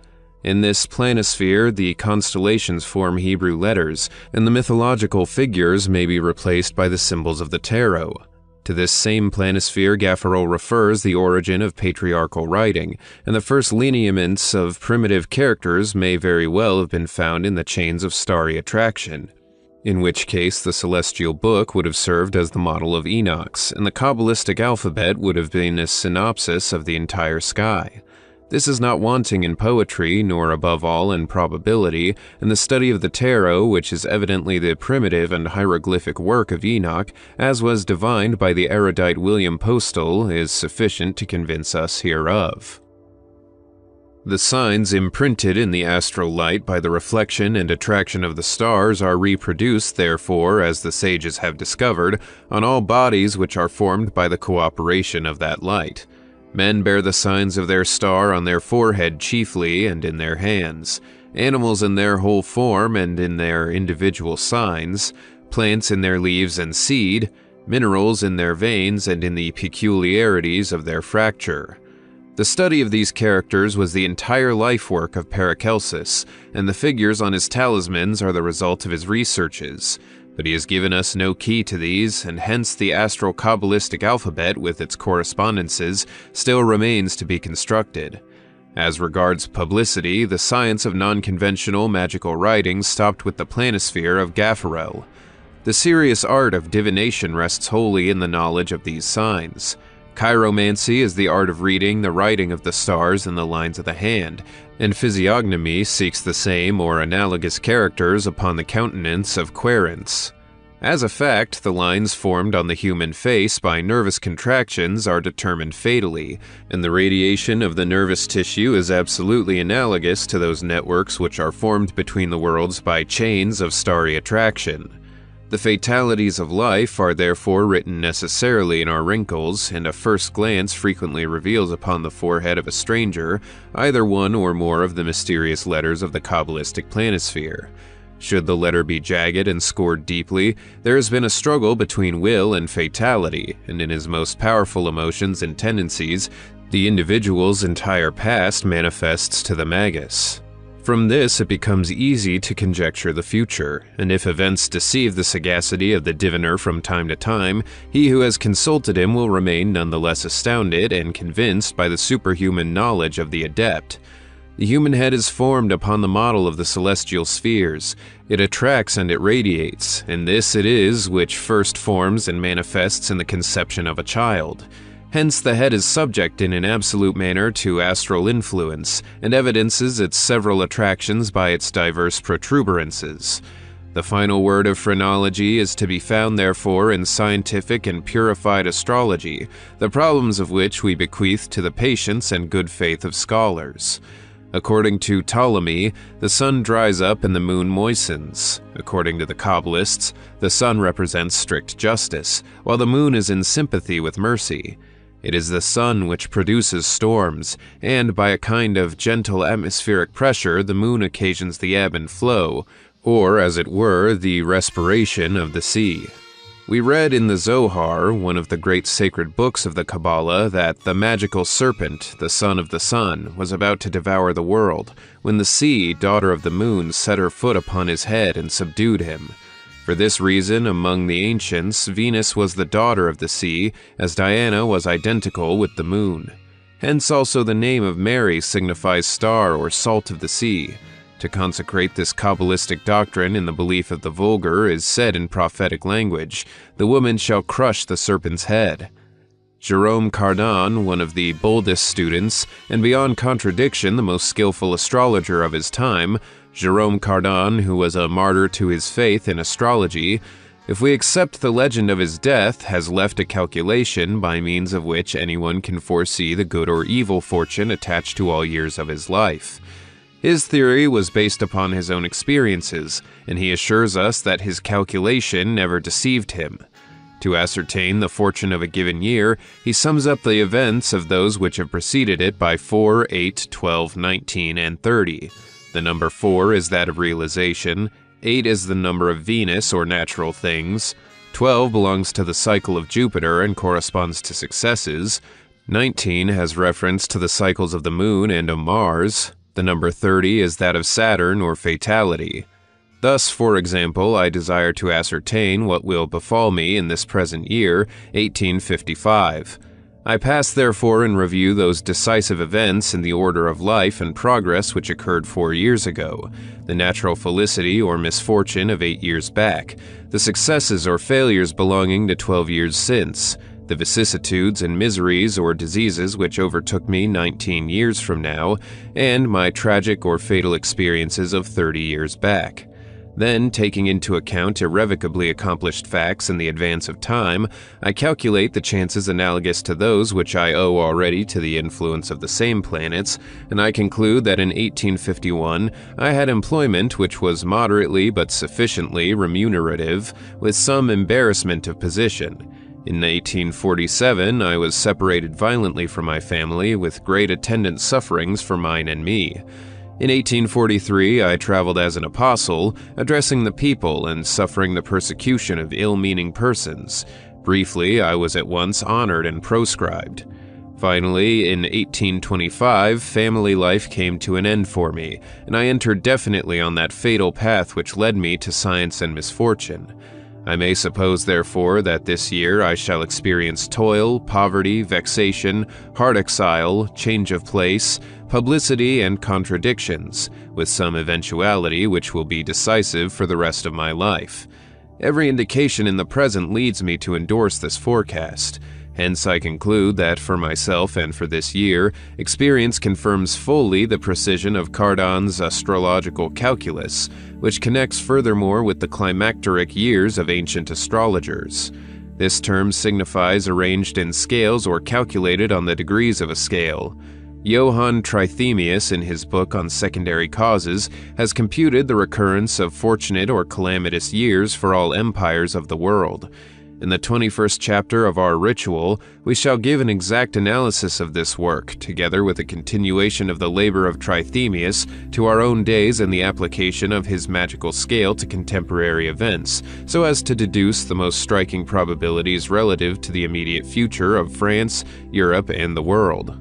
In this planisphere, the constellations form Hebrew letters, and the mythological figures may be replaced by the symbols of the tarot. To this same planisphere Gaffarel refers the origin of patriarchal writing, and the first lineaments of primitive characters may very well have been found in the chains of starry attraction, in which case the celestial book would have served as the model of Enoch's, and the Kabbalistic alphabet would have been a synopsis of the entire sky. This is not wanting in poetry, nor above all in probability, and the study of the tarot, which is evidently the primitive and hieroglyphic work of Enoch, as was divined by the erudite William Postel, is sufficient to convince us hereof. The signs imprinted in the astral light by the reflection and attraction of the stars are reproduced, therefore, as the sages have discovered, on all bodies which are formed by the cooperation of that light. Men bear the signs of their star on their forehead chiefly and in their hands, animals in their whole form and in their individual signs, plants in their leaves and seed, minerals in their veins and in the peculiarities of their fracture. The study of these characters was the entire life work of Paracelsus, and the figures on his talismans are the result of his researches. But he has given us no key to these, and hence the astral Kabbalistic alphabet with its correspondences still remains to be constructed. As regards publicity, the science of non-conventional magical writing stopped with the planisphere of Gaffarel. The serious art of divination rests wholly in the knowledge of these signs. Chiromancy is the art of reading the writing of the stars in the lines of the hand, and physiognomy seeks the same or analogous characters upon the countenance of querents. As a fact, the lines formed on the human face by nervous contractions are determined fatally, and the radiation of the nervous tissue is absolutely analogous to those networks which are formed between the worlds by chains of starry attraction. The fatalities of life are therefore written necessarily in our wrinkles, and a first glance frequently reveals upon the forehead of a stranger either one or more of the mysterious letters of the Kabbalistic planisphere. Should the letter be jagged and scored deeply, there has been a struggle between will and fatality, and in his most powerful emotions and tendencies, the individual's entire past manifests to the magus. From this, it becomes easy to conjecture the future, and if events deceive the sagacity of the diviner from time to time, he who has consulted him will remain nonetheless astounded and convinced by the superhuman knowledge of the adept. The human head is formed upon the model of the celestial spheres. It attracts and it radiates, and this it is which first forms and manifests in the conception of a child. Hence the head is subject in an absolute manner to astral influence, and evidences its several attractions by its diverse protuberances. The final word of phrenology is to be found therefore in scientific and purified astrology, the problems of which we bequeath to the patience and good faith of scholars. According to Ptolemy, the sun dries up and the moon moistens. According to the Kabbalists, the sun represents strict justice, while the moon is in sympathy with mercy. It is the sun which produces storms, and by a kind of gentle atmospheric pressure the moon occasions the ebb and flow, or, as it were, the respiration of the sea. We read in the Zohar, one of the great sacred books of the Kabbalah, that the magical serpent, the son of the sun, was about to devour the world, when the sea, daughter of the moon, set her foot upon his head and subdued him. For this reason, among the ancients, Venus was the daughter of the sea, as Diana was identical with the moon. Hence also the name of Mary signifies star or salt of the sea. To consecrate this Kabbalistic doctrine in the belief of the vulgar is said in prophetic language, "The woman shall crush the serpent's head." Jerome Cardon, one of the boldest students, and beyond contradiction the most skillful astrologer of his time, Jerome Cardon, who was a martyr to his faith in astrology, if we accept the legend of his death, has left a calculation by means of which anyone can foresee the good or evil fortune attached to all years of his life. His theory was based upon his own experiences, and he assures us that his calculation never deceived him. To ascertain the fortune of a given year, he sums up the events of those which have preceded it by 4, 8, 12, 19, and 30. The number 4 is that of realization, 8 is the number of Venus or natural things, 12 belongs to the cycle of Jupiter and corresponds to successes, 19 has reference to the cycles of the moon and of Mars, the number 30 is that of Saturn or fatality. Thus, for example, I desire to ascertain what will befall me in this present year, 1855. I pass therefore in review those decisive events in the order of life and progress which occurred 4 years ago, the natural felicity or misfortune of 8 years back, the successes or failures belonging to 12 years since, the vicissitudes and miseries or diseases which overtook me 19 years from now, and my tragic or fatal experiences of 30 years back. Then, taking into account irrevocably accomplished facts in the advance of time, I calculate the chances analogous to those which I owe already to the influence of the same planets, and I conclude that in 1851 I had employment which was moderately but sufficiently remunerative, with some embarrassment of position. In 1847, I was separated violently from my family, with great attendant sufferings for mine and me. In 1843, I traveled as an apostle, addressing the people and suffering the persecution of ill-meaning persons. Briefly, I was at once honored and proscribed. Finally, in 1825, family life came to an end for me, and I entered definitely on that fatal path which led me to science and misfortune. I may suppose, therefore, that this year I shall experience toil, poverty, vexation, hard exile, change of place, publicity, and contradictions, with some eventuality which will be decisive for the rest of my life. Every indication in the present leads me to endorse this forecast. Hence I conclude that for myself and for this year, experience confirms fully the precision of Cardon's astrological calculus, which connects furthermore with the climacteric years of ancient astrologers. This term signifies arranged in scales or calculated on the degrees of a scale. Johann Trithemius, in his book on secondary causes, has computed the recurrence of fortunate or calamitous years for all empires of the world. In the 21st chapter of our ritual, we shall give an exact analysis of this work, together with a continuation of the labor of Trithemius to our own days and the application of his magical scale to contemporary events, so as to deduce the most striking probabilities relative to the immediate future of France, Europe, and the world.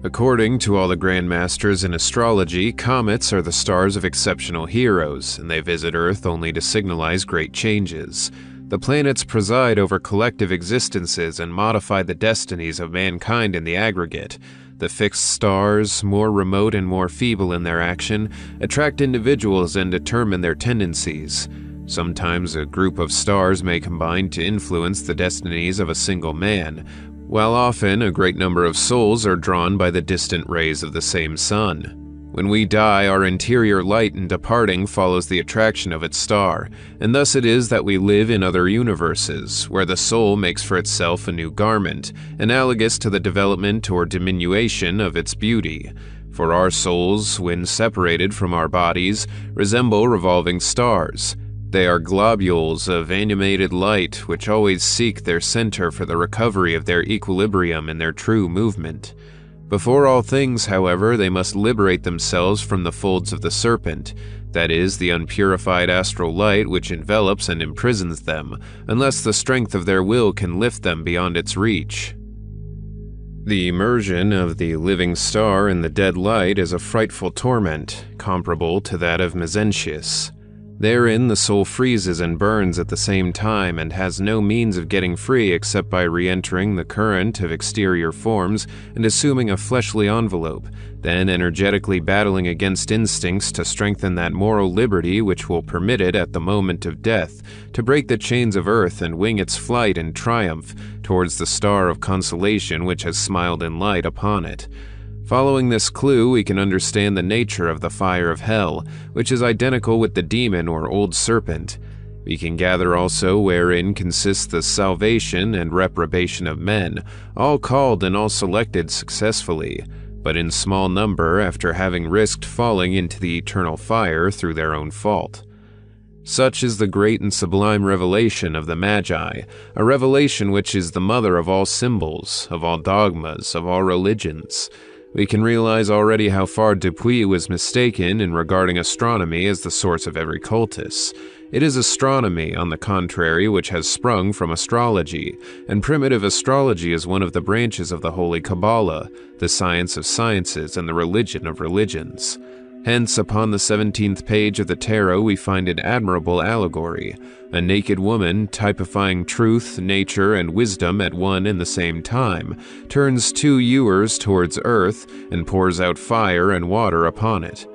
According to all the grandmasters in astrology, comets are the stars of exceptional heroes, and they visit Earth only to signalize great changes. The planets preside over collective existences and modify the destinies of mankind in the aggregate. The fixed stars, more remote and more feeble in their action, attract individuals and determine their tendencies. Sometimes a group of stars may combine to influence the destinies of a single man, while often a great number of souls are drawn by the distant rays of the same sun. When we die, our interior light in departing follows the attraction of its star, and thus it is that we live in other universes, where the soul makes for itself a new garment, analogous to the development or diminution of its beauty. For our souls, when separated from our bodies, resemble revolving stars. They are globules of animated light which always seek their center for the recovery of their equilibrium in their true movement. Before all things, however, they must liberate themselves from the folds of the serpent, that is, the unpurified astral light which envelops and imprisons them, unless the strength of their will can lift them beyond its reach. The immersion of the living star in the dead light is a frightful torment, comparable to that of Mezentius. Therein the soul freezes and burns at the same time and has no means of getting free except by re-entering the current of exterior forms and assuming a fleshly envelope, then energetically battling against instincts to strengthen that moral liberty which will permit it at the moment of death to break the chains of earth and wing its flight in triumph towards the star of consolation which has smiled in light upon it. Following this clue, we can understand the nature of the fire of hell, which is identical with the demon or old serpent. We can gather also wherein consists the salvation and reprobation of men, all called and all selected successfully, but in small number after having risked falling into the eternal fire through their own fault. Such is the great and sublime revelation of the Magi, a revelation which is the mother of all symbols, of all dogmas, of all religions. We can realize already how far Dupuy was mistaken in regarding astronomy as the source of every cultus. It is astronomy, on the contrary, which has sprung from astrology, and primitive astrology is one of the branches of the Holy Kabbalah, the science of sciences and the religion of religions. Hence, upon the 17th page of the Tarot we find an admirable allegory, a naked woman, typifying truth, nature, and wisdom at one and the same time, turns two ewers towards earth and pours out fire and water upon it.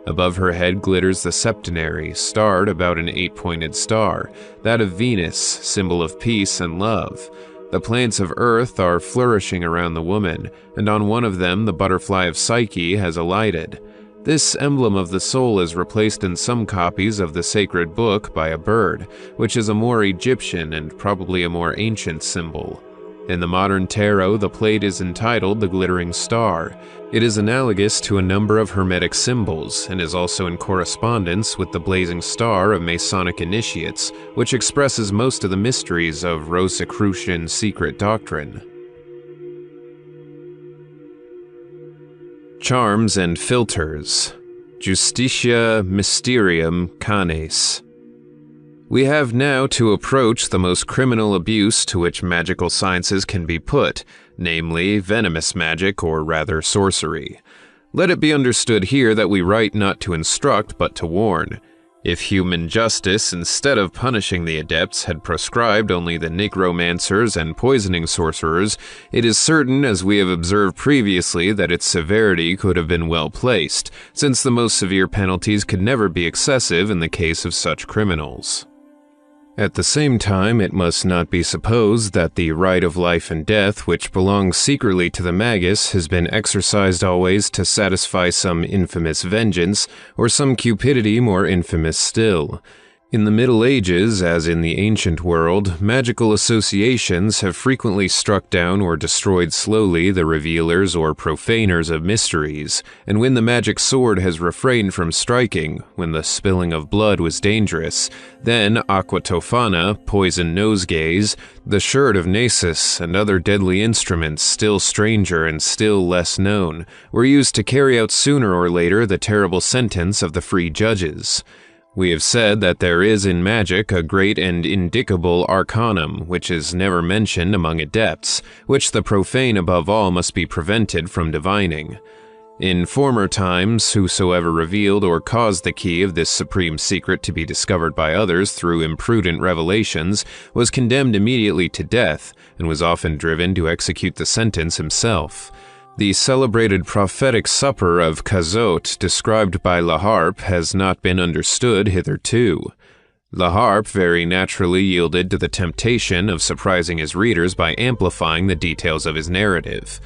Above her head glitters the septenary, starred about an 8-pointed star, that of Venus, symbol of peace and love. The plants of earth are flourishing around the woman, and on one of them the butterfly of Psyche has alighted. This emblem of the soul is replaced in some copies of the sacred book by a bird, which is a more Egyptian and probably a more ancient symbol. In the modern tarot, the plate is entitled the Glittering Star. It is analogous to a number of Hermetic symbols, and is also in correspondence with the blazing star of Masonic initiates, which expresses most of the mysteries of Rosicrucian secret doctrine. Charms and Filters. Justitia Mysterium Canes. We have now to approach the most criminal abuse to which magical sciences can be put, namely venomous magic, or rather sorcery. Let it be understood here that we write not to instruct but to warn. If human justice, instead of punishing the adepts, had proscribed only the necromancers and poisoning sorcerers, it is certain, as we have observed previously, that its severity could have been well placed, since the most severe penalties could never be excessive in the case of such criminals. At the same time, it must not be supposed that the right of life and death, which belongs secretly to the magus, has been exercised always to satisfy some infamous vengeance, or some cupidity more infamous still. In the Middle Ages, as in the ancient world, magical associations have frequently struck down or destroyed slowly the revealers or profaners of mysteries, and when the magic sword has refrained from striking, when the spilling of blood was dangerous, then aqua tofana, poison nosegays, the shirt of Nasus, and other deadly instruments still stranger and still less known, were used to carry out sooner or later the terrible sentence of the free judges. We have said that there is in magic a great and indicable arcanum, which is never mentioned among adepts, which the profane above all must be prevented from divining. In former times, whosoever revealed or caused the key of this supreme secret to be discovered by others through imprudent revelations was condemned immediately to death, and was often driven to execute the sentence himself. The celebrated prophetic supper of Cazot described by La Harpe has not been understood hitherto. La Harpe very naturally yielded to the temptation of surprising his readers by amplifying the details of his narrative.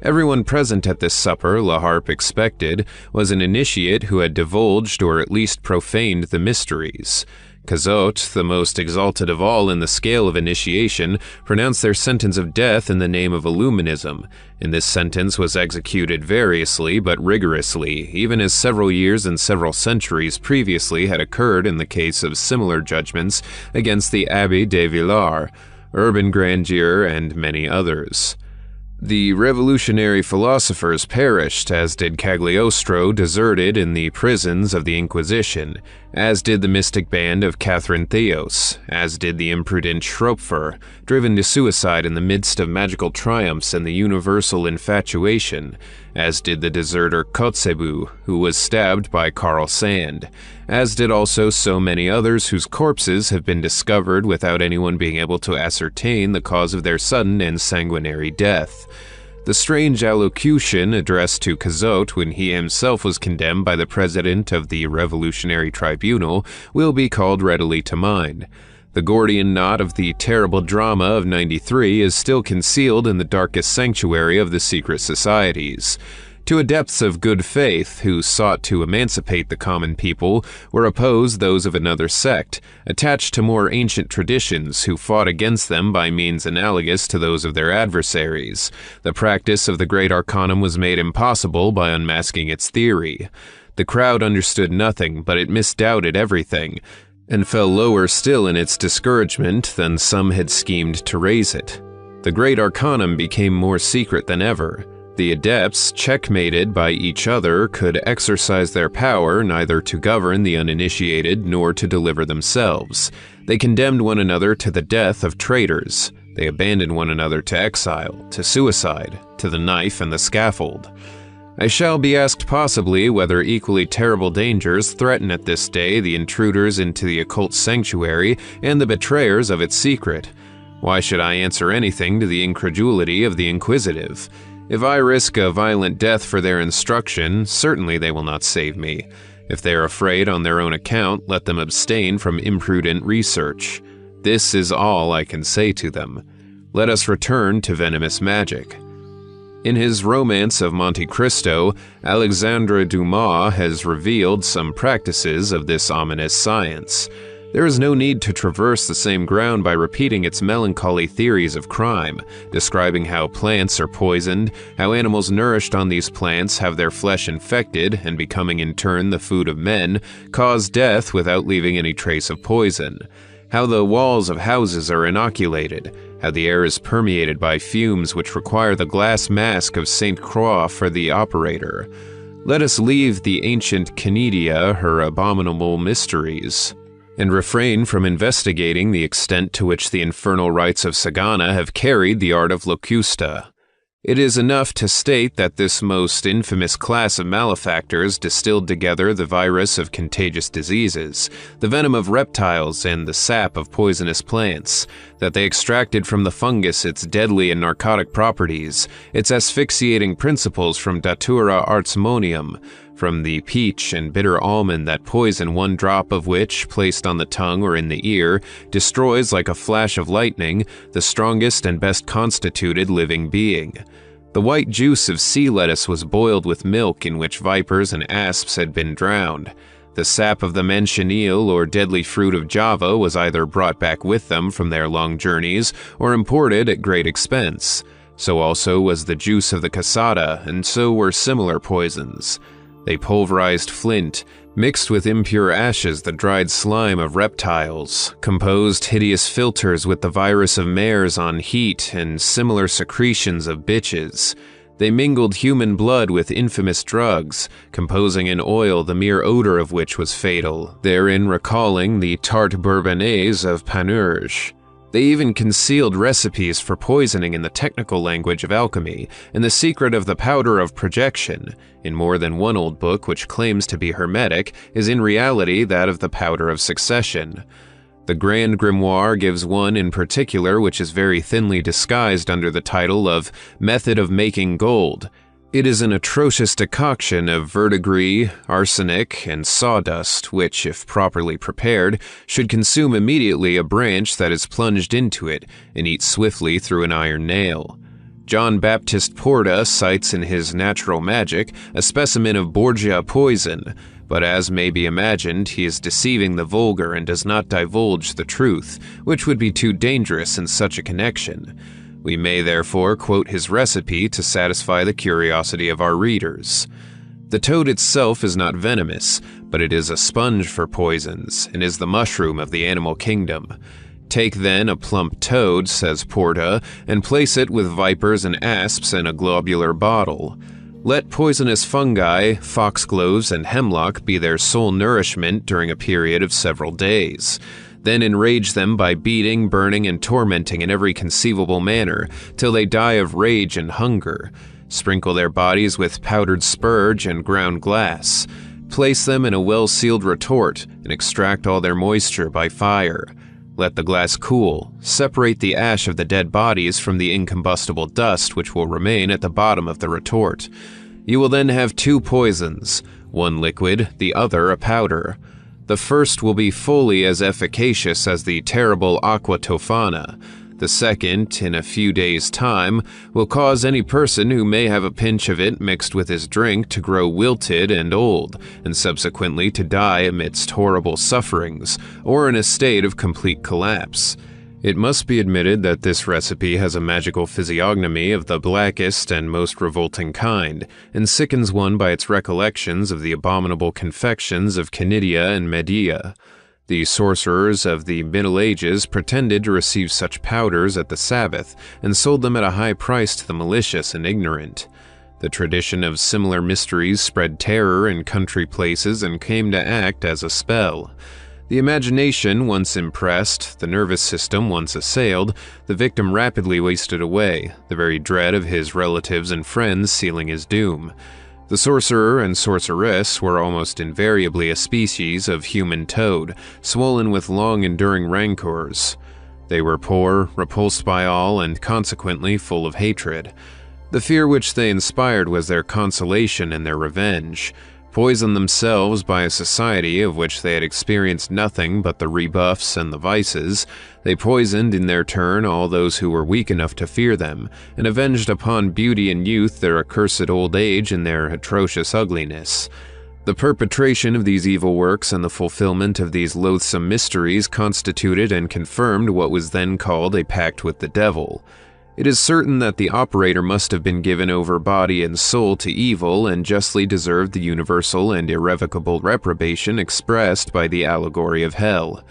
Everyone present at this supper, La Harpe expected, was an initiate who had divulged or at least profaned the mysteries. Cazot, the most exalted of all in the scale of initiation, pronounced their sentence of death in the name of Illuminism, and this sentence was executed variously but rigorously, even as several years and several centuries previously had occurred in the case of similar judgments against the Abbé de Villars, Urban Grandier, and many others. The revolutionary philosophers perished, as did Cagliostro deserted in the prisons of the Inquisition, as did the mystic band of Catherine Theos, as did the imprudent Schröpfer, driven to suicide in the midst of magical triumphs and the universal infatuation, as did the deserter Kotzebue, who was stabbed by Karl Sand, as did also so many others whose corpses have been discovered without anyone being able to ascertain the cause of their sudden and sanguinary death. The strange allocution addressed to Cazot when he himself was condemned by the president of the Revolutionary Tribunal will be called readily to mind. The Gordian knot of the terrible drama of '93 is still concealed in the darkest sanctuary of the secret societies. To adepts of good faith, who sought to emancipate the common people, were opposed those of another sect, attached to more ancient traditions, who fought against them by means analogous to those of their adversaries. The practice of the great arcanum was made impossible by unmasking its theory. The crowd understood nothing, but it misdoubted everything, and fell lower still in its discouragement than some had schemed to raise it. The great arcanum became more secret than ever. The adepts, checkmated by each other, could exercise their power neither to govern the uninitiated nor to deliver themselves. They condemned one another to the death of traitors. They abandoned one another to exile, to suicide, to the knife and the scaffold. I shall be asked possibly whether equally terrible dangers threaten at this day the intruders into the occult sanctuary and the betrayers of its secret. Why should I answer anything to the incredulity of the inquisitive? If I risk a violent death for their instruction, certainly they will not save me. If they are afraid on their own account, let them abstain from imprudent research. This is all I can say to them. Let us return to venomous magic. In his Romance of Monte Cristo, Alexandre Dumas has revealed some practices of this ominous science. There is no need to traverse the same ground by repeating its melancholy theories of crime, describing how plants are poisoned, how animals nourished on these plants have their flesh infected, and becoming in turn the food of men, cause death without leaving any trace of poison, how the walls of houses are inoculated, how the air is permeated by fumes which require the glass mask of Saint Croix for the operator. Let us leave the ancient Canidia her abominable mysteries, and refrain from investigating the extent to which the infernal rites of Sagana have carried the art of Locusta. It is enough to state that this most infamous class of malefactors distilled together the virus of contagious diseases, the venom of reptiles, and the sap of poisonous plants, that they extracted from the fungus its deadly and narcotic properties, its asphyxiating principles from Datura artemonium, from the peach and bitter almond that poison, one drop of which, placed on the tongue or in the ear, destroys like a flash of lightning the strongest and best constituted living being. The white juice of sea lettuce was boiled with milk in which vipers and asps had been drowned. The sap of the manchineel or deadly fruit of Java was either brought back with them from their long journeys or imported at great expense. So also was the juice of the casada, and so were similar poisons. They pulverized flint, mixed with impure ashes the dried slime of reptiles, composed hideous filters with the virus of mares on heat and similar secretions of bitches. They mingled human blood with infamous drugs, composing an oil the mere odor of which was fatal, therein recalling the tarte bourbonnaise of Panurge. They even concealed recipes for poisoning in the technical language of alchemy, and the secret of the powder of projection, in more than one old book which claims to be hermetic, is in reality that of the powder of succession. The Grand Grimoire gives one in particular which is very thinly disguised under the title of Method of Making Gold. It is an atrocious decoction of verdigris, arsenic, and sawdust, which, if properly prepared, should consume immediately a branch that is plunged into it and eat swiftly through an iron nail. John Baptist Porta cites in his Natural Magic a specimen of Borgia poison, but as may be imagined, he is deceiving the vulgar and does not divulge the truth, which would be too dangerous in such a connection. We may therefore quote his recipe to satisfy the curiosity of our readers. The toad itself is not venomous, but it is a sponge for poisons, and is the mushroom of the animal kingdom. Take then a plump toad, says Porta, and place it with vipers and asps in a globular bottle. Let poisonous fungi, foxgloves, and hemlock be their sole nourishment during a period of several days. Then enrage them by beating, burning, and tormenting in every conceivable manner, till they die of rage and hunger. Sprinkle their bodies with powdered spurge and ground glass. Place them in a well-sealed retort, and extract all their moisture by fire. Let the glass cool. Separate the ash of the dead bodies from the incombustible dust which will remain at the bottom of the retort. You will then have two poisons, one liquid, the other a powder. The first will be fully as efficacious as the terrible aqua tofana. The second, in a few days' time, will cause any person who may have a pinch of it mixed with his drink to grow wilted and old, and subsequently to die amidst horrible sufferings, or in a state of complete collapse. It must be admitted that this recipe has a magical physiognomy of the blackest and most revolting kind, and sickens one by its recollections of the abominable confections of Canidia and Medea. The sorcerers of the Middle Ages pretended to receive such powders at the Sabbath, and sold them at a high price to the malicious and ignorant. The tradition of similar mysteries spread terror in country places and came to act as a spell. The imagination once impressed, the nervous system once assailed, the victim rapidly wasted away, the very dread of his relatives and friends sealing his doom. The sorcerer and sorceress were almost invariably a species of human toad, swollen with long-enduring rancors. They were poor, repulsed by all, and consequently full of hatred. The fear which they inspired was their consolation and their revenge. Poisoned themselves by a society of which they had experienced nothing but the rebuffs and the vices, they poisoned in their turn all those who were weak enough to fear them, and avenged upon beauty and youth their accursed old age and their atrocious ugliness. The perpetration of these evil works and the fulfillment of these loathsome mysteries constituted and confirmed what was then called a pact with the devil. It is certain that the operator must have been given over body and soul to evil and justly deserved the universal and irrevocable reprobation expressed by the allegory of hell.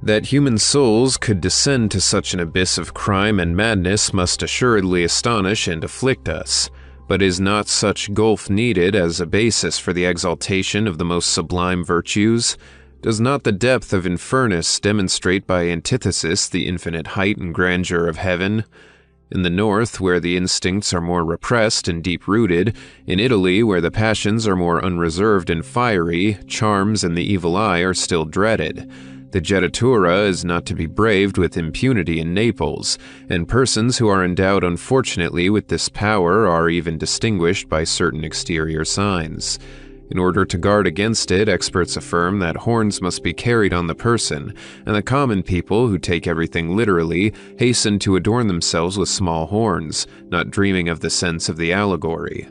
That human souls could descend to such an abyss of crime and madness must assuredly astonish and afflict us, but is not such gulf needed as a basis for the exaltation of the most sublime virtues? Does not the depth of Infernus demonstrate by antithesis the infinite height and grandeur of heaven? In the north, where the instincts are more repressed and deep-rooted, in Italy, where the passions are more unreserved and fiery, charms and the evil eye are still dreaded. The jettatura is not to be braved with impunity in Naples, and persons who are endowed unfortunately with this power are even distinguished by certain exterior signs. In order to guard against it, experts affirm that horns must be carried on the person, and the common people, who take everything literally, hasten to adorn themselves with small horns, not dreaming of the sense of the allegory.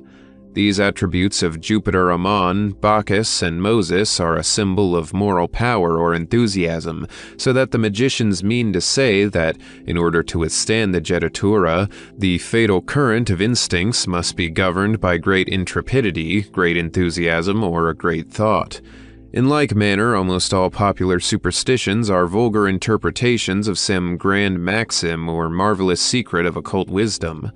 These attributes of Jupiter Ammon, Bacchus, and Moses are a symbol of moral power or enthusiasm, so that the magicians mean to say that, in order to withstand the jettatura, the fatal current of instincts must be governed by great intrepidity, great enthusiasm, or a great thought. In like manner, almost all popular superstitions are vulgar interpretations of some grand maxim or marvelous secret of occult wisdom.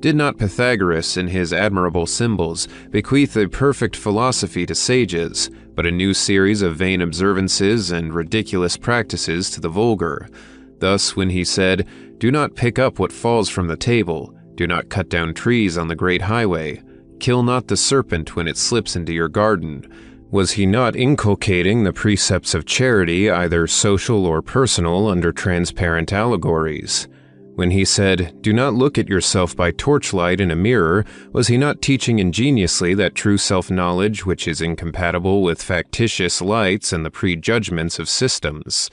Did not Pythagoras, in his admirable symbols, bequeath a perfect philosophy to sages, but a new series of vain observances and ridiculous practices to the vulgar? Thus, when he said, "Do not pick up what falls from the table, do not cut down trees on the great highway, kill not the serpent when it slips into your garden," was he not inculcating the precepts of charity, either social or personal, under transparent allegories? When he said, "Do not look at yourself by torchlight in a mirror," was he not teaching ingeniously that true self-knowledge which is incompatible with factitious lights and the prejudgments of systems?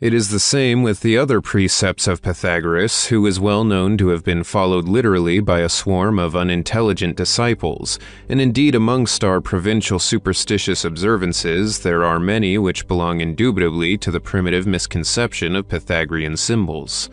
It is the same with the other precepts of Pythagoras, who is well known to have been followed literally by a swarm of unintelligent disciples, and indeed amongst our provincial superstitious observances there are many which belong indubitably to the primitive misconception of Pythagorean symbols.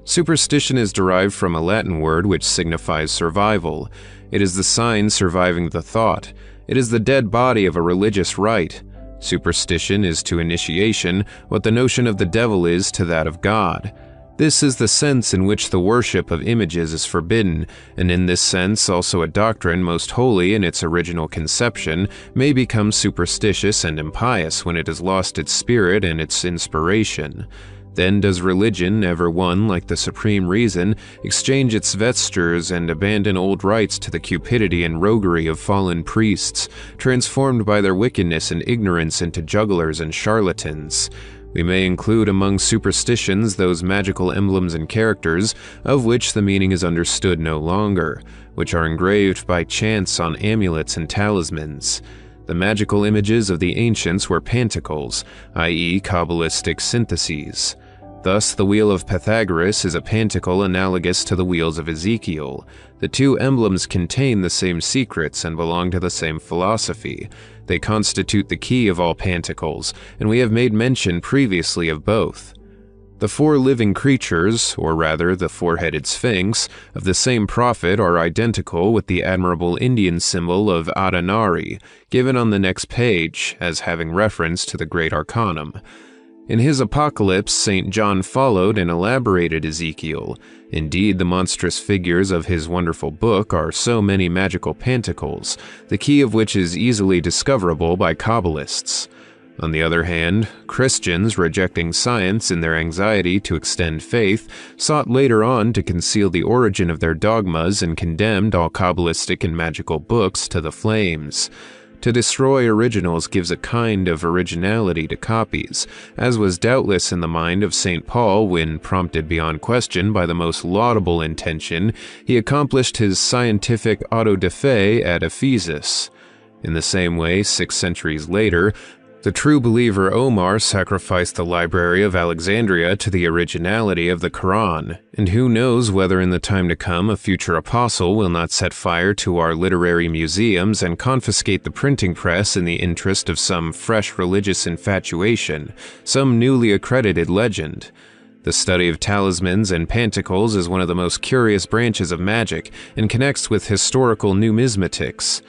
Superstition is derived from a Latin word which signifies survival. It is the sign surviving the thought. It is the dead body of a religious rite. Superstition is to initiation what the notion of the devil is to that of God. This is the sense in which the worship of images is forbidden, and in this sense also a doctrine most holy in its original conception may become superstitious and impious when it has lost its spirit and its inspiration. Then does religion, ever one like the supreme reason, exchange its vestures and abandon old rites to the cupidity and roguery of fallen priests, transformed by their wickedness and ignorance into jugglers and charlatans. We may include among superstitions those magical emblems and characters, of which the meaning is understood no longer, which are engraved by chance on amulets and talismans. The magical images of the ancients were panticles, i.e. Kabbalistic syntheses. Thus, the wheel of Pythagoras is a panticle analogous to the wheels of Ezekiel. The two emblems contain the same secrets and belong to the same philosophy. They constitute the key of all panticles, and we have made mention previously of both. The four living creatures, or rather the four-headed sphinx, of the same prophet are identical with the admirable Indian symbol of Adonari, given on the next page, as having reference to the Great Arcanum. In his Apocalypse, St. John followed and elaborated Ezekiel. Indeed, the monstrous figures of his wonderful book are so many magical panticles, the key of which is easily discoverable by Kabbalists. On the other hand, Christians, rejecting science in their anxiety to extend faith, sought later on to conceal the origin of their dogmas and condemned all Kabbalistic and magical books to the flames. To destroy originals gives a kind of originality to copies, as was doubtless in the mind of St. Paul when, prompted beyond question by the most laudable intention, he accomplished his scientific auto de fe at Ephesus. In the same way, 6 centuries later, the true believer Omar sacrificed the library of Alexandria to the originality of the Quran, and who knows whether in the time to come a future apostle will not set fire to our literary museums and confiscate the printing press in the interest of some fresh religious infatuation, some newly accredited legend. The study of talismans and panticles is one of the most curious branches of magic and connects with historical numismatics.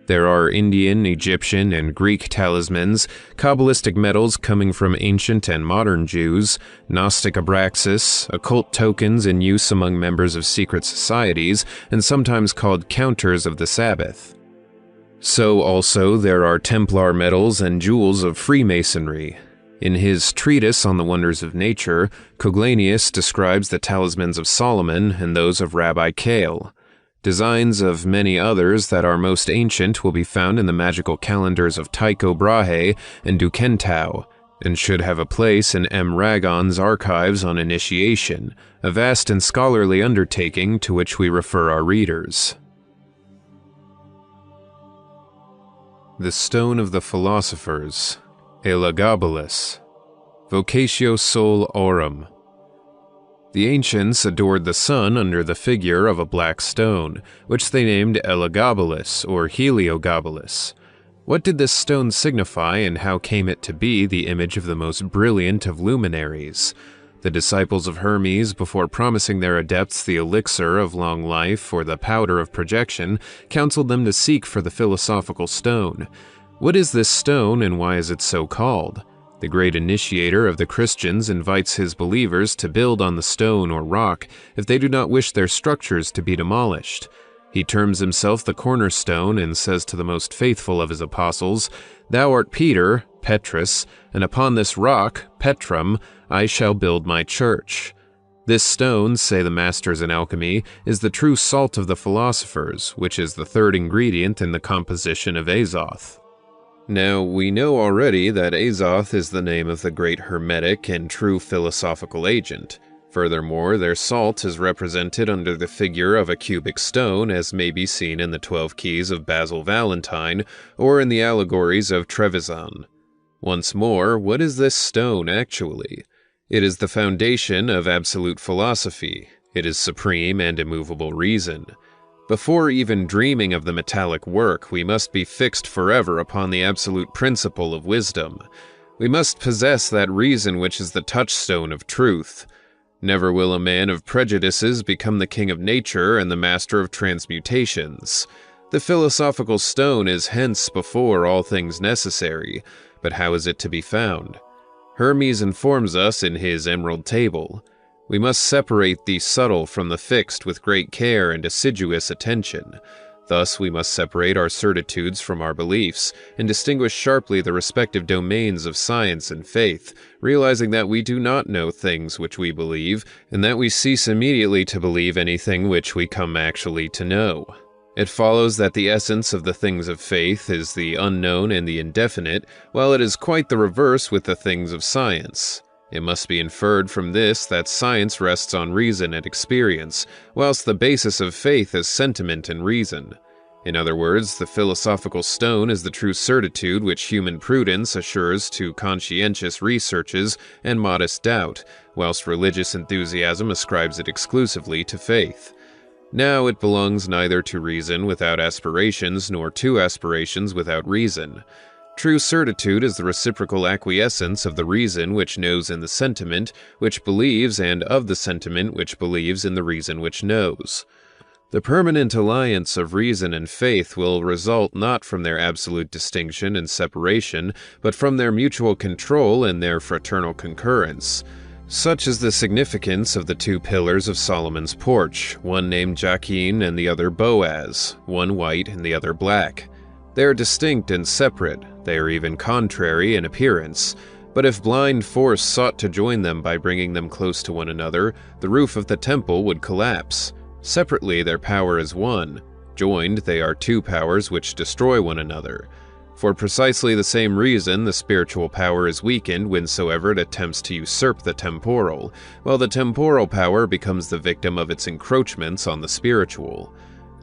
There are Indian, Egyptian, and Greek talismans, Kabbalistic metals coming from ancient and modern Jews, Gnostic abraxas, occult tokens in use among members of secret societies, and sometimes called counters of the Sabbath. So also there are Templar metals and jewels of Freemasonry. In his treatise on the wonders of nature, Coglanius describes the talismans of Solomon and those of Rabbi Kale. Designs of many others that are most ancient will be found in the magical calendars of Tycho Brahe and Duquesnoy, and should have a place in M. Ragon's archives on initiation, a vast and scholarly undertaking to which we refer our readers. The Stone of the Philosophers, Elagabalus, Vocatio Sol Aurum. The ancients adored the sun under the figure of a black stone, which they named Elagabalus or Heliogabalus. What did this stone signify, and how came it to be the image of the most brilliant of luminaries? The disciples of Hermes, before promising their adepts the elixir of long life or the powder of projection, counseled them to seek for the philosophical stone. What is this stone, and why is it so called? The great initiator of the Christians invites his believers to build on the stone or rock if they do not wish their structures to be demolished. He terms himself the cornerstone and says to the most faithful of his apostles, "Thou art Peter, Petrus, and upon this rock, Petrum, I shall build my church." This stone, say the masters in alchemy, is the true salt of the philosophers, which is the third ingredient in the composition of azoth. Now, we know already that azoth is the name of the great hermetic and true philosophical agent. Furthermore, their salt is represented under the figure of a cubic stone, as may be seen in the 12 Keys of Basil Valentine or in the allegories of Trevisan. Once more, what is this stone actually? It is the foundation of absolute philosophy. It is supreme and immovable reason. Before even dreaming of the metallic work, we must be fixed forever upon the absolute principle of wisdom. We must possess that reason which is the touchstone of truth. Never will a man of prejudices become the king of nature and the master of transmutations. The philosophical stone is hence before all things necessary, but how is it to be found? Hermes informs us in his Emerald Table. We must separate the subtle from the fixed with great care and assiduous attention. Thus we must separate our certitudes from our beliefs, and distinguish sharply the respective domains of science and faith, realizing that we do not know things which we believe, and that we cease immediately to believe anything which we come actually to know. It follows that the essence of the things of faith is the unknown and the indefinite, while it is quite the reverse with the things of science. It must be inferred from this that science rests on reason and experience, whilst the basis of faith is sentiment and reason. In other words, the philosophical stone is the true certitude which human prudence assures to conscientious researches and modest doubt, whilst religious enthusiasm ascribes it exclusively to faith. Now it belongs neither to reason without aspirations nor to aspirations without reason. True certitude is the reciprocal acquiescence of the reason which knows in the sentiment which believes, and of the sentiment which believes in the reason which knows. The permanent alliance of reason and faith will result not from their absolute distinction and separation, but from their mutual control and their fraternal concurrence. Such is the significance of the two pillars of Solomon's porch, one named Jachin and the other Boaz, one white and the other black. They are distinct and separate, they are even contrary in appearance, but if blind force sought to join them by bringing them close to one another, the roof of the temple would collapse. Separately their power is one, joined they are two powers which destroy one another. For precisely the same reason, the spiritual power is weakened whensoever it attempts to usurp the temporal, while the temporal power becomes the victim of its encroachments on the spiritual.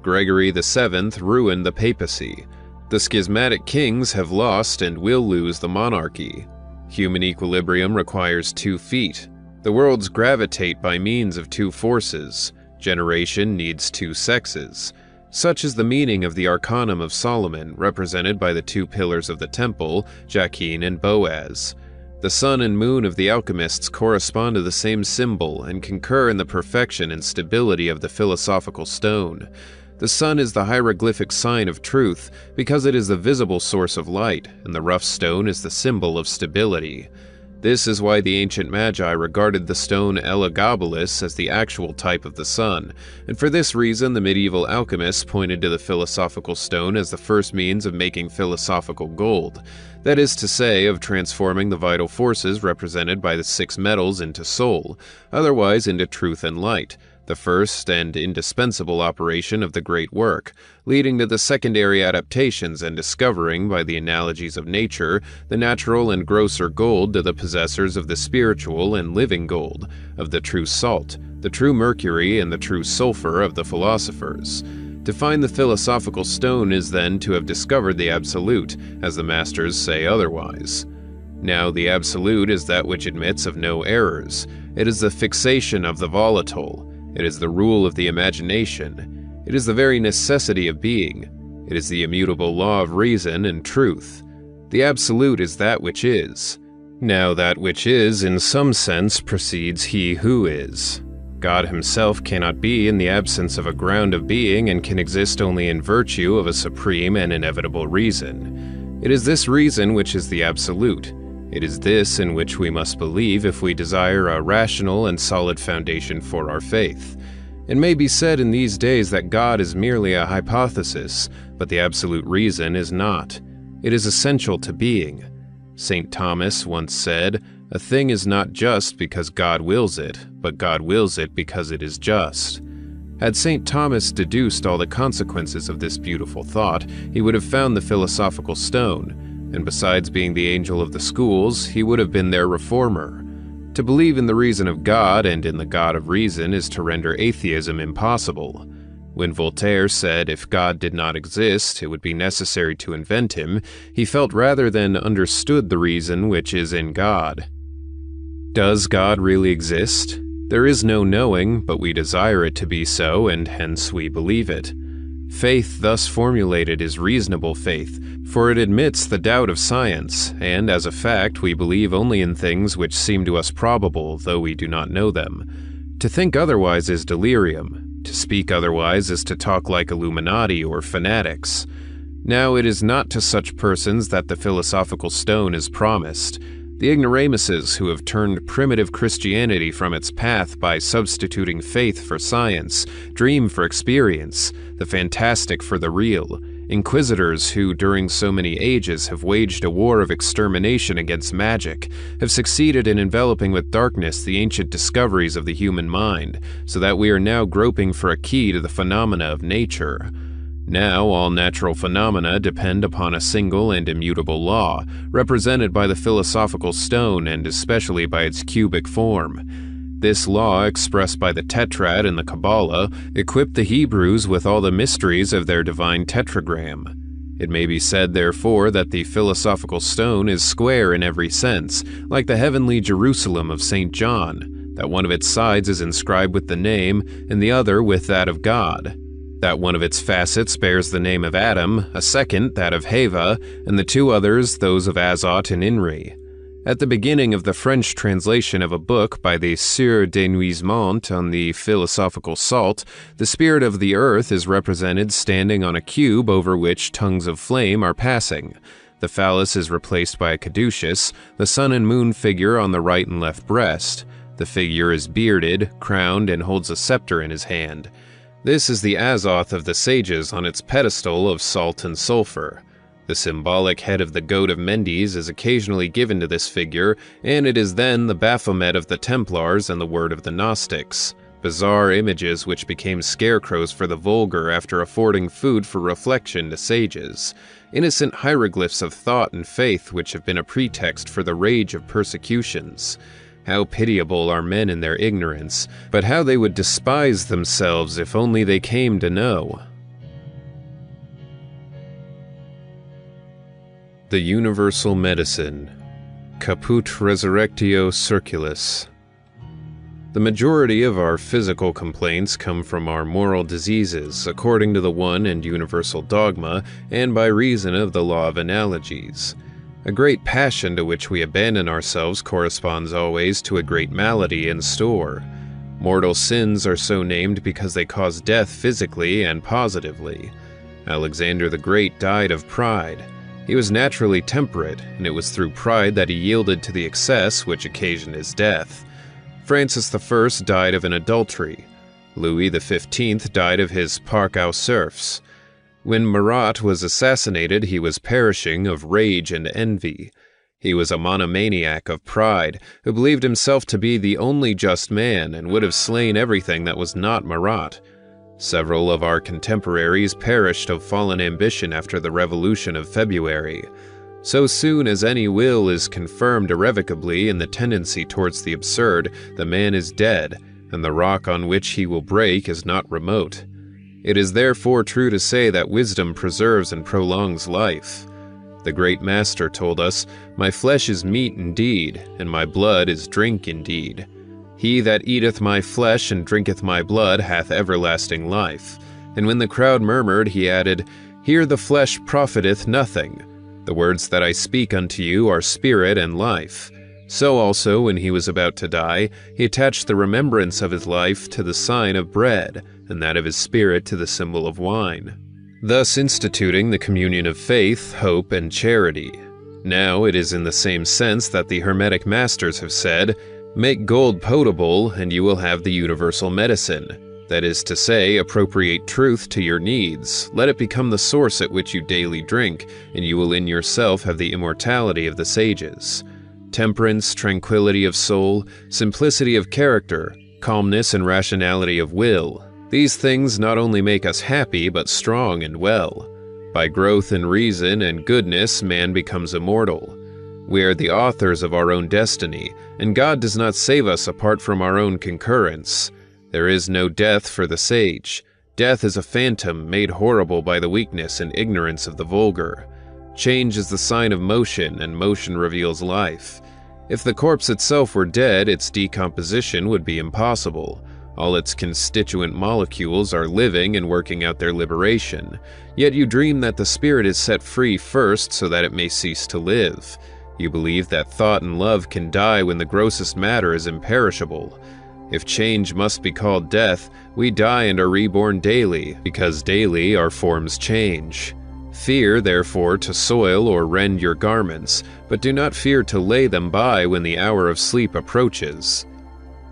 Gregory VII ruined the papacy. The schismatic kings have lost and will lose the monarchy. Human equilibrium requires 2 feet. The worlds gravitate by means of 2 forces. Generation needs 2 sexes. Such is the meaning of the Arcanum of Solomon, represented by the 2 pillars of the temple, Jachin and Boaz. The sun and moon of the alchemists correspond to the same symbol and concur in the perfection and stability of the philosophical stone. The sun is the hieroglyphic sign of truth because it is the visible source of light, and the rough stone is the symbol of stability. This is why the ancient magi regarded the stone Elagabalus as the actual type of the sun, and for this reason the medieval alchemists pointed to the philosophical stone as the first means of making philosophical gold, that is to say, of transforming the vital forces represented by the 6 metals into soul, otherwise into truth and light, the first and indispensable operation of the great work, leading to the secondary adaptations and discovering, by the analogies of nature, the natural and grosser gold to the possessors of the spiritual and living gold, of the true salt, the true mercury, and the true sulfur of the philosophers. To find the philosophical stone is then to have discovered the absolute, as the masters say otherwise. Now the absolute is that which admits of no errors. It is the fixation of the volatile. It is the rule of the imagination. It is the very necessity of being. It is the immutable law of reason and truth. The absolute is that which is. Now that which is, in some sense, precedes he who is. God himself cannot be in the absence of a ground of being and can exist only in virtue of a supreme and inevitable reason. It is this reason which is the absolute. It is this in which we must believe if we desire a rational and solid foundation for our faith. It may be said in these days that God is merely a hypothesis, but the absolute reason is not. It is essential to being. St. Thomas once said, "A thing is not just because God wills it, but God wills it because it is just." Had St. Thomas deduced all the consequences of this beautiful thought, he would have found the philosophical stone, and besides being the angel of the schools, he would have been their reformer. To believe in the reason of God and in the God of reason is to render atheism impossible. When Voltaire said if God did not exist, it would be necessary to invent him, he felt rather than understood the reason which is in God. Does God really exist? There is no knowing, but we desire it to be so, and hence we believe it. Faith thus formulated is reasonable faith, for it admits the doubt of science, and as a fact we believe only in things which seem to us probable, though we do not know them. To think otherwise is delirium. To speak otherwise is to talk like Illuminati or fanatics. Now it is not to such persons that the philosophical stone is promised. The ignoramuses who have turned primitive Christianity from its path by substituting faith for science, dream for experience, the fantastic for the real, inquisitors who during so many ages have waged a war of extermination against magic, have succeeded in enveloping with darkness the ancient discoveries of the human mind, so that we are now groping for a key to the phenomena of nature. Now all natural phenomena depend upon a single and immutable law, represented by the philosophical stone and especially by its cubic form. This law, expressed by the tetrad in the Kabbalah, equipped the Hebrews with all the mysteries of their divine tetragram. It may be said, therefore, that the philosophical stone is square in every sense, like the heavenly Jerusalem of St. John, that one of its sides is inscribed with the name, and the other with that of God. That one of its facets bears the name of Adam, a second that of Heva, and the two others those of Azot and Inri. At the beginning of the French translation of a book by the Sieur de Nuismont on the philosophical salt, the spirit of the earth is represented standing on a cube over which tongues of flame are passing. The phallus is replaced by a caduceus, the sun and moon figure on the right and left breast. The figure is bearded, crowned, and holds a scepter in his hand. This is the Azoth of the sages on its pedestal of salt and sulfur. The symbolic head of the goat of Mendes is occasionally given to this figure, and it is then the Baphomet of the Templars and the word of the Gnostics, bizarre images which became scarecrows for the vulgar after affording food for reflection to sages, innocent hieroglyphs of thought and faith which have been a pretext for the rage of persecutions. How pitiable are men in their ignorance, but how they would despise themselves if only they came to know. The Universal Medicine, Caput Resurrectio Circulis. The majority of our physical complaints come from our moral diseases, according to the one and universal dogma, and by reason of the law of analogies. A great passion to which we abandon ourselves corresponds always to a great malady in store. Mortal sins are so named because they cause death physically and positively. Alexander the Great died of pride. He was naturally temperate, and it was through pride that he yielded to the excess which occasioned his death. Francis I died of an adultery. Louis XV died of his parc aux cerfs. When Marat was assassinated, he was perishing of rage and envy. He was a monomaniac of pride, who believed himself to be the only just man and would have slain everything that was not Marat. Several of our contemporaries perished of fallen ambition after the Revolution of February. So soon as any will is confirmed irrevocably in the tendency towards the absurd, the man is dead, and the rock on which he will break is not remote. It is therefore true to say that wisdom preserves and prolongs life. The great master told us, "My flesh is meat indeed, and my blood is drink indeed. He that eateth my flesh and drinketh my blood hath everlasting life." And when the crowd murmured, he added, "Here the flesh profiteth nothing. The words that I speak unto you are spirit and life." So also, when he was about to die, he attached the remembrance of his life to the sign of bread, and that of his spirit to the symbol of wine, thus instituting the communion of faith, hope, and charity. Now it is in the same sense that the Hermetic Masters have said, "Make gold potable, and you will have the universal medicine." That is to say, appropriate truth to your needs, let it become the source at which you daily drink, and you will in yourself have the immortality of the sages. Temperance, tranquility of soul, simplicity of character, calmness and rationality of will. These things not only make us happy, but strong and well. By growth in reason and goodness, man becomes immortal. We are the authors of our own destiny, and God does not save us apart from our own concurrence. There is no death for the sage. Death is a phantom made horrible by the weakness and ignorance of the vulgar. Change is the sign of motion, and motion reveals life. If the corpse itself were dead, its decomposition would be impossible. All its constituent molecules are living and working out their liberation. Yet you dream that the spirit is set free first so that it may cease to live. You believe that thought and love can die when the grossest matter is imperishable. If change must be called death, we die and are reborn daily, because daily our forms change. Fear, therefore, to soil or rend your garments, but do not fear to lay them by when the hour of sleep approaches.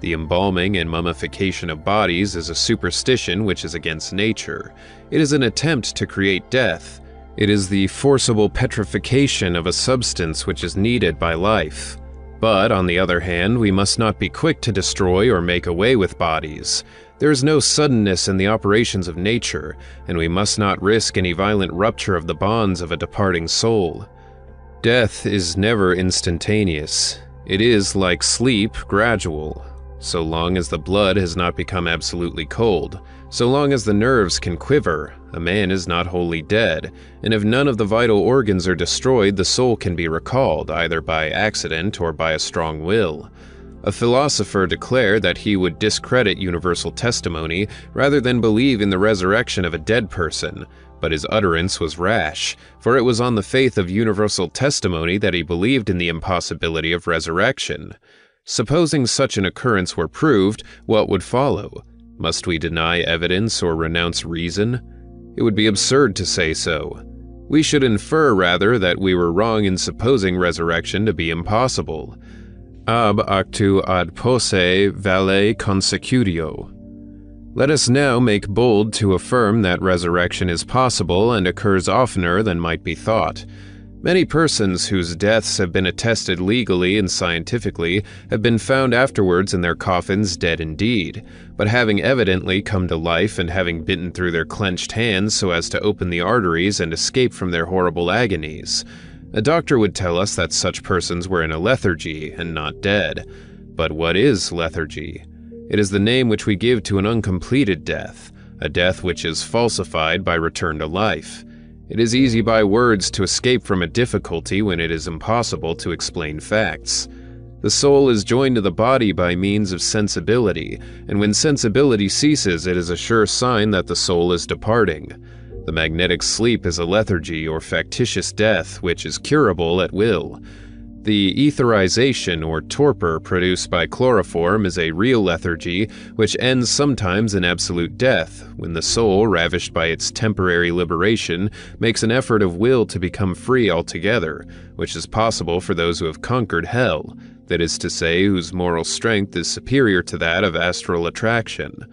The embalming and mummification of bodies is a superstition which is against nature. It is an attempt to create death. It is the forcible petrification of a substance which is needed by life. But, on the other hand, we must not be quick to destroy or make away with bodies. There is no suddenness in the operations of nature, and we must not risk any violent rupture of the bonds of a departing soul. Death is never instantaneous. It is, like sleep, gradual. So long as the blood has not become absolutely cold, so long as the nerves can quiver, a man is not wholly dead, and if none of the vital organs are destroyed, the soul can be recalled, either by accident or by a strong will. A philosopher declared that he would discredit universal testimony rather than believe in the resurrection of a dead person, but his utterance was rash, for it was on the faith of universal testimony that he believed in the impossibility of resurrection. Supposing such an occurrence were proved, what would follow? Must we deny evidence or renounce reason? It would be absurd to say so. We should infer rather that we were wrong in supposing resurrection to be impossible. Ab actu ad posse valet consecutio. Let us now make bold to affirm that resurrection is possible and occurs oftener than might be thought. Many persons whose deaths have been attested legally and scientifically have been found afterwards in their coffins dead indeed, but having evidently come to life and having bitten through their clenched hands so as to open the arteries and escape from their horrible agonies. A doctor would tell us that such persons were in a lethargy and not dead. But what is lethargy? It is the name which we give to an uncompleted death, a death which is falsified by return to life. It is easy by words to escape from a difficulty when it is impossible to explain facts. The soul is joined to the body by means of sensibility, and when sensibility ceases, it is a sure sign that the soul is departing. The magnetic sleep is a lethargy or factitious death which is curable at will. The etherization or torpor produced by chloroform is a real lethargy which ends sometimes in absolute death, when the soul, ravished by its temporary liberation, makes an effort of will to become free altogether, which is possible for those who have conquered hell, that is to say, whose moral strength is superior to that of astral attraction.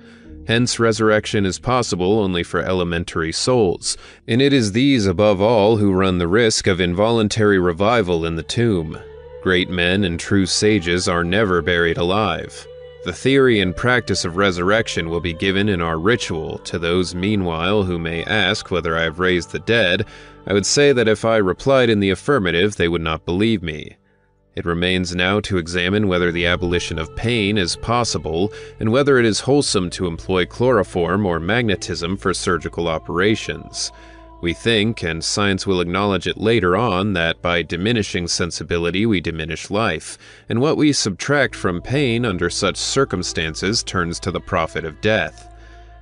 Hence resurrection is possible only for elementary souls, and it is these above all who run the risk of involuntary revival in the tomb. Great men and true sages are never buried alive. The theory and practice of resurrection will be given in our ritual. To those meanwhile who may ask whether I have raised the dead, I would say that if I replied in the affirmative, they would not believe me. It remains now to examine whether the abolition of pain is possible and whether it is wholesome to employ chloroform or magnetism for surgical operations. We think, and science will acknowledge it later on, that by diminishing sensibility we diminish life, and what we subtract from pain under such circumstances turns to the profit of death.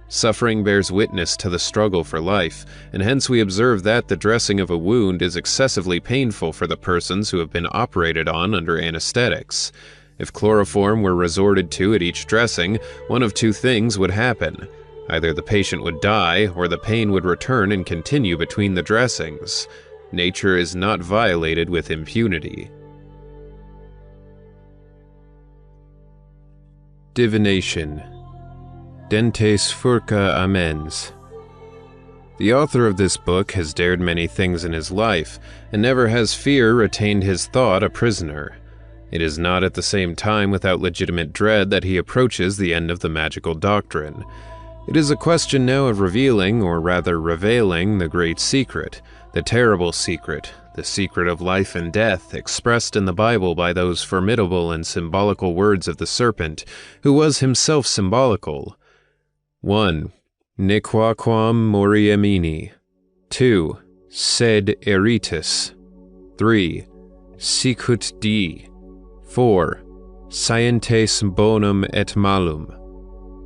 Suffering bears witness to the struggle for life, and hence we observe that the dressing of a wound is excessively painful for the persons who have been operated on under anesthetics. If chloroform were resorted to at each dressing, one of two things would happen. Either the patient would die, or the pain would return and continue between the dressings. Nature is not violated with impunity. Divination. Dentes furca amens. The author of this book has dared many things in his life, and never has fear retained his thought a prisoner. It is not at the same time without legitimate dread that he approaches the end of the magical doctrine. It is a question now of revealing, or rather revealing, the great secret, the terrible secret, the secret of life and death, expressed in the Bible by those formidable and symbolical words of the serpent, who was himself symbolical. 1. Nequaquam moriemini. 2. Sed eritus. 3. Sicut Dei. 4. Scientes bonum et malum.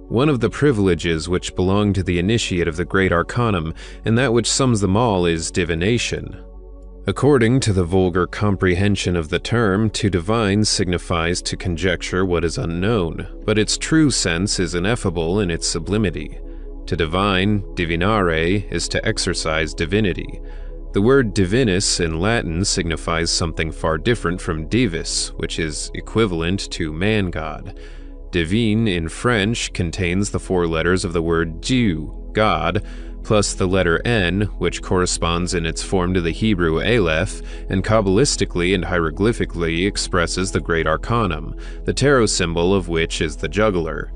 One of the privileges which belong to the initiate of the Great Arcanum, and that which sums them all, is divination. According to the vulgar comprehension of the term, to divine signifies to conjecture what is unknown, but its true sense is ineffable in its sublimity. To divine, divinare, is to exercise divinity. The word divinus in Latin signifies something far different from divus, which is equivalent to man-god. Divine in French contains the 4 letters of the word Dieu, God, plus the letter N, which corresponds in its form to the Hebrew Aleph, and Kabbalistically and hieroglyphically expresses the Great Arcanum, the tarot symbol of which is the juggler.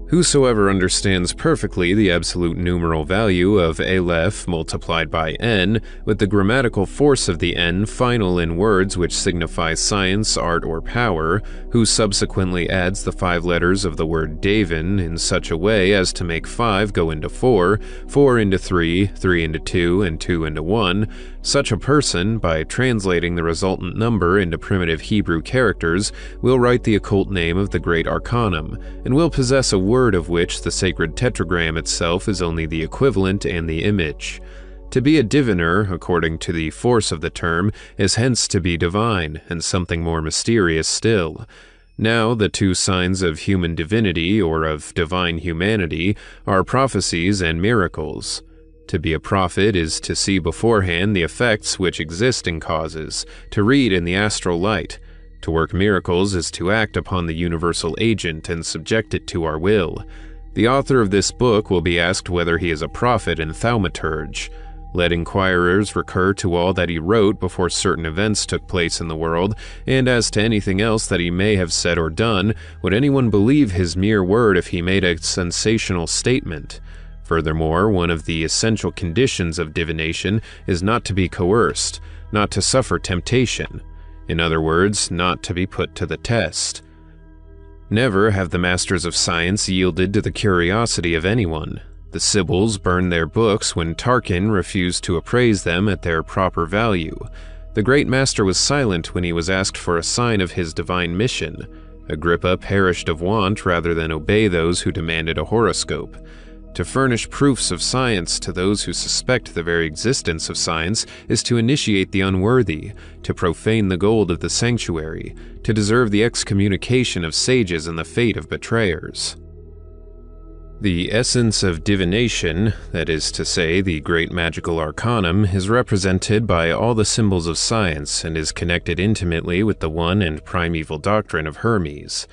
Whosoever understands perfectly the absolute numeral value of Aleph multiplied by N, with the grammatical force of the N final in words which signify science, art, or power, who subsequently adds the 5 letters of the word Davin in such a way as to make 5 go into 4, 4 into 3, 3 into 2, and 2 into 1, such a person, by translating the resultant number into primitive Hebrew characters, will write the occult name of the Great Arcanum, and will possess a word of which the sacred tetragram itself is only the equivalent and the image. To be a diviner, according to the force of the term, is hence to be divine, and something more mysterious still. Now, the 2 signs of human divinity, or of divine humanity, are prophecies and miracles. To be a prophet is to see beforehand the effects which exist in causes, to read in the astral light. To work miracles is to act upon the universal agent and subject it to our will. The author of this book will be asked whether he is a prophet and thaumaturge. Let inquirers recur to all that he wrote before certain events took place in the world, and as to anything else that he may have said or done, would anyone believe his mere word if he made a sensational statement? Furthermore, one of the essential conditions of divination is not to be coerced, not to suffer temptation. In other words, not to be put to the test. Never have the masters of science yielded to the curiosity of anyone. The Sibyls burned their books when Tarquin refused to appraise them at their proper value. The great master was silent when he was asked for a sign of his divine mission. Agrippa perished of want rather than obey those who demanded a horoscope. To furnish proofs of science to those who suspect the very existence of science is to initiate the unworthy, to profane the gold of the sanctuary, to deserve the excommunication of sages and the fate of betrayers. The essence of divination, that is to say, the great magical arcanum, is represented by all the symbols of science and is connected intimately with the one and primeval doctrine of Hermes.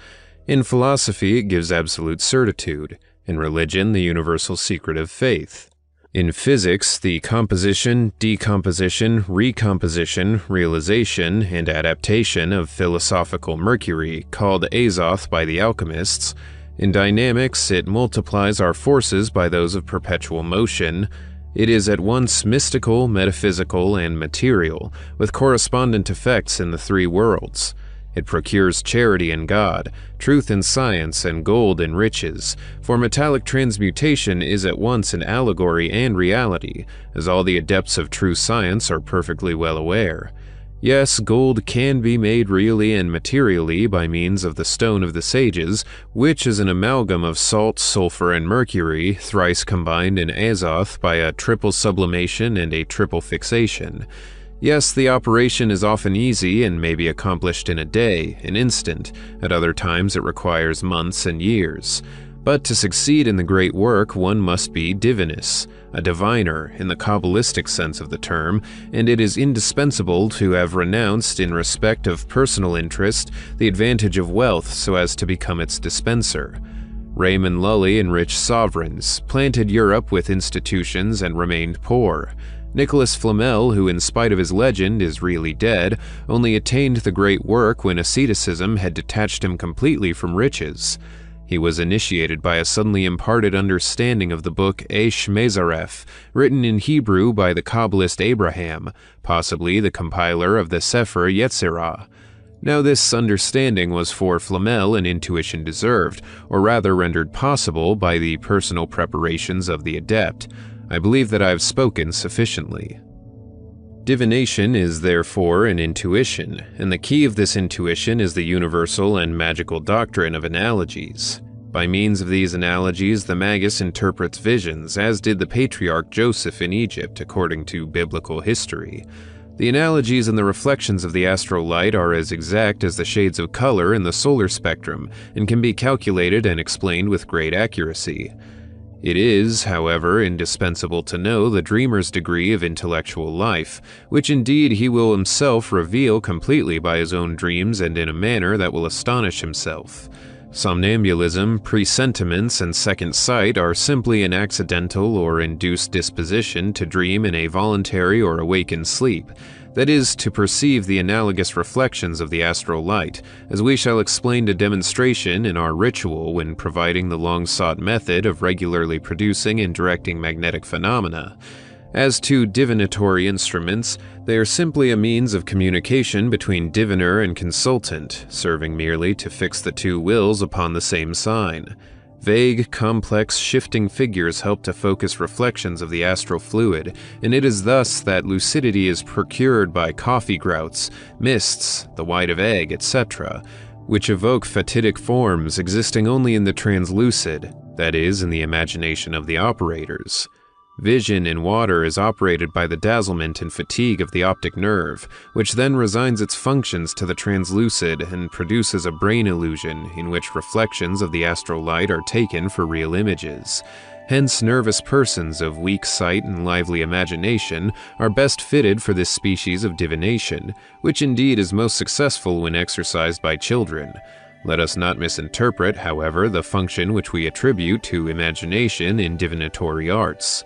In philosophy, it gives absolute certitude. In religion, the universal secret of faith. In physics, the composition, decomposition, recomposition, realization, and adaptation of philosophical mercury, called azoth by the alchemists. In dynamics, it multiplies our forces by those of perpetual motion. It is at once mystical, metaphysical, and material, with correspondent effects in the 3 worlds. It procures charity in God, truth in science, and gold in riches, for metallic transmutation is at once an allegory and reality, as all the adepts of true science are perfectly well aware. Yes, gold can be made really and materially by means of the stone of the sages, which is an amalgam of salt, sulfur, and mercury, thrice combined in azoth by a triple sublimation and a triple fixation. Yes, the operation is often easy and may be accomplished in a day, an instant. At other times it requires months and years. But to succeed in the great work, one must be divinus, a diviner in the Kabbalistic sense of the term, and it is indispensable to have renounced, in respect of personal interest, the advantage of wealth so as to become its dispenser. Raymond Lully and rich sovereigns planted Europe with institutions and remained poor. Nicholas Flamel, who in spite of his legend is really dead, only attained the great work when asceticism had detached him completely from riches. He was initiated by a suddenly imparted understanding of the book Eish Mezaref, written in Hebrew by the Kabbalist Abraham, possibly the compiler of the Sefer Yetzirah. Now this understanding was for Flamel an intuition deserved, or rather rendered possible by the personal preparations of the adept. I believe that I have spoken sufficiently. Divination is therefore an intuition, and the key of this intuition is the universal and magical doctrine of analogies. By means of these analogies, the magus interprets visions, as did the patriarch Joseph in Egypt, according to biblical history. The analogies and the reflections of the astral light are as exact as the shades of color in the solar spectrum, and can be calculated and explained with great accuracy. It is, however, indispensable to know the dreamer's degree of intellectual life, which indeed he will himself reveal completely by his own dreams and in a manner that will astonish himself. Somnambulism, presentiments, and second sight are simply an accidental or induced disposition to dream in a voluntary or awakened sleep, that is, to perceive the analogous reflections of the astral light, as we shall explain to demonstration in our ritual when providing the long-sought method of regularly producing and directing magnetic phenomena. As to divinatory instruments, they are simply a means of communication between diviner and consultant, serving merely to fix the two wills upon the same sign. Vague, complex, shifting figures help to focus reflections of the astral fluid, and it is thus that lucidity is procured by coffee grouts, mists, the white of egg, etc., which evoke fatidic forms existing only in the translucid, that is, in the imagination of the operators. Vision in water is operated by the dazzlement and fatigue of the optic nerve, which then resigns its functions to the translucid and produces a brain illusion in which reflections of the astral light are taken for real images. Hence, nervous persons of weak sight and lively imagination are best fitted for this species of divination, which indeed is most successful when exercised by children. Let us not misinterpret, however, the function which we attribute to imagination in divinatory arts.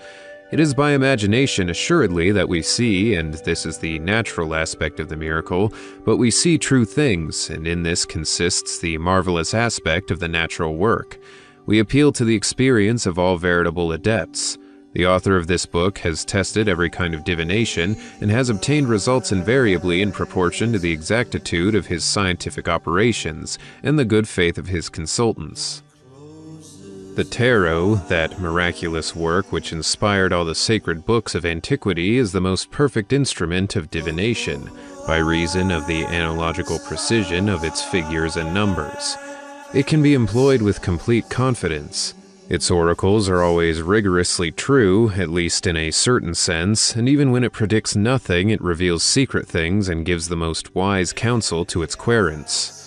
It is by imagination assuredly that we see, and this is the natural aspect of the miracle, but we see true things, and in this consists the marvelous aspect of the natural work. We appeal to the experience of all veritable adepts. The author of this book has tested every kind of divination and has obtained results invariably in proportion to the exactitude of his scientific operations and the good faith of his consultants. The tarot, that miraculous work which inspired all the sacred books of antiquity, is the most perfect instrument of divination, by reason of the analogical precision of its figures and numbers. It can be employed with complete confidence. Its oracles are always rigorously true, at least in a certain sense, and even when it predicts nothing, it reveals secret things and gives the most wise counsel to its querents.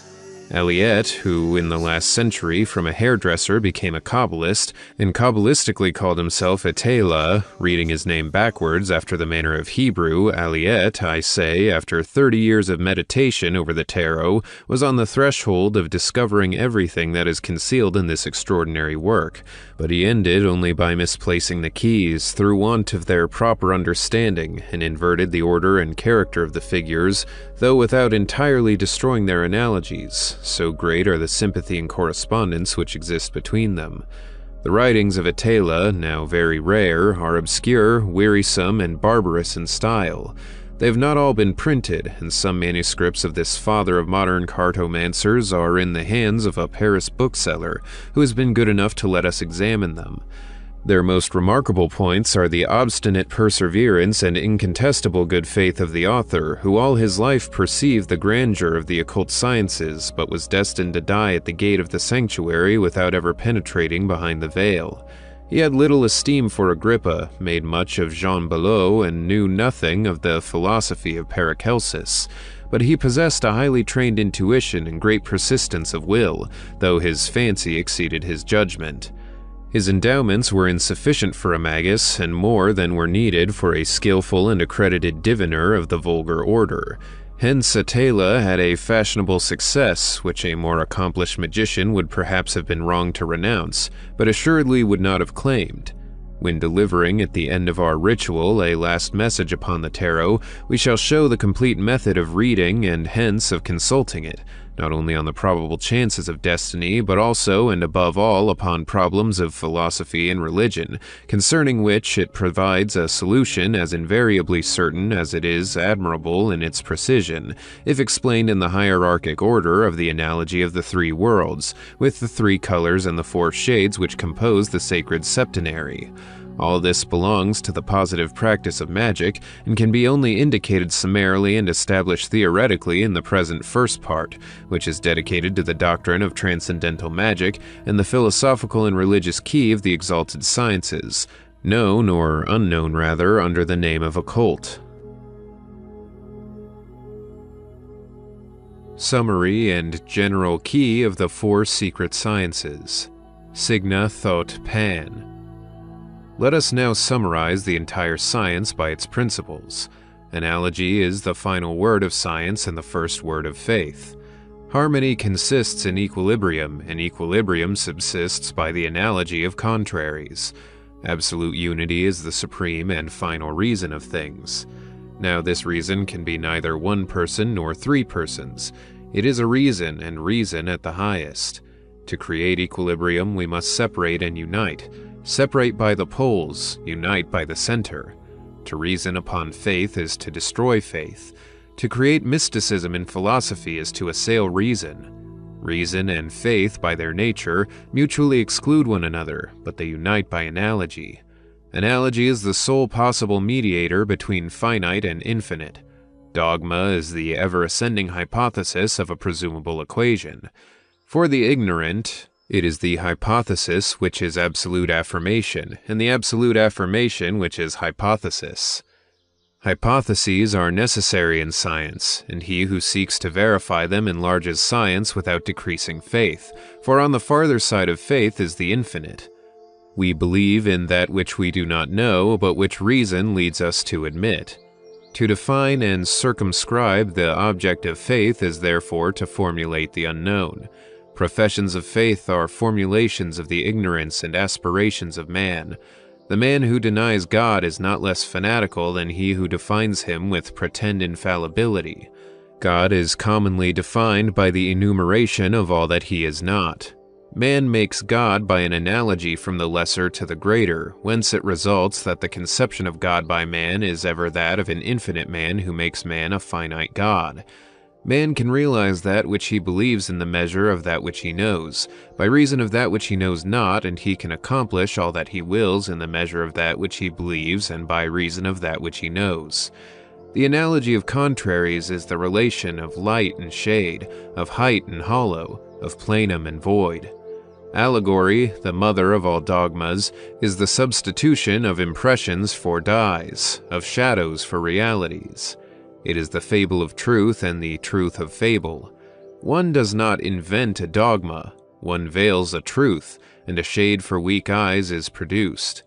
Eliot, who in the last century from a hairdresser became a Kabbalist, and Kabbalistically called himself Etela, reading his name backwards after the manner of Hebrew, Eliot, I say, after 30 years of meditation over the tarot, was on the threshold of discovering everything that is concealed in this extraordinary work, but he ended only by misplacing the keys through want of their proper understanding, and inverted the order and character of the figures, though without entirely destroying their analogies. So great are the sympathy and correspondence which exist between them. The writings of Etela, now very rare, are obscure, wearisome, and barbarous in style. They have not all been printed, and some manuscripts of this father of modern cartomancers are in the hands of a Paris bookseller who has been good enough to let us examine them. Their most remarkable points are the obstinate perseverance and incontestable good faith of the author, who all his life perceived the grandeur of the occult sciences, but was destined to die at the gate of the sanctuary without ever penetrating behind the veil. He had little esteem for Agrippa, made much of Jean Belot, and knew nothing of the philosophy of Paracelsus, but he possessed a highly trained intuition and great persistence of will, though his fancy exceeded his judgment. His endowments were insufficient for a magus, and more than were needed for a skillful and accredited diviner of the vulgar order. Hence Attila had a fashionable success, which a more accomplished magician would perhaps have been wrong to renounce, but assuredly would not have claimed. When delivering at the end of our ritual a last message upon the tarot, we shall show the complete method of reading and hence of consulting it, not only on the probable chances of destiny, but also and above all upon problems of philosophy and religion, concerning which it provides a solution as invariably certain as it is admirable in its precision, if explained in the hierarchic order of the analogy of the three worlds, with the three colors and the four shades which compose the sacred septenary. All this belongs to the positive practice of magic, and can be only indicated summarily and established theoretically in the present first part, which is dedicated to the doctrine of Transcendental Magic and the philosophical and religious key of the exalted sciences, known, or unknown rather, under the name of Occult. Summary and general key of the four secret sciences. Signa Thot Pan. Let us now summarize the entire science by its principles. Analogy is the final word of science and the first word of faith. Harmony consists in equilibrium, and equilibrium subsists by the analogy of contraries. Absolute unity is the supreme and final reason of things. Now this reason can be neither one person nor three persons. It is a reason, and reason at the highest. To create equilibrium we must separate and unite. Separate by the poles, unite by the center. To reason upon faith is to destroy faith. To create mysticism in philosophy is to assail reason. Reason and faith, by their nature, mutually exclude one another, but they unite by analogy. Analogy is the sole possible mediator between finite and infinite. Dogma is the ever-ascending hypothesis of a presumable equation. For the ignorant, it is the hypothesis which is absolute affirmation, and the absolute affirmation which is hypothesis. Hypotheses are necessary in science, and he who seeks to verify them enlarges science without decreasing faith, for on the farther side of faith is the infinite. We believe in that which we do not know, but which reason leads us to admit. To define and circumscribe the object of faith is therefore to formulate the unknown. Professions of faith are formulations of the ignorance and aspirations of man. The man who denies God is not less fanatical than he who defines him with pretended infallibility. God is commonly defined by the enumeration of all that he is not. Man makes God by an analogy from the lesser to the greater, whence it results that the conception of God by man is ever that of an infinite man who makes man a finite God. Man can realize that which he believes in the measure of that which he knows, by reason of that which he knows not, and he can accomplish all that he wills in the measure of that which he believes and by reason of that which he knows. The analogy of contraries is the relation of light and shade, of height and hollow, of plenum and void. Allegory, the mother of all dogmas, is the substitution of impressions for dies, of shadows for realities. It is the fable of truth and the truth of fable. One does not invent a dogma, one veils a truth, and a shade for weak eyes is produced.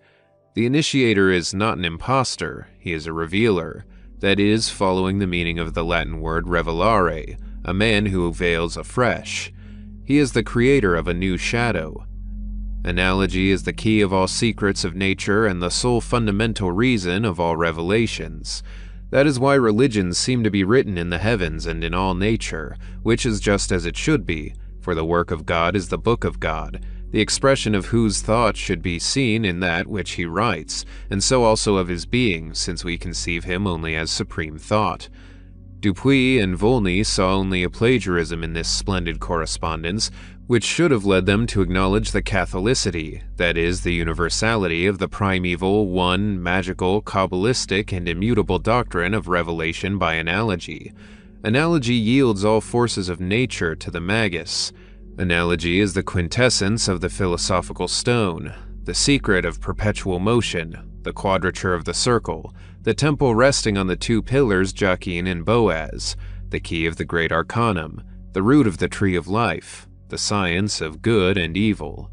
The initiator is not an impostor, he is a revealer, that is, following the meaning of the Latin word revelare, a man who veils afresh. He is the creator of a new shadow. Analogy is the key of all secrets of nature and the sole fundamental reason of all revelations. That is why religions seem to be written in the heavens and in all nature, which is just as it should be, for the work of God is the book of God, the expression of whose thought should be seen in that which he writes, and so also of his being, since we conceive him only as supreme thought. Dupuy and Volney saw only a plagiarism in this splendid correspondence, which should have led them to acknowledge the Catholicity, that is, the universality of the primeval, one, magical, Kabbalistic, and immutable doctrine of revelation by analogy. Analogy yields all forces of nature to the magus. Analogy is the quintessence of the philosophical stone, the secret of perpetual motion, the quadrature of the circle, the temple resting on the two pillars Jachin and Boaz, the key of the great arcanum, the root of the tree of life, the science of good and evil.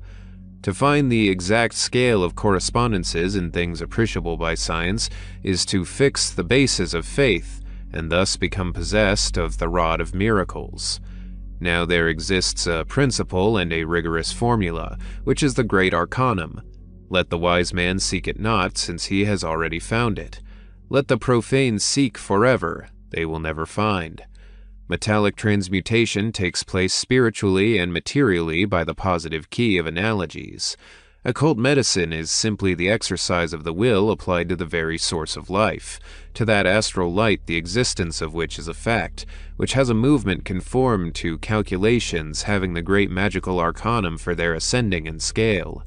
To find the exact scale of correspondences in things appreciable by science is to fix the bases of faith, and thus become possessed of the rod of miracles. Now there exists a principle and a rigorous formula, which is the great arcanum. Let the wise man seek it not, since he has already found it. Let the profane seek forever, they will never find. Metallic transmutation takes place spiritually and materially by the positive key of analogies. Occult medicine is simply the exercise of the will applied to the very source of life, to that astral light the existence of which is a fact, which has a movement conformed to calculations having the great magical arcanum for their ascending and scale.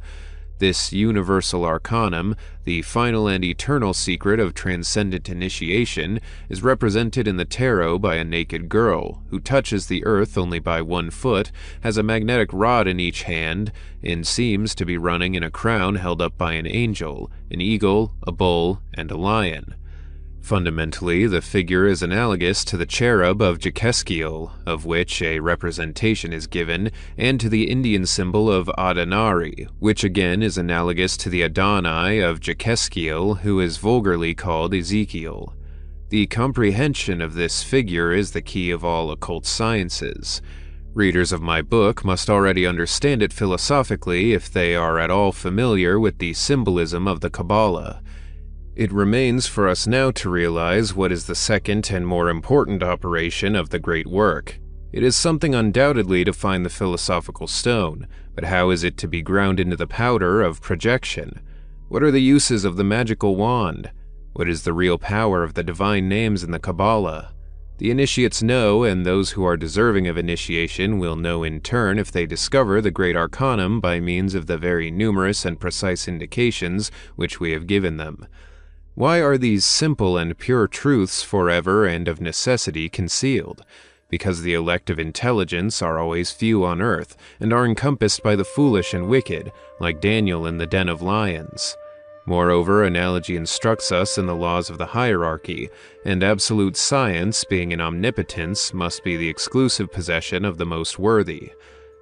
This universal arcanum, the final and eternal secret of transcendent initiation, is represented in the tarot by a naked girl, who touches the earth only by 1 foot, has a magnetic rod in each hand, and seems to be running in a crown held up by an angel, an eagle, a bull, and a lion. Fundamentally, the figure is analogous to the cherub of Jekesquiel, of which a representation is given, and to the Indian symbol of Adonari, which again is analogous to the Adonai of Jekesquiel, who is vulgarly called Ezekiel. The comprehension of this figure is the key of all occult sciences. Readers of my book must already understand it philosophically if they are at all familiar with the symbolism of the Kabbalah. It remains for us now to realize what is the second and more important operation of the great work. It is something undoubtedly to find the philosophical stone, but how is it to be ground into the powder of projection? What are the uses of the magical wand? What is the real power of the divine names in the Kabbalah? The initiates know, and those who are deserving of initiation will know in turn if they discover the great arcanum by means of the very numerous and precise indications which we have given them. Why are these simple and pure truths forever and of necessity concealed? Because the elect of intelligence are always few on earth, and are encompassed by the foolish and wicked, like Daniel in the den of lions. Moreover, analogy instructs us in the laws of the hierarchy, and absolute science, being an omnipotence, must be the exclusive possession of the most worthy.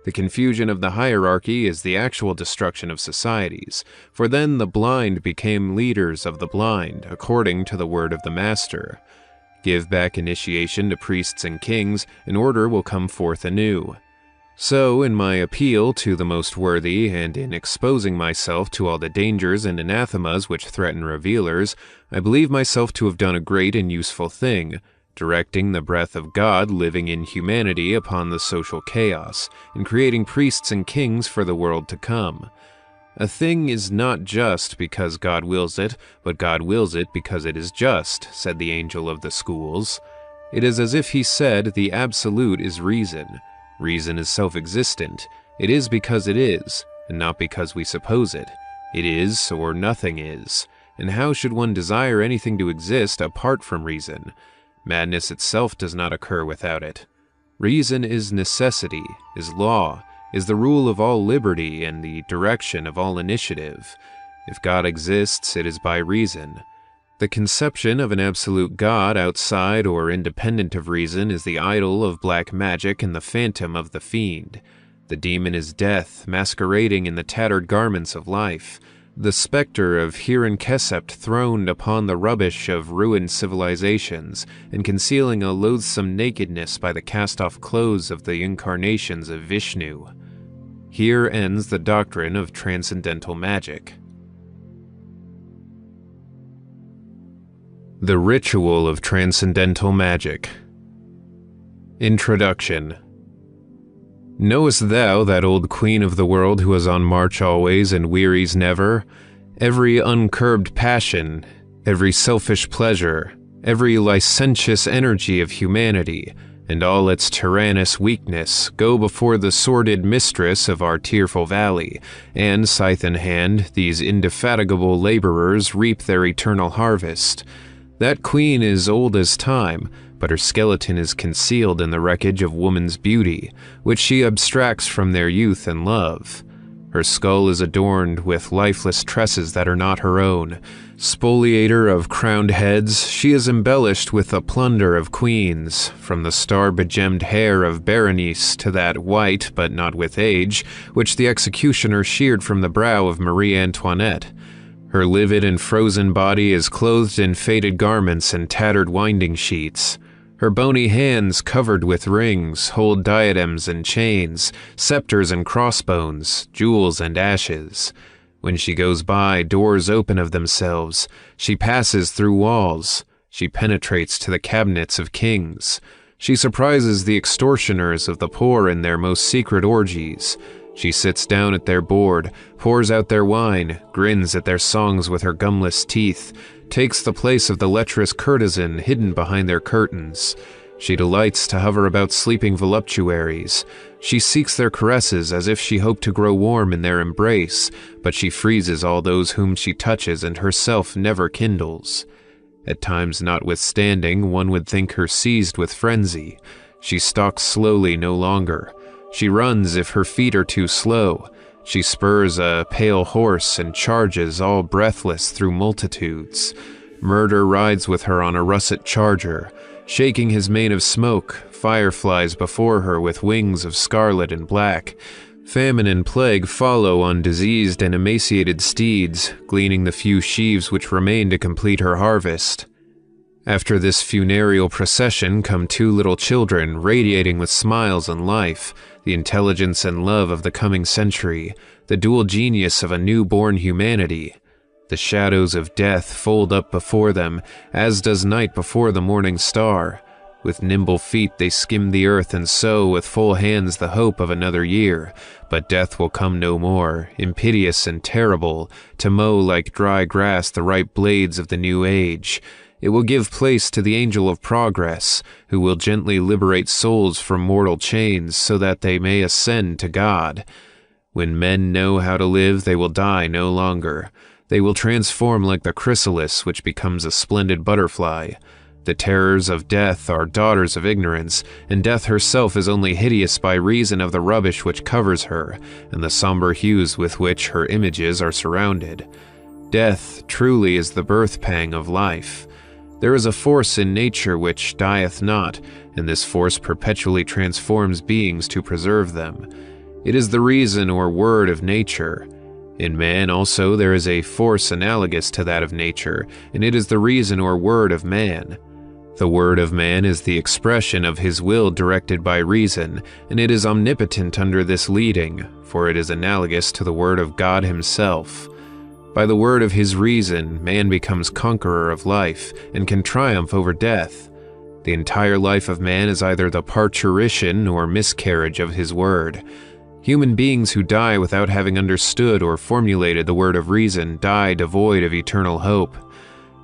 The confusion of the hierarchy is the actual destruction of societies, for then the blind became leaders of the blind, according to the word of the Master. Give back initiation to priests and kings, and order will come forth anew. So, in my appeal to the most worthy, and in exposing myself to all the dangers and anathemas which threaten revealers, I believe myself to have done a great and useful thing, directing the breath of God living in humanity upon the social chaos, and creating priests and kings for the world to come. A thing is not just because God wills it, but God wills it because it is just, said the angel of the schools. It is as if he said the absolute is reason. Reason is self-existent. It is because it is, and not because we suppose it. It is, or nothing is. And how should one desire anything to exist apart from reason? Madness itself does not occur without it. Reason is necessity, is law, is the rule of all liberty and the direction of all initiative. If God exists, it is by reason. The conception of an absolute God outside or independent of reason is the idol of black magic and the phantom of the fiend. The demon is death, masquerading in the tattered garments of life. The specter of Hiran-Kessept throned upon the rubbish of ruined civilizations, and concealing a loathsome nakedness by the cast-off clothes of the incarnations of Vishnu. Here ends the doctrine of Transcendental Magic. The Ritual of Transcendental Magic. Introduction. Knowest thou that old queen of the world who is on march always and wearies never? Every uncurbed passion, every selfish pleasure, every licentious energy of humanity, and all its tyrannous weakness go before the sordid mistress of our tearful valley, and, scythe in hand, these indefatigable laborers reap their eternal harvest. That queen is old as time, but her skeleton is concealed in the wreckage of woman's beauty, which she abstracts from their youth and love. Her skull is adorned with lifeless tresses that are not her own. Spoliator of crowned heads, she is embellished with the plunder of queens, from the star-begemmed hair of Berenice to that white, but not with age, which the executioner sheared from the brow of Marie Antoinette. Her livid and frozen body is clothed in faded garments and tattered winding sheets. Her bony hands, covered with rings, hold diadems and chains, scepters and crossbones, jewels and ashes. When she goes by, doors open of themselves. She passes through walls. She penetrates to the cabinets of kings. She surprises the extortioners of the poor in their most secret orgies. She sits down at their board, pours out their wine, grins at their songs with her gumless teeth, takes the place of the lecherous courtesan hidden behind their curtains. She delights to hover about sleeping voluptuaries. She seeks their caresses as if she hoped to grow warm in their embrace, but she freezes all those whom she touches and herself never kindles. At times notwithstanding, one would think her seized with frenzy. She stalks slowly no longer. She runs if her feet are too slow. She spurs a pale horse and charges all breathless through multitudes. Murder rides with her on a russet charger. Shaking his mane of smoke, fire flies before her with wings of scarlet and black. Famine and plague follow on diseased and emaciated steeds, gleaning the few sheaves which remain to complete her harvest. After this funereal procession come two little children, radiating with smiles and life, the intelligence and love of the coming century, the dual genius of a new-born humanity. The shadows of death fold up before them, as does night before the morning star. With nimble feet they skim the earth and sow with full hands the hope of another year, but death will come no more, impious and terrible, to mow like dry grass the ripe blades of the new age. It will give place to the angel of progress, who will gently liberate souls from mortal chains so that they may ascend to God. When men know how to live, they will die no longer. They will transform like the chrysalis, which becomes a splendid butterfly. The terrors of death are daughters of ignorance, and death herself is only hideous by reason of the rubbish which covers her, and the somber hues with which her images are surrounded. Death truly is the birth-pang of life. There is a force in nature which dieth not, and this force perpetually transforms beings to preserve them. It is the reason or word of nature. In man also there is a force analogous to that of nature, and it is the reason or word of man. The word of man is the expression of his will directed by reason, and it is omnipotent under this leading, for it is analogous to the word of God himself. By the word of his reason, man becomes conqueror of life, and can triumph over death. The entire life of man is either the parturition or miscarriage of his word. Human beings who die without having understood or formulated the word of reason die devoid of eternal hope.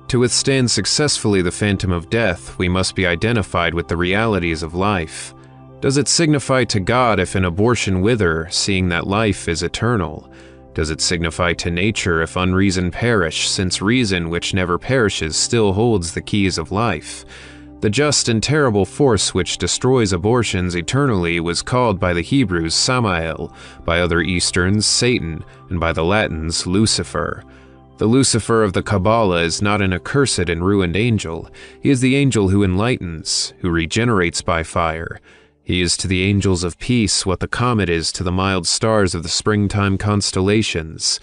To withstand successfully the phantom of death, we must be identified with the realities of life. Does it signify to God if an abortion wither, seeing that life is eternal? Does it signify to nature if unreason perish, since reason, which never perishes, still holds the keys of life? The just and terrible force which destroys abortions eternally was called by the Hebrews Samael, by other Easterns Satan, and by the Latins Lucifer. The Lucifer of the Kabbalah is not an accursed and ruined angel. He is the angel who enlightens, who regenerates by fire. He is to the angels of peace what the comet is to the mild stars of the springtime constellations.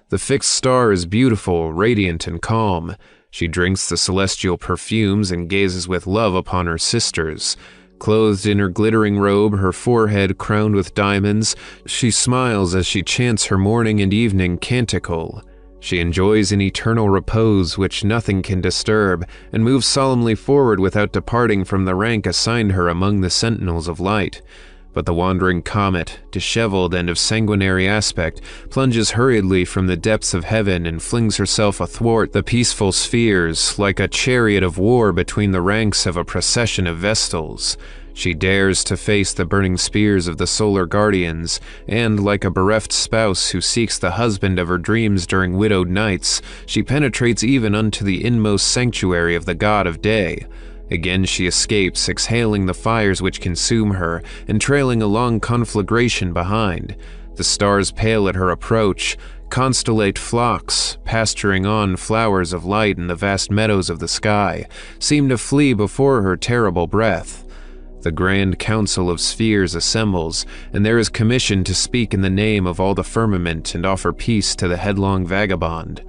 The fixed star is beautiful, radiant, and calm. She drinks the celestial perfumes and gazes with love upon her sisters. Clothed in her glittering robe, her forehead crowned with diamonds, she smiles as she chants her morning and evening canticle. She enjoys an eternal repose which nothing can disturb, and moves solemnly forward without departing from the rank assigned her among the sentinels of light. But the wandering comet, disheveled and of sanguinary aspect, plunges hurriedly from the depths of heaven and flings herself athwart the peaceful spheres, like a chariot of war between the ranks of a procession of vestals. She dares to face the burning spears of the solar guardians, and, like a bereft spouse who seeks the husband of her dreams during widowed nights, she penetrates even unto the inmost sanctuary of the god of day. Again she escapes, exhaling the fires which consume her, and trailing a long conflagration behind. The stars pale at her approach, constellate flocks, pasturing on flowers of light in the vast meadows of the sky, seem to flee before her terrible breath. The grand council of spheres assembles, and there is commissioned to speak in the name of all the firmament and offer peace to the headlong vagabond.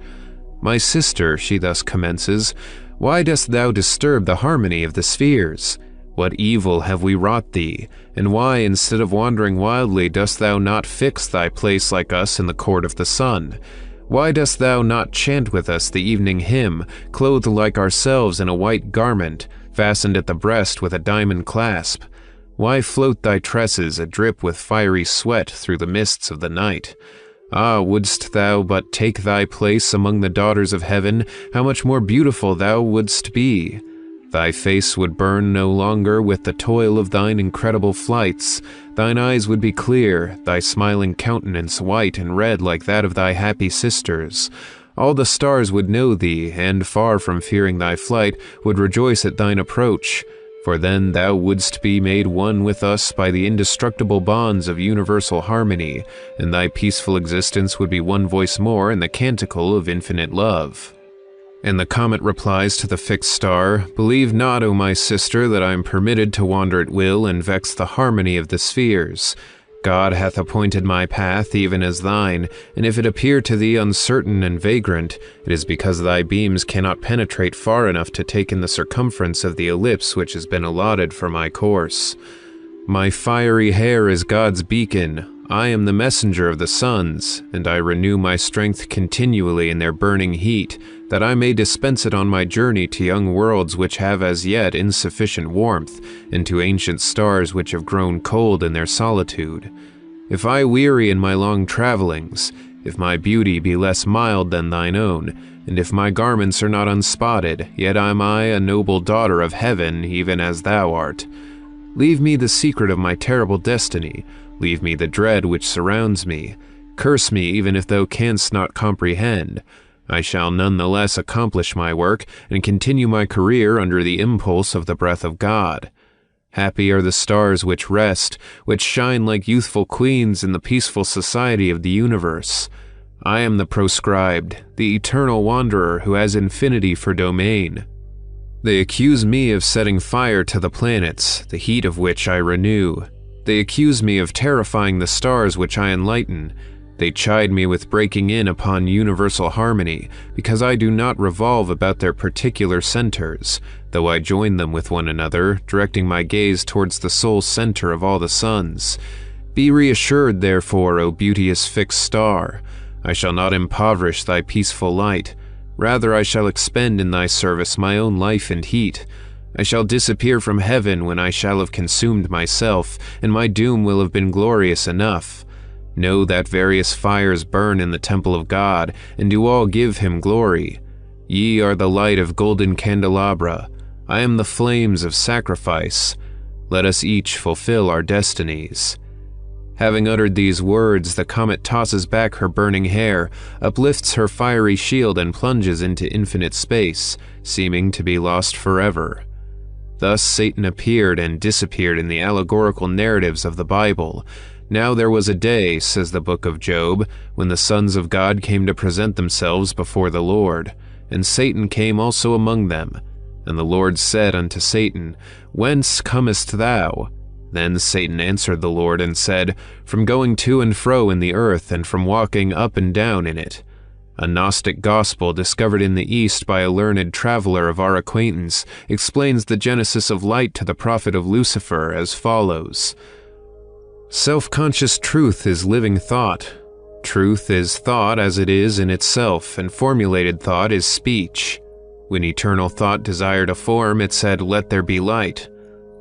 "My sister," she thus commences, "why dost thou disturb the harmony of the spheres? What evil have we wrought thee, and why, instead of wandering wildly, dost thou not fix thy place like us in the court of the sun? Why dost thou not chant with us the evening hymn, clothed like ourselves in a white garment, fastened at the breast with a diamond clasp? Why float thy tresses adrip with fiery sweat through the mists of the night? Ah, wouldst thou but take thy place among the daughters of heaven, how much more beautiful thou wouldst be! Thy face would burn no longer with the toil of thine incredible flights. Thine eyes would be clear, thy smiling countenance white and red like that of thy happy sisters. All the stars would know thee, and, far from fearing thy flight, would rejoice at thine approach. For then thou wouldst be made one with us by the indestructible bonds of universal harmony, and thy peaceful existence would be one voice more in the canticle of infinite love." And the comet replies to the fixed star, "Believe not, O my sister, that I am permitted to wander at will and vex the harmony of the spheres. God hath appointed my path even as thine, and if it appear to thee uncertain and vagrant, it is because thy beams cannot penetrate far enough to take in the circumference of the ellipse which has been allotted for my course. My fiery hair is God's beacon. I am the messenger of the suns, and I renew my strength continually in their burning heat, that I may dispense it on my journey to young worlds which have as yet insufficient warmth, and to ancient stars which have grown cold in their solitude. If I weary in my long travellings, if my beauty be less mild than thine own, and if my garments are not unspotted, yet am I a noble daughter of heaven, even as thou art. Leave me the secret of my terrible destiny, leave me the dread which surrounds me, curse me even if thou canst not comprehend. I shall none the less accomplish my work and continue my career under the impulse of the breath of God. Happy are the stars which rest, which shine like youthful queens in the peaceful society of the universe. I am the proscribed, the eternal wanderer who has infinity for domain. They accuse me of setting fire to the planets, the heat of which I renew. They accuse me of terrifying the stars which I enlighten. They chide me with breaking in upon universal harmony, because I do not revolve about their particular centers, though I join them with one another, directing my gaze towards the sole center of all the suns. Be reassured, therefore, O beauteous fixed star. I shall not impoverish thy peaceful light. Rather, I shall expend in thy service my own life and heat. I shall disappear from heaven when I shall have consumed myself, and my doom will have been glorious enough. Know that various fires burn in the temple of God, and do all give him glory. Ye are the light of golden candelabra. I am the flames of sacrifice. Let us each fulfill our destinies." Having uttered these words, the comet tosses back her burning hair, uplifts her fiery shield, and plunges into infinite space, seeming to be lost forever. Thus Satan appeared and disappeared in the allegorical narratives of the Bible. Now there was a day, says the book of Job, when the sons of God came to present themselves before the Lord, and Satan came also among them. And the Lord said unto Satan, Whence comest thou? Then Satan answered the Lord and said, From going to and fro in the earth, and from walking up and down in it. A Gnostic gospel discovered in the East by a learned traveler of our acquaintance explains the genesis of light to the prophet of Lucifer as follows. Self-conscious truth is living thought. Truth is thought as it is in itself, and formulated thought is speech. When eternal thought desired a form, it said, Let there be light.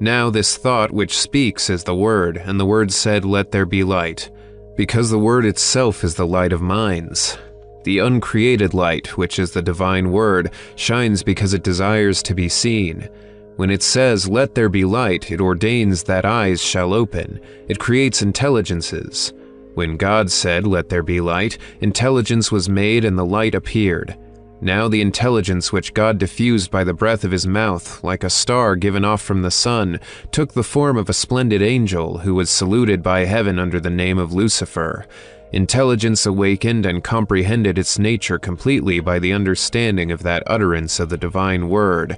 Now this thought which speaks is the Word, and the Word said, "Let there be light," because the Word itself is the light of minds. The uncreated light, which is the divine Word, shines because it desires to be seen. When it says, "Let there be light," it ordains that eyes shall open. It creates intelligences. When God said, "Let there be light," intelligence was made and the light appeared. Now the intelligence which God diffused by the breath of his mouth, like a star given off from the sun, took the form of a splendid angel who was saluted by heaven under the name of Lucifer. Intelligence awakened and comprehended its nature completely by the understanding of that utterance of the divine word.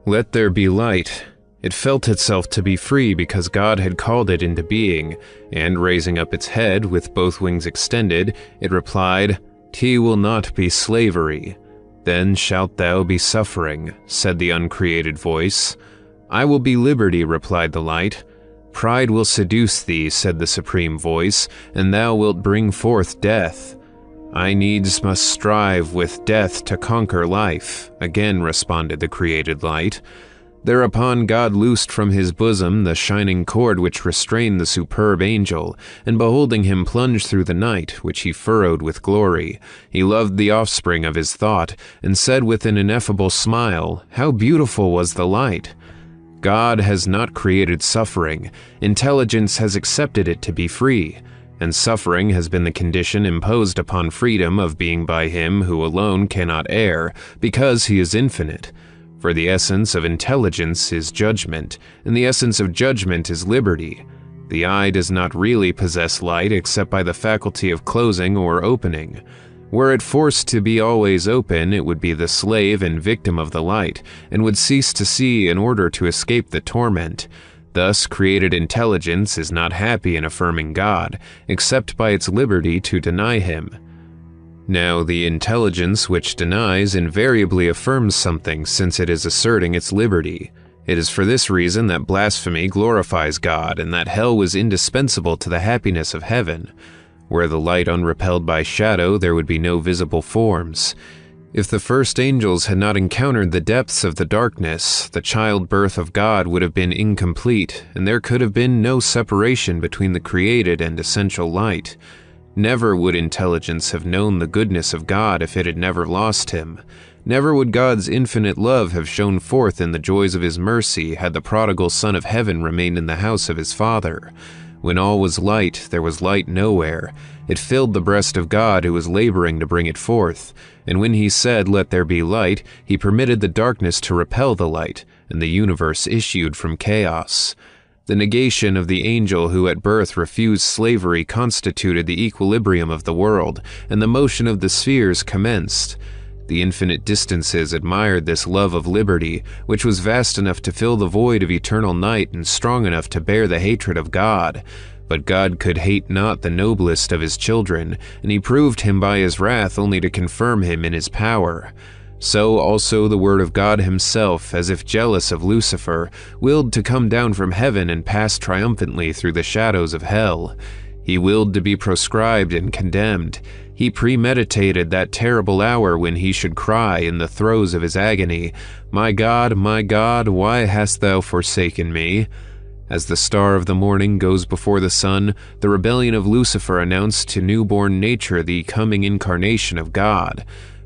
Let there be light. It felt itself to be free because God had called it into being, and raising up its head with both wings extended, it replied, "'T will not be slavery. Then shalt thou be suffering," said the uncreated voice. "I will be liberty," replied the light. "Pride will seduce thee," said the supreme voice, "and thou wilt bring forth death." "I needs must strive with death to conquer life," again responded the created light. Thereupon God loosed from his bosom the shining cord which restrained the superb angel, and beholding him plunge through the night, which he furrowed with glory, he loved the offspring of his thought, and said with an ineffable smile, "How beautiful was the light!" God has not created suffering. Intelligence has accepted it to be free, and suffering has been the condition imposed upon freedom of being by him who alone cannot err, because he is infinite. For the essence of intelligence is judgment, and the essence of judgment is liberty. The eye does not really possess light except by the faculty of closing or opening. Were it forced to be always open, it would be the slave and victim of the light, and would cease to see in order to escape the torment. Thus, created intelligence is not happy in affirming God, except by its liberty to deny him. Now, the intelligence which denies invariably affirms something, since it is asserting its liberty. It is for this reason that blasphemy glorifies God, and that hell was indispensable to the happiness of heaven. Were the light unrepelled by shadow, there would be no visible forms. If the first angels had not encountered the depths of the darkness, the childbirth of God would have been incomplete, and there could have been no separation between the created and essential light. Never would intelligence have known the goodness of God if it had never lost him. Never would God's infinite love have shone forth in the joys of his mercy had the prodigal son of heaven remained in the house of his father. When all was light, there was light nowhere. It filled the breast of God who was laboring to bring it forth. And when he said, "Let there be light," he permitted the darkness to repel the light, and the universe issued from chaos. The negation of the angel who at birth refused slavery constituted the equilibrium of the world, and the motion of the spheres commenced. The infinite distances admired this love of liberty, which was vast enough to fill the void of eternal night and strong enough to bear the hatred of God. But God could hate not the noblest of his children, and he proved him by his wrath only to confirm him in his power. So also the word of God himself, as if jealous of Lucifer, willed to come down from heaven and pass triumphantly through the shadows of hell. He willed to be proscribed and condemned. He premeditated that terrible hour when he should cry in the throes of his agony, my God, why hast thou forsaken me?" As the star of the morning goes before the sun, the rebellion of Lucifer announced to newborn nature the coming incarnation of God.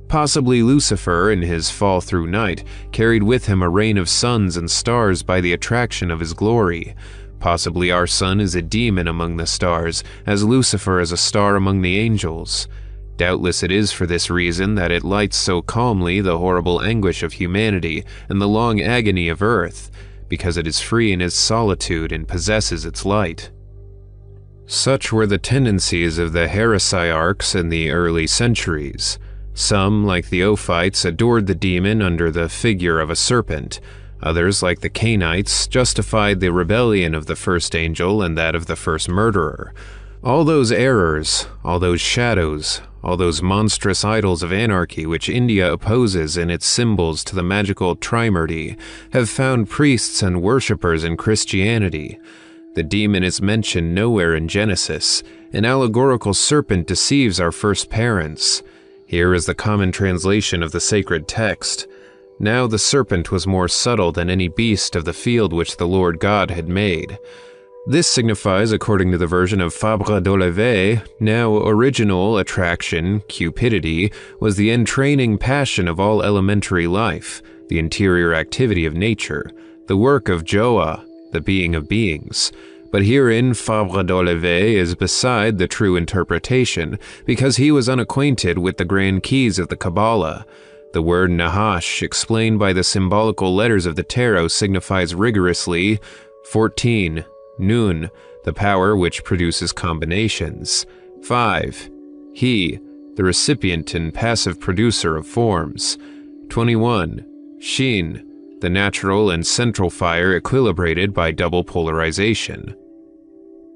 Possibly Lucifer, in his fall through night, carried with him a rain of suns and stars by the attraction of his glory. Possibly our sun is a demon among the stars, as Lucifer is a star among the angels. Doubtless it is for this reason that it lights so calmly the horrible anguish of humanity and the long agony of earth, because it is free in its solitude and possesses its light. Such were the tendencies of the heresiarchs in the early centuries. Some, like the Ophites, adored the demon under the figure of a serpent. Others, like the Cainites, justified the rebellion of the first angel and that of the first murderer. All those errors, all those shadows, all those monstrous idols of anarchy which India opposes in its symbols to the magical Trimurti, have found priests and worshippers in Christianity. The demon is mentioned nowhere in Genesis. An allegorical serpent deceives our first parents. Here is the common translation of the sacred text. Now the serpent was more subtle than any beast of the field which the Lord God had made. This signifies, according to the version of Fabre d'Olivet, now original attraction, cupidity, was the entraining passion of all elementary life, the interior activity of nature, the work of Joah, the being of beings. But herein Fabre d'Olivet is beside the true interpretation, because he was unacquainted with the grand keys of the Kabbalah. The word Nahash, explained by the symbolical letters of the tarot, signifies rigorously 14. Nun, the power which produces combinations. 5. He, the recipient and passive producer of forms. 21. Shin, the natural and central fire equilibrated by double polarization.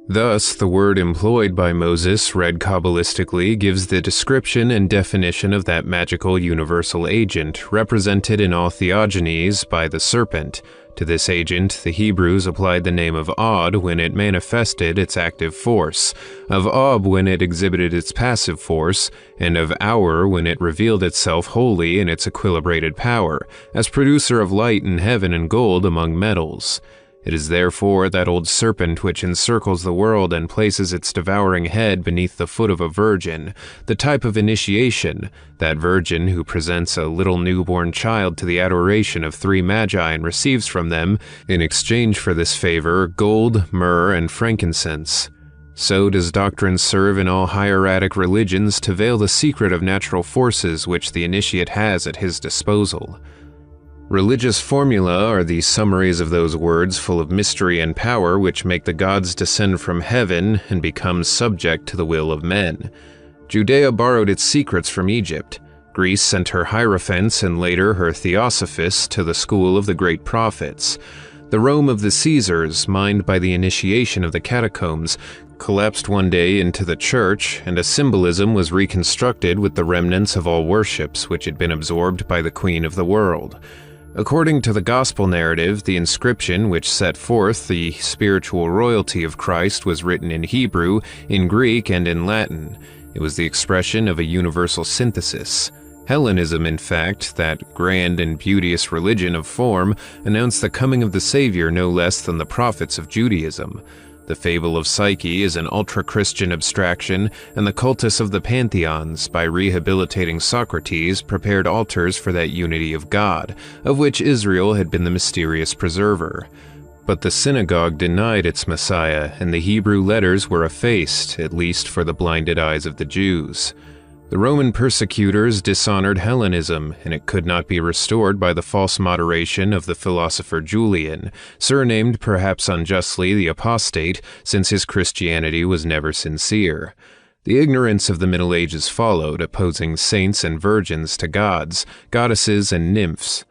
Thus, the word employed by Moses, read Kabbalistically, gives the description and definition of that magical universal agent, represented in all theogonies by the serpent. To this agent, the Hebrews applied the name of Od when it manifested its active force, of Ob when it exhibited its passive force, and of Aur when it revealed itself wholly in its equilibrated power, as producer of light in heaven and gold among metals. It is therefore that old serpent which encircles the world and places its devouring head beneath the foot of a virgin, the type of initiation, that virgin who presents a little newborn child to the adoration of 3 magi and receives from them, in exchange for this favor, gold, myrrh, and frankincense. So does doctrine serve in all hieratic religions to veil the secret of natural forces which the initiate has at his disposal. Religious formula are the summaries of those words full of mystery and power which make the gods descend from heaven and become subject to the will of men. Judea borrowed its secrets from Egypt. Greece sent her hierophants and later her theosophists to the school of the great prophets. The Rome of the Caesars, mined by the initiation of the catacombs, collapsed one day into the church, and a symbolism was reconstructed with the remnants of all worships which had been absorbed by the Queen of the world. According to the Gospel narrative, the inscription which set forth the spiritual royalty of Christ was written in Hebrew, in Greek, and in Latin. It was the expression of a universal synthesis. Hellenism, in fact, that grand and beauteous religion of form, announced the coming of the Savior no less than the prophets of Judaism. The fable of Psyche is an ultra-Christian abstraction, and the cultus of the pantheons, by rehabilitating Socrates, prepared altars for that unity of God, of which Israel had been the mysterious preserver. But the synagogue denied its Messiah, and the Hebrew letters were effaced, at least for the blinded eyes of the Jews. The Roman persecutors dishonored Hellenism, and it could not be restored by the false moderation of the philosopher Julian, surnamed perhaps unjustly the apostate, since his Christianity was never sincere. The ignorance of the Middle Ages followed, opposing saints and virgins to gods, goddesses, and nymphs.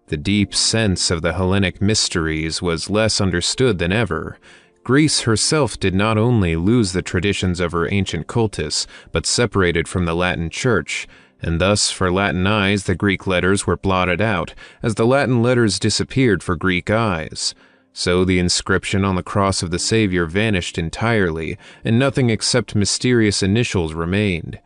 The deep sense of the Hellenic mysteries was less understood than ever. Greece herself did not only lose the traditions of her ancient cultus, but separated from the Latin Church, and thus for Latin eyes the Greek letters were blotted out, as the Latin letters disappeared for Greek eyes. So the inscription on the cross of the Savior vanished entirely, and nothing except mysterious initials remained.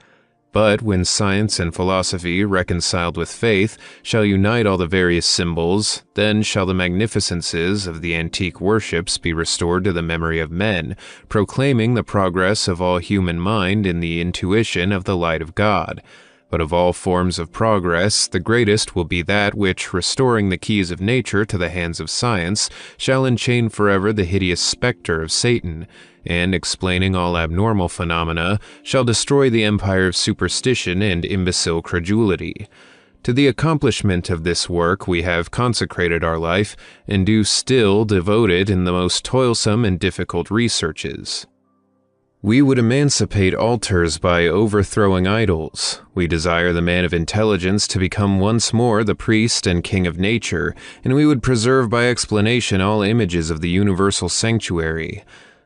But when science and philosophy, reconciled with faith, shall unite all the various symbols, then shall the magnificences of the antique worships be restored to the memory of men, proclaiming the progress of all human mind in the intuition of the light of God. But of all forms of progress, the greatest will be that which, restoring the keys of nature to the hands of science, shall enchain forever the hideous spectre of Satan, and, explaining all abnormal phenomena, shall destroy the empire of superstition and imbecile credulity. To the accomplishment of this work we have consecrated our life, and do still devote it in the most toilsome and difficult researches. We would emancipate altars by overthrowing idols. We desire the man of intelligence to become once more the priest and king of nature, and we would preserve by explanation all images of the universal sanctuary.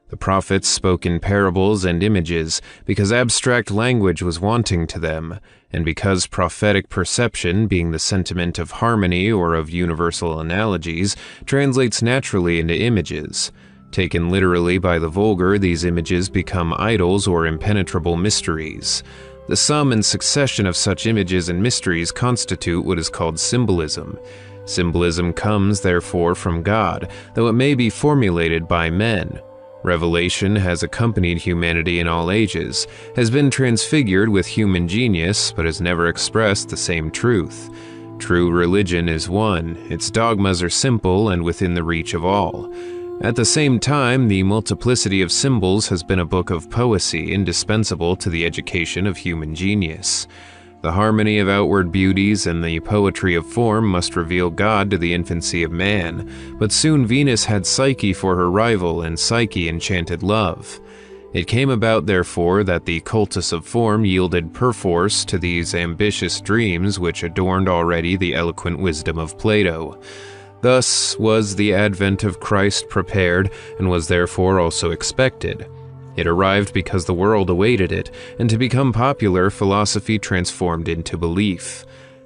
The prophets spoke in parables and images, because abstract language was wanting to them, and because prophetic perception, being the sentiment of harmony or of universal analogies, translates naturally into images. Taken literally by the vulgar, these images become idols or impenetrable mysteries. The sum and succession of such images and mysteries constitute what is called symbolism. Symbolism comes, therefore, from God, though it may be formulated by men. Revelation has accompanied humanity in all ages, has been transfigured with human genius, but has never expressed the same truth. True religion is one, its dogmas are simple and within the reach of all. At the same time, the multiplicity of symbols has been a book of poesy indispensable to the education of human genius. The harmony of outward beauties and the poetry of form must reveal God to the infancy of man, but soon Venus had Psyche for her rival, and Psyche enchanted love. It came about, therefore, that the cultus of form yielded perforce to these ambitious dreams which adorned already the eloquent wisdom of Plato. Thus was the advent of Christ prepared, and was therefore also expected. It arrived because the world awaited it, and to become popular, philosophy transformed into belief.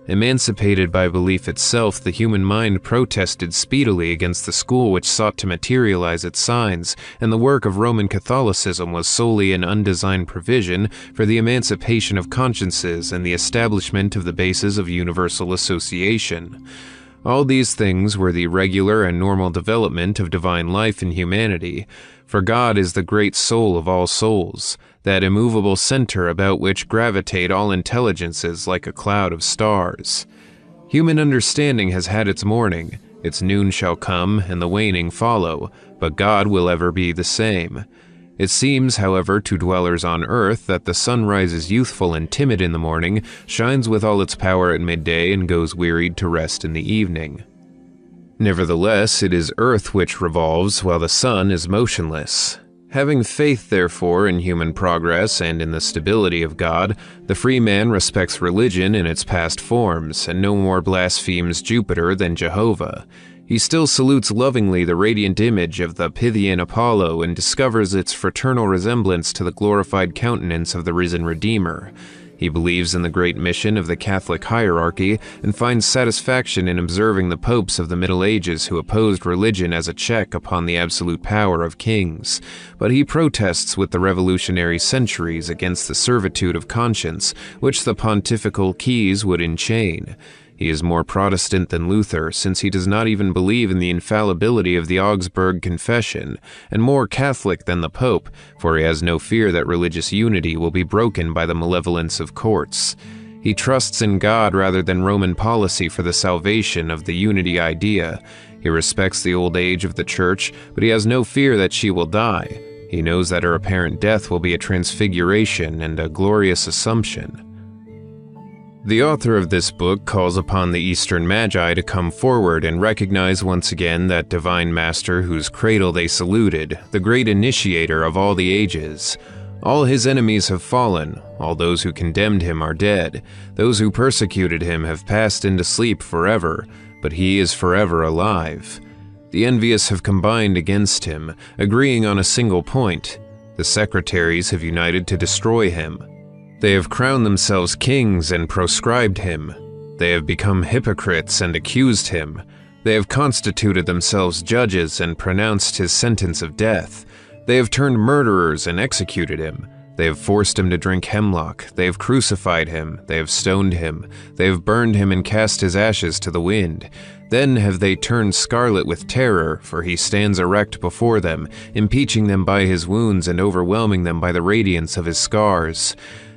Emancipated by belief itself, the human mind protested speedily against the school which sought to materialize its signs, and the work of Roman Catholicism was solely an undesigned provision for the emancipation of consciences and the establishment of the basis of universal association. All these things were the regular and normal development of divine life in humanity, for God is the great soul of all souls, that immovable center about which gravitate all intelligences like a cloud of stars. Human understanding has had its morning, its noon shall come, and the waning follow, but God will ever be the same. It seems, however, to dwellers on earth that the sun rises youthful and timid in the morning, shines with all its power at midday, and goes wearied to rest in the evening. Nevertheless, it is earth which revolves, while the sun is motionless. Having faith, therefore, in human progress and in the stability of God, the free man respects religion in its past forms, and no more blasphemes Jupiter than Jehovah. He still salutes lovingly the radiant image of the Pythian Apollo and discovers its fraternal resemblance to the glorified countenance of the risen Redeemer. He believes in the great mission of the Catholic hierarchy and finds satisfaction in observing the popes of the Middle Ages who opposed religion as a check upon the absolute power of kings. But he protests with the revolutionary centuries against the servitude of conscience, which the pontifical keys would enchain. He is more Protestant than Luther, since he does not even believe in the infallibility of the Augsburg Confession, and more Catholic than the Pope, for he has no fear that religious unity will be broken by the malevolence of courts. He trusts in God rather than Roman policy for the salvation of the unity idea. He respects the old age of the Church, but he has no fear that she will die. He knows that her apparent death will be a transfiguration and a glorious assumption. The author of this book calls upon the Eastern Magi to come forward and recognize once again that divine master whose cradle they saluted, the great initiator of all the ages. All his enemies have fallen, all those who condemned him are dead, those who persecuted him have passed into sleep forever, but he is forever alive. The envious have combined against him, agreeing on a single point. The secretaries have united to destroy him. They have crowned themselves kings and proscribed him. They have become hypocrites and accused him. They have constituted themselves judges and pronounced his sentence of death. They have turned murderers and executed him. They have forced him to drink hemlock. They have crucified him. They have stoned him. They have burned him and cast his ashes to the wind. Then have they turned scarlet with terror, for he stands erect before them, impeaching them by his wounds and overwhelming them by the radiance of his scars.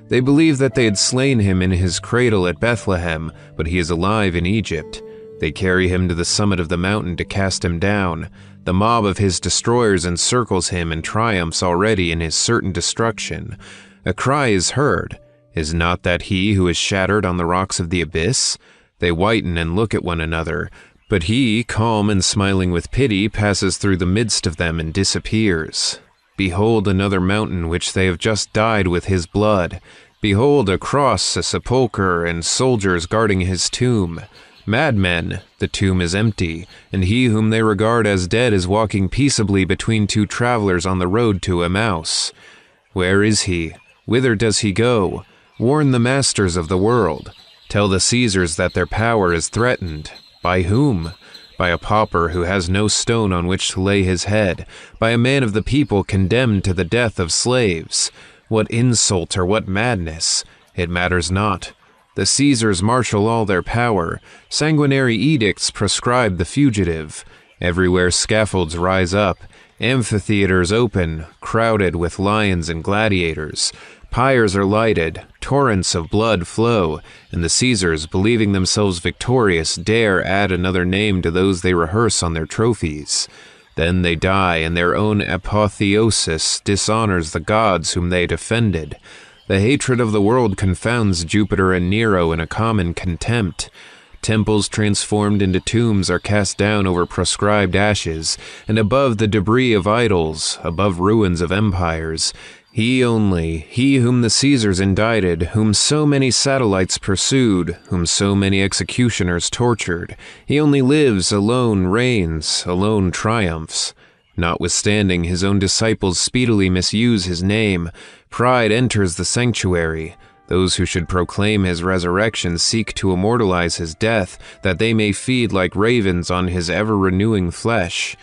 They believe that they had slain him in his cradle at Bethlehem, but he is alive in Egypt. They carry him to the summit of the mountain to cast him down. The mob of his destroyers encircles him and triumphs already in his certain destruction. A cry is heard. Is not that he who is shattered on the rocks of the abyss? They whiten and look at one another, but he, calm and smiling with pity, passes through the midst of them and disappears. Behold another mountain which they have just dyed with his blood. Behold a cross, a sepulchre, and soldiers guarding his tomb. Madmen, the tomb is empty, and he whom they regard as dead is walking peaceably between two travelers on the road to Emmaus. Where is he? Whither does he go? Warn the masters of the world. Tell the Caesars that their power is threatened. By whom? By a pauper who has no stone on which to lay his head, by a man of the people condemned to the death of slaves. What insult or what madness! It matters not. The Caesars marshal all their power. Sanguinary edicts proscribe the fugitive. Everywhere scaffolds rise up. Amphitheaters open, crowded with lions and gladiators. Pyres are lighted, torrents of blood flow, and the Caesars, believing themselves victorious, dare add another name to those they rehearse on their trophies. Then they die, and their own apotheosis dishonors the gods whom they defended. The hatred of the world confounds Jupiter and Nero in a common contempt. Temples transformed into tombs are cast down over proscribed ashes, and above the debris of idols, above ruins of empires, he only, he whom the Caesars indicted, whom so many satellites pursued, whom so many executioners tortured, he only lives, alone reigns, alone triumphs. Notwithstanding his own disciples speedily misuse his name, pride enters the sanctuary. Those who should proclaim his resurrection seek to immortalize his death, that they may feed like ravens on his ever-renewing flesh.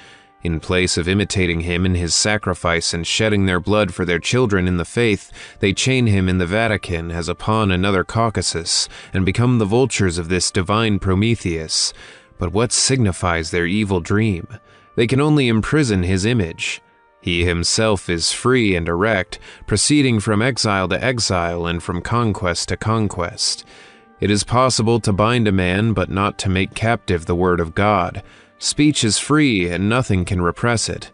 In place of imitating him in his sacrifice and shedding their blood for their children in the faith, they chain him in the Vatican as upon another Caucasus, and become the vultures of this divine Prometheus. But what signifies their evil dream? They can only imprison his image. He himself is free and erect, proceeding from exile to exile and from conquest to conquest. It is possible to bind a man, but not to make captive the word of God. Speech is free, and nothing can repress it.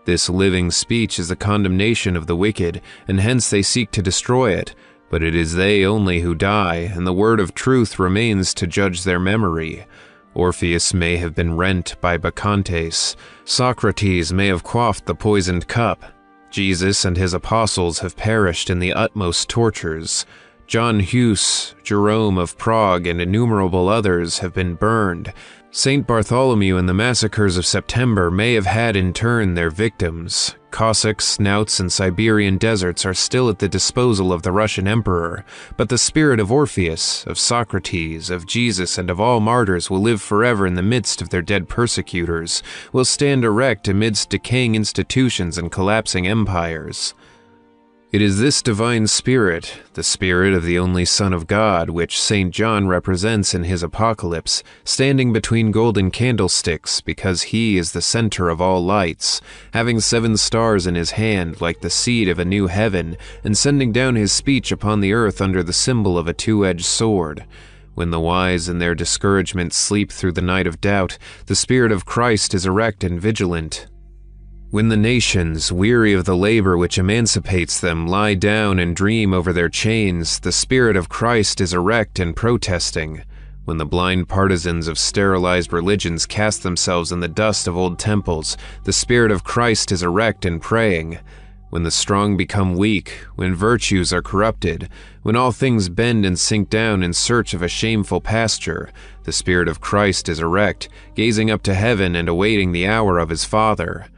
This living speech is the condemnation of the wicked, and hence they seek to destroy it. But it is they only who die, and the word of truth remains to judge their memory. Orpheus may have been rent by Bacchantes. Socrates may have quaffed the poisoned cup. Jesus and his apostles have perished in the utmost tortures. John Hus, Jerome of Prague, and innumerable others have been burned. St. Bartholomew and the massacres of September may have had in turn their victims. Cossacks, Snouts, and Siberian deserts are still at the disposal of the Russian emperor, but the spirit of Orpheus, of Socrates, of Jesus, and of all martyrs will live forever in the midst of their dead persecutors, will stand erect amidst decaying institutions and collapsing empires. It is this divine spirit, the spirit of the only Son of God, which St. John represents in his Apocalypse, standing between golden candlesticks, because he is the center of all lights, having 7 stars in his hand like the seed of a new heaven, and sending down his speech upon the earth under the symbol of a 2-edged sword. When the wise in their discouragement sleep through the night of doubt, the Spirit of Christ is erect and vigilant. When the nations, weary of the labor which emancipates them, lie down and dream over their chains, the Spirit of Christ is erect and protesting. When the blind partisans of sterilized religions cast themselves in the dust of old temples, the Spirit of Christ is erect and praying. When the strong become weak, when virtues are corrupted, when all things bend and sink down in search of a shameful pasture, the Spirit of Christ is erect, gazing up to heaven and awaiting the hour of his Father.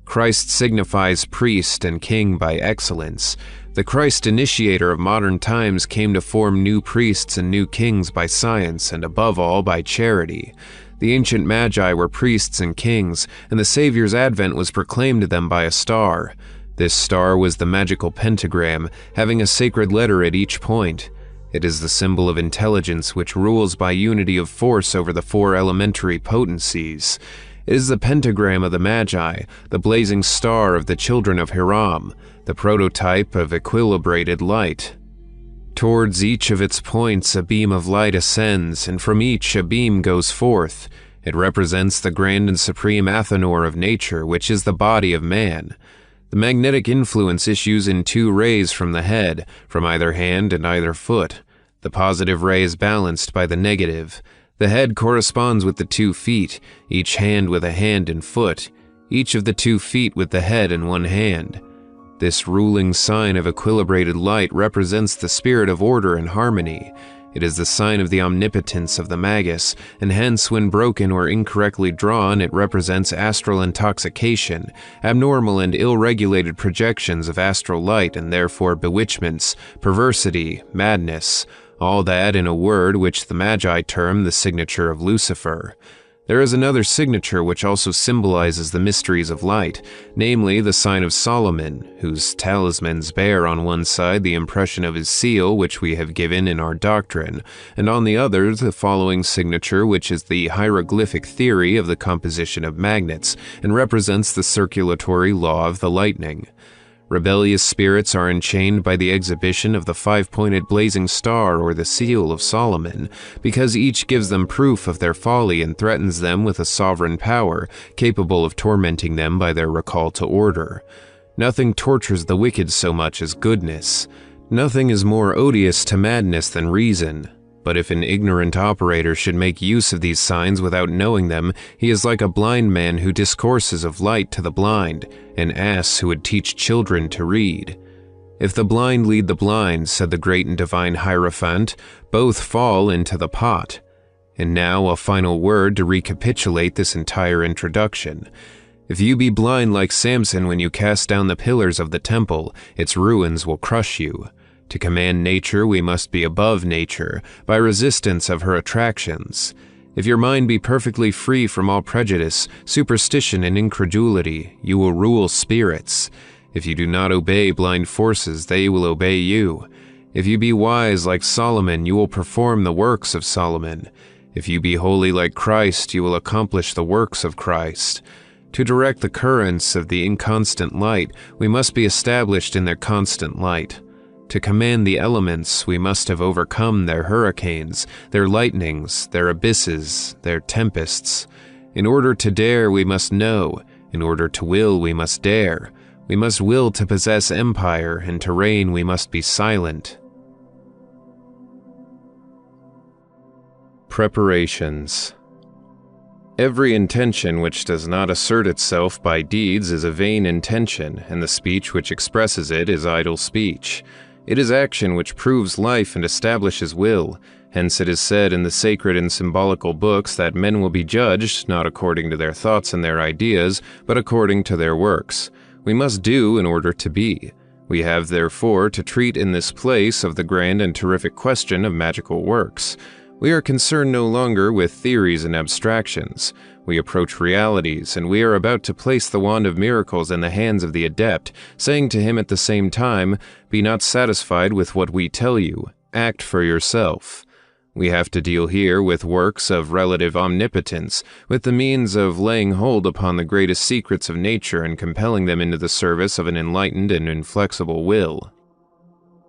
Christ signifies priest and king by excellence. The Christ initiator of modern times came to form new priests and new kings by science and above all by charity. The ancient Magi were priests and kings, and the Savior's advent was proclaimed to them by a star. This star was the magical pentagram, having a sacred letter at each point. It is the symbol of intelligence which rules by unity of force over the 4 elementary potencies. It is the pentagram of the Magi, the blazing star of the children of Hiram, the prototype of equilibrated light. Towards each of its points a beam of light ascends, and from each a beam goes forth. It represents the grand and supreme Athanor of nature, which is the body of man. The magnetic influence issues in 2 rays from the head, from either hand and either foot. The positive ray is balanced by the negative. The head corresponds with the 2 feet, each hand with a hand and foot, each of the 2 feet with the head and 1 hand. This ruling sign of equilibrated light represents the spirit of order and harmony. It is the sign of the omnipotence of the Magus, and hence when broken or incorrectly drawn it represents astral intoxication, abnormal and ill-regulated projections of astral light and therefore bewitchments, perversity, madness, all that in a word which the Magi term the signature of Lucifer. There is another signature which also symbolizes the mysteries of light, namely the sign of Solomon, whose talismans bear on one side the impression of his seal which we have given in our doctrine, and on the other the following signature which is the hieroglyphic theory of the composition of magnets, and represents the circulatory law of the lightning. Rebellious spirits are enchained by the exhibition of the five-pointed blazing star or the seal of Solomon, because each gives them proof of their folly and threatens them with a sovereign power, capable of tormenting them by their recall to order. Nothing tortures the wicked so much as goodness. Nothing is more odious to madness than reason. But if an ignorant operator should make use of these signs without knowing them, he is like a blind man who discourses of light to the blind, an ass who would teach children to read. If the blind lead the blind, said the great and divine Hierophant, both fall into the pot. And now a final word to recapitulate this entire introduction. If you be blind like Samson when you cast down the pillars of the temple, its ruins will crush you. To command nature, we must be above nature, by resistance of her attractions. If your mind be perfectly free from all prejudice, superstition, and incredulity, you will rule spirits. If you do not obey blind forces, they will obey you. If you be wise like Solomon, you will perform the works of Solomon. If you be holy like Christ, you will accomplish the works of Christ. To direct the currents of the inconstant light, we must be established in their constant light. To command the elements, we must have overcome their hurricanes, their lightnings, their abysses, their tempests. In order to dare, we must know. In order to will, we must dare. We must will to possess empire, and to reign we must be silent. Preparations. Every intention which does not assert itself by deeds is a vain intention, and the speech which expresses it is idle speech. It is action which proves life and establishes will. Hence it is said in the sacred and symbolical books that men will be judged not according to their thoughts and their ideas, but according to their works. We must do in order to be. We have therefore to treat in this place of the grand and terrific question of magical works. We are concerned no longer with theories and abstractions. We approach realities, and we are about to place the wand of miracles in the hands of the adept, saying to him at the same time, "Be not satisfied with what we tell you. Act for yourself." We have to deal here with works of relative omnipotence, with the means of laying hold upon the greatest secrets of nature and compelling them into the service of an enlightened and inflexible will.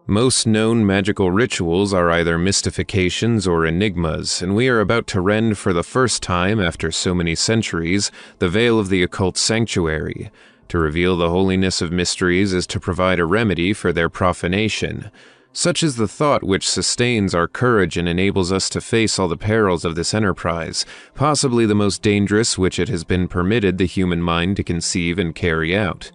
Most known magical rituals are either mystifications or enigmas, and we are about to rend for the first time after so many centuries the veil of the occult sanctuary. To reveal the holiness of mysteries is to provide a remedy for their profanation. Such is the thought which sustains our courage and enables us to face all the perils of this enterprise, possibly the most dangerous which it has been permitted the human mind to conceive and carry out.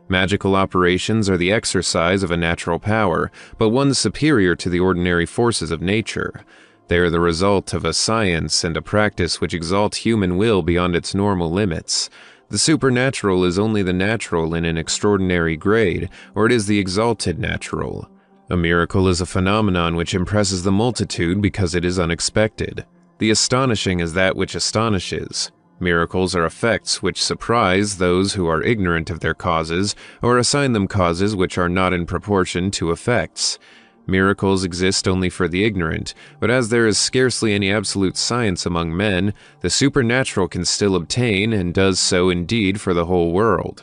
Magical operations are the exercise of a natural power, but one superior to the ordinary forces of nature. They are the result of a science and a practice which exalt human will beyond its normal limits. The supernatural is only the natural in an extraordinary grade, or it is the exalted natural. A miracle is a phenomenon which impresses the multitude because it is unexpected. The astonishing is that which astonishes. Miracles are effects which surprise those who are ignorant of their causes, or assign them causes which are not in proportion to effects. Miracles exist only for the ignorant, but as there is scarcely any absolute science among men, the supernatural can still obtain, and does so indeed for the whole world.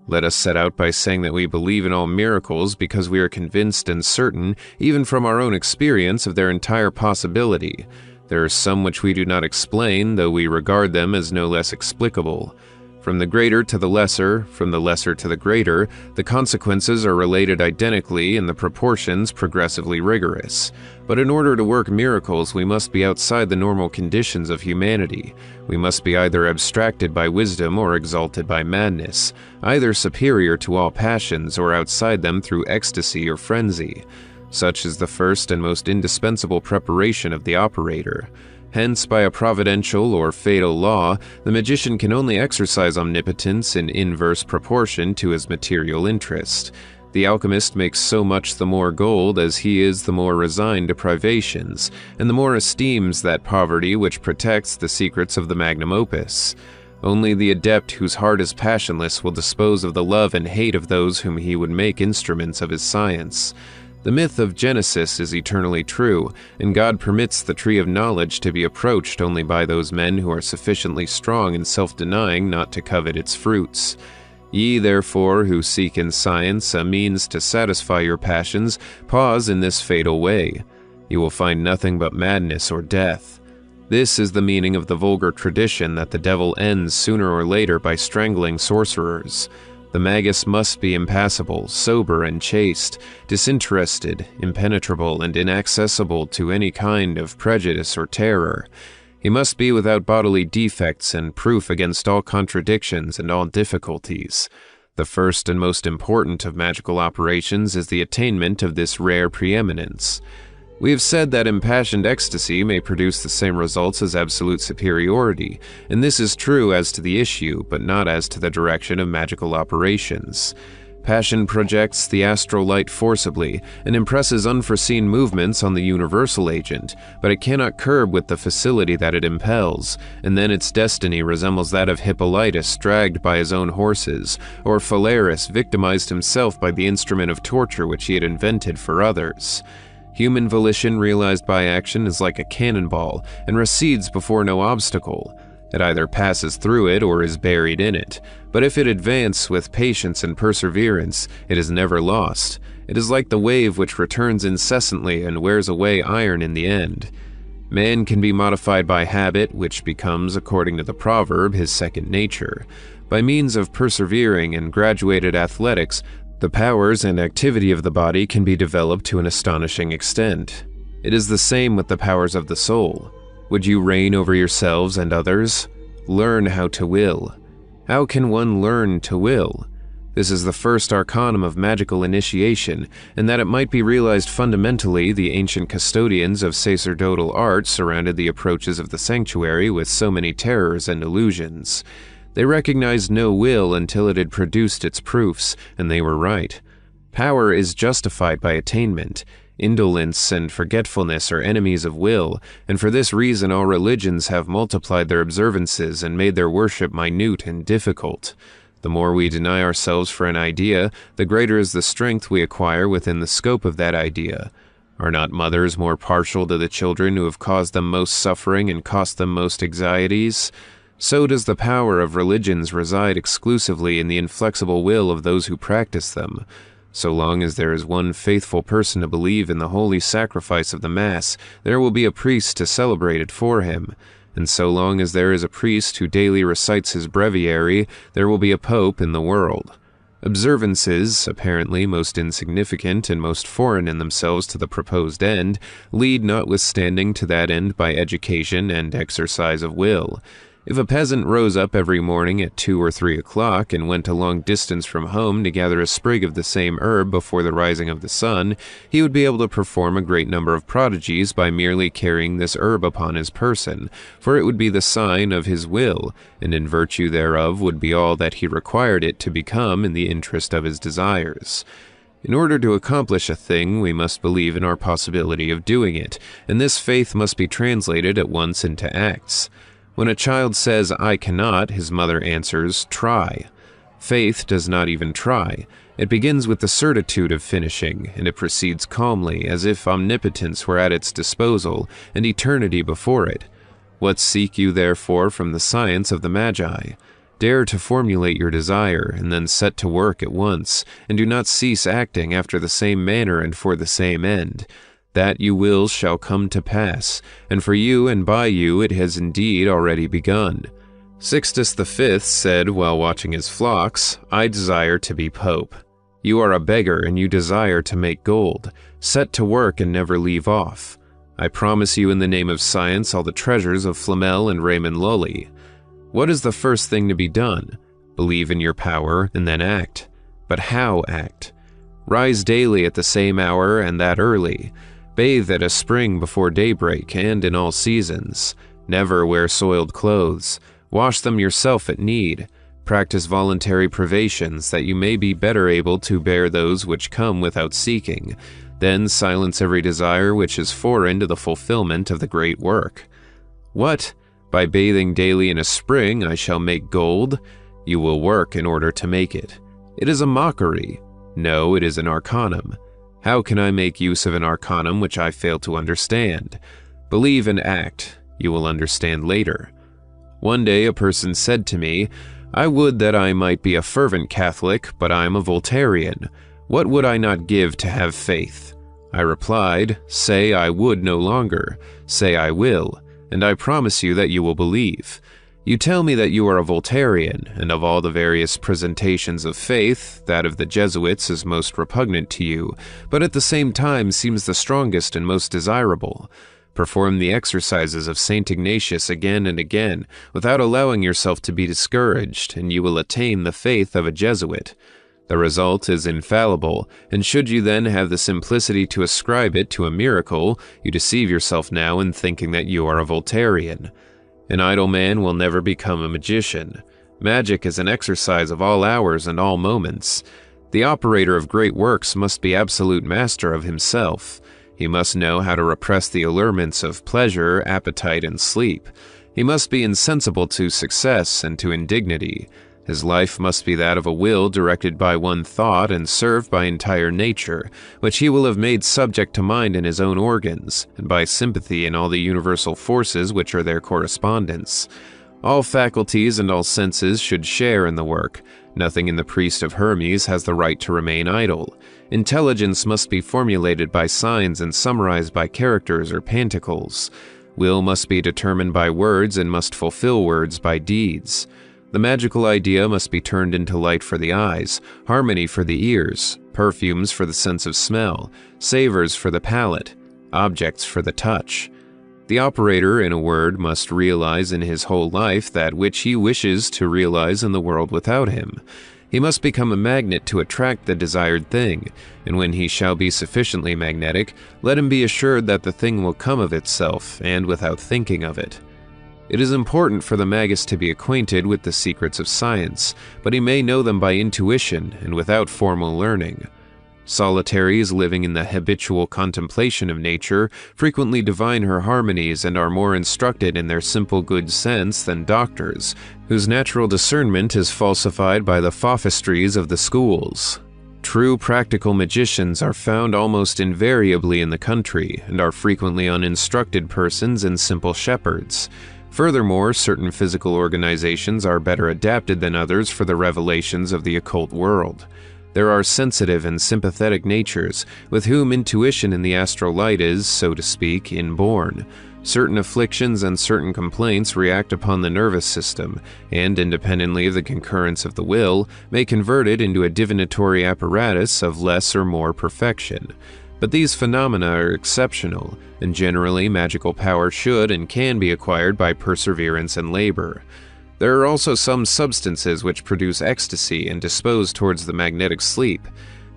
Let us set out by saying that we believe in all miracles because we are convinced and certain, even from our own experience, of their entire possibility. There are some which we do not explain, though we regard them as no less explicable. From the greater to the lesser, from the lesser to the greater, the consequences are related identically and the proportions progressively rigorous. But in order to work miracles, we must be outside the normal conditions of humanity. We must be either abstracted by wisdom or exalted by madness, either superior to all passions or outside them through ecstasy or frenzy. Such is the first and most indispensable preparation of the operator. Hence, by a providential or fatal law, the magician can only exercise omnipotence in inverse proportion to his material interest. The alchemist makes so much the more gold as he is the more resigned to privations, and the more esteems that poverty which protects the secrets of the magnum opus. Only the adept whose heart is passionless will dispose of the love and hate of those whom he would make instruments of his science. The myth of Genesis is eternally true, and God permits the tree of knowledge to be approached only by those men who are sufficiently strong and self-denying not to covet its fruits. Ye therefore who seek in science a means to satisfy your passions, pause in this fatal way. You will find nothing but madness or death. This is the meaning of the vulgar tradition that the devil ends sooner or later by strangling sorcerers. The magus must be impassible, sober and chaste, disinterested, impenetrable, and inaccessible to any kind of prejudice or terror. He must be without bodily defects and proof against all contradictions and all difficulties. The first and most important of magical operations is the attainment of this rare preeminence. We have said that impassioned ecstasy may produce the same results as absolute superiority, and this is true as to the issue, but not as to the direction of magical operations. Passion projects the astral light forcibly and impresses unforeseen movements on the universal agent, but it cannot curb with the facility that it impels, and then its destiny resembles that of Hippolytus dragged by his own horses, or Phalaris victimized himself by the instrument of torture which he had invented for others. Human volition realized by action is like a cannonball and recedes before no obstacle. It either passes through it or is buried in it, but if it advance with patience and perseverance, it is never lost. It is like the wave which returns incessantly and wears away iron in the end. Man can be modified by habit, which becomes, according to the proverb, his second nature. By means of persevering and graduated athletics, the powers and activity of the body can be developed to an astonishing extent. It is the same with the powers of the soul. Would you reign over yourselves and others? Learn how to will. How can one learn to will? This is the first arcanum of magical initiation, and that it might be realized fundamentally, the ancient custodians of sacerdotal art surrounded the approaches of the sanctuary with so many terrors and illusions. They recognized no will until it had produced its proofs, and they were right. Power is justified by attainment. Indolence and forgetfulness are enemies of will, and for this reason all religions have multiplied their observances and made their worship minute and difficult. The more we deny ourselves for an idea, the greater is the strength we acquire within the scope of that idea. Are not mothers more partial to the children who have caused them most suffering and cost them most anxieties? So does the power of religions reside exclusively in the inflexible will of those who practice them. So long as there is one faithful person to believe in the holy sacrifice of the Mass, there will be a priest to celebrate it for him. And so long as there is a priest who daily recites his breviary, there will be a pope in the world. Observances, apparently most insignificant and most foreign in themselves to the proposed end, lead notwithstanding to that end by education and exercise of will. If a peasant rose up every morning at 2 or 3 o'clock and went a long distance from home to gather a sprig of the same herb before the rising of the sun, he would be able to perform a great number of prodigies by merely carrying this herb upon his person, for it would be the sign of his will, and in virtue thereof would be all that he required it to become in the interest of his desires. In order to accomplish a thing, we must believe in our possibility of doing it, and this faith must be translated at once into acts. When a child says, "I cannot," his mother answers, "Try." Faith does not even try. It begins with the certitude of finishing, and it proceeds calmly, as if omnipotence were at its disposal, and eternity before it. What seek you, therefore, from the science of the Magi? Dare to formulate your desire, and then set to work at once, and do not cease acting after the same manner and for the same end. That you will shall come to pass, and for you and by you it has indeed already begun. Sixtus V said while watching his flocks, "I desire to be pope." You are a beggar and you desire to make gold. Set to work and never leave off. I promise you in the name of science all the treasures of Flamel and Raymond Lully. What is the first thing to be done? Believe in your power and then act. But how act? Rise daily at the same hour and that early. Bathe at a spring before daybreak and in all seasons. Never wear soiled clothes. Wash them yourself at need. Practice voluntary privations, that you may be better able to bear those which come without seeking. Then silence every desire which is foreign to the fulfillment of the great work. What? By bathing daily in a spring I shall make gold? You will work in order to make it. It is a mockery. No, it is an arcanum. How can I make use of an arcanum which I fail to understand? Believe and act. You will understand later. One day a person said to me, I would that I might be a fervent Catholic, but I am a Voltairean. What would I not give to have faith? I replied, say I would no longer. Say I will, and I promise you that you will believe. You tell me that you are a Voltairean, and of all the various presentations of faith, that of the Jesuits is most repugnant to you, but at the same time seems the strongest and most desirable. Perform the exercises of St. Ignatius again and again, without allowing yourself to be discouraged, and you will attain the faith of a Jesuit. The result is infallible, and should you then have the simplicity to ascribe it to a miracle, you deceive yourself now in thinking that you are a Voltairean. An idle man will never become a magician. Magic is an exercise of all hours and all moments. The operator of great works must be absolute master of himself. He must know how to repress the allurements of pleasure, appetite, and sleep. He must be insensible to success and to indignity. His life must be that of a will directed by one thought and served by entire nature, which he will have made subject to mind in his own organs, and by sympathy in all the universal forces which are their correspondents. All faculties and all senses should share in the work. Nothing in the priest of Hermes has the right to remain idle. Intelligence must be formulated by signs and summarized by characters or panticles. Will must be determined by words and must fulfill words by deeds. The magical idea must be turned into light for the eyes, harmony for the ears, perfumes for the sense of smell, savors for the palate, objects for the touch. The operator, in a word, must realize in his whole life that which he wishes to realize in the world without him. He must become a magnet to attract the desired thing, and when he shall be sufficiently magnetic, let him be assured that the thing will come of itself, and without thinking of it. It is important for the magus to be acquainted with the secrets of science, but he may know them by intuition and without formal learning. Solitaries living in the habitual contemplation of nature frequently divine her harmonies and are more instructed in their simple good sense than doctors, whose natural discernment is falsified by the sophistries of the schools. True practical magicians are found almost invariably in the country, and are frequently uninstructed persons and simple shepherds. Furthermore, certain physical organizations are better adapted than others for the revelations of the occult world. There are sensitive and sympathetic natures, with whom intuition in the astral light is, so to speak, inborn. Certain afflictions and certain complaints react upon the nervous system, and, independently of the concurrence of the will, may convert it into a divinatory apparatus of less or more perfection. But these phenomena are exceptional, and generally magical power should and can be acquired by perseverance and labor. There are also some substances which produce ecstasy and dispose towards the magnetic sleep.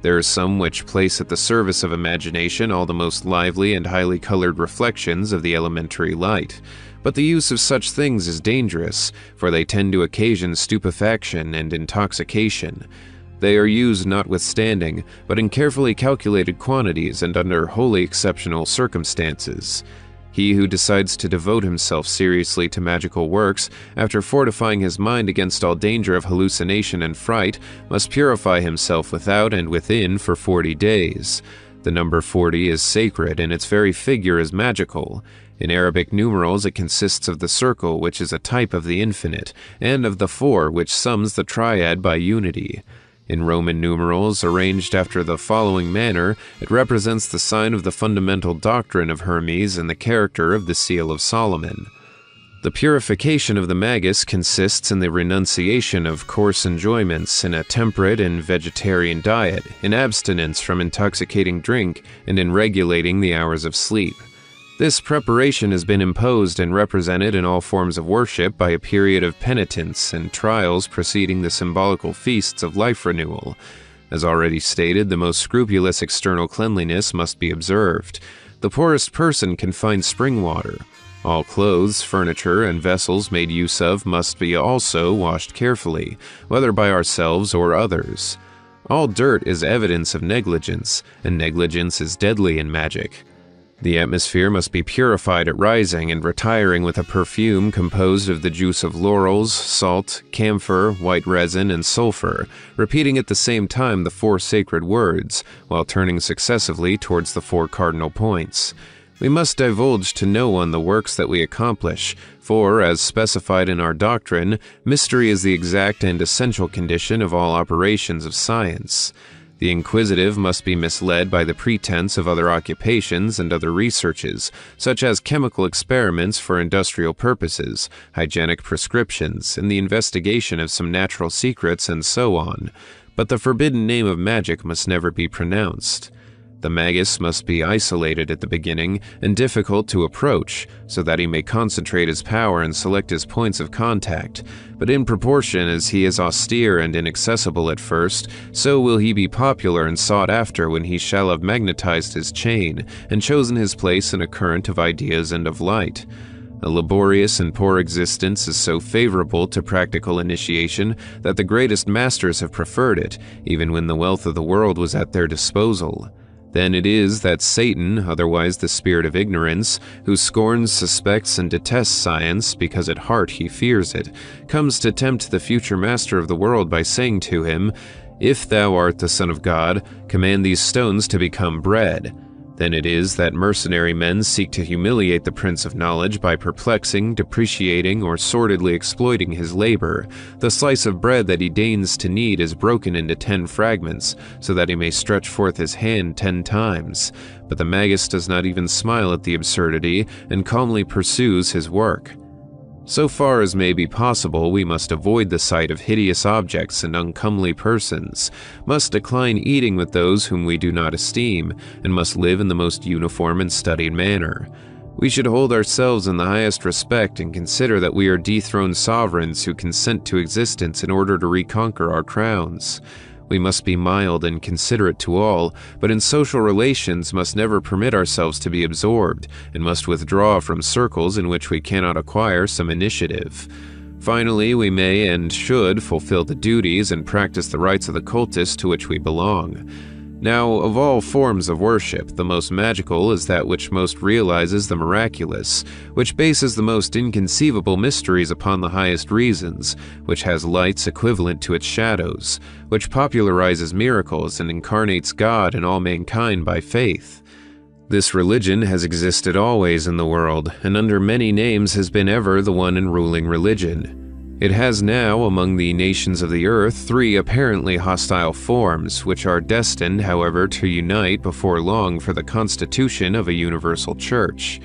There are some which place at the service of imagination all the most lively and highly colored reflections of the elementary light. But the use of such things is dangerous, for they tend to occasion stupefaction and intoxication. They are used notwithstanding, but in carefully calculated quantities and under wholly exceptional circumstances. He who decides to devote himself seriously to magical works, after fortifying his mind against all danger of hallucination and fright, must purify himself without and within for 40 days. The number 40 is sacred, and its very figure is magical. In Arabic numerals, it consists of the circle, which is a type of the infinite, and of the 4, which sums the triad by unity. In Roman numerals, arranged after the following manner, it represents the sign of the fundamental doctrine of Hermes and the character of the seal of Solomon. The purification of the magus consists in the renunciation of coarse enjoyments, in a temperate and vegetarian diet, in abstinence from intoxicating drink, and in regulating the hours of sleep. This preparation has been imposed and represented in all forms of worship by a period of penitence and trials preceding the symbolical feasts of life renewal. As already stated, the most scrupulous external cleanliness must be observed. The poorest person can find spring water. All clothes, furniture, and vessels made use of must be also washed carefully, whether by ourselves or others. All dirt is evidence of negligence, and negligence is deadly in magic. The atmosphere must be purified at rising and retiring with a perfume composed of the juice of laurels, salt, camphor, white resin, and sulfur, repeating at the same time the 4 sacred words, while turning successively towards the 4 cardinal points. We must divulge to no one the works that we accomplish, for, as specified in our doctrine, mystery is the exact and essential condition of all operations of science. The inquisitive must be misled by the pretense of other occupations and other researches, such as chemical experiments for industrial purposes, hygienic prescriptions, and the investigation of some natural secrets, and so on. But the forbidden name of magic must never be pronounced. The magus must be isolated at the beginning and difficult to approach, so that he may concentrate his power and select his points of contact. But in proportion as he is austere and inaccessible at first, so will he be popular and sought after when he shall have magnetized his chain and chosen his place in a current of ideas and of light. A laborious and poor existence is so favorable to practical initiation that the greatest masters have preferred it, even when the wealth of the world was at their disposal. Then it is that Satan, otherwise the spirit of ignorance, who scorns, suspects, and detests science because at heart he fears it, comes to tempt the future master of the world by saying to him, "If thou art the Son of God, command these stones to become bread." Then it is that mercenary men seek to humiliate the Prince of Knowledge by perplexing, depreciating, or sordidly exploiting his labor. The slice of bread that he deigns to knead is broken into 10 fragments, so that he may stretch forth his hand 10 times. But the magus does not even smile at the absurdity, and calmly pursues his work. So far as may be possible, we must avoid the sight of hideous objects and uncomely persons, must decline eating with those whom we do not esteem, and must live in the most uniform and studied manner. We should hold ourselves in the highest respect and consider that we are dethroned sovereigns who consent to existence in order to reconquer our crowns. We must be mild and considerate to all, but in social relations must never permit ourselves to be absorbed, and must withdraw from circles in which we cannot acquire some initiative. Finally, we may and should fulfill the duties and practice the rites of the cultists to which we belong. Now, of all forms of worship, the most magical is that which most realizes the miraculous, which bases the most inconceivable mysteries upon the highest reasons, which has lights equivalent to its shadows, which popularizes miracles and incarnates God in all mankind by faith. This religion has existed always in the world, and under many names has been ever the one and ruling religion. It has now, among the nations of the earth, 3 apparently hostile forms, which are destined, however, to unite before long for the constitution of a universal church.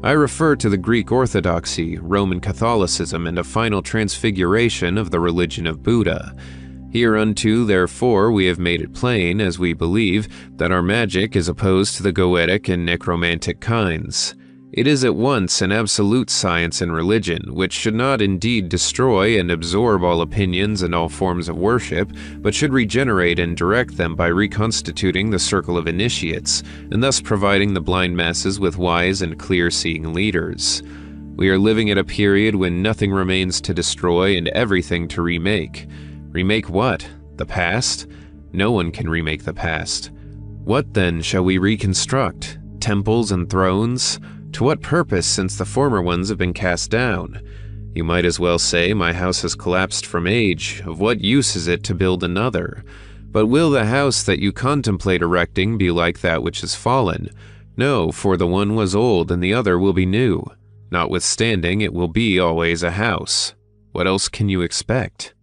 I refer to the Greek Orthodoxy, Roman Catholicism, and a final transfiguration of the religion of Buddha. Hereunto, therefore, we have made it plain, as we believe, that our magic is opposed to the goetic and necromantic kinds. It is at once an absolute science and religion, which should not indeed destroy and absorb all opinions and all forms of worship, but should regenerate and direct them by reconstituting the circle of initiates, and thus providing the blind masses with wise and clear-seeing leaders. We are living at a period when nothing remains to destroy and everything to remake. Remake what? The past? No one can remake the past. What then shall we reconstruct? Temples and thrones? To what purpose, since the former ones have been cast down? You might as well say, my house has collapsed from age. Of what use is it to build another? But will the house that you contemplate erecting be like that which is fallen? No, for the one was old and the other will be new. Notwithstanding, it will be always a house. What else can you expect?